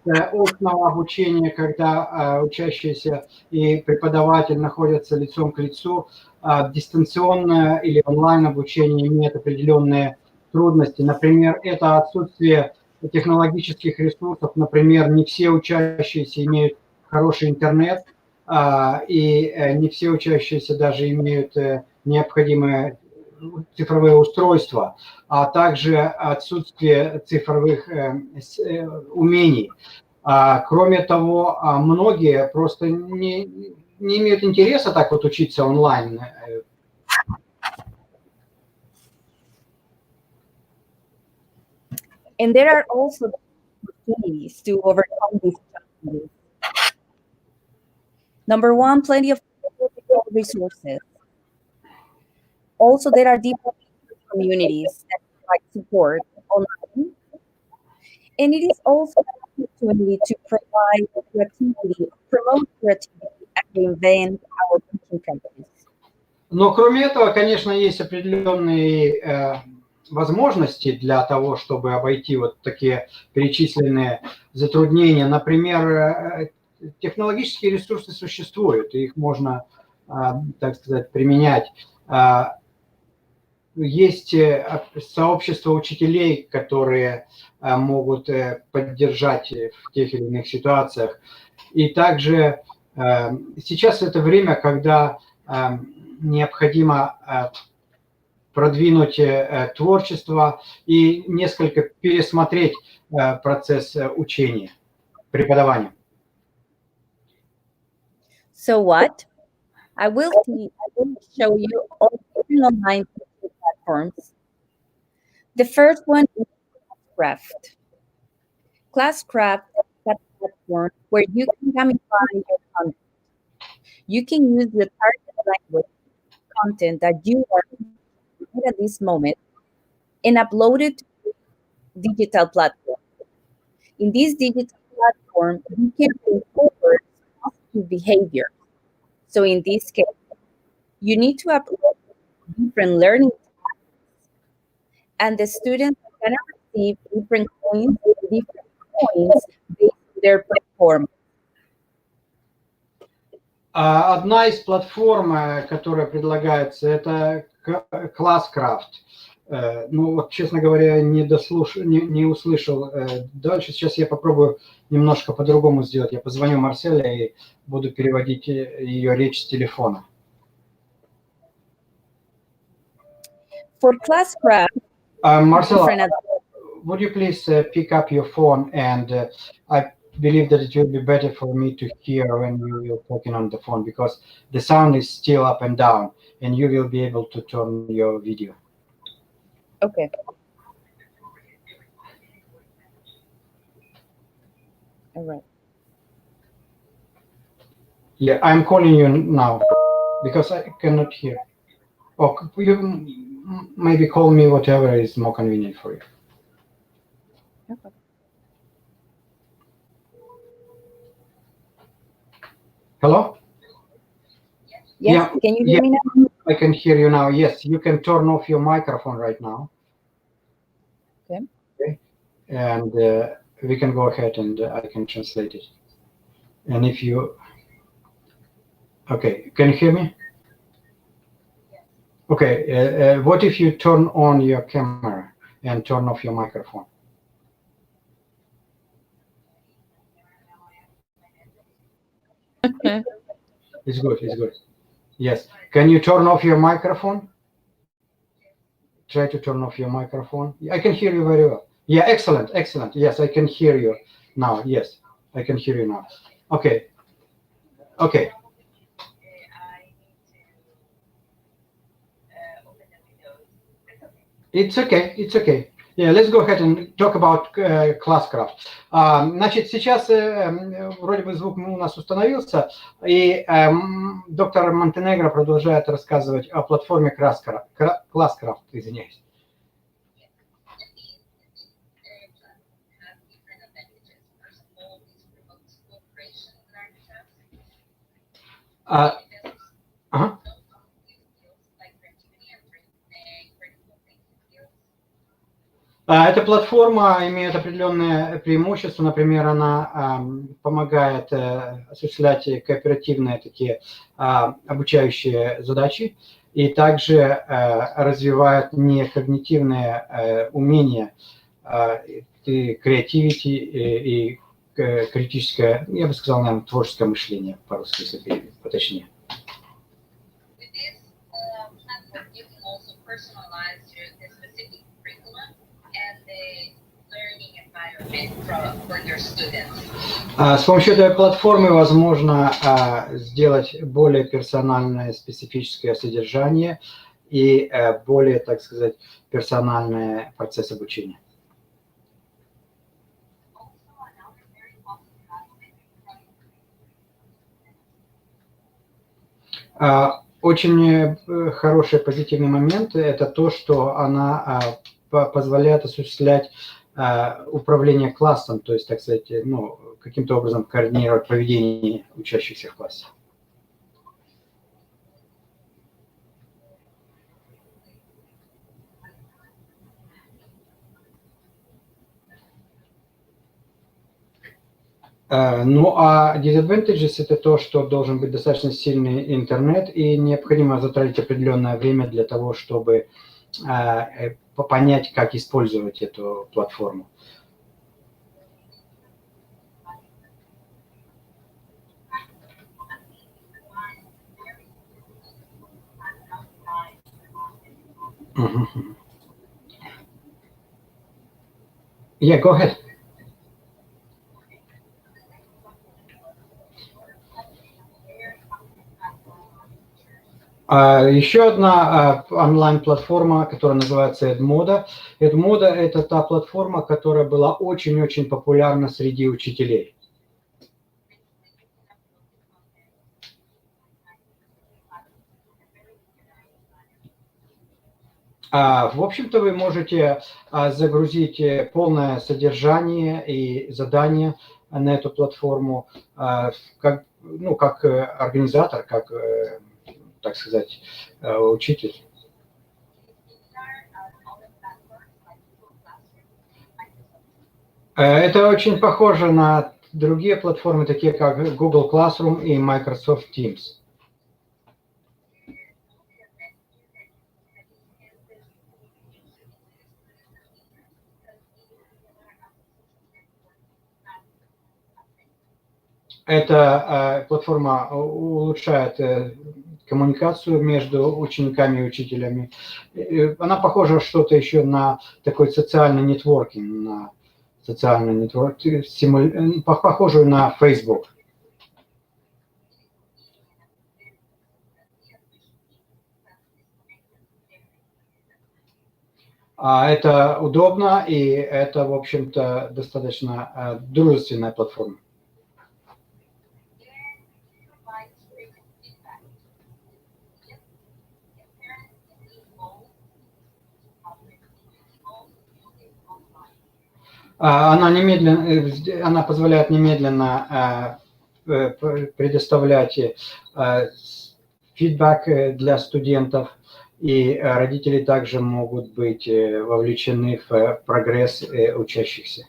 очного обучения, когда учащиеся и преподаватель находятся лицом к лицу. Дистанционное или онлайн-обучение имеет определенные трудности. Например, это отсутствие технологических ресурсов. Например, не все учащиеся имеют хороший интернет, и не все учащиеся даже имеют необходимые цифровые устройства, а также отсутствие цифровых умений. Кроме того, многие просто не имеют интереса так вот учиться онлайн. And there are also opportunities to overcome these challenges. Number one, plenty of resources. Also, there are different communities that provide support online. And it is also an opportunity to provide creativity, promote creativity, and reinvent our teaching practice. Но кроме этого, конечно, есть определенные возможности для того, чтобы обойти вот такие перечисленные затруднения. Например, технологические ресурсы существуют, и их можно, так сказать, применять. Есть сообщество учителей, которые могут поддержать в тех или иных ситуациях. И также сейчас это время, когда необходимо продвинуть творчество и несколько пересмотреть процесс учения, преподавания. So what? I will show you all different online platforms. The first one is Classcraft. Classcraft is a platform where you can gamify your content. You can use the target language content that you are at this moment and upload it to the digital platform. In this digital platform, you can incorporate positive behavior. So in this case, you need to upload different learning tasks, and the students can receive different points based on their performance. Одна из платформ, которая предлагается, это Classcraft. Ну вот, честно говоря, не услышал дальше. Сейчас я попробую немножко по-другому сделать. Я позвоню Марселе и буду переводить ее речь с телефона. For Classcraft, Marcela, would you please pick up your phone, and I believe that it will be better for me to hear when you're talking on the phone, because the sound is still up and down, and you will be able to turn your video. Okay. All right. Yeah, I'm calling you now because I cannot hear. Or you maybe call me, whatever is more convenient for you. Okay. Hello? Yes, Yeah, can you hear me now? I can hear you now. Yes, you can turn off your microphone right now. Okay. And we can go ahead and I can translate it. And if you... Okay, can you hear me? Okay, what if you turn on your camera and turn off your microphone? Okay. It's good, it's good. Yes. Can you turn off your microphone? Try to turn off your microphone. I can hear you very well. Yeah, excellent, excellent. Yes, I can hear you now. Yes, I can hear you now. Okay. Okay. It's okay, it's okay. Yeah, let's go ahead and talk about Classcraft. Значит, сейчас вроде бы звук у нас установился, и доктор Монтенегро продолжает рассказывать о платформе Classcraft, извиняюсь. Эта платформа имеет определенные преимущества. Например, она помогает осуществлять кооперативные такие обучающие задачи и также развивает некогнитивные умения, и креативити, и критическое, я бы сказал, наверное, творческое мышление, по-русски, если поточнее. С помощью этой платформы возможно сделать более персональное специфическое содержание и более, так сказать, персональный процесс обучения. Очень хороший позитивный момент – это то, что она позволяет осуществлять управление классом, то есть, так сказать, ну, каким-то образом координировать поведение учащихся в классе. Ну, а disadvantages – это то, что должен быть достаточно сильный интернет, и необходимо затратить определенное время для того, чтобы понять, как использовать эту платформу. Yeah, go ahead. Еще одна онлайн-платформа, которая называется Edmodo. Edmodo – это та платформа, которая была очень-очень популярна среди учителей. В общем-то, вы можете загрузить полное содержание и задания на эту платформу как, ну, как организатор, как, так сказать, учитель. Это очень похоже на другие платформы, такие как Google Classroom и Microsoft Teams. Эта платформа улучшает коммуникацию между учениками и учителями. Она похожа что-то еще на такой социальный нетворкинг, на социальный нетворкинг, похожую на Facebook. Это удобно, и это, в общем-то, достаточно дружественная платформа. Она позволяет немедленно предоставлять фидбэк для студентов, и родители также могут быть вовлечены в прогресс учащихся.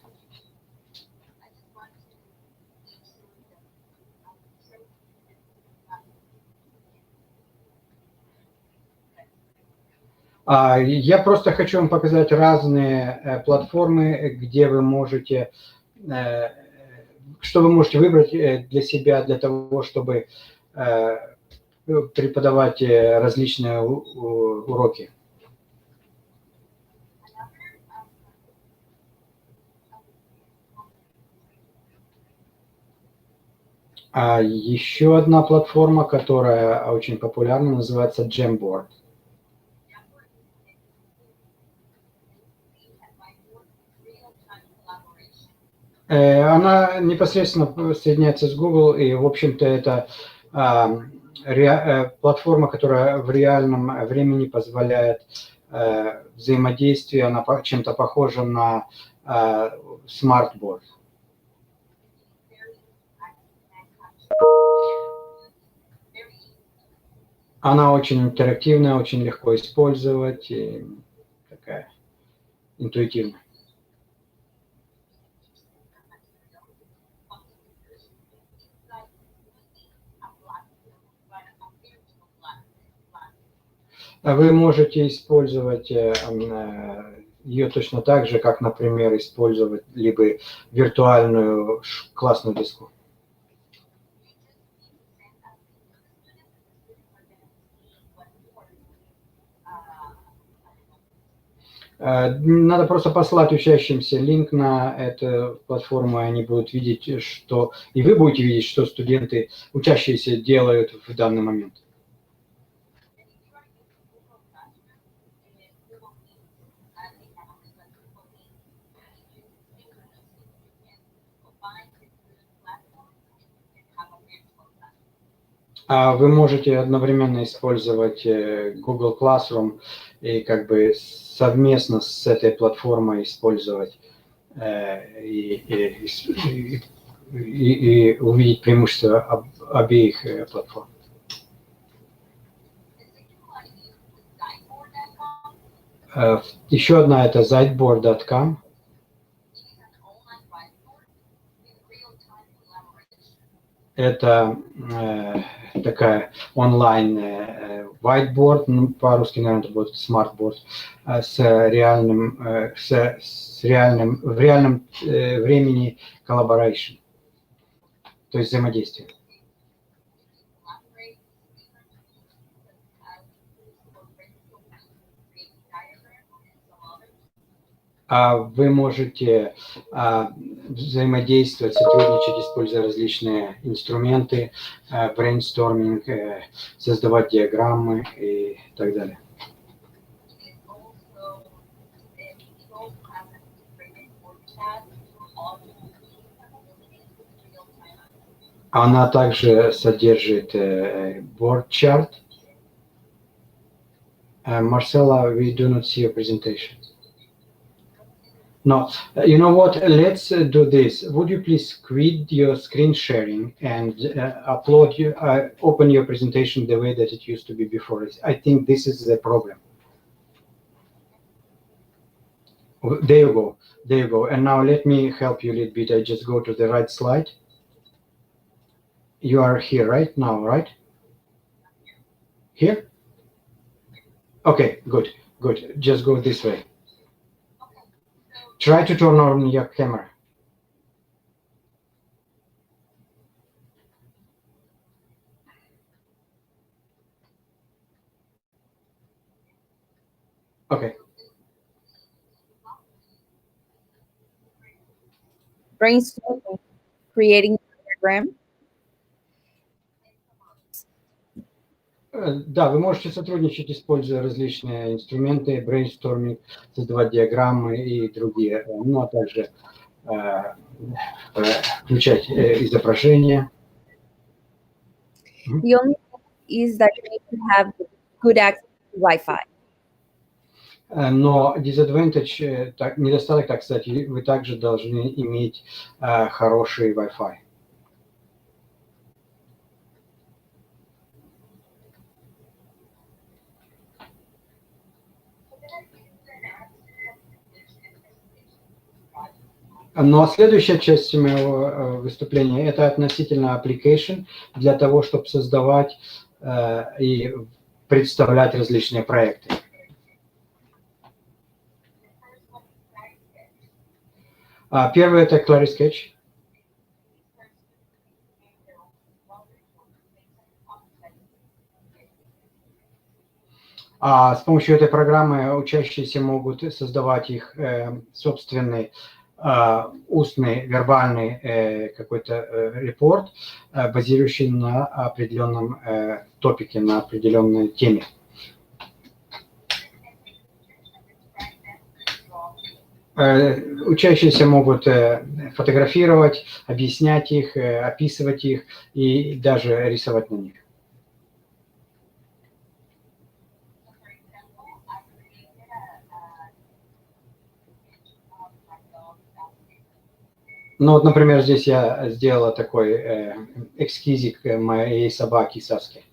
Я просто хочу вам показать разные платформы, где вы можете, что вы можете выбрать для себя, для того, чтобы преподавать различные уроки. Еще одна платформа, которая очень популярна, называется Jamboard. Она непосредственно соединяется с Google, и, в общем-то, это платформа, которая в реальном времени позволяет взаимодействие, она чем-то похожа на Smartboard. Она очень интерактивная, очень легко использовать и такая интуитивная. Вы можете использовать ее точно так же, как, например, использовать либо виртуальную классную доску. Надо просто послать учащимся линк на эту платформу, и они будут видеть, что... И вы будете видеть, что студенты, учащиеся, делают в данный момент. Вы можете одновременно использовать Google Classroom и как бы совместно с этой платформой использовать и увидеть преимущества обеих платформ. Еще одна — это Ziteboard.com. Это такая онлайн whiteboard, ну, по-русски, наверное, это будет smartboard, в реальном времени collaboration, то есть взаимодействие. Вы можете взаимодействовать, сотрудничать, используя различные инструменты, брейнсторминг, создавать диаграммы и так далее. Она также содержит board chart. Marcella, we do not see your presentation. No, you know what? Let's do this. Would you please quit your screen sharing and upload open your presentation the way that it used to be before? I think this is the problem. There you go. There you go. And now let me help you a little bit. I just go to the right slide. You are here right now, right? Here? Okay, good, good. Just go this way. Try to turn on your camera. Okay. Brainstorming, creating a diagram. Да, вы можете сотрудничать, используя различные инструменты, брейнсторминг, создавать диаграммы и другие, ну а также включать изображения. The only thing is that you need to have good access to Wi-Fi. Но disadvantage, недостаток, так сказать, вы также должны иметь хороший Wi-Fi. Но следующая часть моего выступления – это относительно application для того, чтобы создавать и представлять различные проекты. Первый – это Clary Sketch. С помощью этой программы учащиеся могут создавать их собственный устный, вербальный какой-то репорт, базирующий на определенном топике, на определенной теме. Учащиеся могут фотографировать, объяснять их, описывать их и даже рисовать на них. Ну вот, например, здесь я сделала такой эскизик моей собаки Саски.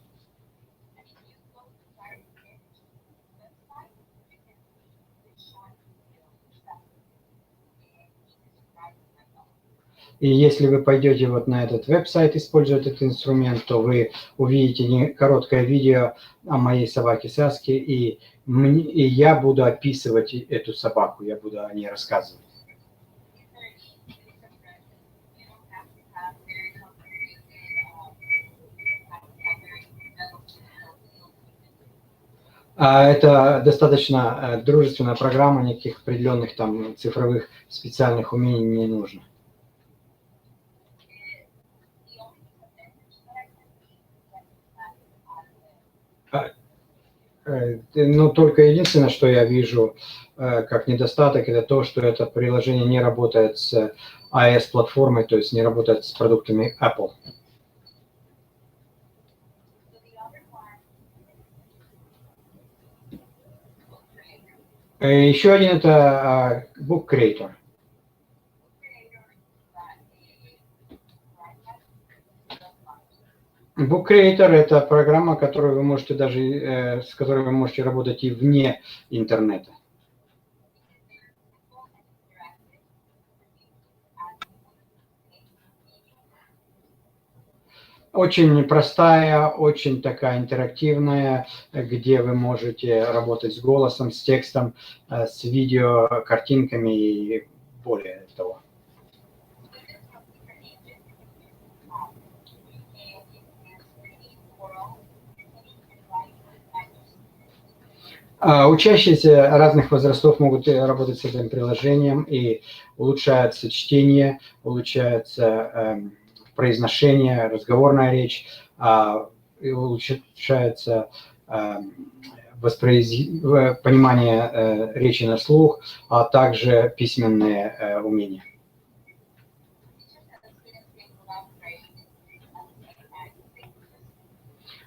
И если вы пойдете вот на этот веб-сайт, используя этот инструмент, то вы увидите короткое видео о моей собаке Саске, и я буду описывать эту собаку, я буду о ней рассказывать. Это достаточно дружественная программа, никаких определенных там цифровых специальных умений не нужно. Но только единственное, что я вижу как недостаток, это то, что это приложение не работает с iOS-платформой, то есть не работает с продуктами Apple. Еще один – это Book Creator. Book Creator – это программа, которую вы можете даже, с которой вы можете работать и вне интернета. Очень простая, очень такая интерактивная, где вы можете работать с голосом, с текстом, с видео, картинками и более того. Учащиеся разных возрастов могут работать с этим приложением, и улучшается чтение, улучшается произношение, разговорная речь, и улучшается понимание речи на слух, а также письменные умения.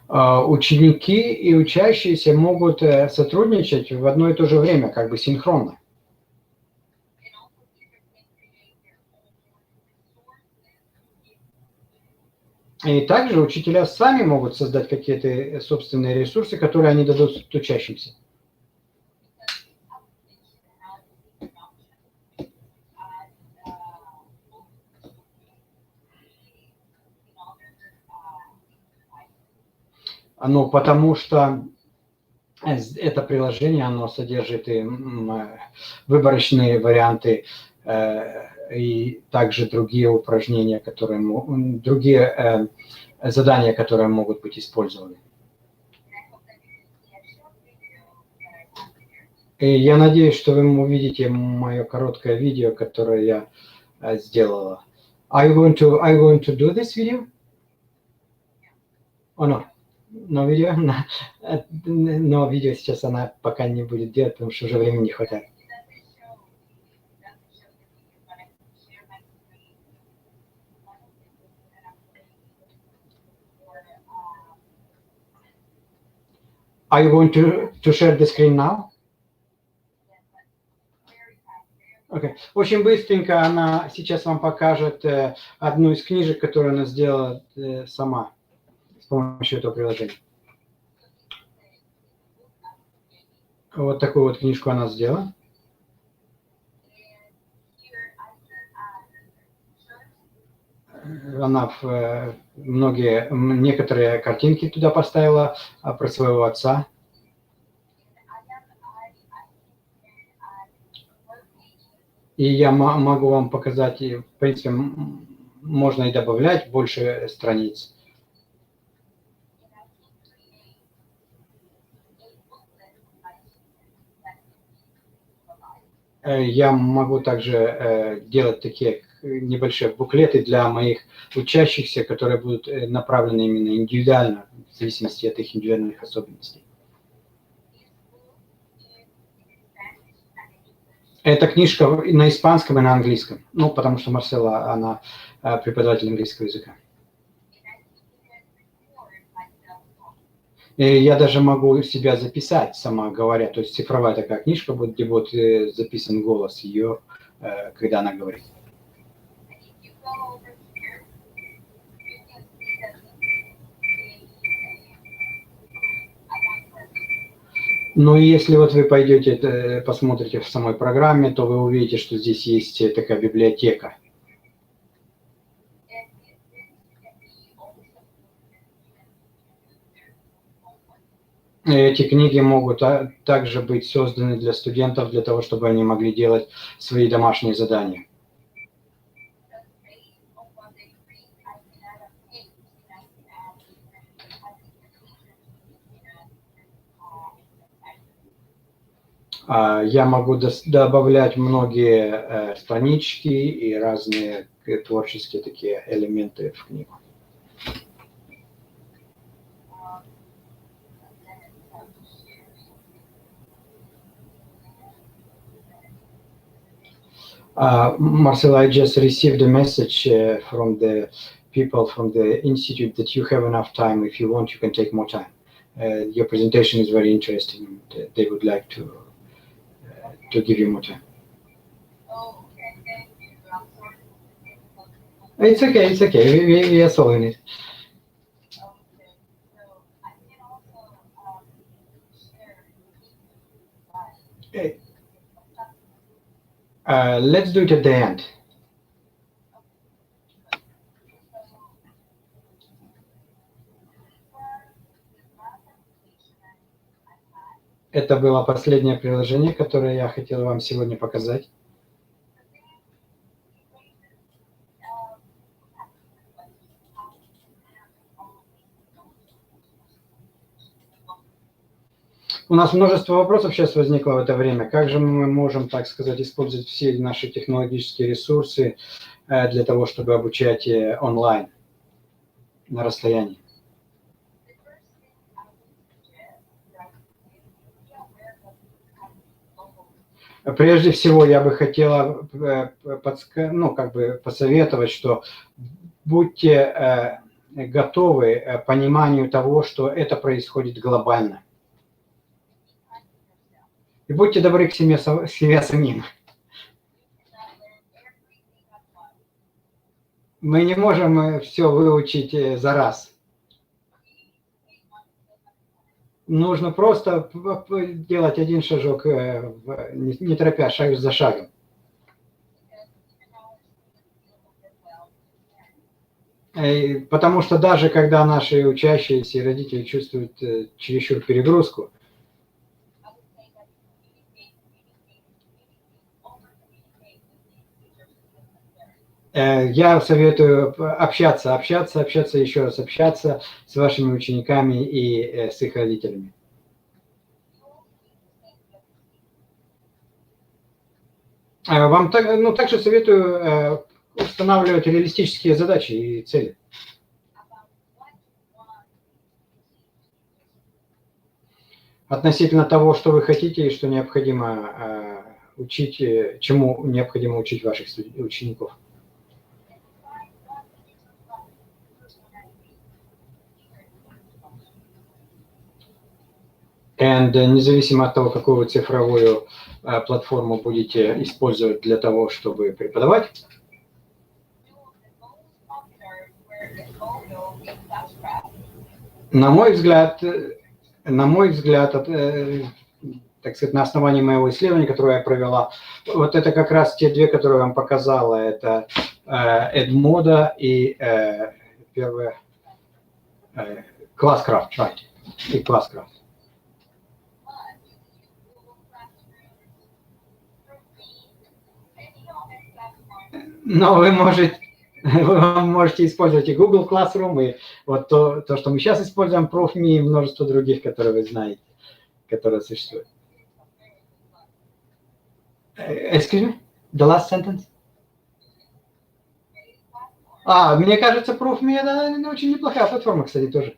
Ученики и учащиеся могут сотрудничать в одно и то же время, как бы синхронно. И также учителя сами могут создать какие-то собственные ресурсы, которые они дадут учащимся. Ну, потому что это приложение, оно содержит и выборочные варианты, и также другие упражнения, другие задания, которые могут быть использованы. И я надеюсь, что вы увидите мое короткое видео, которое я сделала. Are you going to do this video? Oh, no. Но видео сейчас она пока не будет делать, потому что уже времени не хватает. Are you going to share the screen now? Okay. Очень быстренько она сейчас вам покажет одну из книжек, которую она сделала сама с помощью этого приложения. Вот такую вот книжку она сделала. Она некоторые картинки туда поставила про своего отца. И я могу вам показать, в принципе, можно и добавлять больше страниц. Я могу также делать такие небольшие буклеты для моих учащихся, которые будут направлены именно индивидуально, в зависимости от их индивидуальных особенностей. Эта книжка на испанском и на английском, ну, потому что Марсела, она преподаватель английского языка. И я даже могу себя записать, сама говоря, то есть цифровая такая книжка будет, где будет записан голос ее, когда она говорит. Ну и если вот вы пойдете, посмотрите в самой программе, то вы увидите, что здесь есть такая библиотека. Эти книги могут также быть созданы для студентов, для того, чтобы они могли делать свои домашние задания. Я могу добавлять многие странички и разные творческие такие элементы в книгу. Marcel, I just received a message from the people from the institute that you have enough time. If you want, you can take more time. Your presentation is very interesting. They would like to give you more time. It's okay. It's okay. We are solving it. Let's do it at the end. Это было последнее приложение, которое я хотел вам сегодня показать. У нас множество вопросов сейчас возникло в это время. Как же мы можем, так сказать, использовать все наши технологические ресурсы для того, чтобы обучать онлайн, на расстоянии? Прежде всего, я бы хотела посоветовать, что будьте готовы к пониманию того, что это происходит глобально. И будьте добры к себе самим. Мы не можем все выучить за раз. Нужно просто делать один шажок, не торопясь, шаг за шагом. Потому что даже когда наши учащиеся и родители чувствуют чересчур перегрузку, я советую общаться, еще раз общаться с вашими учениками и с их родителями. Вам также советую устанавливать реалистические задачи и цели. Относительно того, что вы хотите и что необходимо учить, чему необходимо учить ваших учеников. И независимо от того, какую вы цифровую платформу будете использовать для того, чтобы преподавать, на мой взгляд, так сказать, на основании моего исследования, которое я провела, вот это как раз те две, которые я вам показала, это Edmodo и первое Classcraft, right, и Classcraft. Но вы можете использовать и Google Classroom, и вот то, что мы сейчас используем, ProfMe и множество других, которые вы знаете, которые существуют. Excuse me? The last sentence? Мне кажется, ProfMe это очень неплохая платформа, кстати, тоже.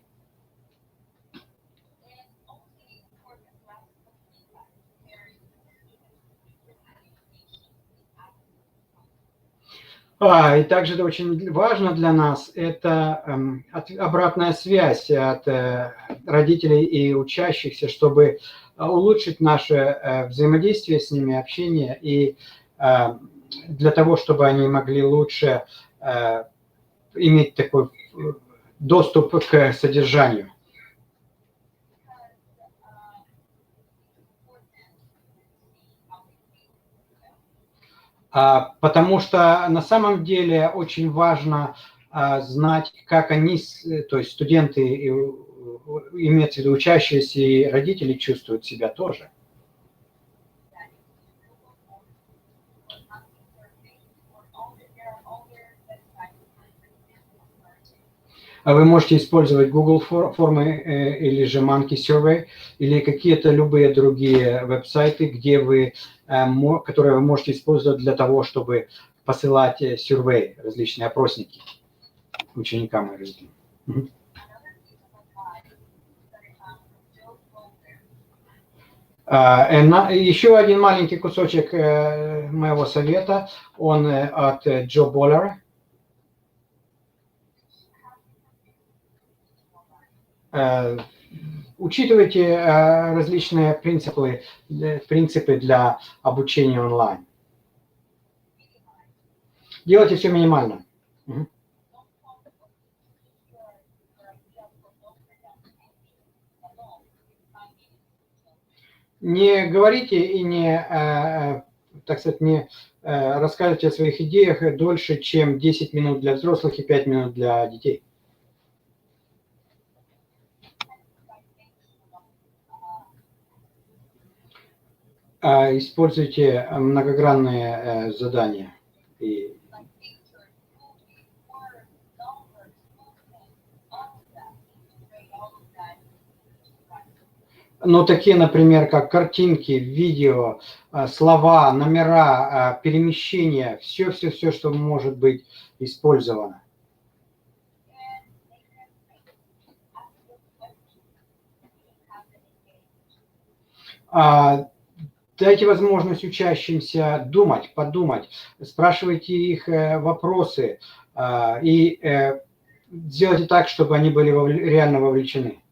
И также это очень важно для нас, это обратная связь от родителей и учащихся, чтобы улучшить наше взаимодействие с ними, общение, и для того, чтобы они могли лучше иметь такой доступ к содержанию. Потому что на самом деле очень важно знать, как они, то есть студенты и имеется в виду учащиеся и родители чувствуют себя тоже. Вы можете использовать Google формы или же Monkey Survey, или какие-то любые другие веб-сайты, где вы, которые вы можете использовать для того, чтобы посылать survey, различные опросники ученикам и родителям. Еще один маленький кусочек моего совета, он от Джо Боллера. Учитывайте различные принципы для обучения онлайн. Делайте все минимально. Не говорите и не, так сказать, не рассказывайте о своих идеях дольше, чем 10 минут для взрослых и 5 минут для детей. Используйте многогранные задания. Но такие, например, как картинки, видео, слова, номера, перемещения, все, что может быть использовано. Дайте возможность учащимся думать, подумать, спрашивайте их вопросы и сделайте так, чтобы они были реально вовлечены.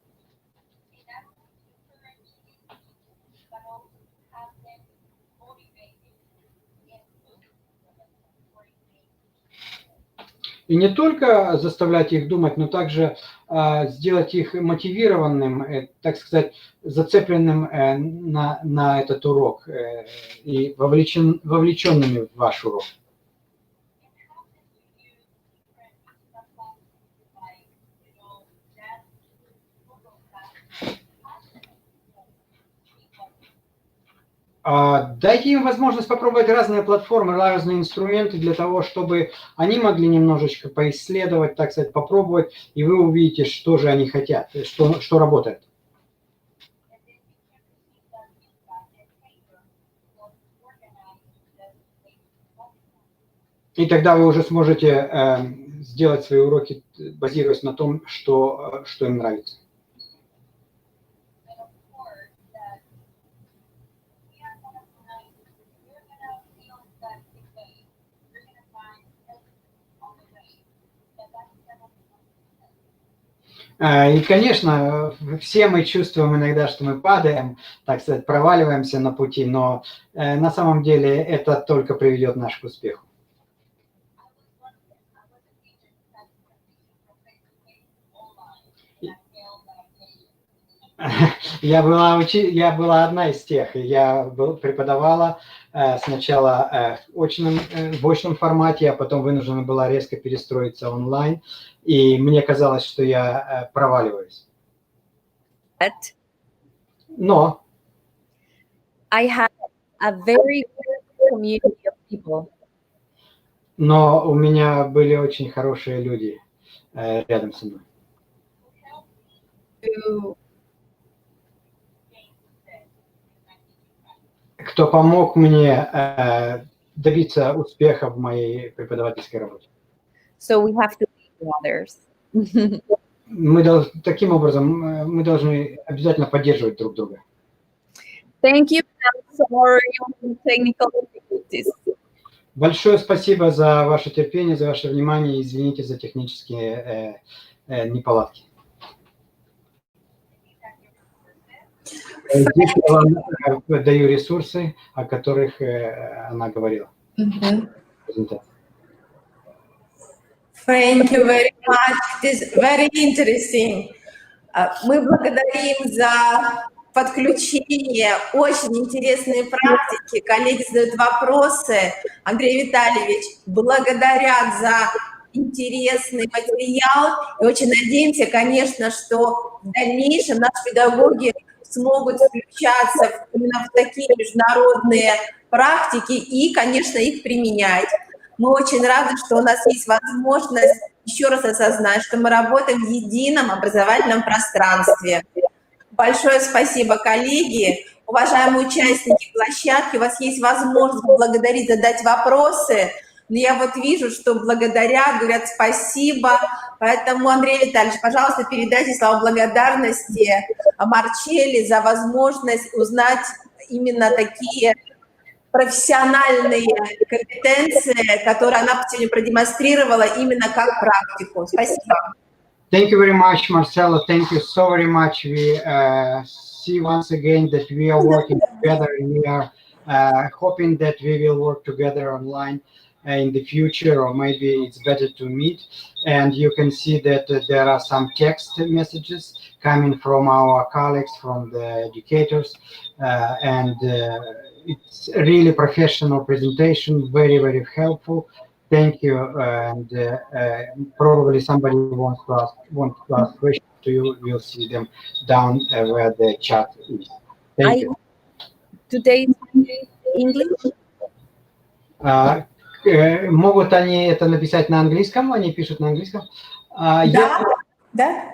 И не только заставлять их думать, но также сделать их мотивированным, так сказать, зацепленным на этот урок и вовлеченными в ваш урок. Дайте им возможность попробовать разные платформы, разные инструменты для того, чтобы они могли немножечко поисследовать, так сказать, попробовать, и вы увидите, что же они хотят, что работает. И тогда вы уже сможете сделать свои уроки, базируясь на том, что им нравится. И, конечно, все мы чувствуем иногда, что мы падаем, так сказать, проваливаемся на пути, но на самом деле это только приведет нас к успеху. Я была одна из тех, я преподавала сначала в очном формате, а потом вынуждена была резко перестроиться онлайн, и мне казалось, что я проваливаюсь. Но I had a very good community of people. Но у меня были очень хорошие люди рядом со мной. Кто помог мне добиться успеха в моей преподавательской работе. So we have to be others. Таким образом, мы должны обязательно поддерживать друг друга. Thank you for your technical difficulties. Большое спасибо за ваше терпение, за ваше внимание. Извините за технические неполадки. Здесь я вам даю ресурсы, о которых она говорила. Thank you very much. It is very interesting. Мы благодарим за подключение, очень интересные практики. Коллеги задают вопросы. Андрей Витальевич благодарят за интересный материал. И очень надеемся, конечно, что в дальнейшем наши педагоги смогут включаться именно в такие международные практики и, конечно, их применять. Мы очень рады, что у нас есть возможность еще раз осознать, что мы работаем в едином образовательном пространстве. Большое спасибо, коллеги, уважаемые участники площадки. У вас есть возможность поблагодарить, задать вопросы. Но я вот вижу, что благодарят, говорят спасибо. Поэтому, Андрей Витальевич, пожалуйста, передайте слова благодарности Марчелли за возможность узнать именно такие профессиональные компетенции, которые она сегодня продемонстрировала именно как практику. Спасибо. Thank you very much, Marcelo. Thank you so very much. We see once again that we are working together, and we are hoping that we will work together online in the future, or maybe it's better to meet. And you can see that there are some text messages coming from our colleagues, from the educators, and it's a really professional presentation, very, very helpful. Thank you, and probably somebody wants to ask questions to you. We'll see them down where the chat is. Thank you. Today English? Могут они это написать на английском? Они пишут на английском. Да, да.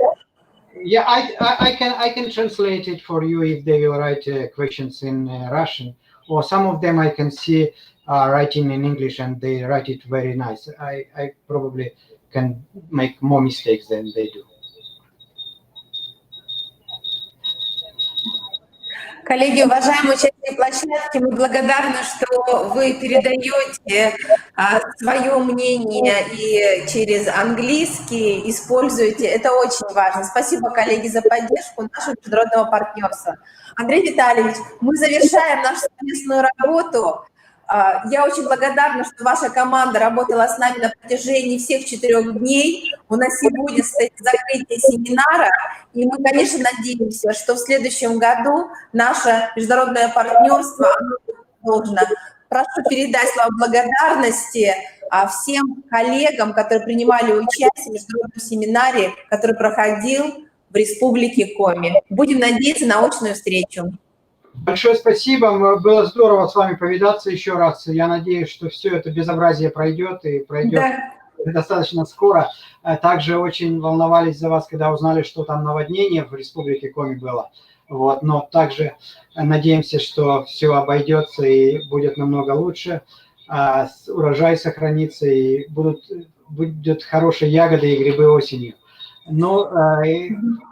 Yeah, I can translate it for you if they will write questions in Russian, or some of them I can see writing in English and they write it very nice. I probably can make more mistakes than they do. Коллеги, уважаемые участники площадки, мы благодарны, что вы передаете свое мнение и через английский используете. Это очень важно. Спасибо, коллеги, за поддержку нашего международного партнерства. Андрей Витальевич, мы завершаем нашу совместную работу. Я очень благодарна, что ваша команда работала с нами на протяжении всех 4 дней. У нас сегодня стоит закрытие семинара, и мы, конечно, надеемся, что в следующем году наше международное партнерство должно. Прошу передать слова благодарности всем коллегам, которые принимали участие в международном семинаре, который проходил в Республике Коми. Будем надеяться на очную встречу. Большое спасибо. Было здорово с вами повидаться еще раз. Я надеюсь, что все это безобразие пройдет и пройдет достаточно скоро. Также очень волновались за вас, когда узнали, что там наводнение в Республике Коми было. Вот. Но также надеемся, что все обойдется и будет намного лучше. Урожай сохранится и будут хорошие ягоды и грибы осенью. Ну,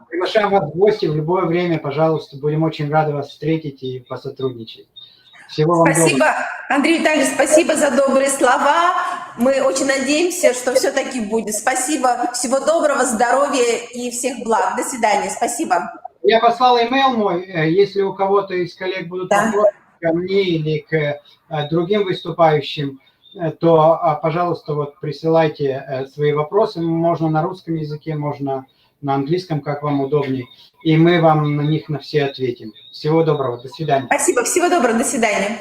приглашаем вас в гости в любое время, пожалуйста. Будем очень рады вас встретить и посотрудничать. Всего вам Спасибо, доброго. Андрей Витальевич, спасибо за добрые слова. Мы очень надеемся, что все-таки будет. Спасибо, всего доброго, здоровья и всех благ. До свидания, спасибо. Я послал имейл мой. Если у кого-то из коллег будут вопросы ко мне или к другим выступающим, то, пожалуйста, вот присылайте свои вопросы. Можно на русском языке, можно на английском, как вам удобнее. И мы вам на них на все ответим. Всего доброго. До свидания. Спасибо. Всего доброго. До свидания.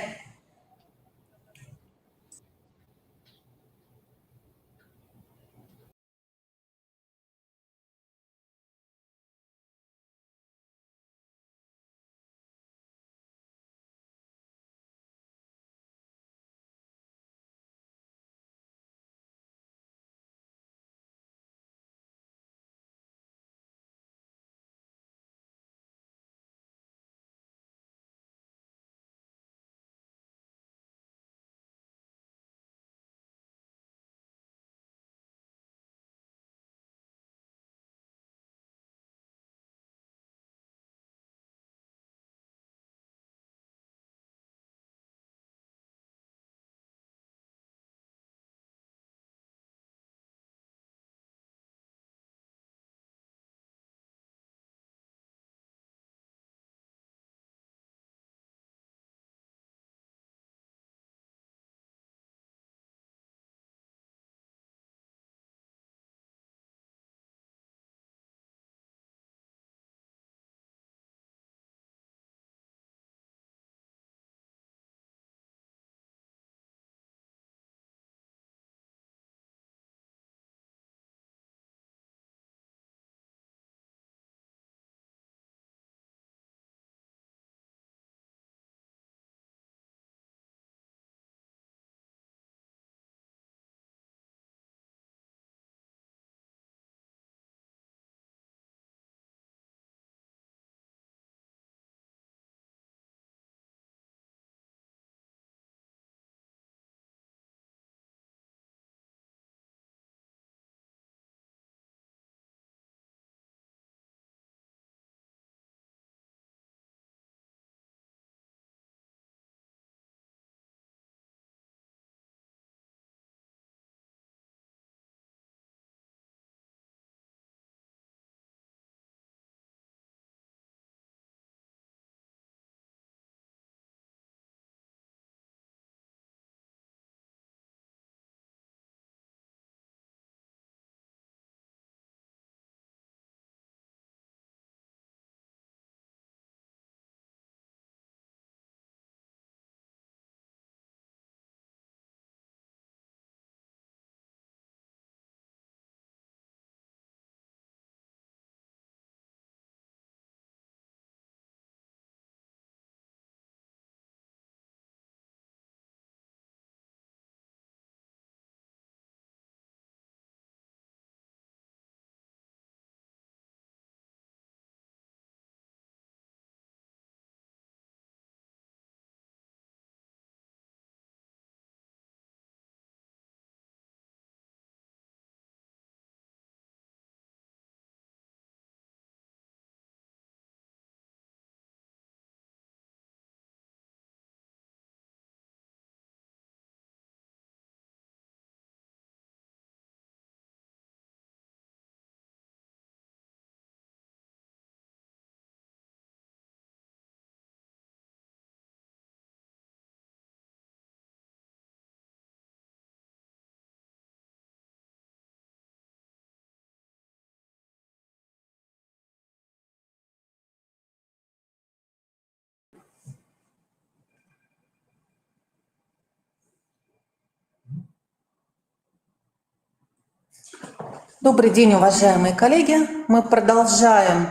Добрый день, уважаемые коллеги. Мы продолжаем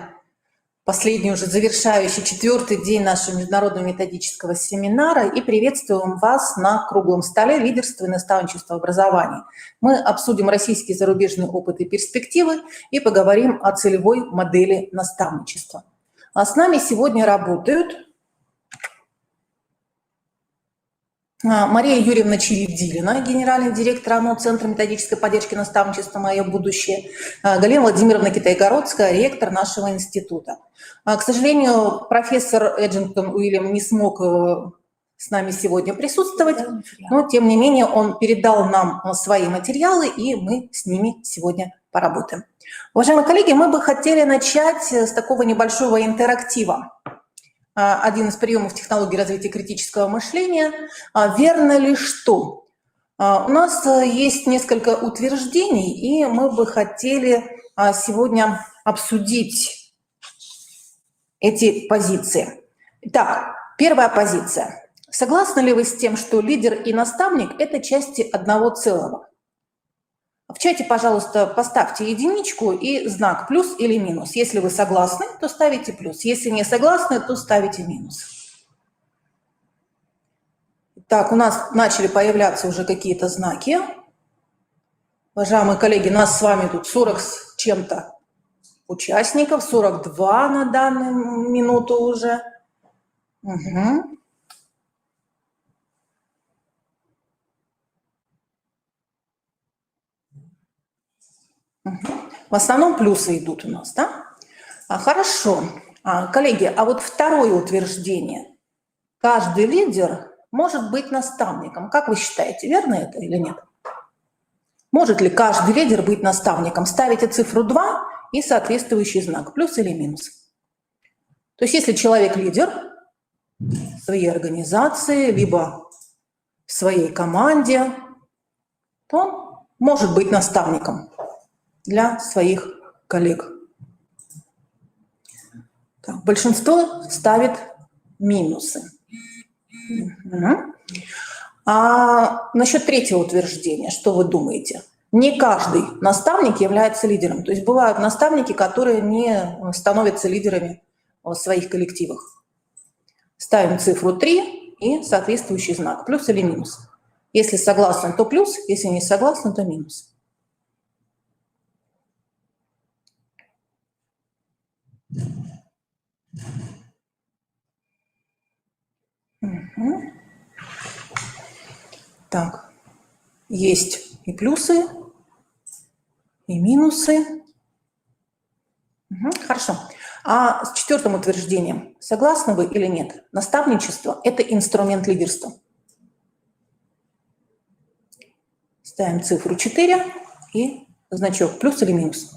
последний уже завершающий 4-й день нашего международного методического семинара и приветствуем вас на круглом столе «Лидерство и наставничество в образовании». Мы обсудим российские и зарубежные опыты и перспективы и поговорим о целевой модели наставничества. А с нами сегодня работают Мария Юрьевна Чередилина, генеральный директор ОНО Центра методической поддержки наставничества «Мое будущее», Галина Владимировна Китай-Городская, ректор нашего института. К сожалению, профессор Эджингтон Уильям не смог с нами сегодня присутствовать, но тем не менее он передал нам свои материалы, и мы с ними сегодня поработаем. Уважаемые коллеги, мы бы хотели начать с такого небольшого интерактива. Один из приемов технологии развития критического мышления. Верно ли что? У нас есть несколько утверждений, и мы бы хотели сегодня обсудить эти позиции. Итак, первая позиция. Согласны ли вы с тем, что лидер и наставник – это части одного целого? В чате, пожалуйста, поставьте единичку и знак плюс или минус. Если вы согласны, то ставите плюс. Если не согласны, то ставите минус. Так, у нас начали появляться уже какие-то знаки. Уважаемые коллеги, нас с вами тут 40 с чем-то участников, 42 на данную минуту уже. Угу. В основном плюсы идут у нас, да? Хорошо. Коллеги, а вот второе утверждение. Каждый лидер может быть наставником. Как вы считаете, верно это или нет? Может ли каждый лидер быть наставником? Ставите цифру 2 и соответствующий знак, плюс или минус. То есть если человек лидер в своей организации, либо в своей команде, то он может быть наставником для своих коллег. Так, большинство ставит минусы. Угу. А насчет третьего утверждения, что вы думаете? Не каждый наставник является лидером. То есть бывают наставники, которые не становятся лидерами в своих коллективах. Ставим цифру 3 и соответствующий знак, плюс или минус. Если согласны, то плюс, если не согласны, то минус. Угу. Так, есть и плюсы, и минусы. Угу. Хорошо. А с четвертым утверждением, согласны вы или нет? Наставничество – это инструмент лидерства. Ставим цифру 4 и значок плюс или минус.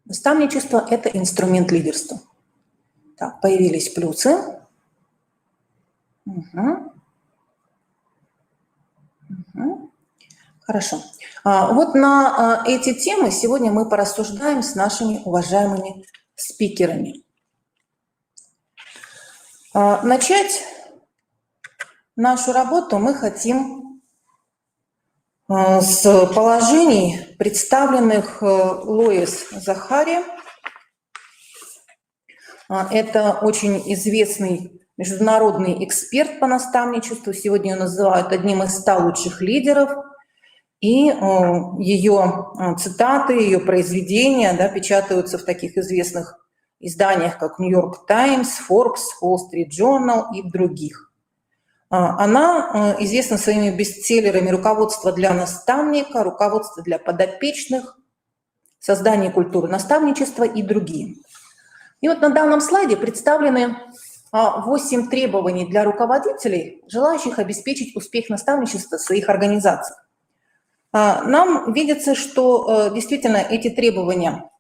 Наставничество – это инструмент лидерства. Так, появились плюсы. Угу. Угу. Хорошо. Вот на эти темы сегодня мы порассуждаем с нашими уважаемыми спикерами. Начать нашу работу мы хотим с положений, представленных Лоис Захари. Это очень известный международный эксперт по наставничеству. Сегодня ее называют одним из 100 лучших лидеров. И ее цитаты, ее произведения, да, печатаются в таких известных изданиях, как New York Times, Forbes, Wall Street Journal и других. Она известна своими бестселлерами «Руководство для наставника», «Руководство для подопечных», «Создание культуры наставничества» и другие. И вот на данном слайде представлены 8 требований для руководителей, желающих обеспечить успех наставничества в своих организациях. Нам видится, что действительно эти требования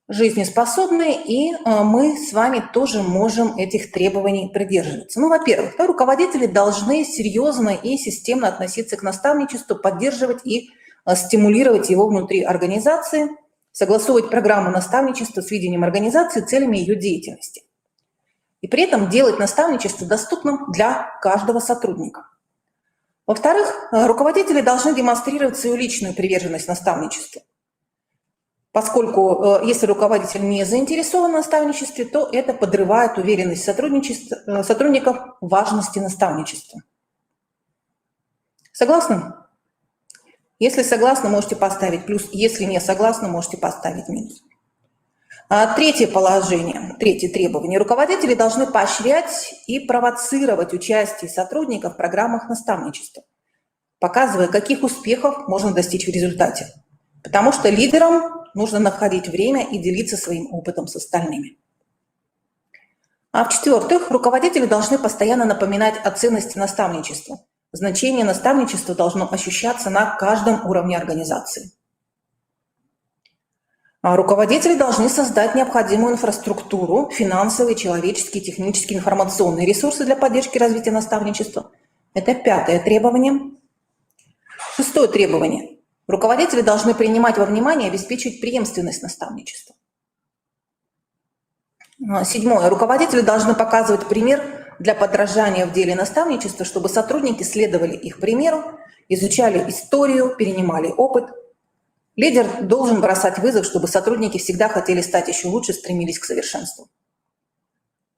жизнеспособны, и мы с вами тоже можем этих требований придерживаться. Ну, во-первых, руководители должны серьезно и системно относиться к наставничеству, поддерживать и стимулировать его внутри организации, согласовывать программу наставничества с видением организации, целями ее деятельности. И при этом делать наставничество доступным для каждого сотрудника. Во-вторых, руководители должны демонстрировать свою личную приверженность наставничеству. Поскольку если руководитель не заинтересован в наставничестве, то это подрывает уверенность сотрудников в важности наставничества. Согласны? Если согласны, можете поставить плюс. Если не согласны, можете поставить минус. Третье положение, третье требование. Руководители должны поощрять и провоцировать участие сотрудников в программах наставничества, показывая, каких успехов можно достичь в результате. Потому что лидерам нужно находить время и делиться своим опытом с остальными. В-четвертых, руководители должны постоянно напоминать о ценности наставничества. Значение наставничества должно ощущаться на каждом уровне организации. Руководители должны создать необходимую инфраструктуру, финансовые, человеческие, технические, информационные ресурсы для поддержки и развития наставничества. Это пятое требование. Шестое требование. Руководители должны принимать во внимание и обеспечивать преемственность наставничества. Седьмое. Руководители должны показывать пример для подражания в деле наставничества, чтобы сотрудники следовали их примеру, изучали историю, перенимали опыт. Лидер должен бросать вызов, чтобы сотрудники всегда хотели стать еще лучше, стремились к совершенству.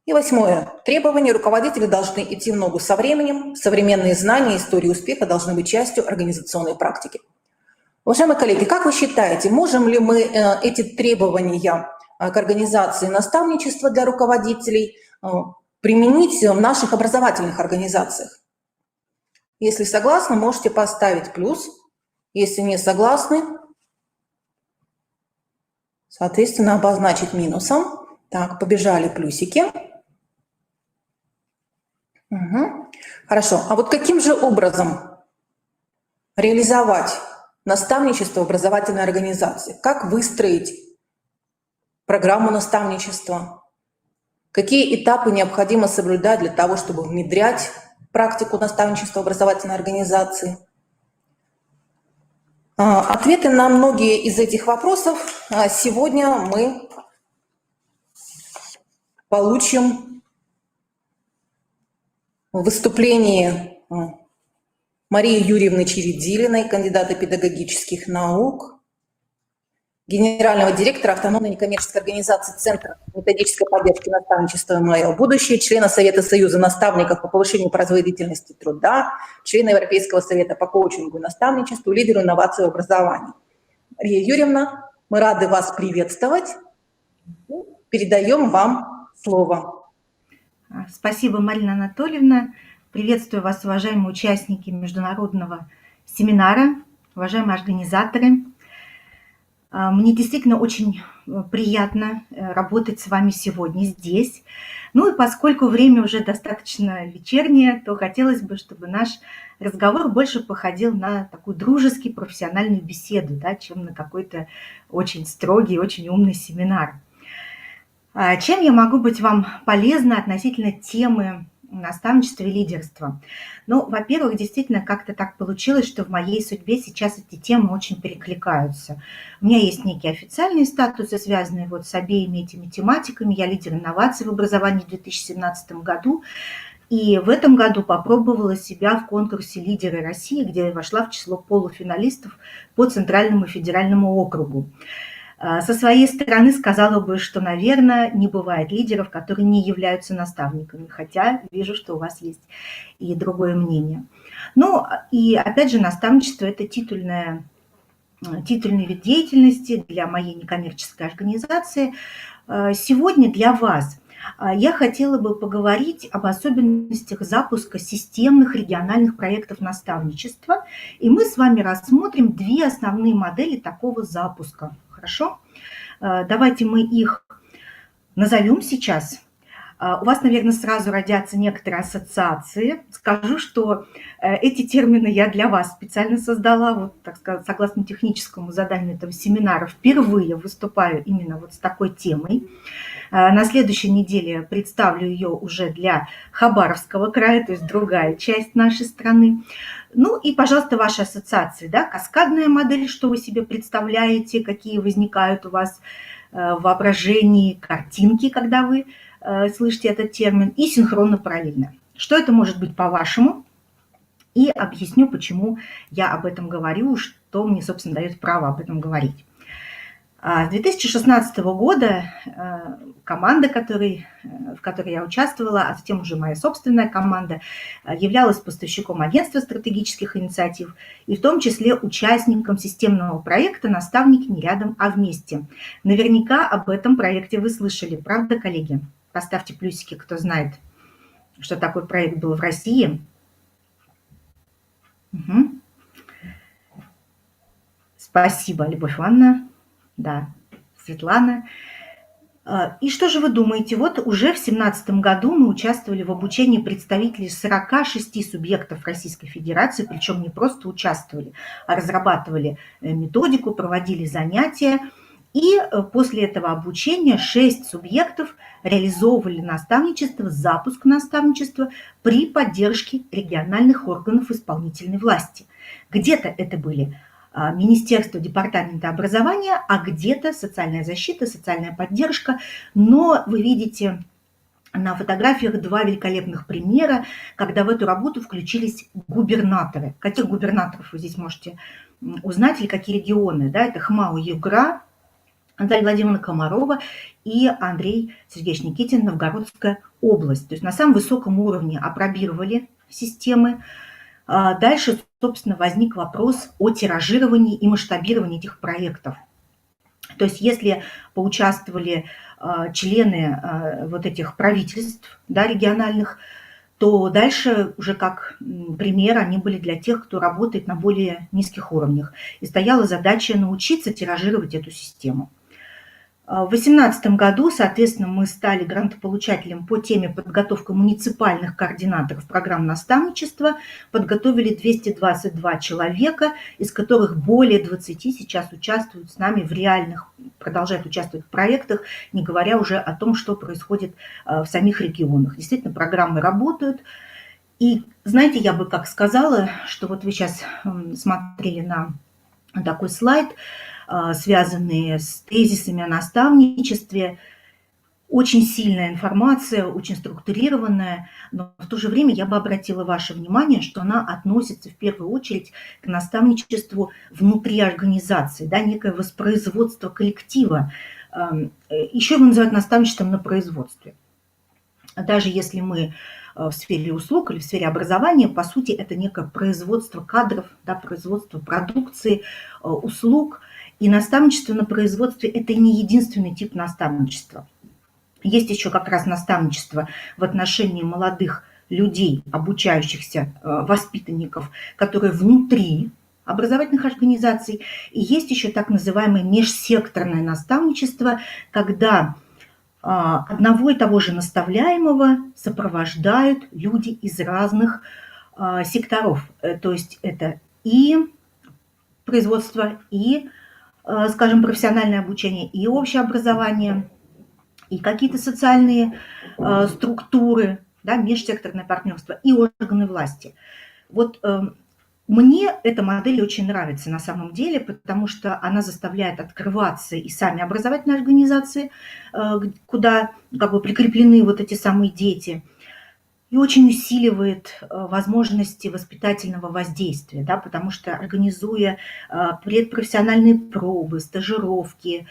И восьмое. Требования. Руководители должны идти в ногу со временем. Современные знания, истории успеха должны быть частью организационной практики. Уважаемые коллеги, как вы считаете, можем ли мы эти требования к организации наставничества для руководителей применить в наших образовательных организациях? Если согласны, можете поставить плюс. Если не согласны, соответственно, обозначить минусом. Так, побежали плюсики. Угу. Хорошо. А вот каким же образом реализовать наставничество в образовательной организации? Как выстроить программу наставничества? Какие этапы необходимо соблюдать для того, чтобы внедрять практику наставничества в образовательной организации? Ответы на многие из этих вопросов сегодня мы получим в выступлении Марии Юрьевны Чередилиной, кандидата педагогических наук, генерального директора автономной некоммерческой организации Центра методической поддержки наставничества МЛ «Будущее», члена Совета Союза наставников по повышению производительности труда, члена Европейского совета по коучингу и наставничеству, лидеру инноваций в образовании. Мария Юрьевна, мы рады вас приветствовать. Передаем вам слово. Спасибо, Марина Анатольевна. Приветствую вас, уважаемые участники международного семинара, уважаемые организаторы. Мне действительно очень приятно работать с вами сегодня здесь. Ну и поскольку время уже достаточно вечернее, то хотелось бы, чтобы наш разговор больше походил на такую дружеский, профессиональную беседу, да, чем на какой-то очень строгий, очень умный семинар. Чем я могу быть вам полезна относительно темы наставничества и лидерства? Ну, во-первых, действительно как-то так получилось, что в моей судьбе сейчас эти темы очень перекликаются. У меня есть некие официальные статусы, связанные вот с обеими этими тематиками. Я лидер инноваций в образовании в 2017 году. И в этом году попробовала себя в конкурсе «Лидеры России», где я вошла в число полуфиналистов по Центральному федеральному округу. Со своей стороны сказала бы, что, наверное, не бывает лидеров, которые не являются наставниками, хотя вижу, что у вас есть и другое мнение. Ну, и опять же, наставничество – это титульный вид деятельности для моей некоммерческой организации. Сегодня для вас я хотела бы поговорить об особенностях запуска системных региональных проектов наставничества, и мы с вами рассмотрим две основные модели такого запуска. Хорошо? Давайте мы их назовем сейчас. У вас, наверное, сразу родятся некоторые ассоциации. Скажу, что эти термины я для вас специально создала, вот, так сказать, согласно техническому заданию этого семинара, впервые выступаю именно вот с такой темой. На следующей неделе представлю ее уже для Хабаровского края, то есть другая часть нашей страны. Ну и, пожалуйста, ваши ассоциации, да, каскадная модель, что вы себе представляете, какие возникают у вас в воображении картинки, когда вы слышите этот термин, и синхронно-параллельно. Что это может быть по-вашему? И объясню, почему я об этом говорю, что мне, собственно, дает право об этом говорить. С 2016 года команда, в которой я участвовала, а затем уже моя собственная команда, являлась поставщиком агентства стратегических инициатив и в том числе участником системного проекта «Наставники не рядом, а вместе». Наверняка об этом проекте вы слышали, правда, коллеги? Поставьте плюсики, кто знает, что такой проект был в России. Угу. Спасибо, Любовь Ивановна. Да, Светлана. И что же вы думаете? Вот уже в 2017 году мы участвовали в обучении представителей 46 субъектов Российской Федерации, причем не просто участвовали, а разрабатывали методику, проводили занятия. И после этого обучения 6 субъектов реализовывали наставничество, запуск наставничества при поддержке региональных органов исполнительной власти. Где-то это были Министерство, департамента образования, а где-то социальная защита, социальная поддержка. Но вы видите на фотографиях 2 великолепных примера, когда в эту работу включились губернаторы. Каких губернаторов вы здесь можете узнать или какие регионы? Да, это ХМАО-Югра, Наталья Владимировна Комарова и Андрей Сергеевич Никитин, Новгородская область. То есть на самом высоком уровне апробировали системы. Дальше, собственно, возник вопрос о тиражировании и масштабировании этих проектов. То есть если поучаствовали члены вот этих правительств, да, региональных, то дальше уже как пример они были для тех, кто работает на более низких уровнях. И стояла задача научиться тиражировать эту систему. В 2018 году, соответственно, мы стали грантополучателем по теме подготовка муниципальных координаторов программ наставничества, подготовили 222 человека, из которых более 20 сейчас участвуют с нами в реальных, продолжают участвовать в проектах, не говоря уже о том, что происходит в самих регионах. Действительно, программы работают. И знаете, я бы как сказала, что вот вы сейчас смотрели на такой слайд, связанные с тезисами о наставничестве. Очень сильная информация, очень структурированная, но в то же время я бы обратила ваше внимание, что она относится в первую очередь к наставничеству внутри организации, да, некое воспроизводство коллектива. Еще его называют наставничеством на производстве. Даже если мы в сфере услуг или в сфере образования, по сути, это некое производство кадров, да, производство продукции, услуг. И наставничество на производстве – это не единственный тип наставничества. Есть еще как раз наставничество в отношении молодых людей, обучающихся, воспитанников, которые внутри образовательных организаций. И есть еще так называемое межсекторное наставничество, когда одного и того же наставляемого сопровождают люди из разных секторов. То есть это и производство, и, скажем, профессиональное обучение, и общее образование, и какие-то социальные структуры, да, межсекторное партнерство, и органы власти. Вот мне эта модель очень нравится на самом деле, потому что она заставляет открываться и сами образовательные организации, куда как бы прикреплены вот эти самые дети, и очень усиливает возможности воспитательного воздействия, да, потому что организуя предпрофессиональные пробы, стажировки,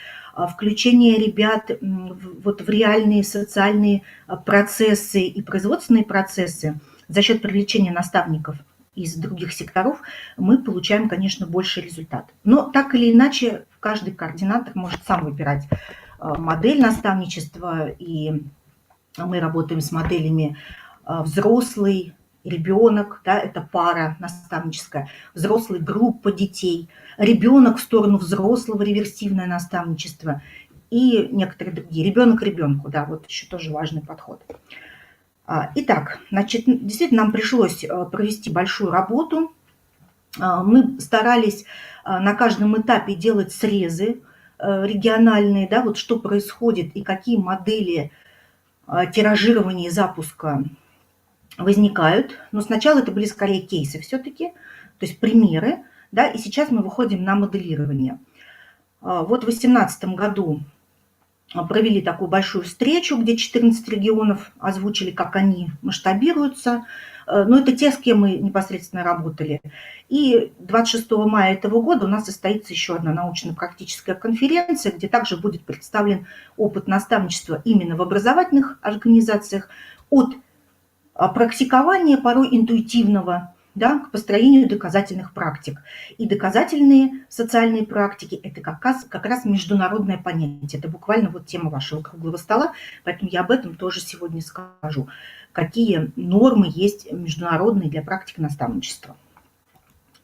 включение ребят вот в реальные социальные процессы и производственные процессы за счет привлечения наставников из других секторов, мы получаем, конечно, больший результат. Но так или иначе, каждый координатор может сам выбирать модель наставничества, и мы работаем с моделями взрослый, ребенок, да, это пара наставническая, взрослый, группа детей, ребенок в сторону взрослого, реверсивное наставничество и некоторые другие. Ребенок ребенку, да, вот еще тоже важный подход. Итак, значит, действительно нам пришлось провести большую работу. Мы старались на каждом этапе делать срезы региональные, да, вот что происходит и какие модели тиражирования и запуска возникают. Но сначала это были скорее кейсы все-таки, то есть примеры, да, и сейчас мы выходим на моделирование. Вот в 2018 году провели такую большую встречу, где 14 регионов озвучили, как они масштабируются. но это те, с кем мы непосредственно работали. И 26 мая этого года у нас состоится еще одна научно-практическая конференция, где также будет представлен опыт наставничества именно в образовательных организациях от практикования порой интуитивного, да, к построению доказательных практик. И доказательные социальные практики – это как раз международное понятие. Это буквально вот тема вашего круглого стола, поэтому я об этом тоже сегодня скажу. Какие нормы есть международные для практики наставничества.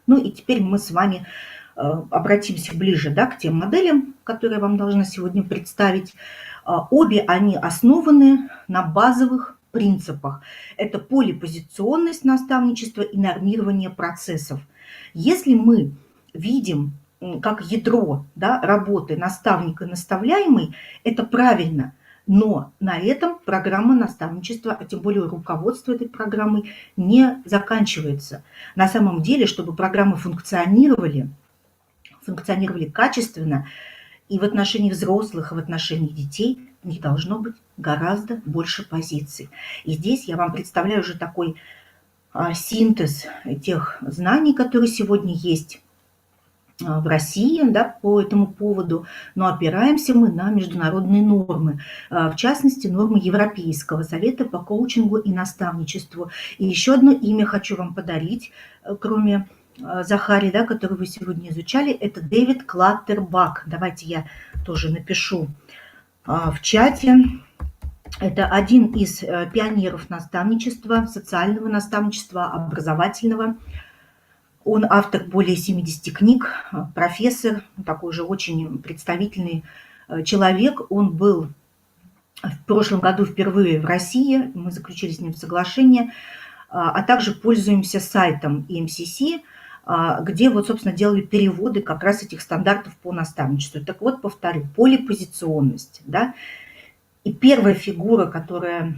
Ну и теперь мы с вами обратимся ближе, да, к тем моделям, которые я вам должна сегодня представить. Обе они основаны на базовых принципах. Это полипозиционность наставничества и нормирование процессов. Если мы видим как ядро, да, работы наставник и наставляемый, это правильно, но на этом программа наставничества, а тем более руководство этой программой, не заканчивается. На самом деле, чтобы программы функционировали качественно, и в отношении взрослых, и в отношении детей, у них должно быть гораздо больше позиций. И здесь я вам представляю уже такой синтез тех знаний, которые сегодня есть в России, да, по этому поводу, но опираемся мы на международные нормы, в частности, нормы Европейского совета по коучингу и наставничеству. И еще одно имя хочу вам подарить, кроме Захари, да, который вы сегодня изучали, это Дэвид Клаттербак. Давайте я тоже напишу в чате. Это один из пионеров наставничества, социального наставничества, образовательного. Он автор более 70 книг, профессор, такой же очень представительный человек. Он был в прошлом году впервые в России, мы заключили с ним соглашение, а также пользуемся сайтом EMCC, где вот, собственно, делали переводы как раз этих стандартов по наставничеству. Так вот, повторю, полипозиционность, да, и первая фигура, которая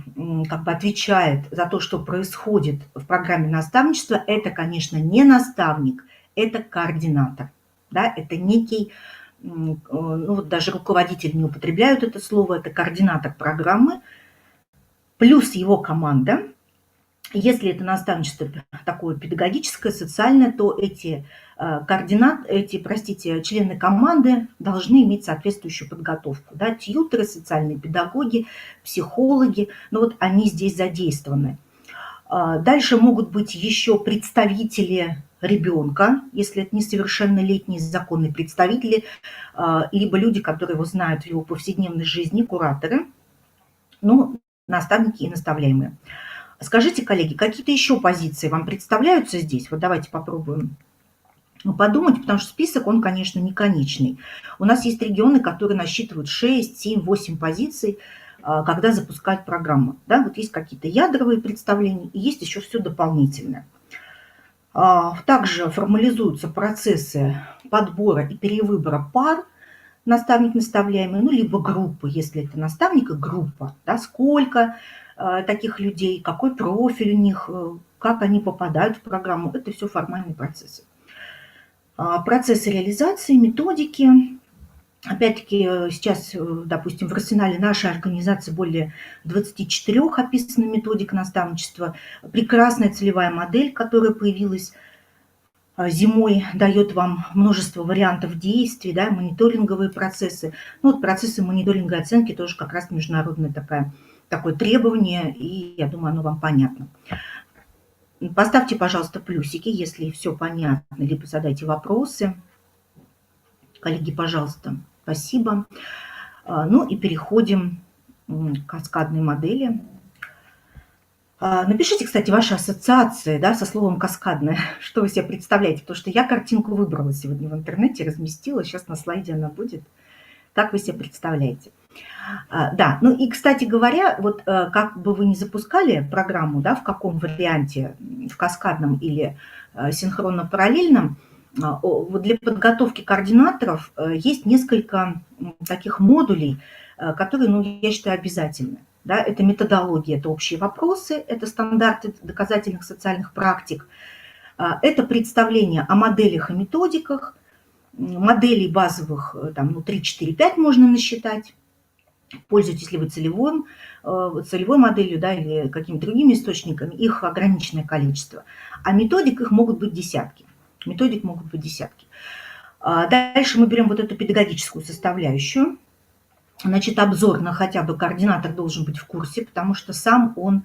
как бы отвечает за то, что происходит в программе наставничества, это, конечно, не наставник, это координатор, да, это некий, ну вот даже руководитель не употребляют это слово, это координатор программы, плюс его команда. Если это наставничество такое педагогическое, социальное, то эти члены команды должны иметь соответствующую подготовку. Да, тьюторы, социальные педагоги, психологи, ну вот они здесь задействованы. Дальше могут быть еще представители ребенка, если это несовершеннолетние законные представители, либо люди, которые его знают в его повседневной жизни, кураторы, ну, наставники и наставляемые. Скажите, коллеги, какие-то еще позиции вам представляются здесь? Вот давайте попробуем подумать, потому что список, он, конечно, не конечный. У нас есть регионы, которые насчитывают 6, 7, 8 позиций, когда запускают программу. Да, вот есть какие-то ядровые представления, и есть еще все дополнительное. Также формализуются процессы подбора и перевыбора пар, наставник-наставляемый, ну, либо группы, если это наставник и группа, да, сколько таких людей, какой профиль у них, как они попадают в программу. Это все формальные процессы. Процессы реализации, методики. Опять-таки сейчас, допустим, в арсенале нашей организации более 24 описана методика наставничества. Прекрасная целевая модель, которая появилась зимой, дает вам множество вариантов действий, да, мониторинговые процессы. Ну, вот процессы мониторинга и оценки тоже как раз международное такое требование, и я думаю, оно вам понятно. Поставьте, пожалуйста, плюсики, если все понятно, либо задайте вопросы. Коллеги, пожалуйста, спасибо. Ну и переходим к каскадной модели. Напишите, кстати, ваши ассоциации, да, со словом «каскадная», что вы себе представляете, потому что я картинку выбрала сегодня в интернете, разместила, сейчас на слайде она будет. Как вы себе представляете? Да, ну и, кстати говоря, вот как бы вы ни запускали программу, да, в каком варианте, в каскадном или синхронно-параллельном, вот для подготовки координаторов есть несколько таких модулей, которые, ну, я считаю, обязательны. Да, это методология, это общие вопросы, это стандарты доказательных социальных практик, это представление о моделях и методиках, моделей базовых, там, ну, 3, 4, 5 можно насчитать. пользуетесь ли вы целевой моделью, да, или какими-то другими источниками, их ограниченное количество. А методик их могут быть десятки. Методик могут быть десятки. Дальше мы берем вот эту педагогическую составляющую. Значит, обзорно хотя бы координатор должен быть в курсе, потому что сам он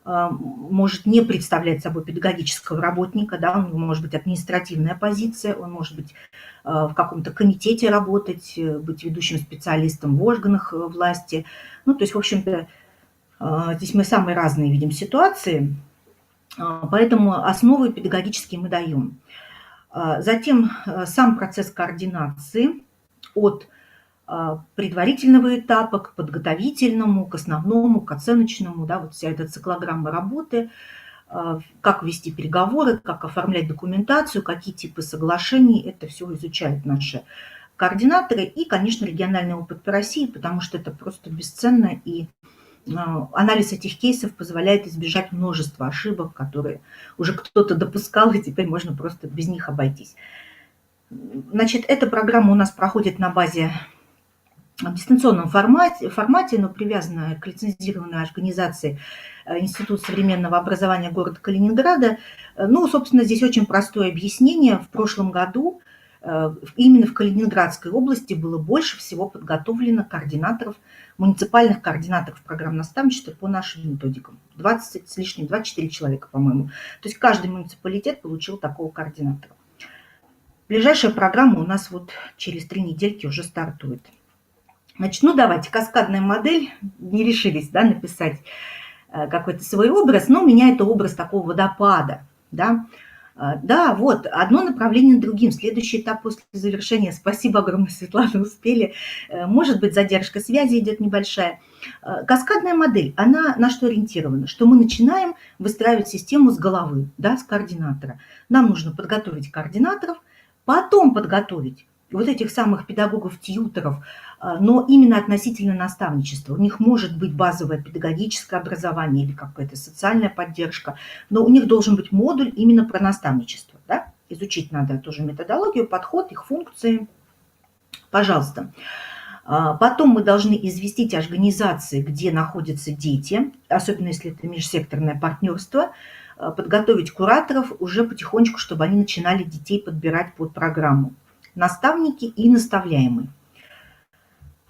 может не представлять собой педагогического работника, да, у него может быть административная позиция, он может быть в каком-то комитете работать, быть ведущим специалистом в органах власти. Ну, то есть, в общем-то, здесь мы самые разные видим ситуации, поэтому основы педагогические мы даем. Затем сам процесс координации от предварительного этапа к подготовительному, к основному, к оценочному, да, вот вся эта циклограмма работы, как вести переговоры, как оформлять документацию, какие типы соглашений, это все изучают наши координаторы и, конечно, региональный опыт по России, потому что это просто бесценно, и анализ этих кейсов позволяет избежать множества ошибок, которые уже кто-то допускал, и теперь можно просто без них обойтись. Значит, эта программа у нас проходит на базе в дистанционном формате, но привязана к лицензированной организации Институт современного образования города Калининграда. Ну, собственно, здесь очень простое объяснение. В прошлом году именно в Калининградской области было больше всего подготовлено координаторов, муниципальных координаторов программ наставничества по нашим методикам. 20 с лишним, 24 человека, по-моему. То есть каждый муниципалитет получил такого координатора. Ближайшая программа у нас вот через 3 недельки уже стартует. Значит, ну давайте, каскадная модель, не решились, да, написать какой-то свой образ, но у меня это образ такого водопада, да. Да, вот, одно направление другим, следующий этап после завершения, спасибо огромное, Светлана, успели, может быть, задержка связи идет небольшая. Каскадная модель, она на что ориентирована? Что мы начинаем выстраивать систему с головы, да, с координатора. Нам нужно подготовить координаторов, потом подготовить вот этих самых педагогов-тьюторов, но именно относительно наставничества. У них может быть базовое педагогическое образование или какая-то социальная поддержка, но у них должен быть модуль именно про наставничество. Да? Изучить надо тоже методологию, подход, их функции. Пожалуйста. Потом мы должны известить организации, где находятся дети, особенно если это межсекторное партнерство, подготовить кураторов уже потихонечку, чтобы они начинали детей подбирать под программу. Наставники и наставляемые.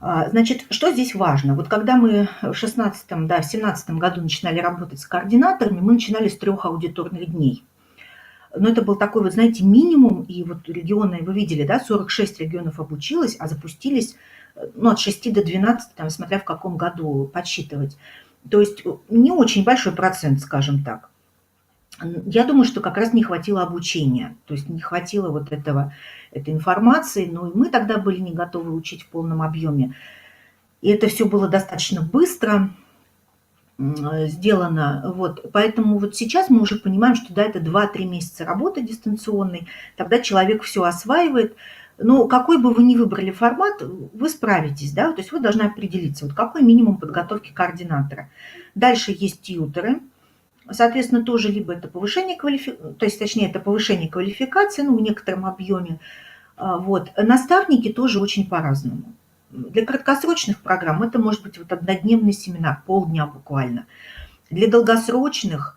Значит, что здесь важно? Вот когда мы в 17 году начинали работать с координаторами, мы начинали с 3 аудиторных дней. Но это был такой, вот знаете, минимум, и вот регионы, вы видели, да, 46 регионов обучилось, а запустились, ну, от 6 до 12, там, смотря в каком году подсчитывать. То есть не очень большой процент, скажем так. Я думаю, что как раз не хватило обучения, то есть не хватило вот этой информации, но и мы тогда были не готовы учить в полном объеме. И это все было достаточно быстро сделано. Вот. Поэтому вот сейчас мы уже понимаем, что да, это 2-3 месяца работы дистанционной, тогда человек все осваивает. Но какой бы вы ни выбрали формат, вы справитесь, да, то есть вы должны определиться, вот какой минимум подготовки координатора. Дальше есть тьюторы. Соответственно, тоже либо это повышение квалификации, то есть, точнее, это повышение квалификации, ну, в некотором объеме. Вот. Наставники тоже очень по-разному. Для краткосрочных программ это может быть вот однодневный семинар, полдня буквально. Для долгосрочных,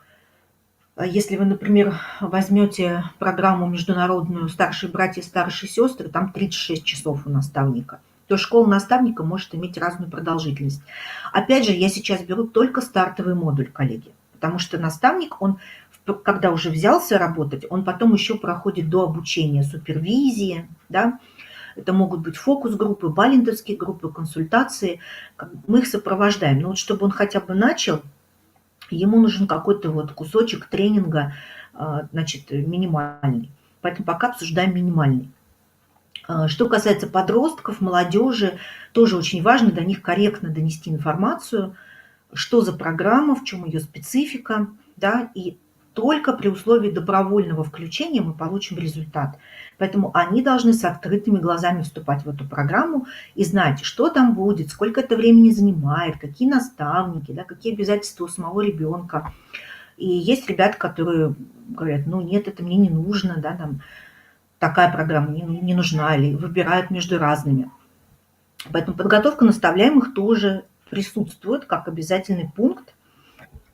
если вы, например, возьмете программу международную «Старшие братья, старшие сестры», там 36 часов у наставника, то школа наставника может иметь разную продолжительность. Опять же, я сейчас беру только стартовый модуль, коллеги. Потому что наставник, он, когда уже взялся работать, он потом еще проходит до обучения супервизии, да? Это могут быть фокус-группы, баллинтовские группы, консультации. Мы их сопровождаем. Но вот чтобы он хотя бы начал, ему нужен какой-то вот кусочек тренинга, значит, минимальный. Поэтому пока обсуждаем минимальный. Что касается подростков, молодежи, тоже очень важно до них корректно донести информацию, что за программа, в чем ее специфика, да, и только при условии добровольного включения мы получим результат. Поэтому они должны с открытыми глазами вступать в эту программу и знать, что там будет, сколько это времени занимает, какие наставники, да, какие обязательства у самого ребенка. И есть ребята, которые говорят, ну нет, это мне не нужно, да, там, такая программа не нужна, или выбирают между разными. Поэтому подготовка наставляемых тоже присутствует как обязательный пункт.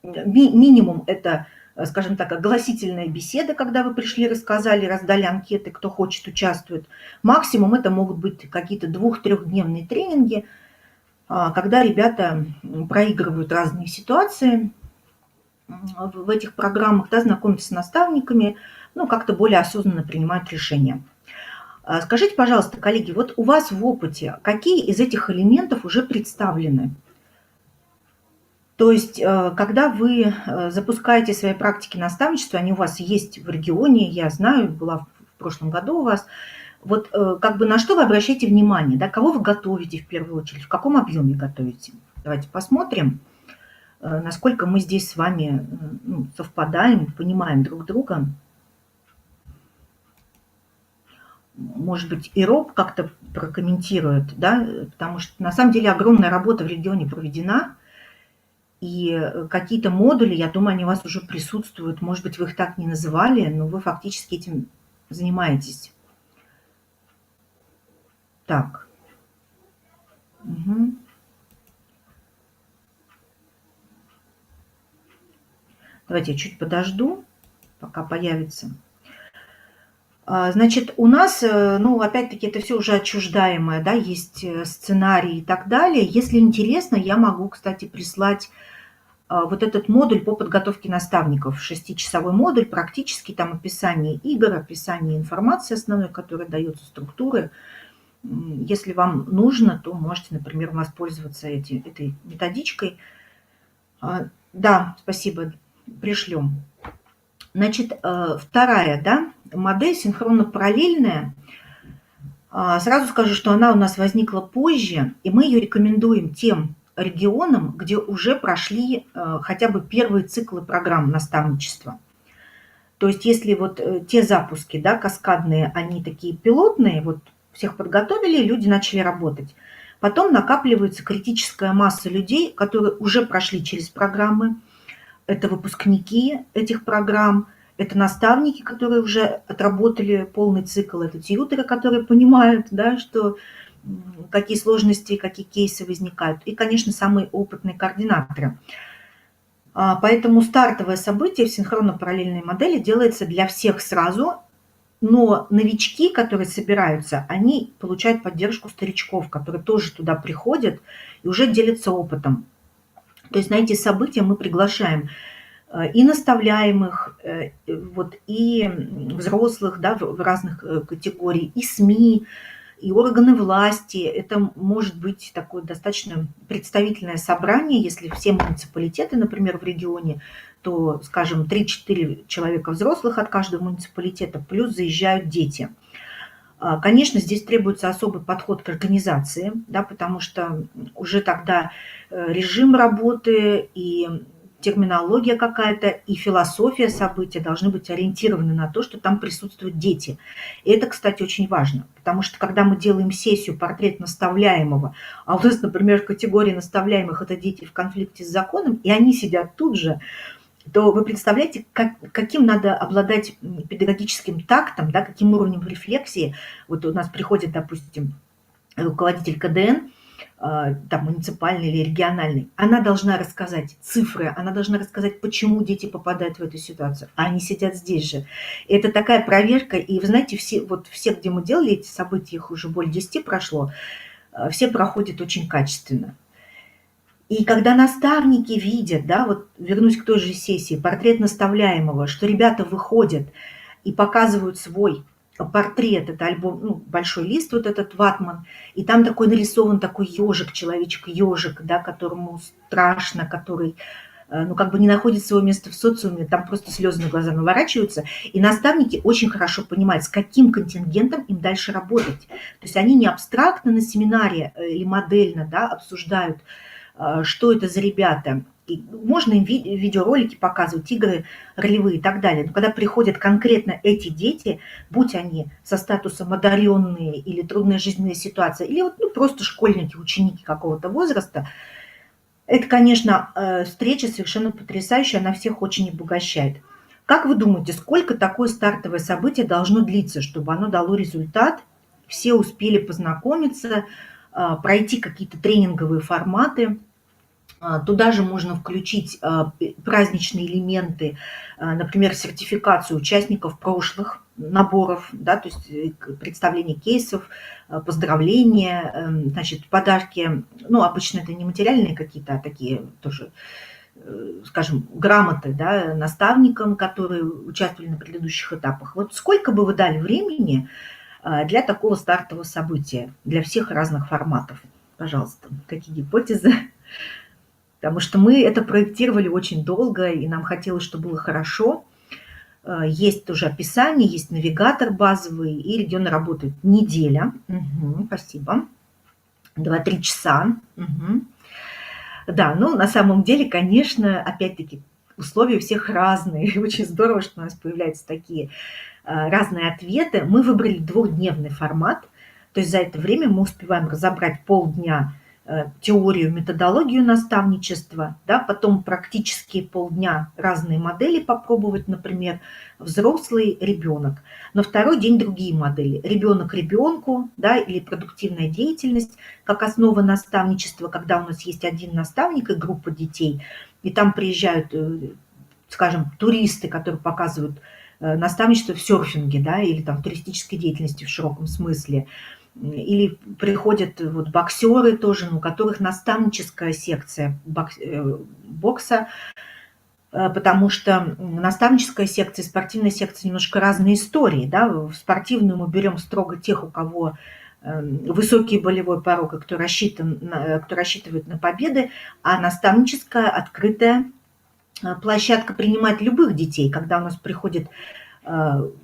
Минимум это, скажем так, огласительная беседа, когда вы пришли, рассказали, раздали анкеты, кто хочет, участвует. Максимум это могут быть какие-то 2-3-дневные тренинги, когда ребята проигрывают разные ситуации в этих программах, да, знакомятся с наставниками, ну, как-то более осознанно принимают решения. Скажите, пожалуйста, коллеги, вот у вас в опыте какие из этих элементов уже представлены? То есть, когда вы запускаете свои практики наставничества, они у вас есть в регионе, я знаю, была в прошлом году у вас, вот как бы на что вы обращаете внимание, да, кого вы готовите в первую очередь, в каком объеме готовите? Давайте посмотрим, насколько мы здесь с вами совпадаем, понимаем друг друга. Может быть, и Роб как-то прокомментирует, да, потому что на самом деле огромная работа в регионе проведена, и какие-то модули, я думаю, они у вас уже присутствуют, может быть, вы их так не называли, но вы фактически этим занимаетесь. Так. Угу. Давайте я чуть подожду, пока появится. Значит, у нас, ну, опять-таки, это все уже отчуждаемое, да, есть сценарий и так далее. Если интересно, я могу, кстати, прислать вот этот модуль по подготовке наставников, 6-часовой модуль, практически там описание игр, описание информации основной, которая дается, структуры. Если вам нужно, то можете, например, воспользоваться этой методичкой. Да, спасибо, пришлем. Значит, вторая, да, модель синхронно-параллельная. Сразу скажу, что она у нас возникла позже, и мы ее рекомендуем тем регионам, где уже прошли хотя бы первые циклы программ наставничества. То есть если вот те запуски, да, каскадные, они такие пилотные, вот всех подготовили, люди начали работать. Потом накапливается критическая масса людей, которые уже прошли через программы. Это выпускники этих программ, это наставники, которые уже отработали полный цикл, это тьюторы, которые понимают, да, что какие сложности, какие кейсы возникают. И, конечно, самые опытные координаторы. Поэтому стартовое событие в синхронно-параллельной модели делается для всех сразу, но новички, которые собираются, они получают поддержку старичков, которые тоже туда приходят и уже делятся опытом. То есть на эти события мы приглашаем и наставляемых, вот, и взрослых, да, в разных категориях, и СМИ, и органы власти. Это может быть такое достаточно представительное собрание, если все муниципалитеты, например, в регионе, то, скажем, 3-4 человека взрослых от каждого муниципалитета, плюс заезжают дети. Конечно, здесь требуется особый подход к организации, да, потому что уже тогда режим работы и терминология какая-то, и философия события должны быть ориентированы на то, что там присутствуют дети. И это, кстати, очень важно, потому что когда мы делаем сессию «Портрет наставляемого», а у нас, например, в категории наставляемых это дети в конфликте с законом, и они сидят тут же, то вы представляете, каким надо обладать педагогическим тактом, да, каким уровнем рефлексии. Вот у нас приходит, допустим, руководитель КДН, там, муниципальный или региональный, она должна рассказать цифры, она должна рассказать, почему дети попадают в эту ситуацию, а они сидят здесь же. И это такая проверка, и вы знаете, все, где мы делали эти события, их уже более 10 прошло, все проходят очень качественно. И когда наставники видят, да, вот вернусь к той же сессии, портрет наставляемого, что ребята выходят и показывают свой портрет, это альбом, ну, большой лист, вот этот ватман, и там такой нарисован такой ежик, человечек-ежик, да, которому страшно, который, ну, как бы не находит своего места в социуме, там просто слезы на глаза наворачиваются, и наставники очень хорошо понимают, с каким контингентом им дальше работать. То есть они не абстрактно на семинаре или модельно, да, обсуждают, что это за ребята. И можно им видеоролики показывать, игры ролевые и так далее. Но когда приходят конкретно эти дети, будь они со статусом одаренные или трудная жизненная ситуация, или вот, ну, просто школьники, ученики какого-то возраста, это, конечно, встреча совершенно потрясающая, она всех очень обогащает. Как вы думаете, сколько такое стартовое событие должно длиться, чтобы оно дало результат, все успели познакомиться, пройти какие-то тренинговые форматы. Туда же можно включить праздничные элементы, например, сертификацию участников прошлых наборов, да, то есть представление кейсов, поздравления, значит, подарки. Ну, обычно это не материальные какие-то, а такие тоже, скажем, грамоты, да, наставникам, которые участвовали на предыдущих этапах. Вот сколько бы вы дали времени для такого стартового события, для всех разных форматов? Пожалуйста, какие гипотезы? Потому что мы это проектировали очень долго, и нам хотелось, чтобы было хорошо. Есть тоже описание, есть навигатор базовый, и регионы работают неделя. Угу, спасибо. 2-3 часа. Угу. Да, ну на самом деле, конечно, опять-таки условия у всех разные. Очень здорово, что у нас появляются такие разные ответы. Мы выбрали 2-дневный формат. То есть за это время мы успеваем разобрать полдня теорию, методологию наставничества, да, потом практически полдня разные модели попробовать, например, взрослый, ребенок. На второй день другие модели. Ребенок ребенку, да, или продуктивная деятельность как основа наставничества, когда у нас есть один наставник и группа детей, и там приезжают, скажем, туристы, которые показывают наставничество в серфинге, да, или там в туристической деятельности в широком смысле. Или приходят вот боксеры тоже, у которых наставническая секция бокса, потому что наставническая секция и спортивная секция немножко разные истории. Да? В спортивную мы берем строго тех, у кого высокий болевой порог, и кто рассчитывает на победы, а наставническая открытая площадка принимает любых детей. Когда у нас приходит,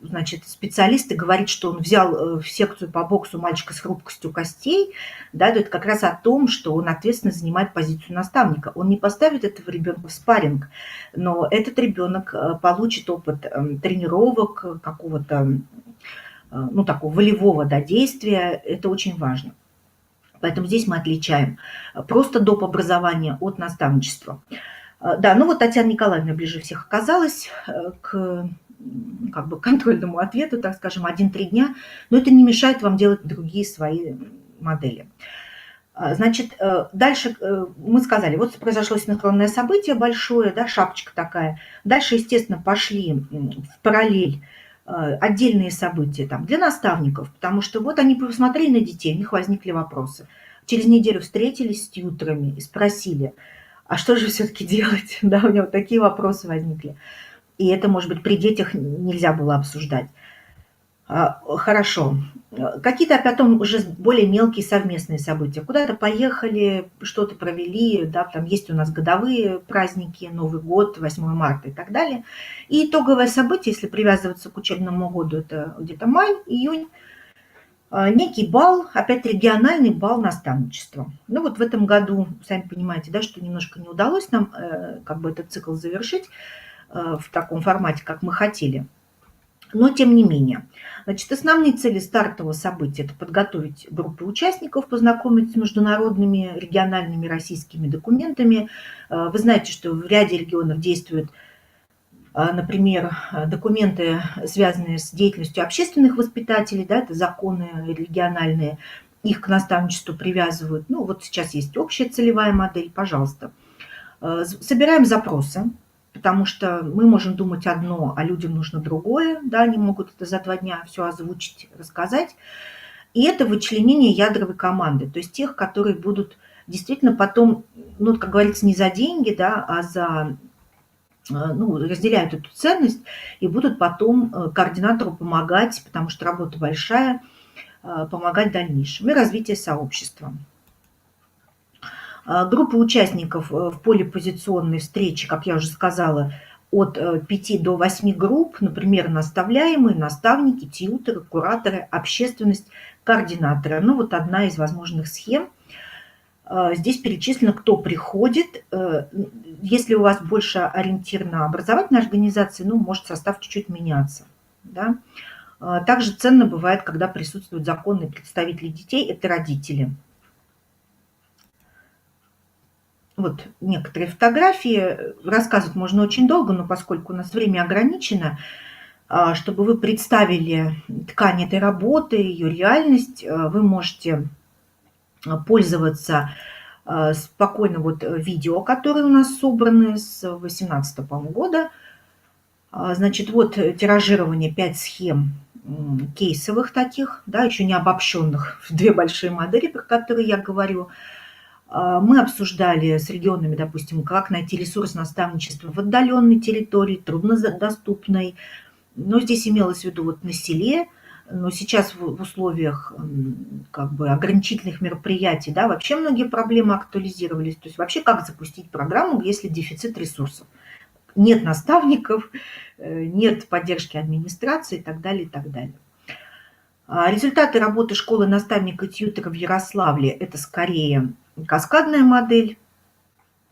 значит, специалист и говорит, что он взял в секцию по боксу мальчика с хрупкостью костей, да, то это как раз о том, что он ответственно занимает позицию наставника. Он не поставит этого ребенка в спарринг, но этот ребенок получит опыт тренировок, какого-то, ну, такого волевого, да, действия. Это очень важно. Поэтому здесь мы отличаем просто доп. Образование от наставничества. Да, ну вот Татьяна Николаевна ближе всех оказалась к как бы контрольному ответу, так скажем, 1-3 дня, но это не мешает вам делать другие свои модели. Значит, дальше мы сказали, вот произошло синхронное событие большое, да, шапочка такая. Дальше, естественно, пошли в параллель отдельные события там, для наставников, потому что вот они посмотрели на детей, у них возникли вопросы. Через неделю встретились с тьюторами и спросили, а что же все-таки делать? Да, у меня вот такие вопросы возникли. И это, может быть, при детях нельзя было обсуждать. Хорошо. Какие-то потом уже более мелкие совместные события. Куда-то поехали, что-то провели, да, там есть у нас годовые праздники, Новый год, 8 марта и так далее. И итоговое событие, если привязываться к учебному году, это где-то май, июнь, некий балл, опять региональный балл наставничества. Ну вот в этом году, сами понимаете, да, что немножко не удалось нам как бы этот цикл завершить в таком формате, как мы хотели. Но тем не менее. Значит, основные цели стартового события – это подготовить группы участников, познакомить с международными, региональными, российскими документами. Вы знаете, что в ряде регионов действуют, например, документы, связанные с деятельностью общественных воспитателей, да, это законы региональные, их к наставничеству привязывают. Ну, вот сейчас есть общая целевая модель, пожалуйста. Собираем запросы, потому что мы можем думать одно, а людям нужно другое, да, они могут это за 2 дня все озвучить, рассказать. И это вычленение ядровой команды, то есть тех, которые будут действительно потом, ну, как говорится, не за деньги, да, а за, ну, разделяют эту ценность и будут потом координатору помогать, потому что работа большая, помогать в дальнейшем и развитие сообщества. Группа участников в полипозиционной встрече, как я уже сказала, от 5 до 8 групп, например, наставляемые, наставники, тьюторы, кураторы, общественность, координаторы. Ну вот одна из возможных схем. Здесь перечислено, кто приходит. Если у вас больше ориентир на образовательные организации, ну, может состав чуть-чуть меняться. Да? Также ценно бывает, когда присутствуют законные представители детей, это родители. Вот некоторые фотографии. Рассказывать можно очень долго, но поскольку у нас время ограничено, чтобы вы представили ткань этой работы, ее реальность, вы можете пользоваться спокойно вот видео, которые у нас собраны с 2018, по-моему, года. Значит, вот тиражирование 5 схем кейсовых таких, да, еще не обобщенных в 2 большие модели, про которые я говорю. Мы обсуждали с регионами, допустим, как найти ресурс наставничества в отдаленной территории, труднодоступной. Но здесь имелось в виду вот на селе, но сейчас в условиях как бы ограничительных мероприятий, да, вообще многие проблемы актуализировались. То есть вообще как запустить программу, если дефицит ресурсов? Нет наставников, нет поддержки администрации и так далее, и так далее. Результаты работы школы наставника тьютера в Ярославле – это скорее каскадная модель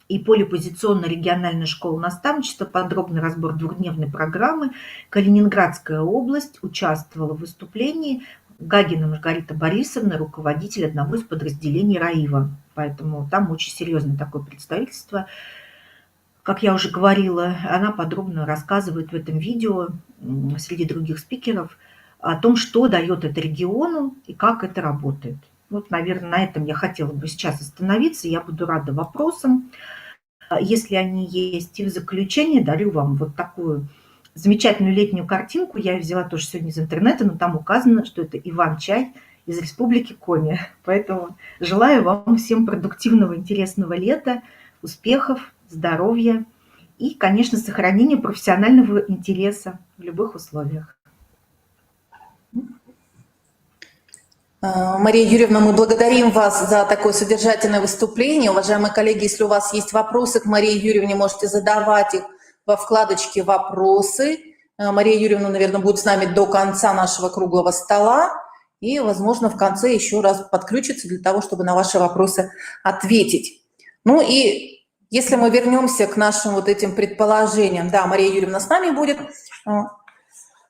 и полипозиционно-региональная школа наставничества, подробный разбор 2-дневной программы. Калининградская область участвовала в выступлении. Гагина Маргарита Борисовна, руководитель одного из подразделений РАИВа. Поэтому там очень серьезное такое представительство. Как я уже говорила, она подробно рассказывает в этом видео среди других спикеров о том, что дает это региону и как это работает. Вот, наверное, на этом я хотела бы сейчас остановиться. Я буду рада вопросам, если они есть. И в заключение дарю вам вот такую замечательную летнюю картинку. Я ее взяла тоже сегодня из интернета, но там указано, что это Иван-чай из Республики Коми. Поэтому желаю вам всем продуктивного, интересного лета, успехов, здоровья и, конечно, сохранения профессионального интереса в любых условиях. Мария Юрьевна, мы благодарим вас за такое содержательное выступление. Уважаемые коллеги, если у вас есть вопросы к Марии Юрьевне, можете задавать их во вкладочке «Вопросы». Мария Юрьевна, наверное, будет с нами до конца нашего круглого стола и, возможно, в конце еще раз подключится для того, чтобы на ваши вопросы ответить. Ну и если мы вернемся к нашим вот этим предположениям, да, Мария Юрьевна с нами будет,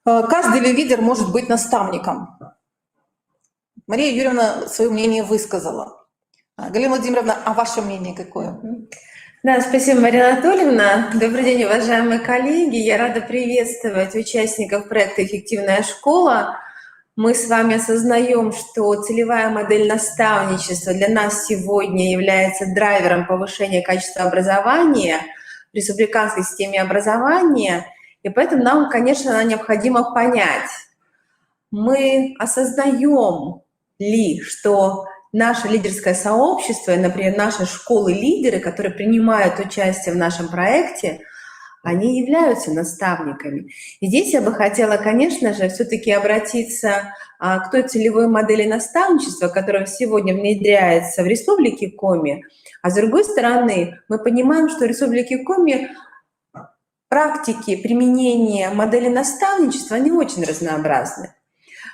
каждый лидер может быть наставником. Мария Юрьевна свое мнение высказала. Галина Владимировна, а ваше мнение какое? Да, спасибо, Мария Анатольевна. Добрый день, уважаемые коллеги. Я рада приветствовать участников проекта «Эффективная школа». Мы с вами осознаем, что целевая модель наставничества для нас сегодня является драйвером повышения качества образования в республиканской системе образования, и поэтому нам, конечно, необходимо понять, мы осознаем ли, что наше лидерское сообщество, например, наши школы-лидеры, которые принимают участие в нашем проекте, они являются наставниками. И здесь я бы хотела, конечно же, все-таки обратиться к той целевой модели наставничества, которая сегодня внедряется в Республике Коми. А с другой стороны, мы понимаем, что в Республике Коми практики применения модели наставничества, они очень разнообразны.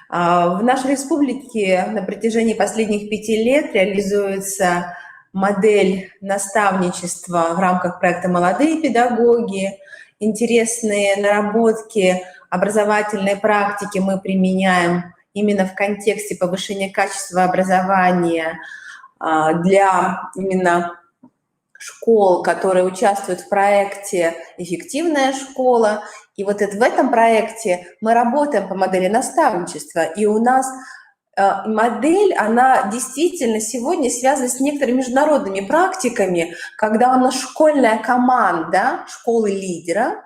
В нашей республике на протяжении последних 5 лет реализуется модель наставничества в рамках проекта «Молодые педагоги». Интересные наработки, образовательные практики мы применяем именно в контексте повышения качества образования для именно школ, которые участвуют в проекте «Эффективная школа». И вот в этом проекте мы работаем по модели наставничества, и у нас модель, она действительно сегодня связана с некоторыми международными практиками, когда у нас школьная команда, школы-лидера,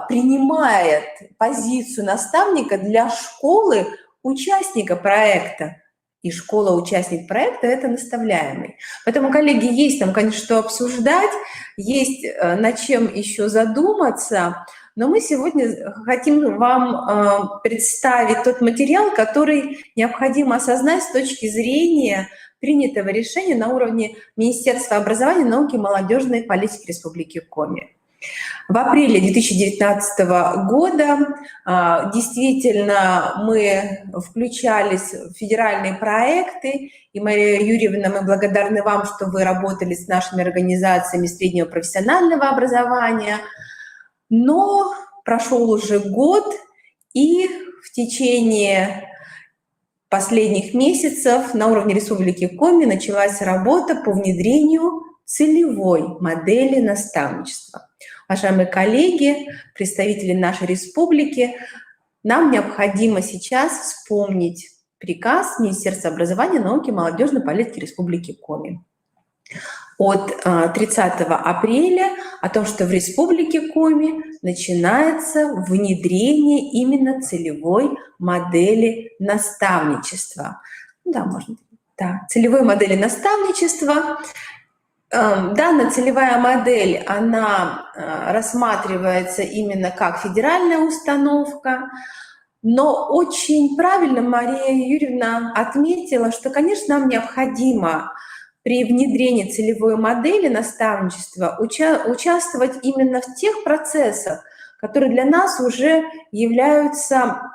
принимает позицию наставника для школы участника проекта. И школа-участник проекта – это наставляемый. Поэтому, коллеги, есть там, конечно, что обсуждать, есть над чем еще задуматься, но мы сегодня хотим вам представить тот материал, который необходимо осознать с точки зрения принятого решения на уровне Министерства образования, науки и молодежной политики Республики Коми. В апреле 2019 года действительно мы включались в федеральные проекты, и, Мария Юрьевна, мы благодарны вам, что вы работали с нашими организациями среднего профессионального образования. Но прошел уже год, и в течение последних месяцев на уровне Республики Коми началась работа по внедрению целевой модели наставничества. Уважаемые коллеги, представители нашей республики, нам необходимо сейчас вспомнить приказ Министерства образования, науки и молодежной политики Республики Коми от 30 апреля о том, что в Республике Коми начинается внедрение именно целевой модели наставничества. Да, можно. Да, целевой модели наставничества. Данная целевая модель, она рассматривается именно как федеральная установка, но очень правильно Мария Юрьевна отметила, что, конечно, нам необходимо при внедрении целевой модели наставничества участвовать именно в тех процессах, которые для нас уже являются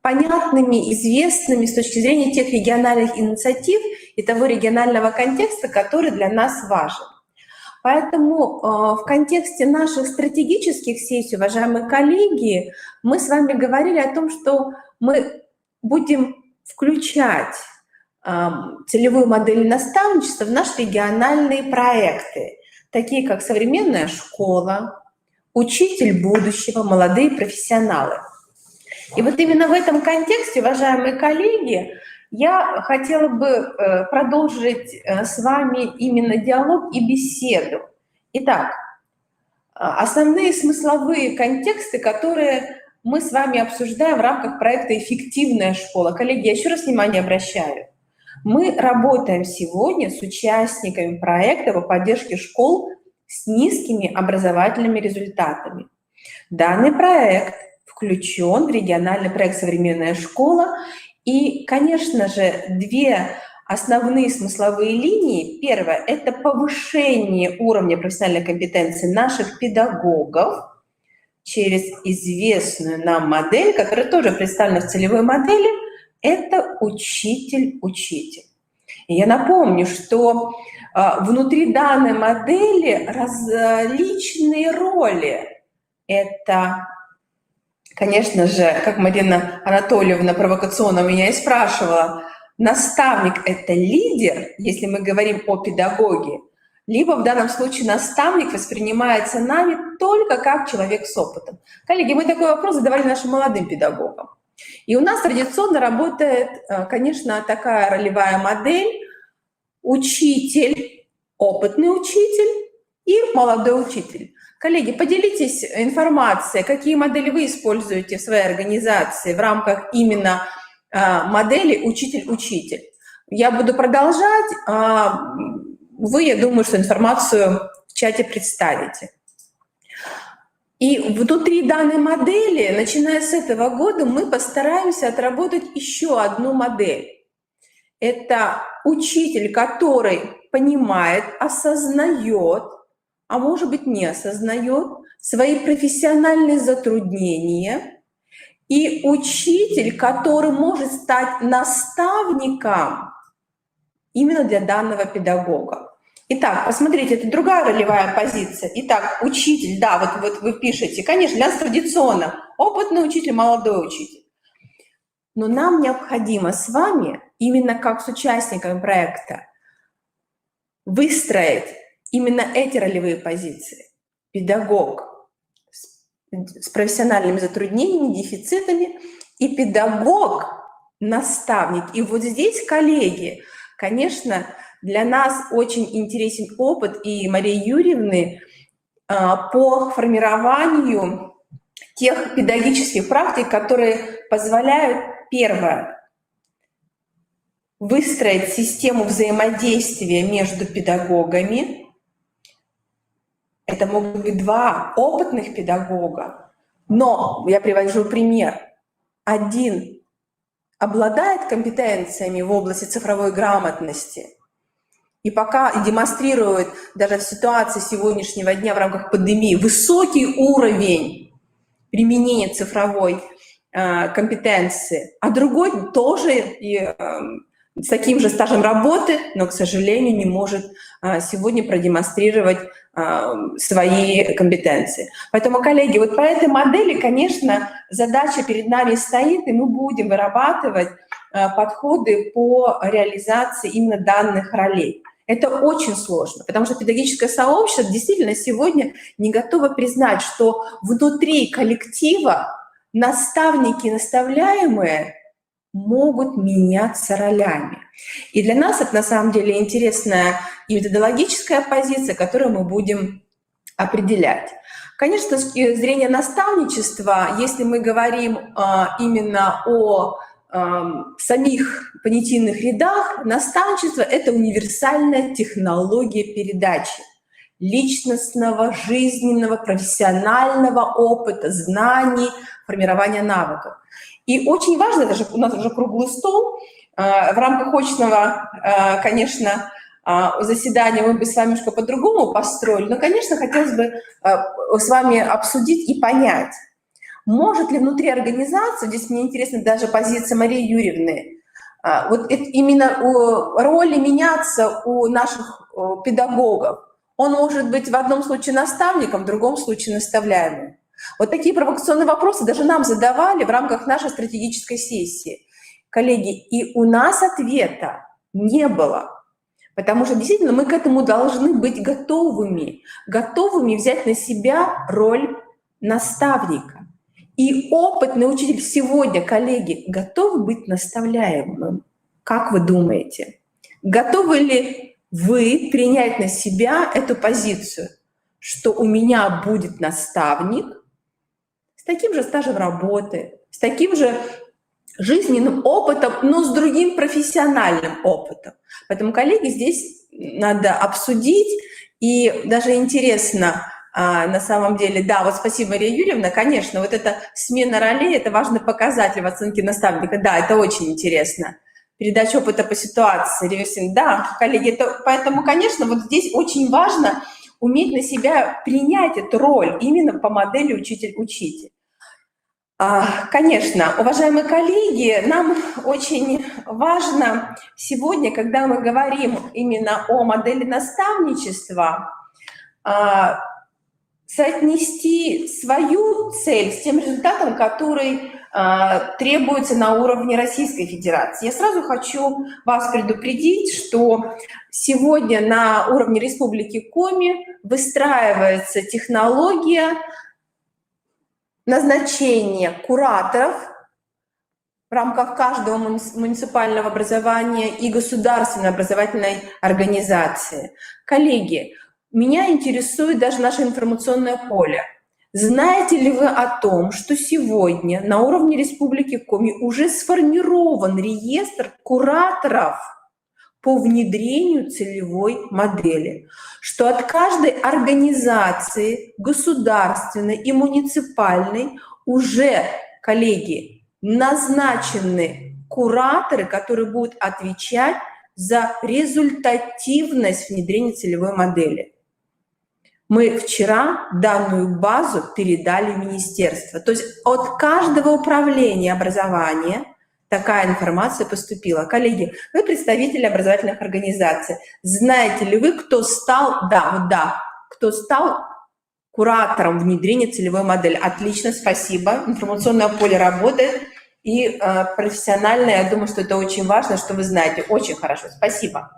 понятными, известными с точки зрения тех региональных инициатив и того регионального контекста, который для нас важен. Поэтому в контексте наших стратегических сессий, уважаемые коллеги, мы с вами говорили о том, что мы будем включать целевую модель наставничества в наши региональные проекты, такие как «Современная школа», «Учитель будущего», «Молодые профессионалы». И вот именно в этом контексте, уважаемые коллеги, я хотела бы продолжить с вами именно диалог и беседу. Итак, основные смысловые контексты, которые мы с вами обсуждаем в рамках проекта «Эффективная школа». Коллеги, я еще раз внимание обращаю. Мы работаем сегодня с участниками проекта по поддержке школ с низкими образовательными результатами. Данный проект включен в региональный проект «Современная школа». И, конечно же, две основные смысловые линии. Первое – это повышение уровня профессиональной компетенции наших педагогов через известную нам модель, которая тоже представлена в целевой модели. Это учитель-учитель. И я напомню, что внутри данной модели различные роли. Это, конечно же, как Марина Анатольевна провокационно меня и спрашивала, наставник – это лидер, если мы говорим о педагоге, либо в данном случае наставник воспринимается нами только как человек с опытом. Коллеги, мы такой вопрос задавали нашим молодым педагогам. И у нас традиционно работает, конечно, такая ролевая модель учитель, опытный учитель и молодой учитель. Коллеги, поделитесь информацией, какие модели вы используете в своей организации в рамках именно модели учитель-учитель. Я буду продолжать, вы, я думаю, что информацию в чате представите. И внутри данной модели, начиная с этого года, мы постараемся отработать еще одну модель. Это учитель, который понимает, осознает, а может быть не осознает свои профессиональные затруднения, и учитель, который может стать наставником именно для данного педагога. Итак, посмотрите, это другая ролевая позиция. Итак, учитель, да, вот вы пишете, конечно, для нас традиционно опытный учитель, молодой учитель. Но нам необходимо с вами, именно как с участниками проекта, выстроить именно эти ролевые позиции. Педагог с профессиональными затруднениями, дефицитами и педагог, наставник. И вот здесь, коллеги, конечно, для нас очень интересен опыт и Марии Юрьевны по формированию тех педагогических практик, которые позволяют, первое, выстроить систему взаимодействия между педагогами. Это могут быть два опытных педагога, но я привожу пример. Один обладает компетенциями в области цифровой грамотности, и пока демонстрирует даже в ситуации сегодняшнего дня в рамках пандемии высокий уровень применения цифровой компетенции, а другой тоже с таким же стажем работы, но, к сожалению, не может сегодня продемонстрировать свои компетенции. Поэтому, коллеги, вот по этой модели, конечно, задача перед нами стоит, и мы будем вырабатывать подходы по реализации именно данных ролей. Это очень сложно, потому что педагогическое сообщество действительно сегодня не готово признать, что внутри коллектива наставники и наставляемые могут меняться ролями. И для нас это на самом деле интересная и методологическая позиция, которую мы будем определять. Конечно, с точки зрения наставничества, если мы говорим именно о самих понятийных рядах, наставничество – это универсальная технология передачи личностного, жизненного, профессионального опыта, знаний, формирования навыков. И очень важно, даже у нас уже круглый стол, в рамках очного, конечно, заседания мы бы с вами немножко по-другому построили, но, конечно, хотелось бы с вами обсудить и понять, может ли внутри организации, здесь мне интересна даже позиция Марии Юрьевны, вот именно роли меняться у наших педагогов. Он может быть в одном случае наставником, в другом случае наставляемым. Вот такие провокационные вопросы даже нам задавали в рамках нашей стратегической сессии. Коллеги, и у нас ответа не было, потому что действительно мы к этому должны быть готовыми взять на себя роль наставника. И опытный учитель сегодня, коллеги, готов быть наставляемым? Как вы думаете? Готовы ли вы принять на себя эту позицию, что у меня будет наставник с таким же стажем работы, с таким же жизненным опытом, но с другим профессиональным опытом? Поэтому, коллеги, здесь надо обсудить, и даже интересно, на самом деле, да, вот спасибо, Мария Юрьевна, конечно, вот эта смена ролей – это важный показатель в оценке наставника, да, это очень интересно. Передача опыта по ситуации, реверсинг, да, коллеги, поэтому, конечно, вот здесь очень важно уметь на себя принять эту роль именно по модели учитель-учитель. Конечно, уважаемые коллеги, нам очень важно сегодня, когда мы говорим именно о модели наставничества, соотнести свою цель с тем результатом, который требуется на уровне Российской Федерации. Я сразу хочу вас предупредить, что сегодня на уровне Республики Коми выстраивается технология назначения кураторов в рамках каждого муниципального образования и государственной образовательной организации. Коллеги, меня интересует даже наше информационное поле. Знаете ли вы о том, что сегодня на уровне Республики Коми уже сформирован реестр кураторов по внедрению целевой модели, что от каждой организации, государственной и муниципальной, уже, коллеги, назначены кураторы, которые будут отвечать за результативность внедрения целевой модели. Мы вчера данную базу передали в министерство. То есть от каждого управления образования такая информация поступила. Коллеги, вы представители образовательных организаций. Знаете ли вы, кто стал, кто стал куратором внедрения целевой модели? Отлично, спасибо. Информационное поле работает. И профессионально, я думаю, что это очень важно, что вы знаете. Очень хорошо, спасибо.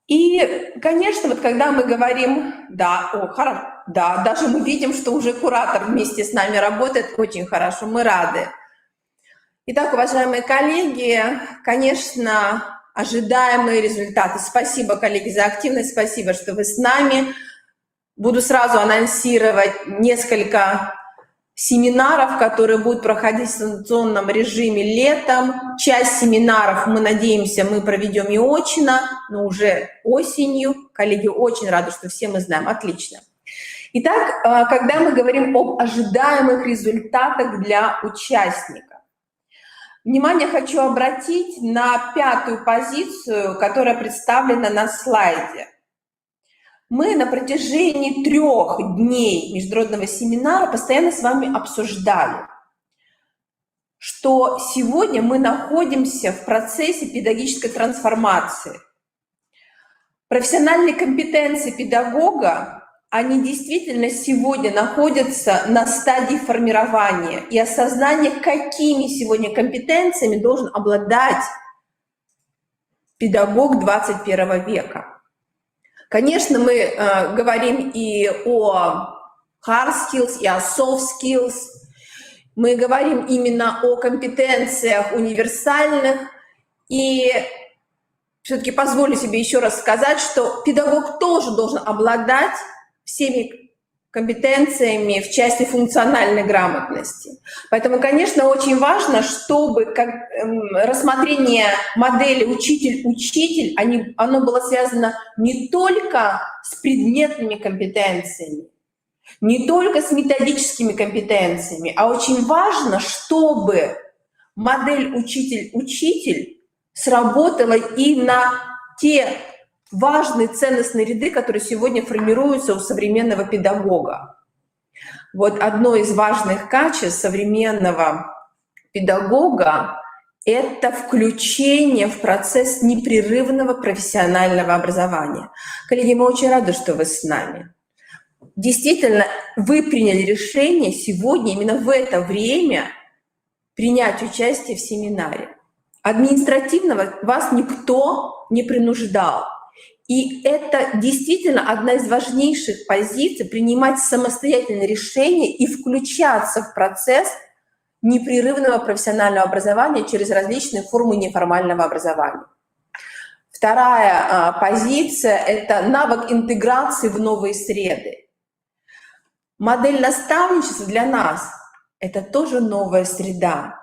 И, конечно, вот когда мы говорим, даже мы видим, что уже куратор вместе с нами работает, очень хорошо, мы рады. Итак, уважаемые коллеги, конечно, ожидаемые результаты. Спасибо, коллеги, за активность, спасибо, что вы с нами. Буду сразу анонсировать несколько семинаров, которые будут проходить в дистанционном режиме летом. Часть семинаров, мы надеемся, мы проведем и очно, но уже осенью. Коллеги, очень рады, что все мы знаем. Отлично. Итак, когда мы говорим об ожидаемых результатах для участников, внимание хочу обратить на 5-ю позицию, которая представлена на слайде. Мы на протяжении 3 дней международного семинара постоянно с вами обсуждали, что сегодня мы находимся в процессе педагогической трансформации. Профессиональные компетенции педагога, они действительно сегодня находятся на стадии формирования и осознания, какими сегодня компетенциями должен обладать педагог 21 века. Конечно, мы говорим и о hard skills, и о soft skills. мы говорим именно о компетенциях универсальных. И все-таки позволю себе еще раз сказать, что педагог тоже должен обладать всеми компетенциями в части функциональной грамотности. Поэтому, конечно, очень важно, чтобы рассмотрение модели учитель-учитель, оно было связано не только с предметными компетенциями, не только с методическими компетенциями, а очень важно, чтобы модель учитель-учитель сработала и на те важные ценностные ряды, которые сегодня формируются у современного педагога. Вот одно из важных качеств современного педагога – это включение в процесс непрерывного профессионального образования. Коллеги, мы очень рады, что вы с нами. Действительно, вы приняли решение сегодня, именно в это время, принять участие в семинаре. Административно вас никто не принуждал. И это действительно одна из важнейших позиций — принимать самостоятельные решения и включаться в процесс непрерывного профессионального образования через различные формы неформального образования. Вторая позиция — это навык интеграции в новые среды. Модель наставничества для нас — это тоже новая среда.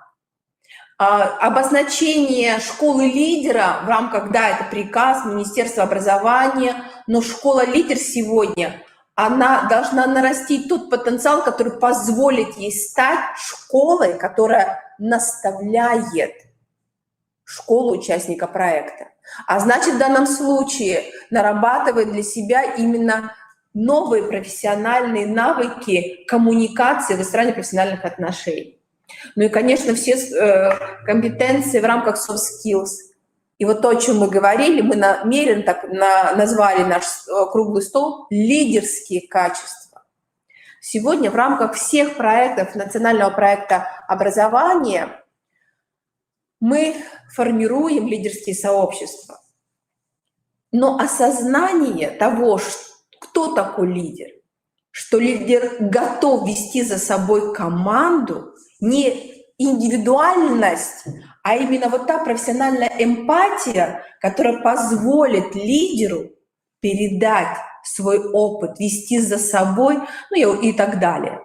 Обозначение школы лидера в рамках, да, это приказ Министерства образования, но школа-лидер сегодня, она должна нарастить тот потенциал, который позволит ей стать школой, которая наставляет школу участника проекта. А значит, в данном случае нарабатывает для себя именно новые профессиональные навыки коммуникации, выстраивания профессиональных отношений. Ну и, конечно, все компетенции в рамках soft skills. И вот то, о чем мы говорили, мы намеренно так назвали наш круглый стол «Лидерские качества». Сегодня в рамках всех проектов национального проекта образования мы формируем лидерские сообщества. Но осознание того, кто такой лидер, что лидер готов вести за собой команду, не индивидуальность, а именно вот та профессиональная эмпатия, которая позволит лидеру передать свой опыт, вести за собой, ну и так далее.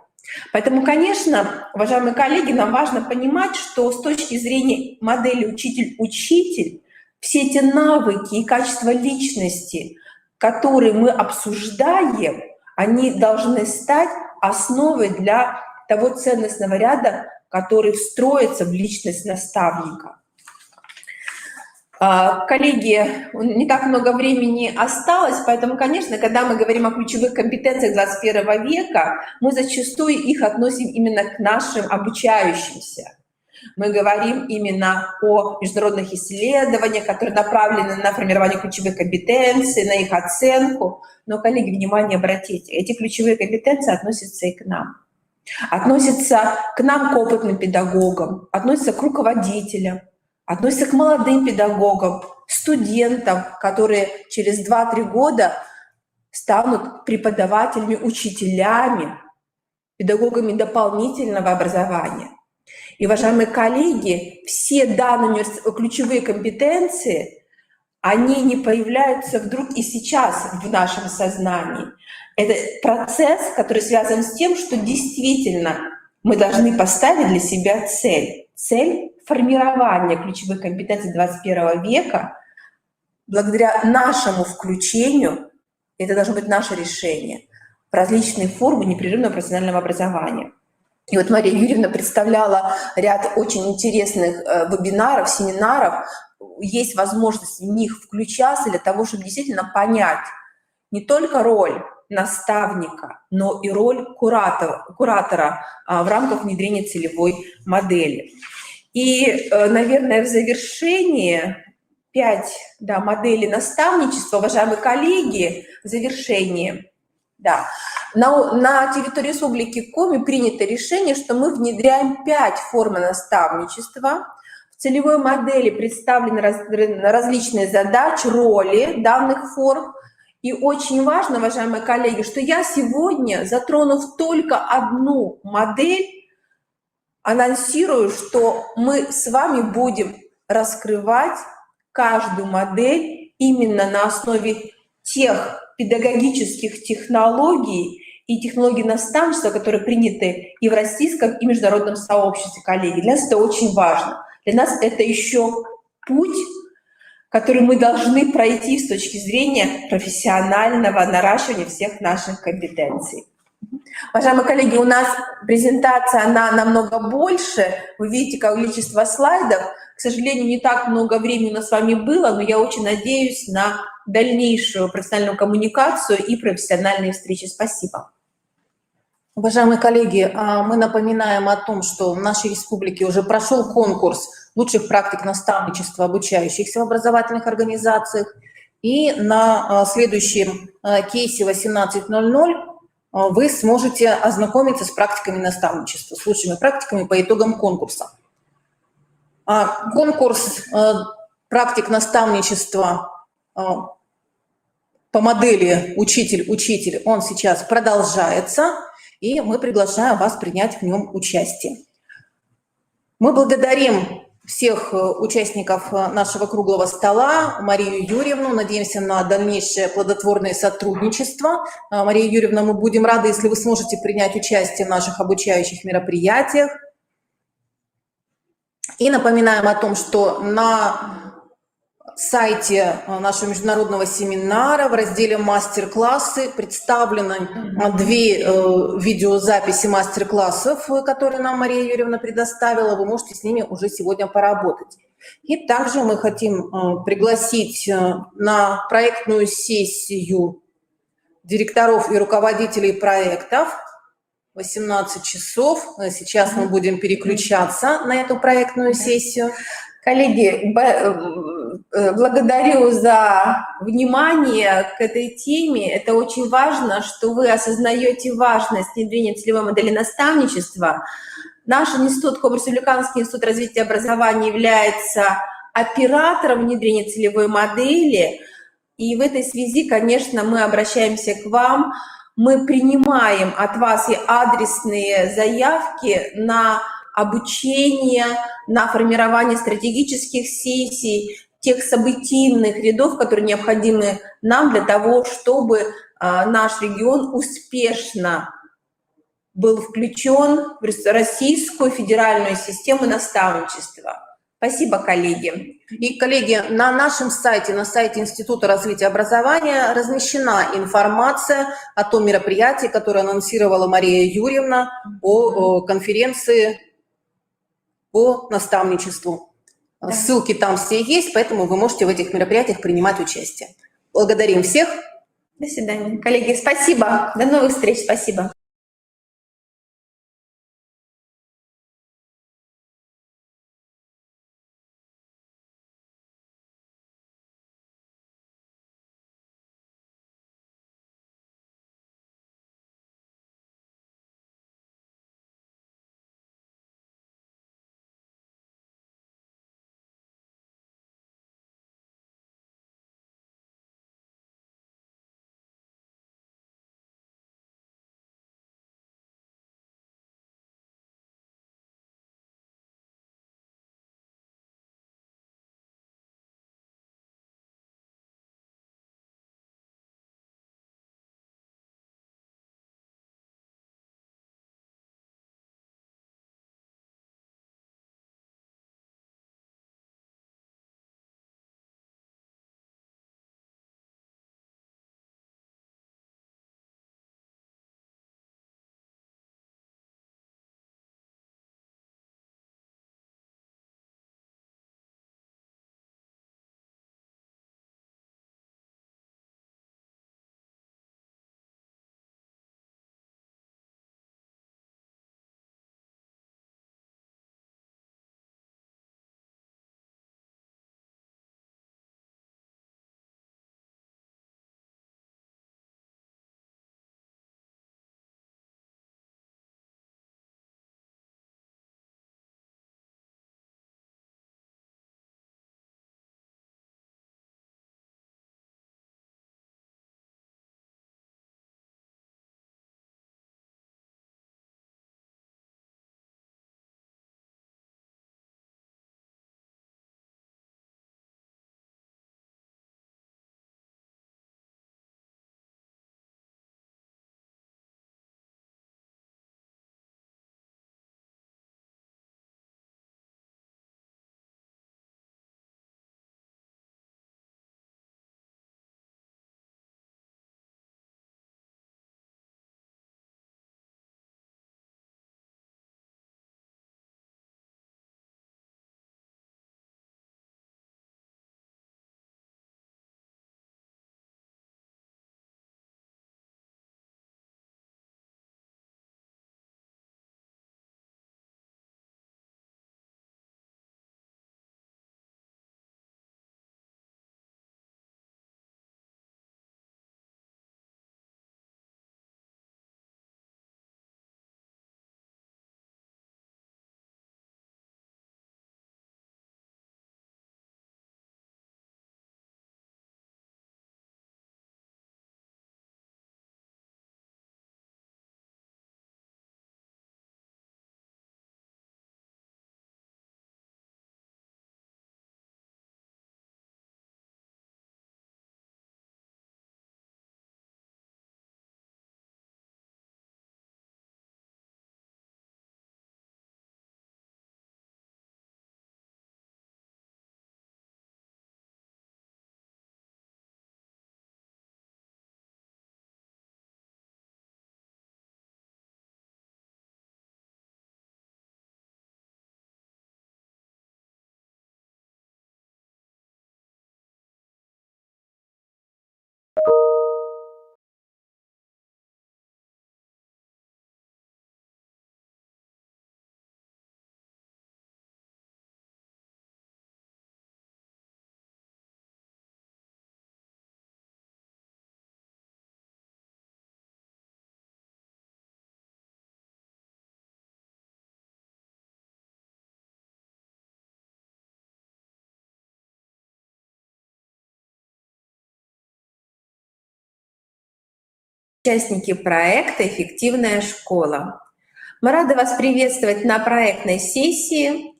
Поэтому, конечно, уважаемые коллеги, нам важно понимать, что с точки зрения модели учитель-учитель, все эти навыки и качества личности, которые мы обсуждаем, они должны стать основой для того ценностного ряда, который встроится в личность наставника. Коллеги, не так много времени осталось, поэтому, конечно, когда мы говорим о ключевых компетенциях 21 века, мы зачастую их относим именно к нашим обучающимся. Мы говорим именно о международных исследованиях, которые направлены на формирование ключевых компетенций, на их оценку. Но, коллеги, внимание обратите, эти ключевые компетенции относятся и к нам. Относятся к нам, к опытным педагогам, относятся к руководителям, относятся к молодым педагогам, студентам, которые через 2-3 года станут преподавателями, учителями, педагогами дополнительного образования. И, уважаемые коллеги, все данные ключевые компетенции, они не появляются вдруг и сейчас в нашем сознании. Это процесс, который связан с тем, что действительно мы должны поставить для себя цель. Цель формирования ключевых компетенций 21 века. Благодаря нашему включению, это должно быть наше решение, в различные формы непрерывного профессионального образования. И вот Мария Юрьевна представляла ряд очень интересных вебинаров, семинаров. Есть возможность в них включаться для того, чтобы действительно понять не только роль наставника, но и роль куратора в рамках внедрения целевой модели. И, наверное, в завершении 5 моделей наставничества, уважаемые коллеги, в завершении. Да. На территории Республики Коми принято решение, что мы внедряем 5 форм наставничества. В целевой модели представлены различные задачи, роли данных форм. И очень важно, уважаемые коллеги, что я сегодня, затронув только одну модель, анонсирую, что мы с вами будем раскрывать каждую модель именно на основе тех педагогических технологий и технологий наставничества, которые приняты и в российском, и в международном сообществе, коллеги. Для нас это очень важно. Для нас это еще путь, который мы должны пройти с точки зрения профессионального наращивания всех наших компетенций. Уважаемые коллеги, у нас презентация, она намного больше. Вы видите количество слайдов. К сожалению, не так много времени у нас с вами было, но я очень надеюсь на дальнейшую профессиональную коммуникацию и профессиональные встречи. Спасибо. Уважаемые коллеги, мы напоминаем о том, что в нашей республике уже прошел конкурс лучших практик наставничества обучающихся в образовательных организациях. И на следующем кейсе 18:00 вы сможете ознакомиться с практиками наставничества, с лучшими практиками по итогам конкурса. Конкурс практик наставничества по модели «Учитель-учитель», он сейчас продолжается, и мы приглашаем вас принять в нем участие. Мы благодарим всех участников нашего круглого стола, Марию Юрьевну, надеемся на дальнейшее плодотворное сотрудничество. Мария Юрьевна, мы будем рады, если вы сможете принять участие в наших обучающих мероприятиях. И напоминаем о том, что на сайте нашего международного семинара в разделе «Мастер-классы» представлены 2 видеозаписи мастер-классов, которые нам Мария Юрьевна предоставила. Вы можете с ними уже сегодня поработать. И также мы хотим пригласить на проектную сессию директоров и руководителей проектов 18 часов. Сейчас мы будем переключаться на эту проектную сессию. Коллеги, благодарю за внимание к этой теме. Это очень важно, что вы осознаете важность внедрения целевой модели наставничества. Наш институт, Республиканский институт развития образования, является оператором внедрения целевой модели. И в этой связи, конечно, мы обращаемся к вам. Мы принимаем от вас и адресные заявки на обучение, на формирование стратегических сессий, тех событийных рядов, которые необходимы нам для того, чтобы наш регион успешно был включен в российскую федеральную систему наставничества. Спасибо, коллеги. И, коллеги, на нашем сайте, на сайте Института развития образования размещена информация о том мероприятии, которое анонсировала Мария Юрьевна, о конференции по наставничеству. Да. Ссылки там все есть, поэтому вы можете в этих мероприятиях принимать участие. Благодарим всех. До свидания. Коллеги, спасибо. До новых встреч. Спасибо. участники проекта «Эффективная школа». Мы рады вас приветствовать на проектной сессии,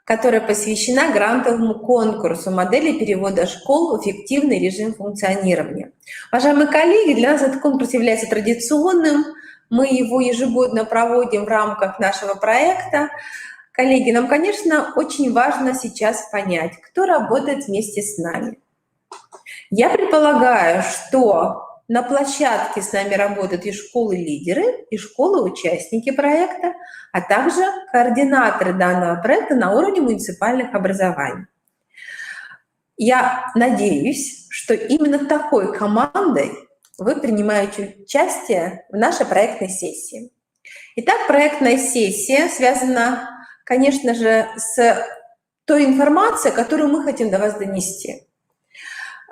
которая посвящена грантовому конкурсу модели перевода школ в эффективный режим функционирования. Уважаемые коллеги, для нас этот конкурс является традиционным. Мы его ежегодно проводим в рамках нашего проекта. Коллеги, нам, конечно, очень важно сейчас понять, кто работает вместе с нами. Я предполагаю, что на площадке с нами работают и школы-лидеры, и школы-участники проекта, а также координаторы данного проекта на уровне муниципальных образований. Я надеюсь, что именно такой командой вы принимаете участие в нашей проектной сессии. Итак, проектная сессия связана, конечно же, с той информацией, которую мы хотим до вас донести.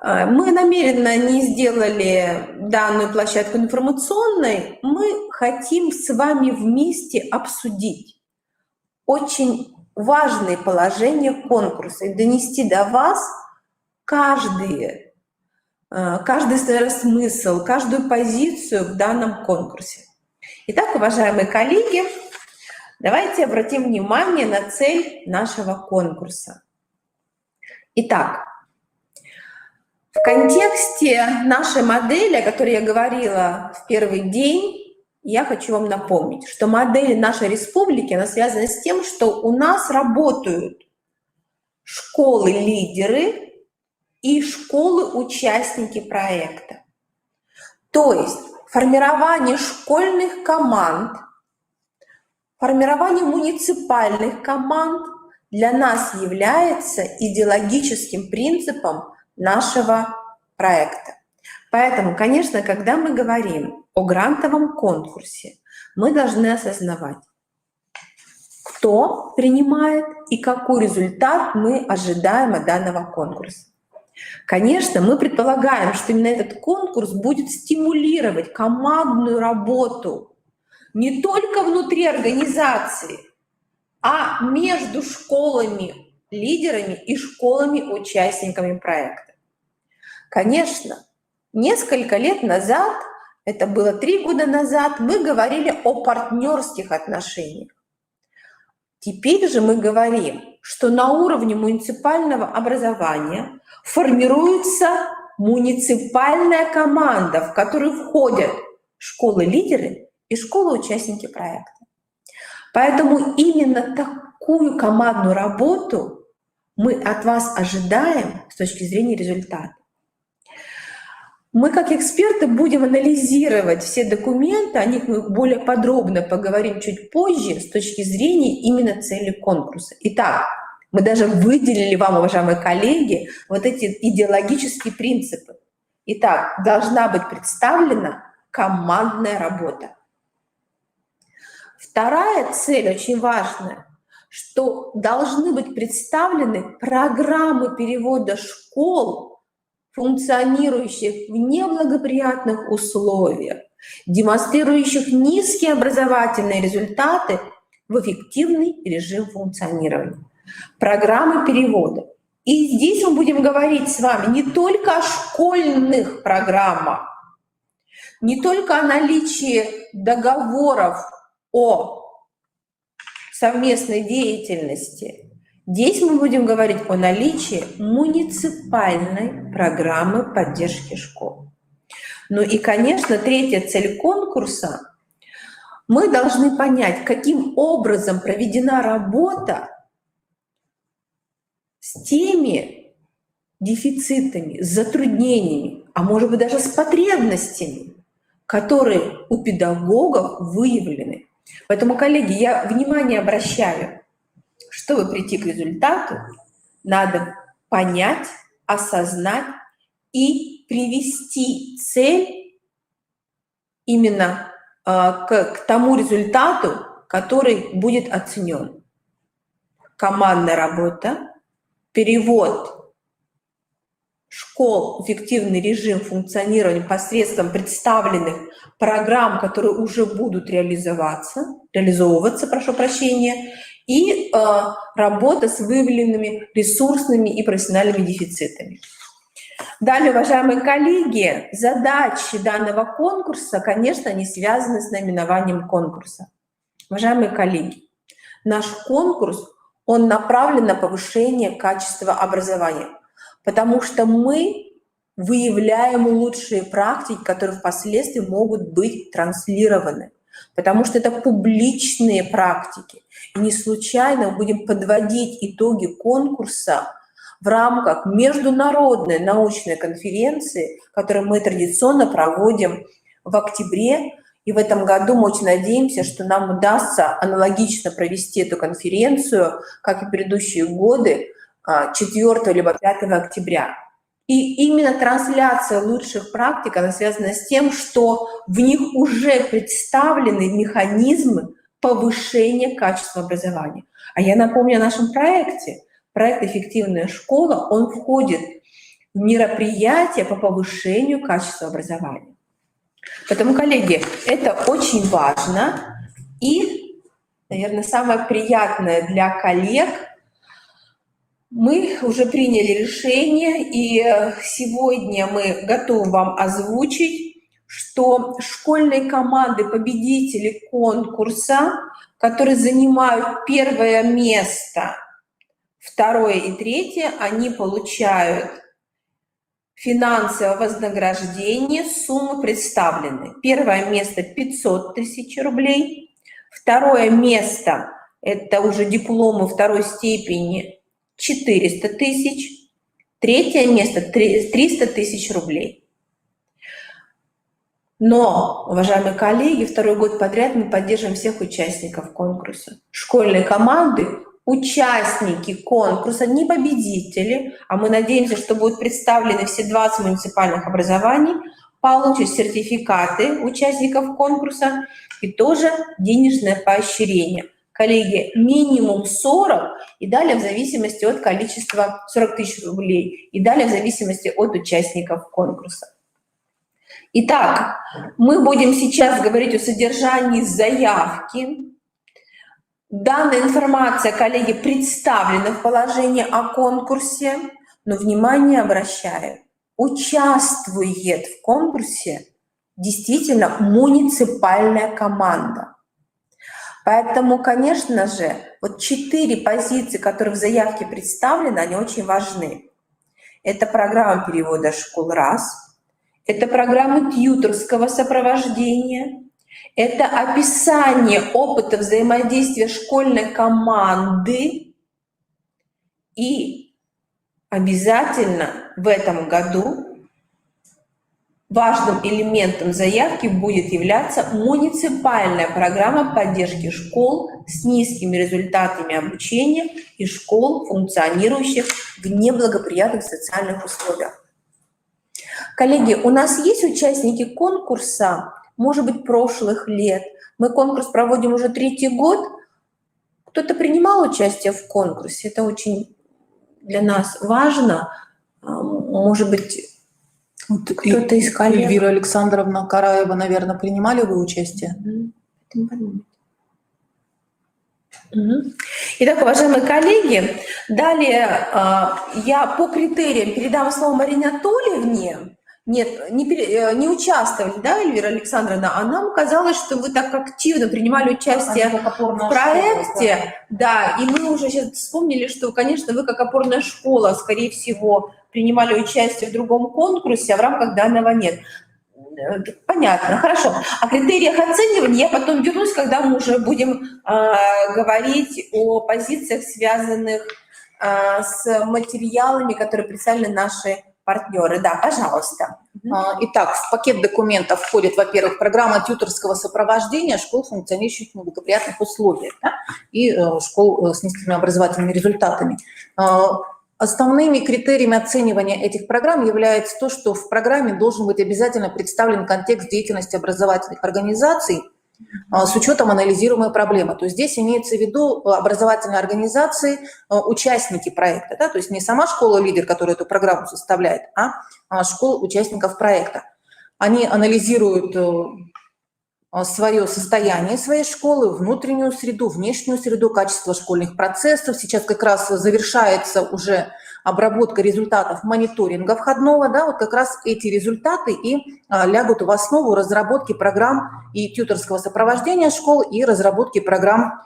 Мы намеренно не сделали данную площадку информационной, мы хотим с вами вместе обсудить очень важные положения конкурса и донести до вас каждый смысл, каждую позицию в данном конкурсе. Итак, уважаемые коллеги, давайте обратим внимание на цель нашего конкурса. Итак, в контексте нашей модели, о которой я говорила в первый день, я хочу вам напомнить, что модель нашей республики, она связана с тем, что у нас работают школы-лидеры и школы-участники проекта. То есть формирование школьных команд, формирование муниципальных команд для нас является идеологическим принципом нашего проекта. Поэтому, конечно, когда мы говорим о грантовом конкурсе, мы должны осознавать, кто принимает и какой результат мы ожидаем от данного конкурса. Конечно, мы предполагаем, что именно этот конкурс будет стимулировать командную работу не только внутри организации, а между школами-лидерами и школами-участниками проекта. Конечно, несколько лет назад, это было 3 года назад, мы говорили о партнерских отношениях. Теперь же мы говорим, что на уровне муниципального образования формируется муниципальная команда, в которую входят школы-лидеры и школы-участники проекта. Поэтому именно такую командную работу мы от вас ожидаем с точки зрения результата. Мы, как эксперты, будем анализировать все документы, о них мы более подробно поговорим чуть позже с точки зрения именно цели конкурса. Итак, мы даже выделили вам, уважаемые коллеги, вот эти идеологические принципы. Итак, должна быть представлена командная работа. Вторая цель очень важная, что должны быть представлены программы перевода школ, функционирующих в неблагоприятных условиях, демонстрирующих низкие образовательные результаты в эффективный режим функционирования. Программы перевода. И здесь мы будем говорить с вами не только о школьных программах, не только о наличии договоров о совместной деятельности. Здесь мы будем говорить о наличии муниципальной программы поддержки школ. Ну и, конечно, третья цель конкурса. Мы должны понять, каким образом проведена работа с теми дефицитами, с затруднениями, а может быть даже с потребностями, которые у педагогов выявлены. Поэтому, коллеги, я внимание обращаю, чтобы прийти к результату, надо понять, осознать и привести цель именно к тому результату, который будет оценен. Командная работа, перевод школ в эффективный режим функционирования посредством представленных программ, которые уже будут реализовываться, прошу прощения, и работа с выявленными ресурсными и профессиональными дефицитами. Далее, уважаемые коллеги, задачи данного конкурса, конечно, не связаны с наименованием конкурса. Уважаемые коллеги, наш конкурс, он направлен на повышение качества образования, потому что мы выявляем лучшие практики, которые впоследствии могут быть транслированы, потому что это публичные практики. И не случайно мы будем подводить итоги конкурса в рамках международной научной конференции, которую мы традиционно проводим в октябре. И в этом году мы очень надеемся, что нам удастся аналогично провести эту конференцию, как и предыдущие годы, 4 либо 5 октября. И именно трансляция лучших практик, она связана с тем, что в них уже представлены механизмы повышения качества образования. А я напомню о нашем проекте. Проект «Эффективная школа», он входит в мероприятия по повышению качества образования. Поэтому, коллеги, это очень важно. И, наверное, самое приятное для коллег, мы уже приняли решение, и сегодня мы готовы вам озвучить, что школьные команды победители конкурса, которые занимают первое место, второе и третье, они получают финансовое вознаграждение, суммы представлены. Первое место 500 тысяч рублей, второе место – это уже дипломы второй степени 400 тысяч, третье место 300 тысяч рублей. Но, уважаемые коллеги, второй год подряд мы поддерживаем всех участников конкурса. Школьные команды, участники конкурса, не победители, а мы надеемся, что будут представлены все 20 муниципальных образований, получат сертификаты участников конкурса и тоже денежное поощрение. Коллеги, минимум 40, и далее в зависимости от количества 40 тысяч рублей, и далее в зависимости от участников конкурса. Итак, мы будем сейчас говорить о содержании заявки. Данная информация, коллеги, представлена в положении о конкурсе, но внимание обращаю, участвует в конкурсе действительно муниципальная команда. Поэтому, конечно же, вот 4 позиции, которые в заявке представлены, они очень важны. Это программа перевода школ раз, это программа тьюторского сопровождения, это описание опыта взаимодействия школьной команды, и обязательно в этом году важным элементом заявки будет являться муниципальная программа поддержки школ с низкими результатами обучения и школ, функционирующих в неблагоприятных социальных условиях. Коллеги, у нас есть участники конкурса, может быть, прошлых лет. Мы конкурс проводим уже 3-й год. Кто-то принимал участие в конкурсе, это очень для нас важно. Может быть, кто-то из коллег. Эльвира Александровна Караева, наверное, принимали вы участие? Итак, уважаемые коллеги, далее я по критериям передам слово Марине Анатольевне. Нет, не участвовали, да, Эльвира Александровна? А нам казалось, что вы так активно принимали участие в проекте. Да, и мы уже сейчас вспомнили, что, конечно, вы как опорная школа, скорее всего, принимали участие в другом конкурсе, а в рамках данного нет. Понятно, хорошо. О критериях оценивания я потом вернусь, когда мы уже будем говорить о позициях, связанных с материалами, которые представлены наши партнеры. Да, пожалуйста. Итак, в пакет документов входит, во-первых, программа тьюторского сопровождения школ, функционирующих в неблагоприятных условиях, да, и школ с низкими образовательными результатами. Основными критериями оценивания этих программ является то, что в программе должен быть обязательно представлен контекст деятельности образовательных организаций с учетом анализируемой проблемы. То есть здесь имеется в виду образовательные организации, участники проекта, да? То есть не сама школа-лидер, которая эту программу составляет, а школ участников проекта. Они анализируют свое состояние своей школы, внутреннюю среду, внешнюю среду, качество школьных процессов. Сейчас как раз завершается уже обработка результатов мониторинга входного, да, вот как раз эти результаты и лягут в основу разработки программ и тьюторского сопровождения школ, и разработки программ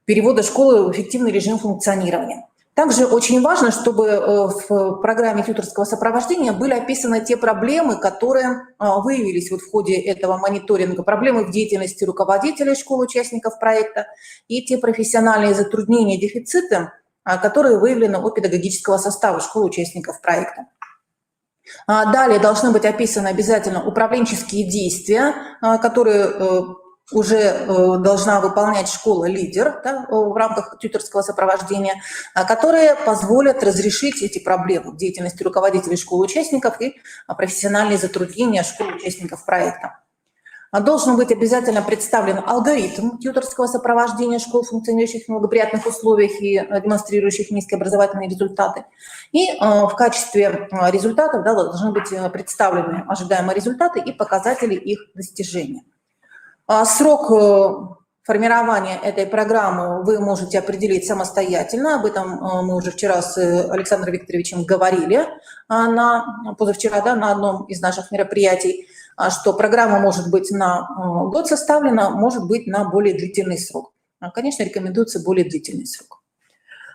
перевода школы в эффективный режим функционирования. Также очень важно, чтобы в программе тьюторского сопровождения были описаны те проблемы, которые выявились вот в ходе этого мониторинга, проблемы в деятельности руководителей школ, участников проекта, и те профессиональные затруднения, дефициты, которые выявлены у педагогического состава школ, участников проекта. Далее должны быть описаны обязательно управленческие действия, которые уже должна выполнять школа-лидер, да, в рамках тьюторского сопровождения, которые позволят разрешить эти проблемы в деятельности руководителей школ-участников и профессиональные затруднения школ-участников проекта. Должен быть обязательно представлен алгоритм тьюторского сопровождения школ, функционирующих в благоприятных условиях и демонстрирующих низкие образовательные результаты. И в качестве результатов, да, должны быть представлены ожидаемые результаты и показатели их достижения. Срок формирования этой программы вы можете определить самостоятельно. Об этом мы уже вчера с Александром Викторовичем говорили, позавчера, да, на одном из наших мероприятий, что программа может быть на год составлена, может быть на более длительный срок. Конечно, рекомендуется более длительный срок.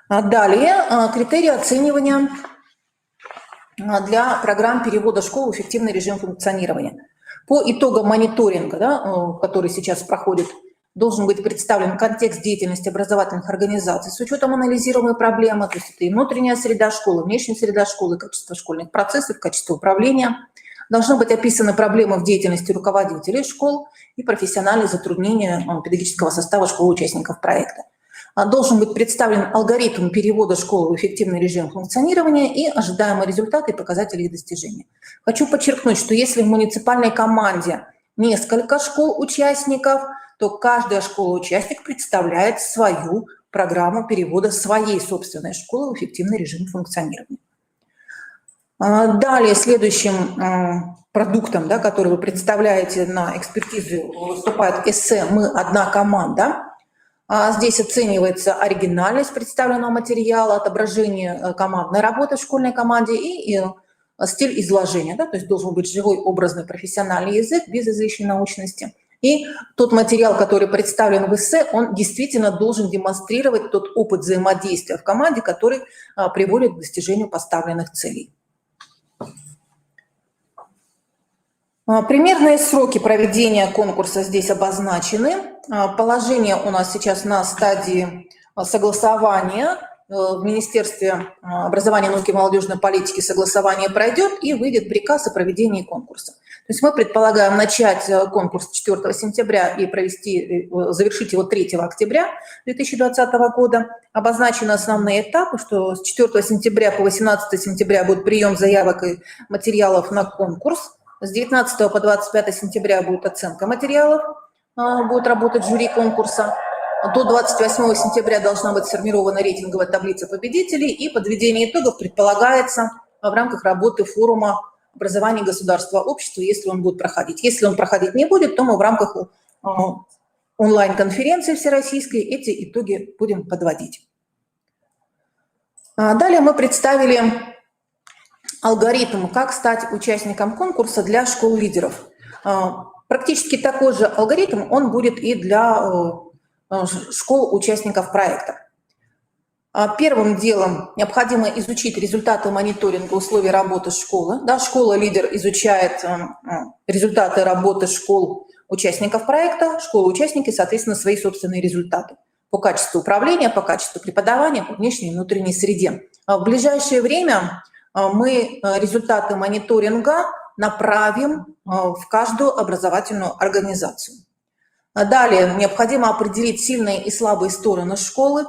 Далее, критерии оценивания для программ перевода школ в эффективный режим функционирования. По итогам мониторинга, да, который сейчас проходит, должен быть представлен контекст деятельности образовательных организаций с учетом анализируемой проблемы, то есть это и внутренняя среда школы, внешняя среда школы, качество школьных процессов, качество управления. Должны быть описаны проблемы в деятельности руководителей школ и профессиональные затруднения педагогического состава школ-участников проекта. Должен быть представлен алгоритм перевода школы в эффективный режим функционирования и ожидаемые результаты и показатели их достижения. Хочу подчеркнуть, что если в муниципальной команде несколько школ-участников, то каждая школа-участник представляет свою программу перевода своей собственной школы в эффективный режим функционирования. Далее, следующим продуктом, да, который вы представляете на экспертизу, выступает эссе «Мы одна команда». Здесь оценивается оригинальность представленного материала, отображение командной работы в школьной команде и стиль изложения. Да, то есть должен быть живой, образный, профессиональный язык без излишней научности. И тот материал, который представлен в эссе, он действительно должен демонстрировать тот опыт взаимодействия в команде, который приводит к достижению поставленных целей. Примерные сроки проведения конкурса здесь обозначены. Положение у нас сейчас на стадии согласования. В Министерстве образования, науки и молодежной политики согласование пройдет и выйдет приказ о проведении конкурса. То есть мы предполагаем начать конкурс 4 сентября и завершить его 3 октября 2020 года. Обозначены основные этапы, что с 4 сентября по 18 сентября будет прием заявок и материалов на конкурс. С 19 по 25 сентября будет оценка материалов, будет работать жюри конкурса. До 28 сентября должна быть сформирована рейтинговая таблица победителей, и подведение итогов предполагается в рамках работы форума образования государства, общества, если он будет проходить. Если он проходить не будет, то мы в рамках онлайн-конференции всероссийской эти итоги будем подводить. Далее мы представили алгоритм, как стать участником конкурса для школ-лидеров. Практически такой же алгоритм, он будет и для школ-участников проекта. Первым делом необходимо изучить результаты мониторинга условий работы школы. Да, школа-лидер изучает результаты работы школ участников проекта, школы-участники, соответственно, свои собственные результаты по качеству управления, по качеству преподавания, по внешней и внутренней среде. В ближайшее время мы результаты мониторинга направим в каждую образовательную организацию. Далее необходимо определить сильные и слабые стороны школы.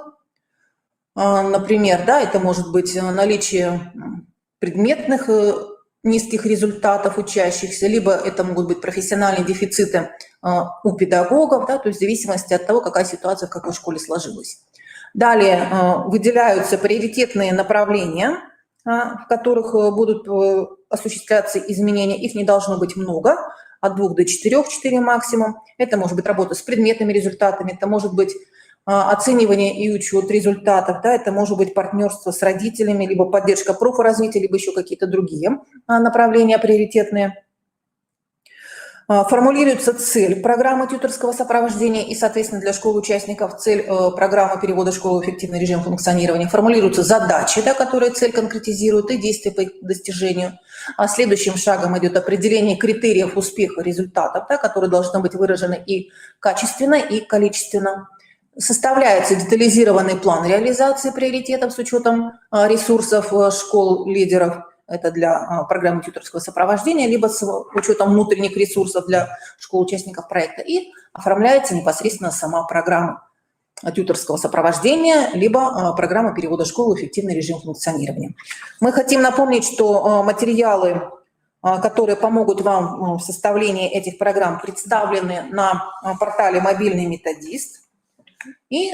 Например, да, это может быть наличие предметных низких результатов учащихся, либо это могут быть профессиональные дефициты у педагогов, да, то есть в зависимости от того, какая ситуация в какой школе сложилась. Далее выделяются приоритетные направления, в которых будут осуществляться изменения. Их не должно быть много, от 2 до 4 максимум. Это может быть работа с предметными результатами, это может быть оценивание и учет результатов, да, это может быть партнерство с родителями, либо поддержка профоразвития, либо еще какие-то другие направления приоритетные. Формулируется цель программы тьюторского сопровождения и, соответственно, для школ-участников цель программы перевода школы в эффективный режим функционирования. Формулируются задачи, да, которые цель конкретизируют, и действия по их достижению. А следующим шагом идет определение критериев успеха результатов, да, которые должны быть выражены и качественно, и количественно. Составляется детализированный план реализации приоритетов с учетом ресурсов школ-лидеров. Это для программы тьюторского сопровождения, либо с учетом внутренних ресурсов для школ-участников проекта. И оформляется непосредственно сама программа тьюторского сопровождения, либо программа перевода школы в эффективный режим функционирования. Мы хотим напомнить, что материалы, которые помогут вам в составлении этих программ, представлены на портале «Мобильный методист». И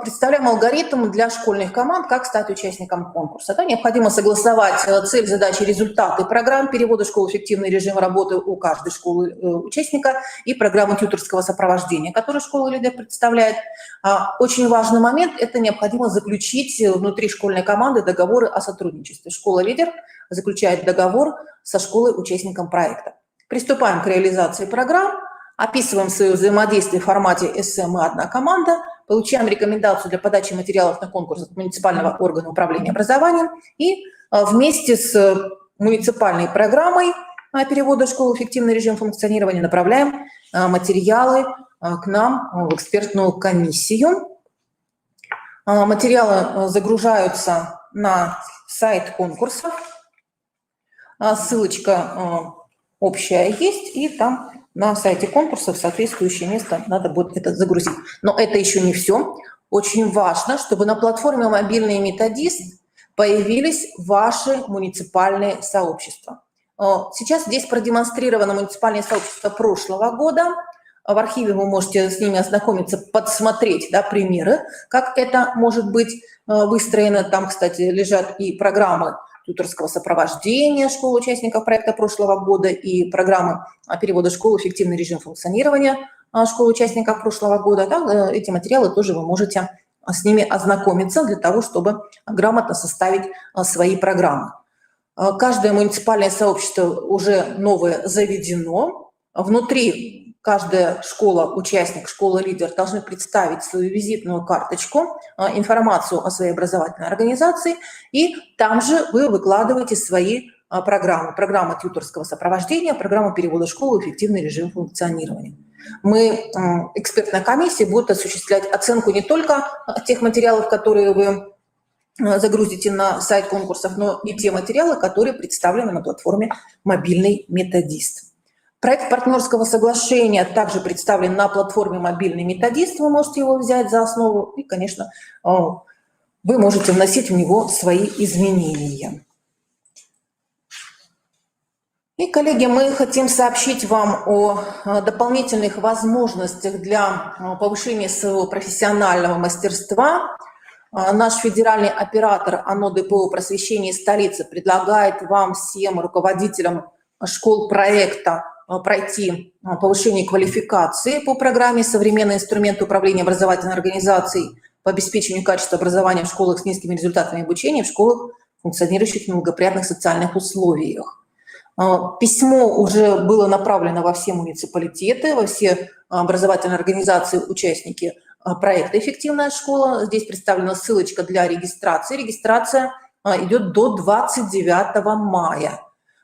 представляем алгоритм для школьных команд, как стать участником конкурса. Да, необходимо согласовать цель, задачи, результаты программ перевода школы в эффективный режим работы у каждой школы участника и программы тьюторского сопровождения, которую школа-лидер представляет. Очень важный момент – это необходимо заключить внутри школьной команды договоры о сотрудничестве. Школа-лидер заключает договор со школой-участником проекта. Приступаем к реализации программ. Описываем свое взаимодействие в формате «СМ мы одна команда», получаем рекомендацию для подачи материалов на конкурс от муниципального органа управления образованием и вместе с муниципальной программой перевода школы в эффективный режим функционирования направляем материалы к нам в экспертную комиссию. Материалы загружаются на сайт конкурсов. Ссылочка общая есть, и там на сайте конкурса в соответствующее место надо будет это загрузить. Но это еще не все. Очень важно, чтобы на платформе «Мобильный методист» появились ваши муниципальные сообщества. Сейчас здесь продемонстрировано муниципальное сообщество прошлого года. В архиве вы можете с ними ознакомиться, подсмотреть, да, примеры, как это может быть выстроено. Там, кстати, лежат и программы тьюторского сопровождения школ участников проекта прошлого года и программы перевода школы в эффективный режим функционирования школ участников прошлого года. Да, эти материалы тоже вы можете с ними ознакомиться для того, чтобы грамотно составить свои программы. Каждое муниципальное сообщество уже новое заведено. Внутри каждая школа, участник, школа-лидер должны представить свою визитную карточку, информацию о своей образовательной организации, и там же вы выкладываете свои программы. Программа тьюторского сопровождения, программа перевода школы в эффективный режим функционирования. Мы, экспертная комиссия, будет осуществлять оценку не только тех материалов, которые вы загрузите на сайт конкурсов, но и те материалы, которые представлены на платформе «Мобильный методист». Проект партнерского соглашения также представлен на платформе «Мобильный методист». Вы можете его взять за основу и, конечно, вы можете вносить в него свои изменения. И, коллеги, мы хотим сообщить вам о дополнительных возможностях для повышения своего профессионального мастерства. Наш федеральный оператор ОНО ДПО просвещения столицы предлагает вам всем руководителям школ проекта пройти повышение квалификации по программе «Современные инструменты управления образовательной организацией по обеспечению качества образования в школах с низкими результатами обучения, в школах, функционирующих в неблагоприятных социальных условиях». Письмо уже было направлено во все муниципалитеты, во все образовательные организации, участники проекта «Эффективная школа». Здесь представлена ссылочка для регистрации. Регистрация идет до 29 мая.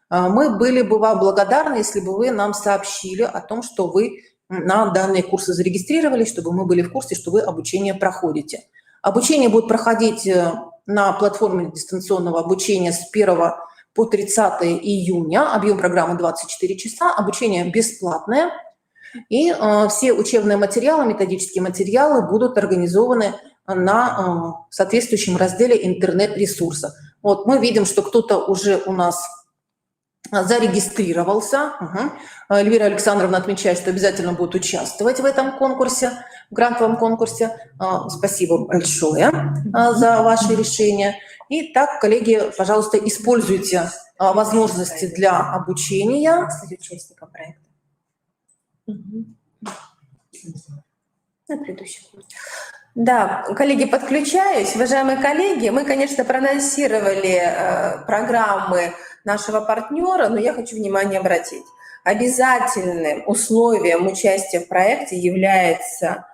Мы были бы вам благодарны, если бы вы нам сообщили о том, что вы на данные курсы зарегистрировались, чтобы мы были в курсе, что вы обучение проходите. Обучение будет проходить на платформе дистанционного обучения с 1 по 30 июня. Объем программы 24 часа, обучение бесплатное. И все учебные материалы, методические материалы будут организованы на соответствующем разделе интернет-ресурса. Вот мы видим, что кто-то уже у нас зарегистрировался. Эльвира Александровна отмечает, что обязательно будет участвовать в этом конкурсе, в грантовом конкурсе. Спасибо большое за ваше решение. И так, коллеги, пожалуйста, используйте возможности для обучения. Участника проекта. На предыдущем. Да, коллеги, подключаюсь. Уважаемые коллеги, мы, конечно, проанонсировали программы нашего партнера, но я хочу внимание обратить. Обязательным условием участия в проекте является,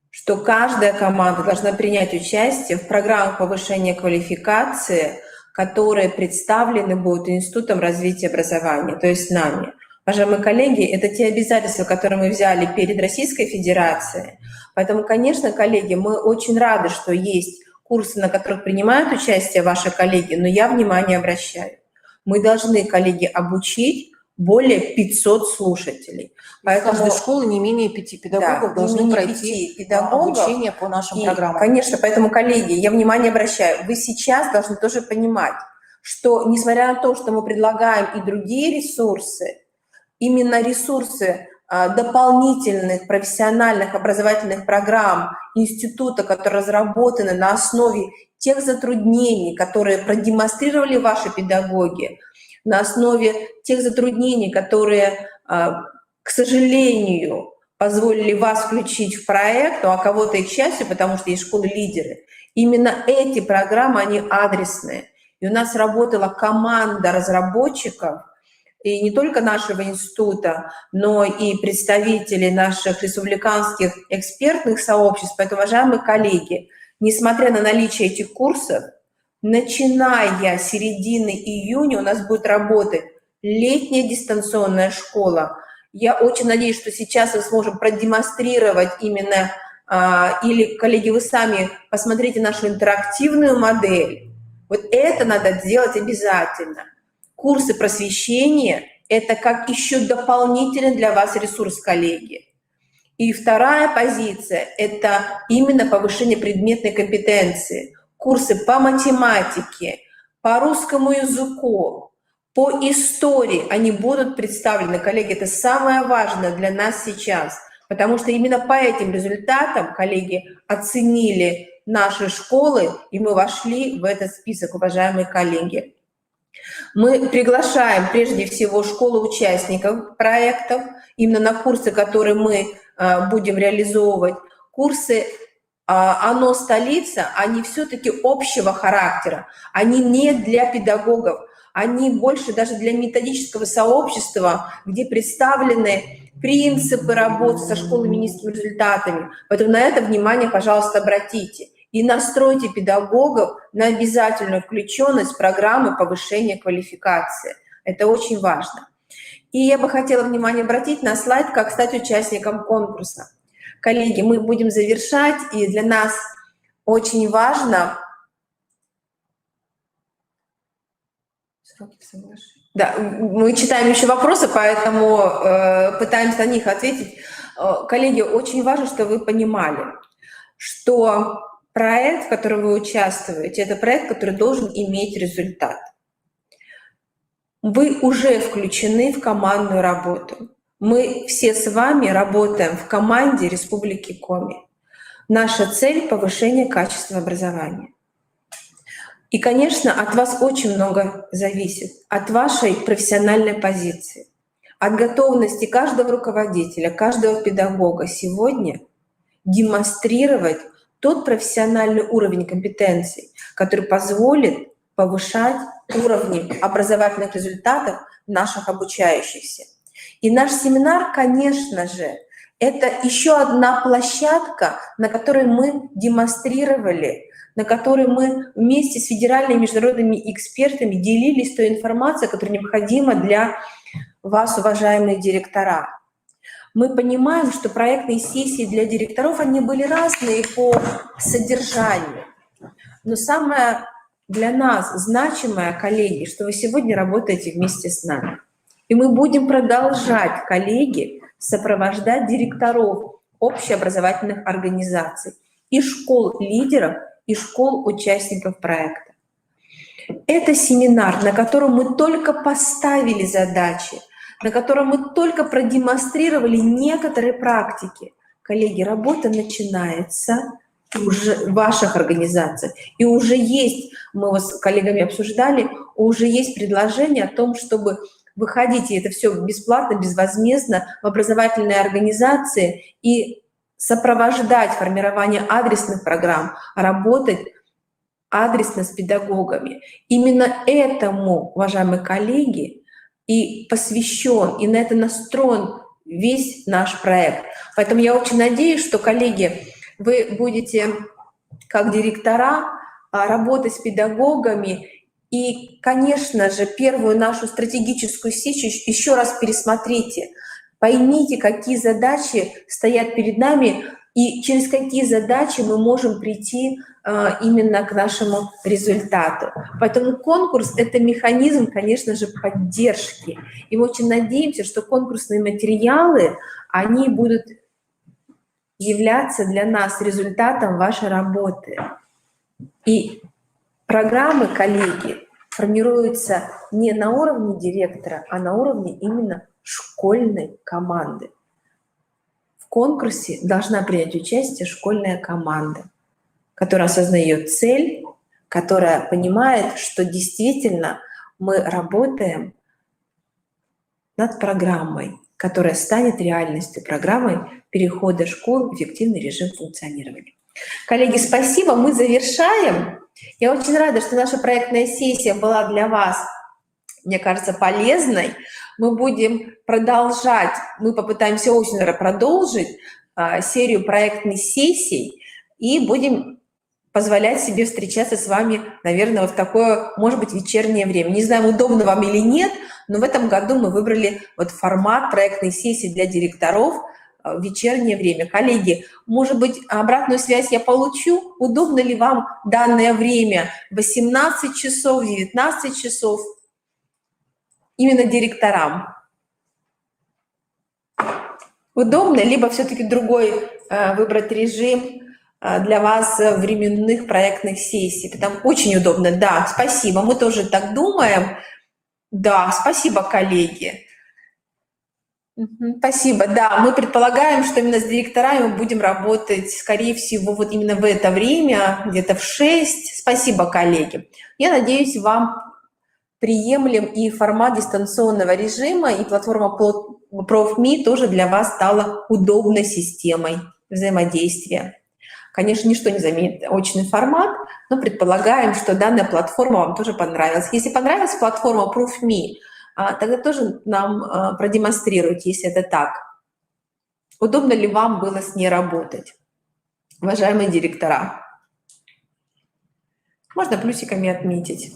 что каждая команда должна принять участие в программах повышения квалификации, которые представлены будут Институтом развития образования, то есть нами. Уважаемые коллеги, это те обязательства, которые мы взяли перед Российской Федерацией. Поэтому, конечно, коллеги, мы очень рады, что есть курсы, на которых принимают участие ваши коллеги, но я внимание обращаю. Мы должны, коллеги, обучить более 500 слушателей. Поэтому в каждой школе не менее 5 педагогов должны пройти обучение по нашим программам. Конечно, поэтому, коллеги, я внимание обращаю. Вы сейчас должны тоже понимать, что несмотря на то, что мы предлагаем и другие ресурсы, именно ресурсы дополнительных профессиональных образовательных программ института, которые разработаны на основе тех затруднений, которые продемонстрировали ваши педагоги, на основе тех затруднений, которые, к сожалению, позволили вас включить в проект, а кого-то и к счастью, потому что есть школы-лидеры. Именно эти программы, они адресные. И у нас работала команда разработчиков, и не только нашего института, но и представители наших республиканских экспертных сообществ. Поэтому, уважаемые коллеги, несмотря на наличие этих курсов, начиная с середины июня у нас будет работать летняя дистанционная школа. Я очень надеюсь, что сейчас мы сможем продемонстрировать именно, или, коллеги, вы сами посмотрите нашу интерактивную модель. Вот это надо сделать обязательно. Курсы просвещения – это как еще дополнительный для вас ресурс, коллеги. И вторая позиция – это именно повышение предметной компетенции. Курсы по математике, по русскому языку, по истории, они будут представлены. Коллеги, это самое важное для нас сейчас, потому что именно по этим результатам, коллеги, оценили наши школы, и мы вошли в этот список, уважаемые коллеги. Мы приглашаем прежде всего школы участников проектов, именно на курсы, которые мы будем реализовывать. Курсы «Оно столица», они все-таки общего характера, они не для педагогов, они больше даже для методического сообщества, где представлены принципы работы со школами низкими результатами. Поэтому на это внимание, пожалуйста, обратите. И настройте педагогов на обязательную включенность в программы повышения квалификации. Это очень важно. И я бы хотела внимание обратить на слайд, как стать участником конкурса. Коллеги, мы будем завершать, и для нас очень важно... Да, мы читаем еще вопросы, поэтому пытаемся на них ответить. Коллеги, очень важно, что вы понимали, что проект, в котором вы участвуете, это проект, который должен иметь результат. Вы уже включены в командную работу. Мы все с вами работаем в команде Республики Коми. Наша цель – повышение качества образования. И, конечно, от вас очень много зависит, от вашей профессиональной позиции, от готовности каждого руководителя, каждого педагога сегодня демонстрировать тот профессиональный уровень компетенций, который позволит повышать уровни образовательных результатов наших обучающихся. И наш семинар, конечно же, это еще одна площадка, на которой мы демонстрировали, на которой мы вместе с федеральными и международными экспертами делились той информацией, которая необходима для вас, уважаемые директора. Мы понимаем, что проектные сессии для директоров, они были разные по содержанию. Но самое для нас значимое, коллеги, что вы сегодня работаете вместе с нами. И мы будем продолжать, коллеги, сопровождать директоров общеобразовательных организаций и школ-лидеров, и школ-участников проекта. Это семинар, на котором мы только поставили задачи, на котором мы только продемонстрировали некоторые практики. Коллеги, работа начинается уже в ваших организациях. И уже есть, мы с коллегами обсуждали, уже есть предложение о том, чтобы выходить, и это все бесплатно, безвозмездно, в образовательные организации и сопровождать формирование адресных программ, работать адресно с педагогами. Именно этому, уважаемые коллеги, и посвящен, и на это настроен весь наш проект. Поэтому я очень надеюсь, что, коллеги, вы будете, как директора, работать с педагогами. И, конечно же, первую нашу стратегическую сессию еще раз пересмотрите. Поймите, какие задачи стоят перед нами и через какие задачи мы можем прийти именно к нашему результату. Поэтому конкурс — это механизм, конечно же, поддержки. И мы очень надеемся, что конкурсные материалы, они будут являться для нас результатом вашей работы. И программы, коллеги, формируются не на уровне директора, а на уровне именно школьной команды. В конкурсе должна принять участие школьная команда, которая осознает цель, которая понимает, что действительно мы работаем над программой, которая станет реальностью, программой перехода школ в эффективный режим функционирования. Коллеги, спасибо, мы завершаем. Я очень рада, что наша проектная сессия была для вас, мне кажется, полезной. Мы будем продолжать, мы попытаемся осенью продолжить серию проектных сессий и будем позволять себе встречаться с вами, наверное, вот в такое, может быть, вечернее время. Не знаю, удобно вам или нет, но в этом году мы выбрали вот формат проектной сессии для директоров в вечернее время. Коллеги, может быть, обратную связь я получу? Удобно ли вам данное время? 18 часов, 19 часов? Именно директорам. Удобно, либо все-таки другой выбрать режим для вас временных проектных сессий? Потому очень удобно. Да, спасибо. Мы тоже так думаем. Да, спасибо, коллеги. Спасибо. Да, мы предполагаем, что именно с директорами мы будем работать, скорее всего, вот именно в это время, где-то в 6. Спасибо, коллеги. Я надеюсь, вам приемлем и формат дистанционного режима, и платформа ProfMe тоже для вас стала удобной системой взаимодействия. Конечно, ничто не заменит очный формат, но предполагаем, что данная платформа вам тоже понравилась. Если понравилась платформа ProfMe, тогда тоже нам продемонстрируйте, если это так. Удобно ли вам было с ней работать, уважаемые директора? Можно плюсиками отметить.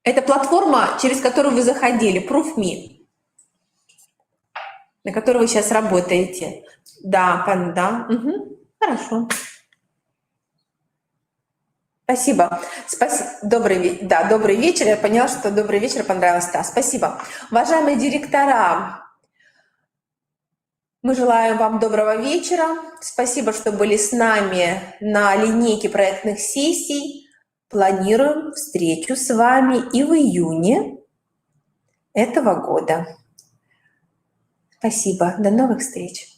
Это платформа, через которую вы заходили, ProfMe, на которой вы сейчас работаете. Да, да. Угу. Хорошо. Спасибо. Добрый вечер. Я поняла, что добрый вечер понравилось. Да, спасибо. Уважаемые директора, мы желаем вам доброго вечера. Спасибо, что были с нами на линейке проектных сессий. Планируем встречу с вами и в июне этого года. Спасибо. До новых встреч.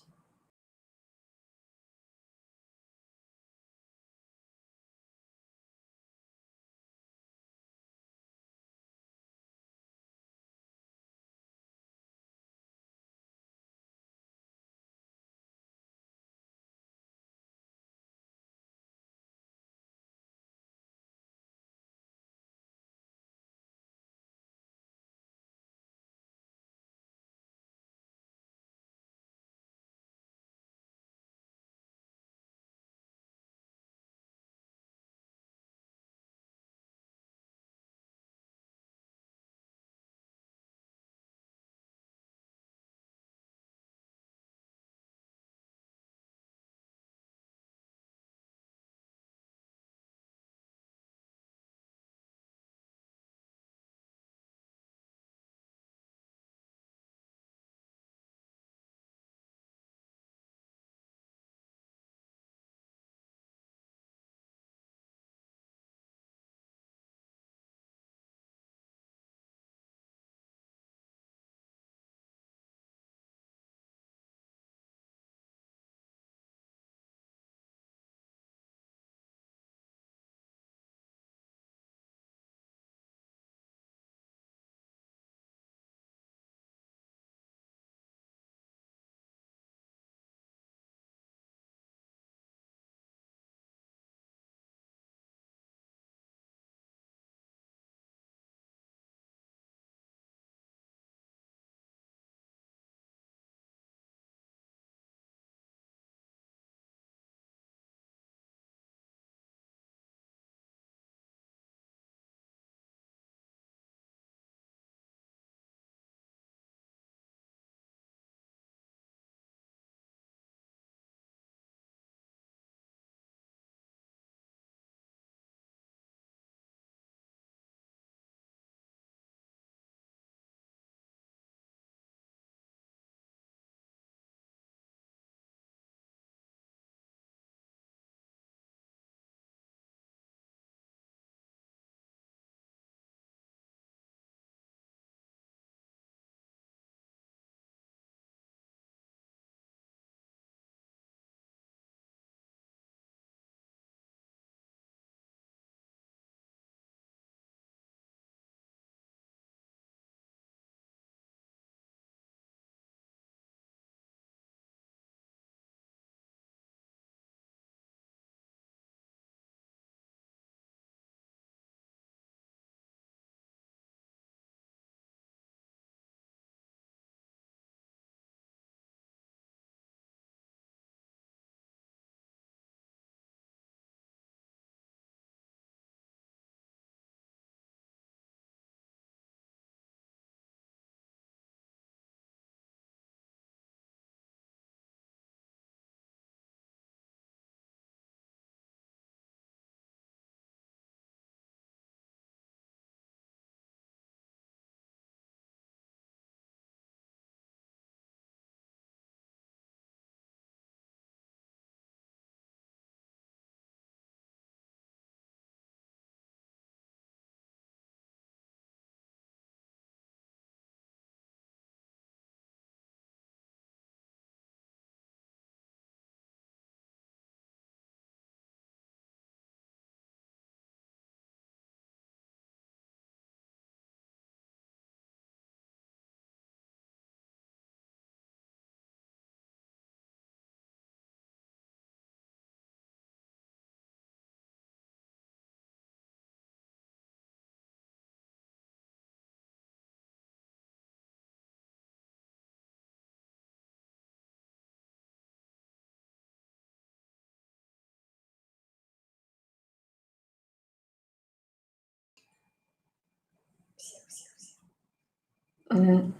Добрый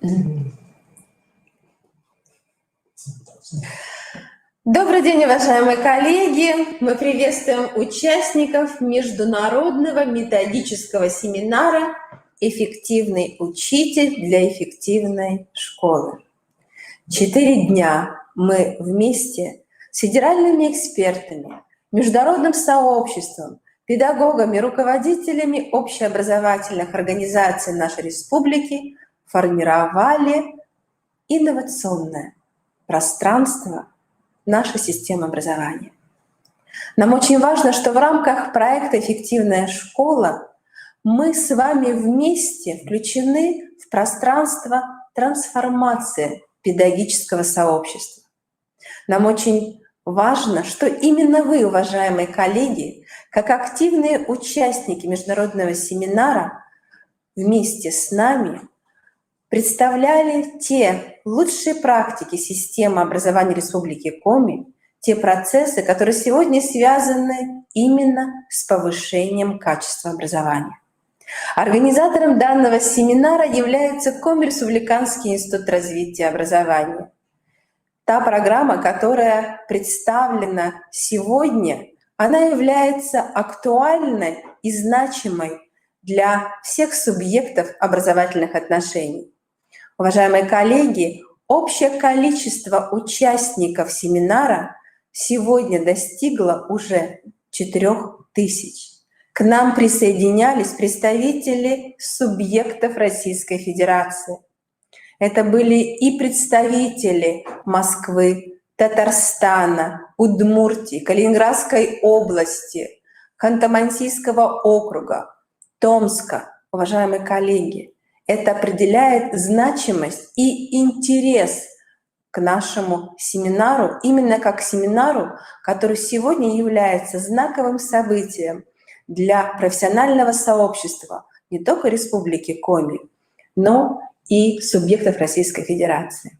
день, уважаемые коллеги! Мы приветствуем участников международного методического семинара «Эффективный учитель для эффективной школы». 4 дня мы вместе с федеральными экспертами, международным сообществом, педагогами, руководителями общеобразовательных организаций нашей республики формировали инновационное пространство нашей системы образования. Нам очень важно, что в рамках проекта «Эффективная школа» мы с вами вместе включены в пространство трансформации педагогического сообщества. Нам очень важно, что именно вы, уважаемые коллеги, как активные участники международного семинара, вместе с нами представляли те лучшие практики системы образования Республики Коми, те процессы, которые сегодня связаны именно с повышением качества образования. Организатором данного семинара является Коми Республиканский институт развития образования. Та программа, которая представлена сегодня, она является актуальной и значимой для всех субъектов образовательных отношений. Уважаемые коллеги, общее количество участников семинара сегодня достигло уже 4000. К нам присоединялись представители субъектов Российской Федерации. Это были и представители Москвы, Татарстана, Удмуртии, Калининградской области, Ханты-Мансийского округа, Томска. Уважаемые коллеги, это определяет значимость и интерес к нашему семинару, именно как семинару, который сегодня является знаковым событием для профессионального сообщества не только Республики Коми, но и субъектов Российской Федерации.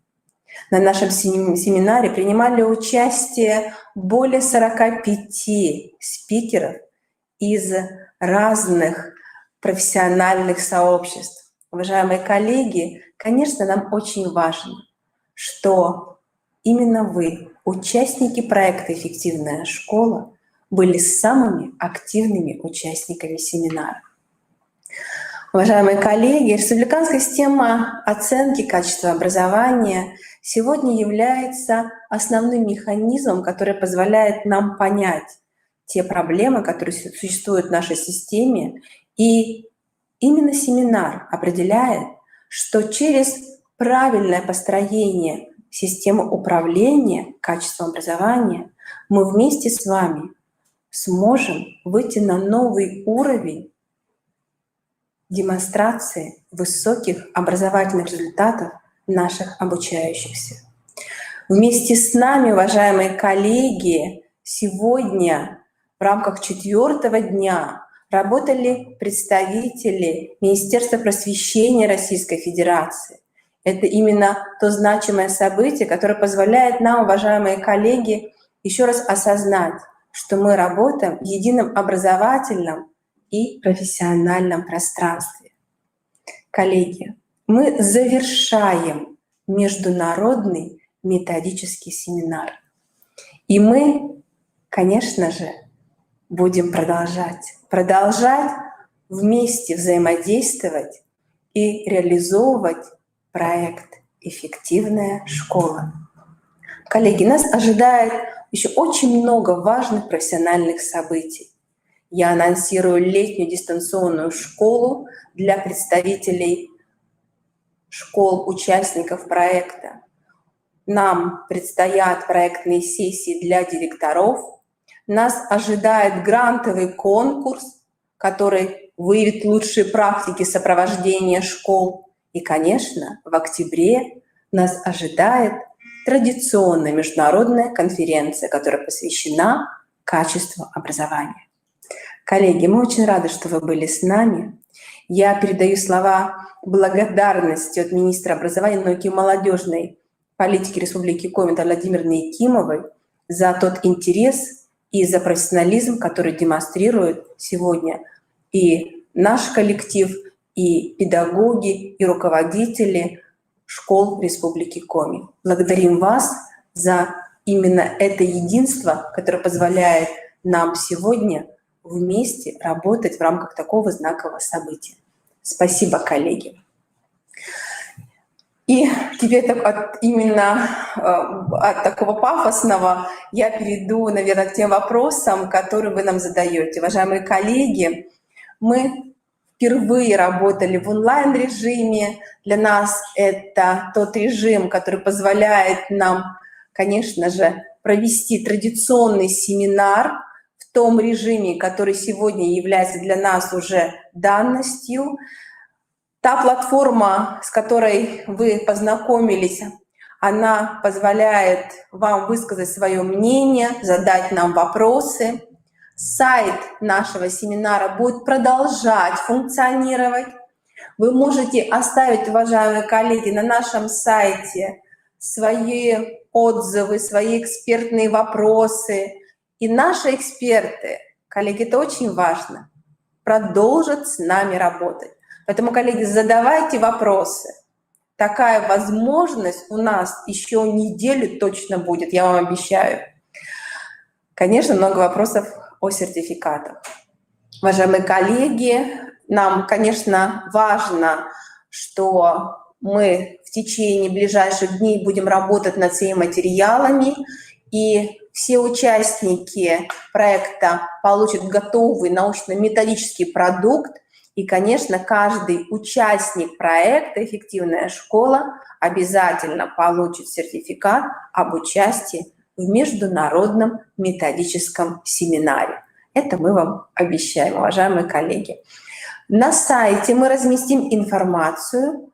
На нашем семинаре принимали участие более 45 спикеров из разных профессиональных сообществ. Уважаемые коллеги, конечно, нам очень важно, что именно вы, участники проекта «Эффективная школа», были самыми активными участниками семинара. Уважаемые коллеги, республиканская система оценки качества образования сегодня является основным механизмом, который позволяет нам понять те проблемы, которые существуют в нашей системе. И именно семинар определяет, что через правильное построение системы управления качеством образования мы вместе с вами сможем выйти на новый уровень демонстрации высоких образовательных результатов наших обучающихся. Вместе с нами, уважаемые коллеги, сегодня в рамках 4-го дня работали представители Министерства просвещения Российской Федерации. Это именно то значимое событие, которое позволяет нам, уважаемые коллеги, еще раз осознать, что мы работаем в едином образовательном и профессиональном пространстве. Коллеги, мы завершаем международный методический семинар. И мы, конечно же, будем продолжать вместе взаимодействовать и реализовывать проект «Эффективная школа». Коллеги, нас ожидает еще очень много важных профессиональных событий. Я анонсирую летнюю дистанционную школу для представителей школ, участников проекта. Нам предстоят проектные сессии для директоров. Нас ожидает грантовый конкурс, который выявит лучшие практики сопровождения школ. И, конечно, в октябре нас ожидает традиционная международная конференция, которая посвящена качеству образования. Коллеги, мы очень рады, что вы были с нами. Я передаю слова благодарности от министра образования, науки и молодежной политики Республики Коми Владимировны Якимовой за тот интерес и за профессионализм, который демонстрирует сегодня и наш коллектив, и педагоги, и руководители школ Республики Коми. Благодарим вас за именно это единство, которое позволяет нам сегодня вместе работать в рамках такого знакового события. Спасибо, коллеги. И теперь именно от такого пафосного я перейду, наверное, к тем вопросам, которые вы нам задаете. Уважаемые коллеги, мы впервые работали в онлайн-режиме. Для нас это тот режим, который позволяет нам, конечно же, провести традиционный семинар в том режиме, который сегодня является для нас уже данностью. Та платформа, с которой вы познакомились, она позволяет вам высказать свое мнение, задать нам вопросы. Сайт нашего семинара будет продолжать функционировать. Вы можете оставить, уважаемые коллеги, на нашем сайте свои отзывы, свои экспертные вопросы. И наши эксперты, коллеги, это очень важно, продолжат с нами работать. Поэтому, коллеги, задавайте вопросы. Такая возможность у нас еще неделю точно будет, я вам обещаю. Конечно, много вопросов о сертификатах. Уважаемые коллеги, нам, конечно, важно, что мы в течение ближайших дней будем работать над всеми материалами, и все участники проекта получат готовый научно-методический продукт. И, конечно, каждый участник проекта «Эффективная школа» обязательно получит сертификат об участии в международном методическом семинаре. Это мы вам обещаем, уважаемые коллеги. На сайте мы разместим информацию,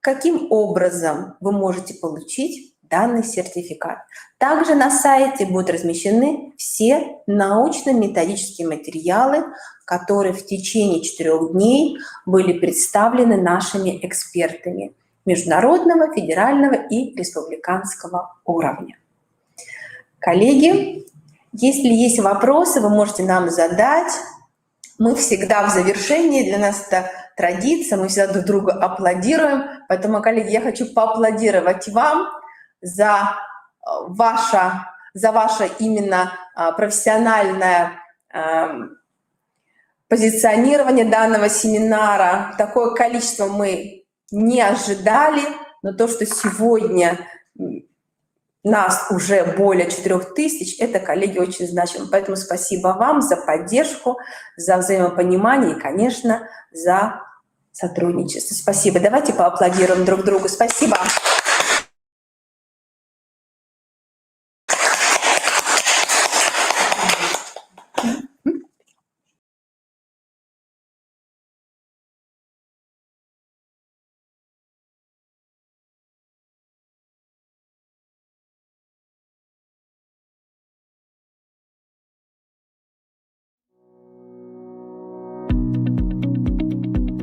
каким образом вы можете получить данный сертификат. Также на сайте будут размещены все научно-методические материалы, которые в течение 4 дней были представлены нашими экспертами международного, федерального и республиканского уровня. Коллеги, если есть вопросы, вы можете нам задать. Мы всегда в завершении, для нас это традиция, мы всегда друг другу аплодируем. Поэтому, коллеги, я хочу поаплодировать вам за ваше именно профессиональное позиционирование данного семинара. Такое количество мы не ожидали, но то, что сегодня нас уже более 4000, это, коллеги, очень значимо. Поэтому спасибо вам за поддержку, за взаимопонимание и, конечно, за сотрудничество. Спасибо. Давайте поаплодируем друг другу. Спасибо.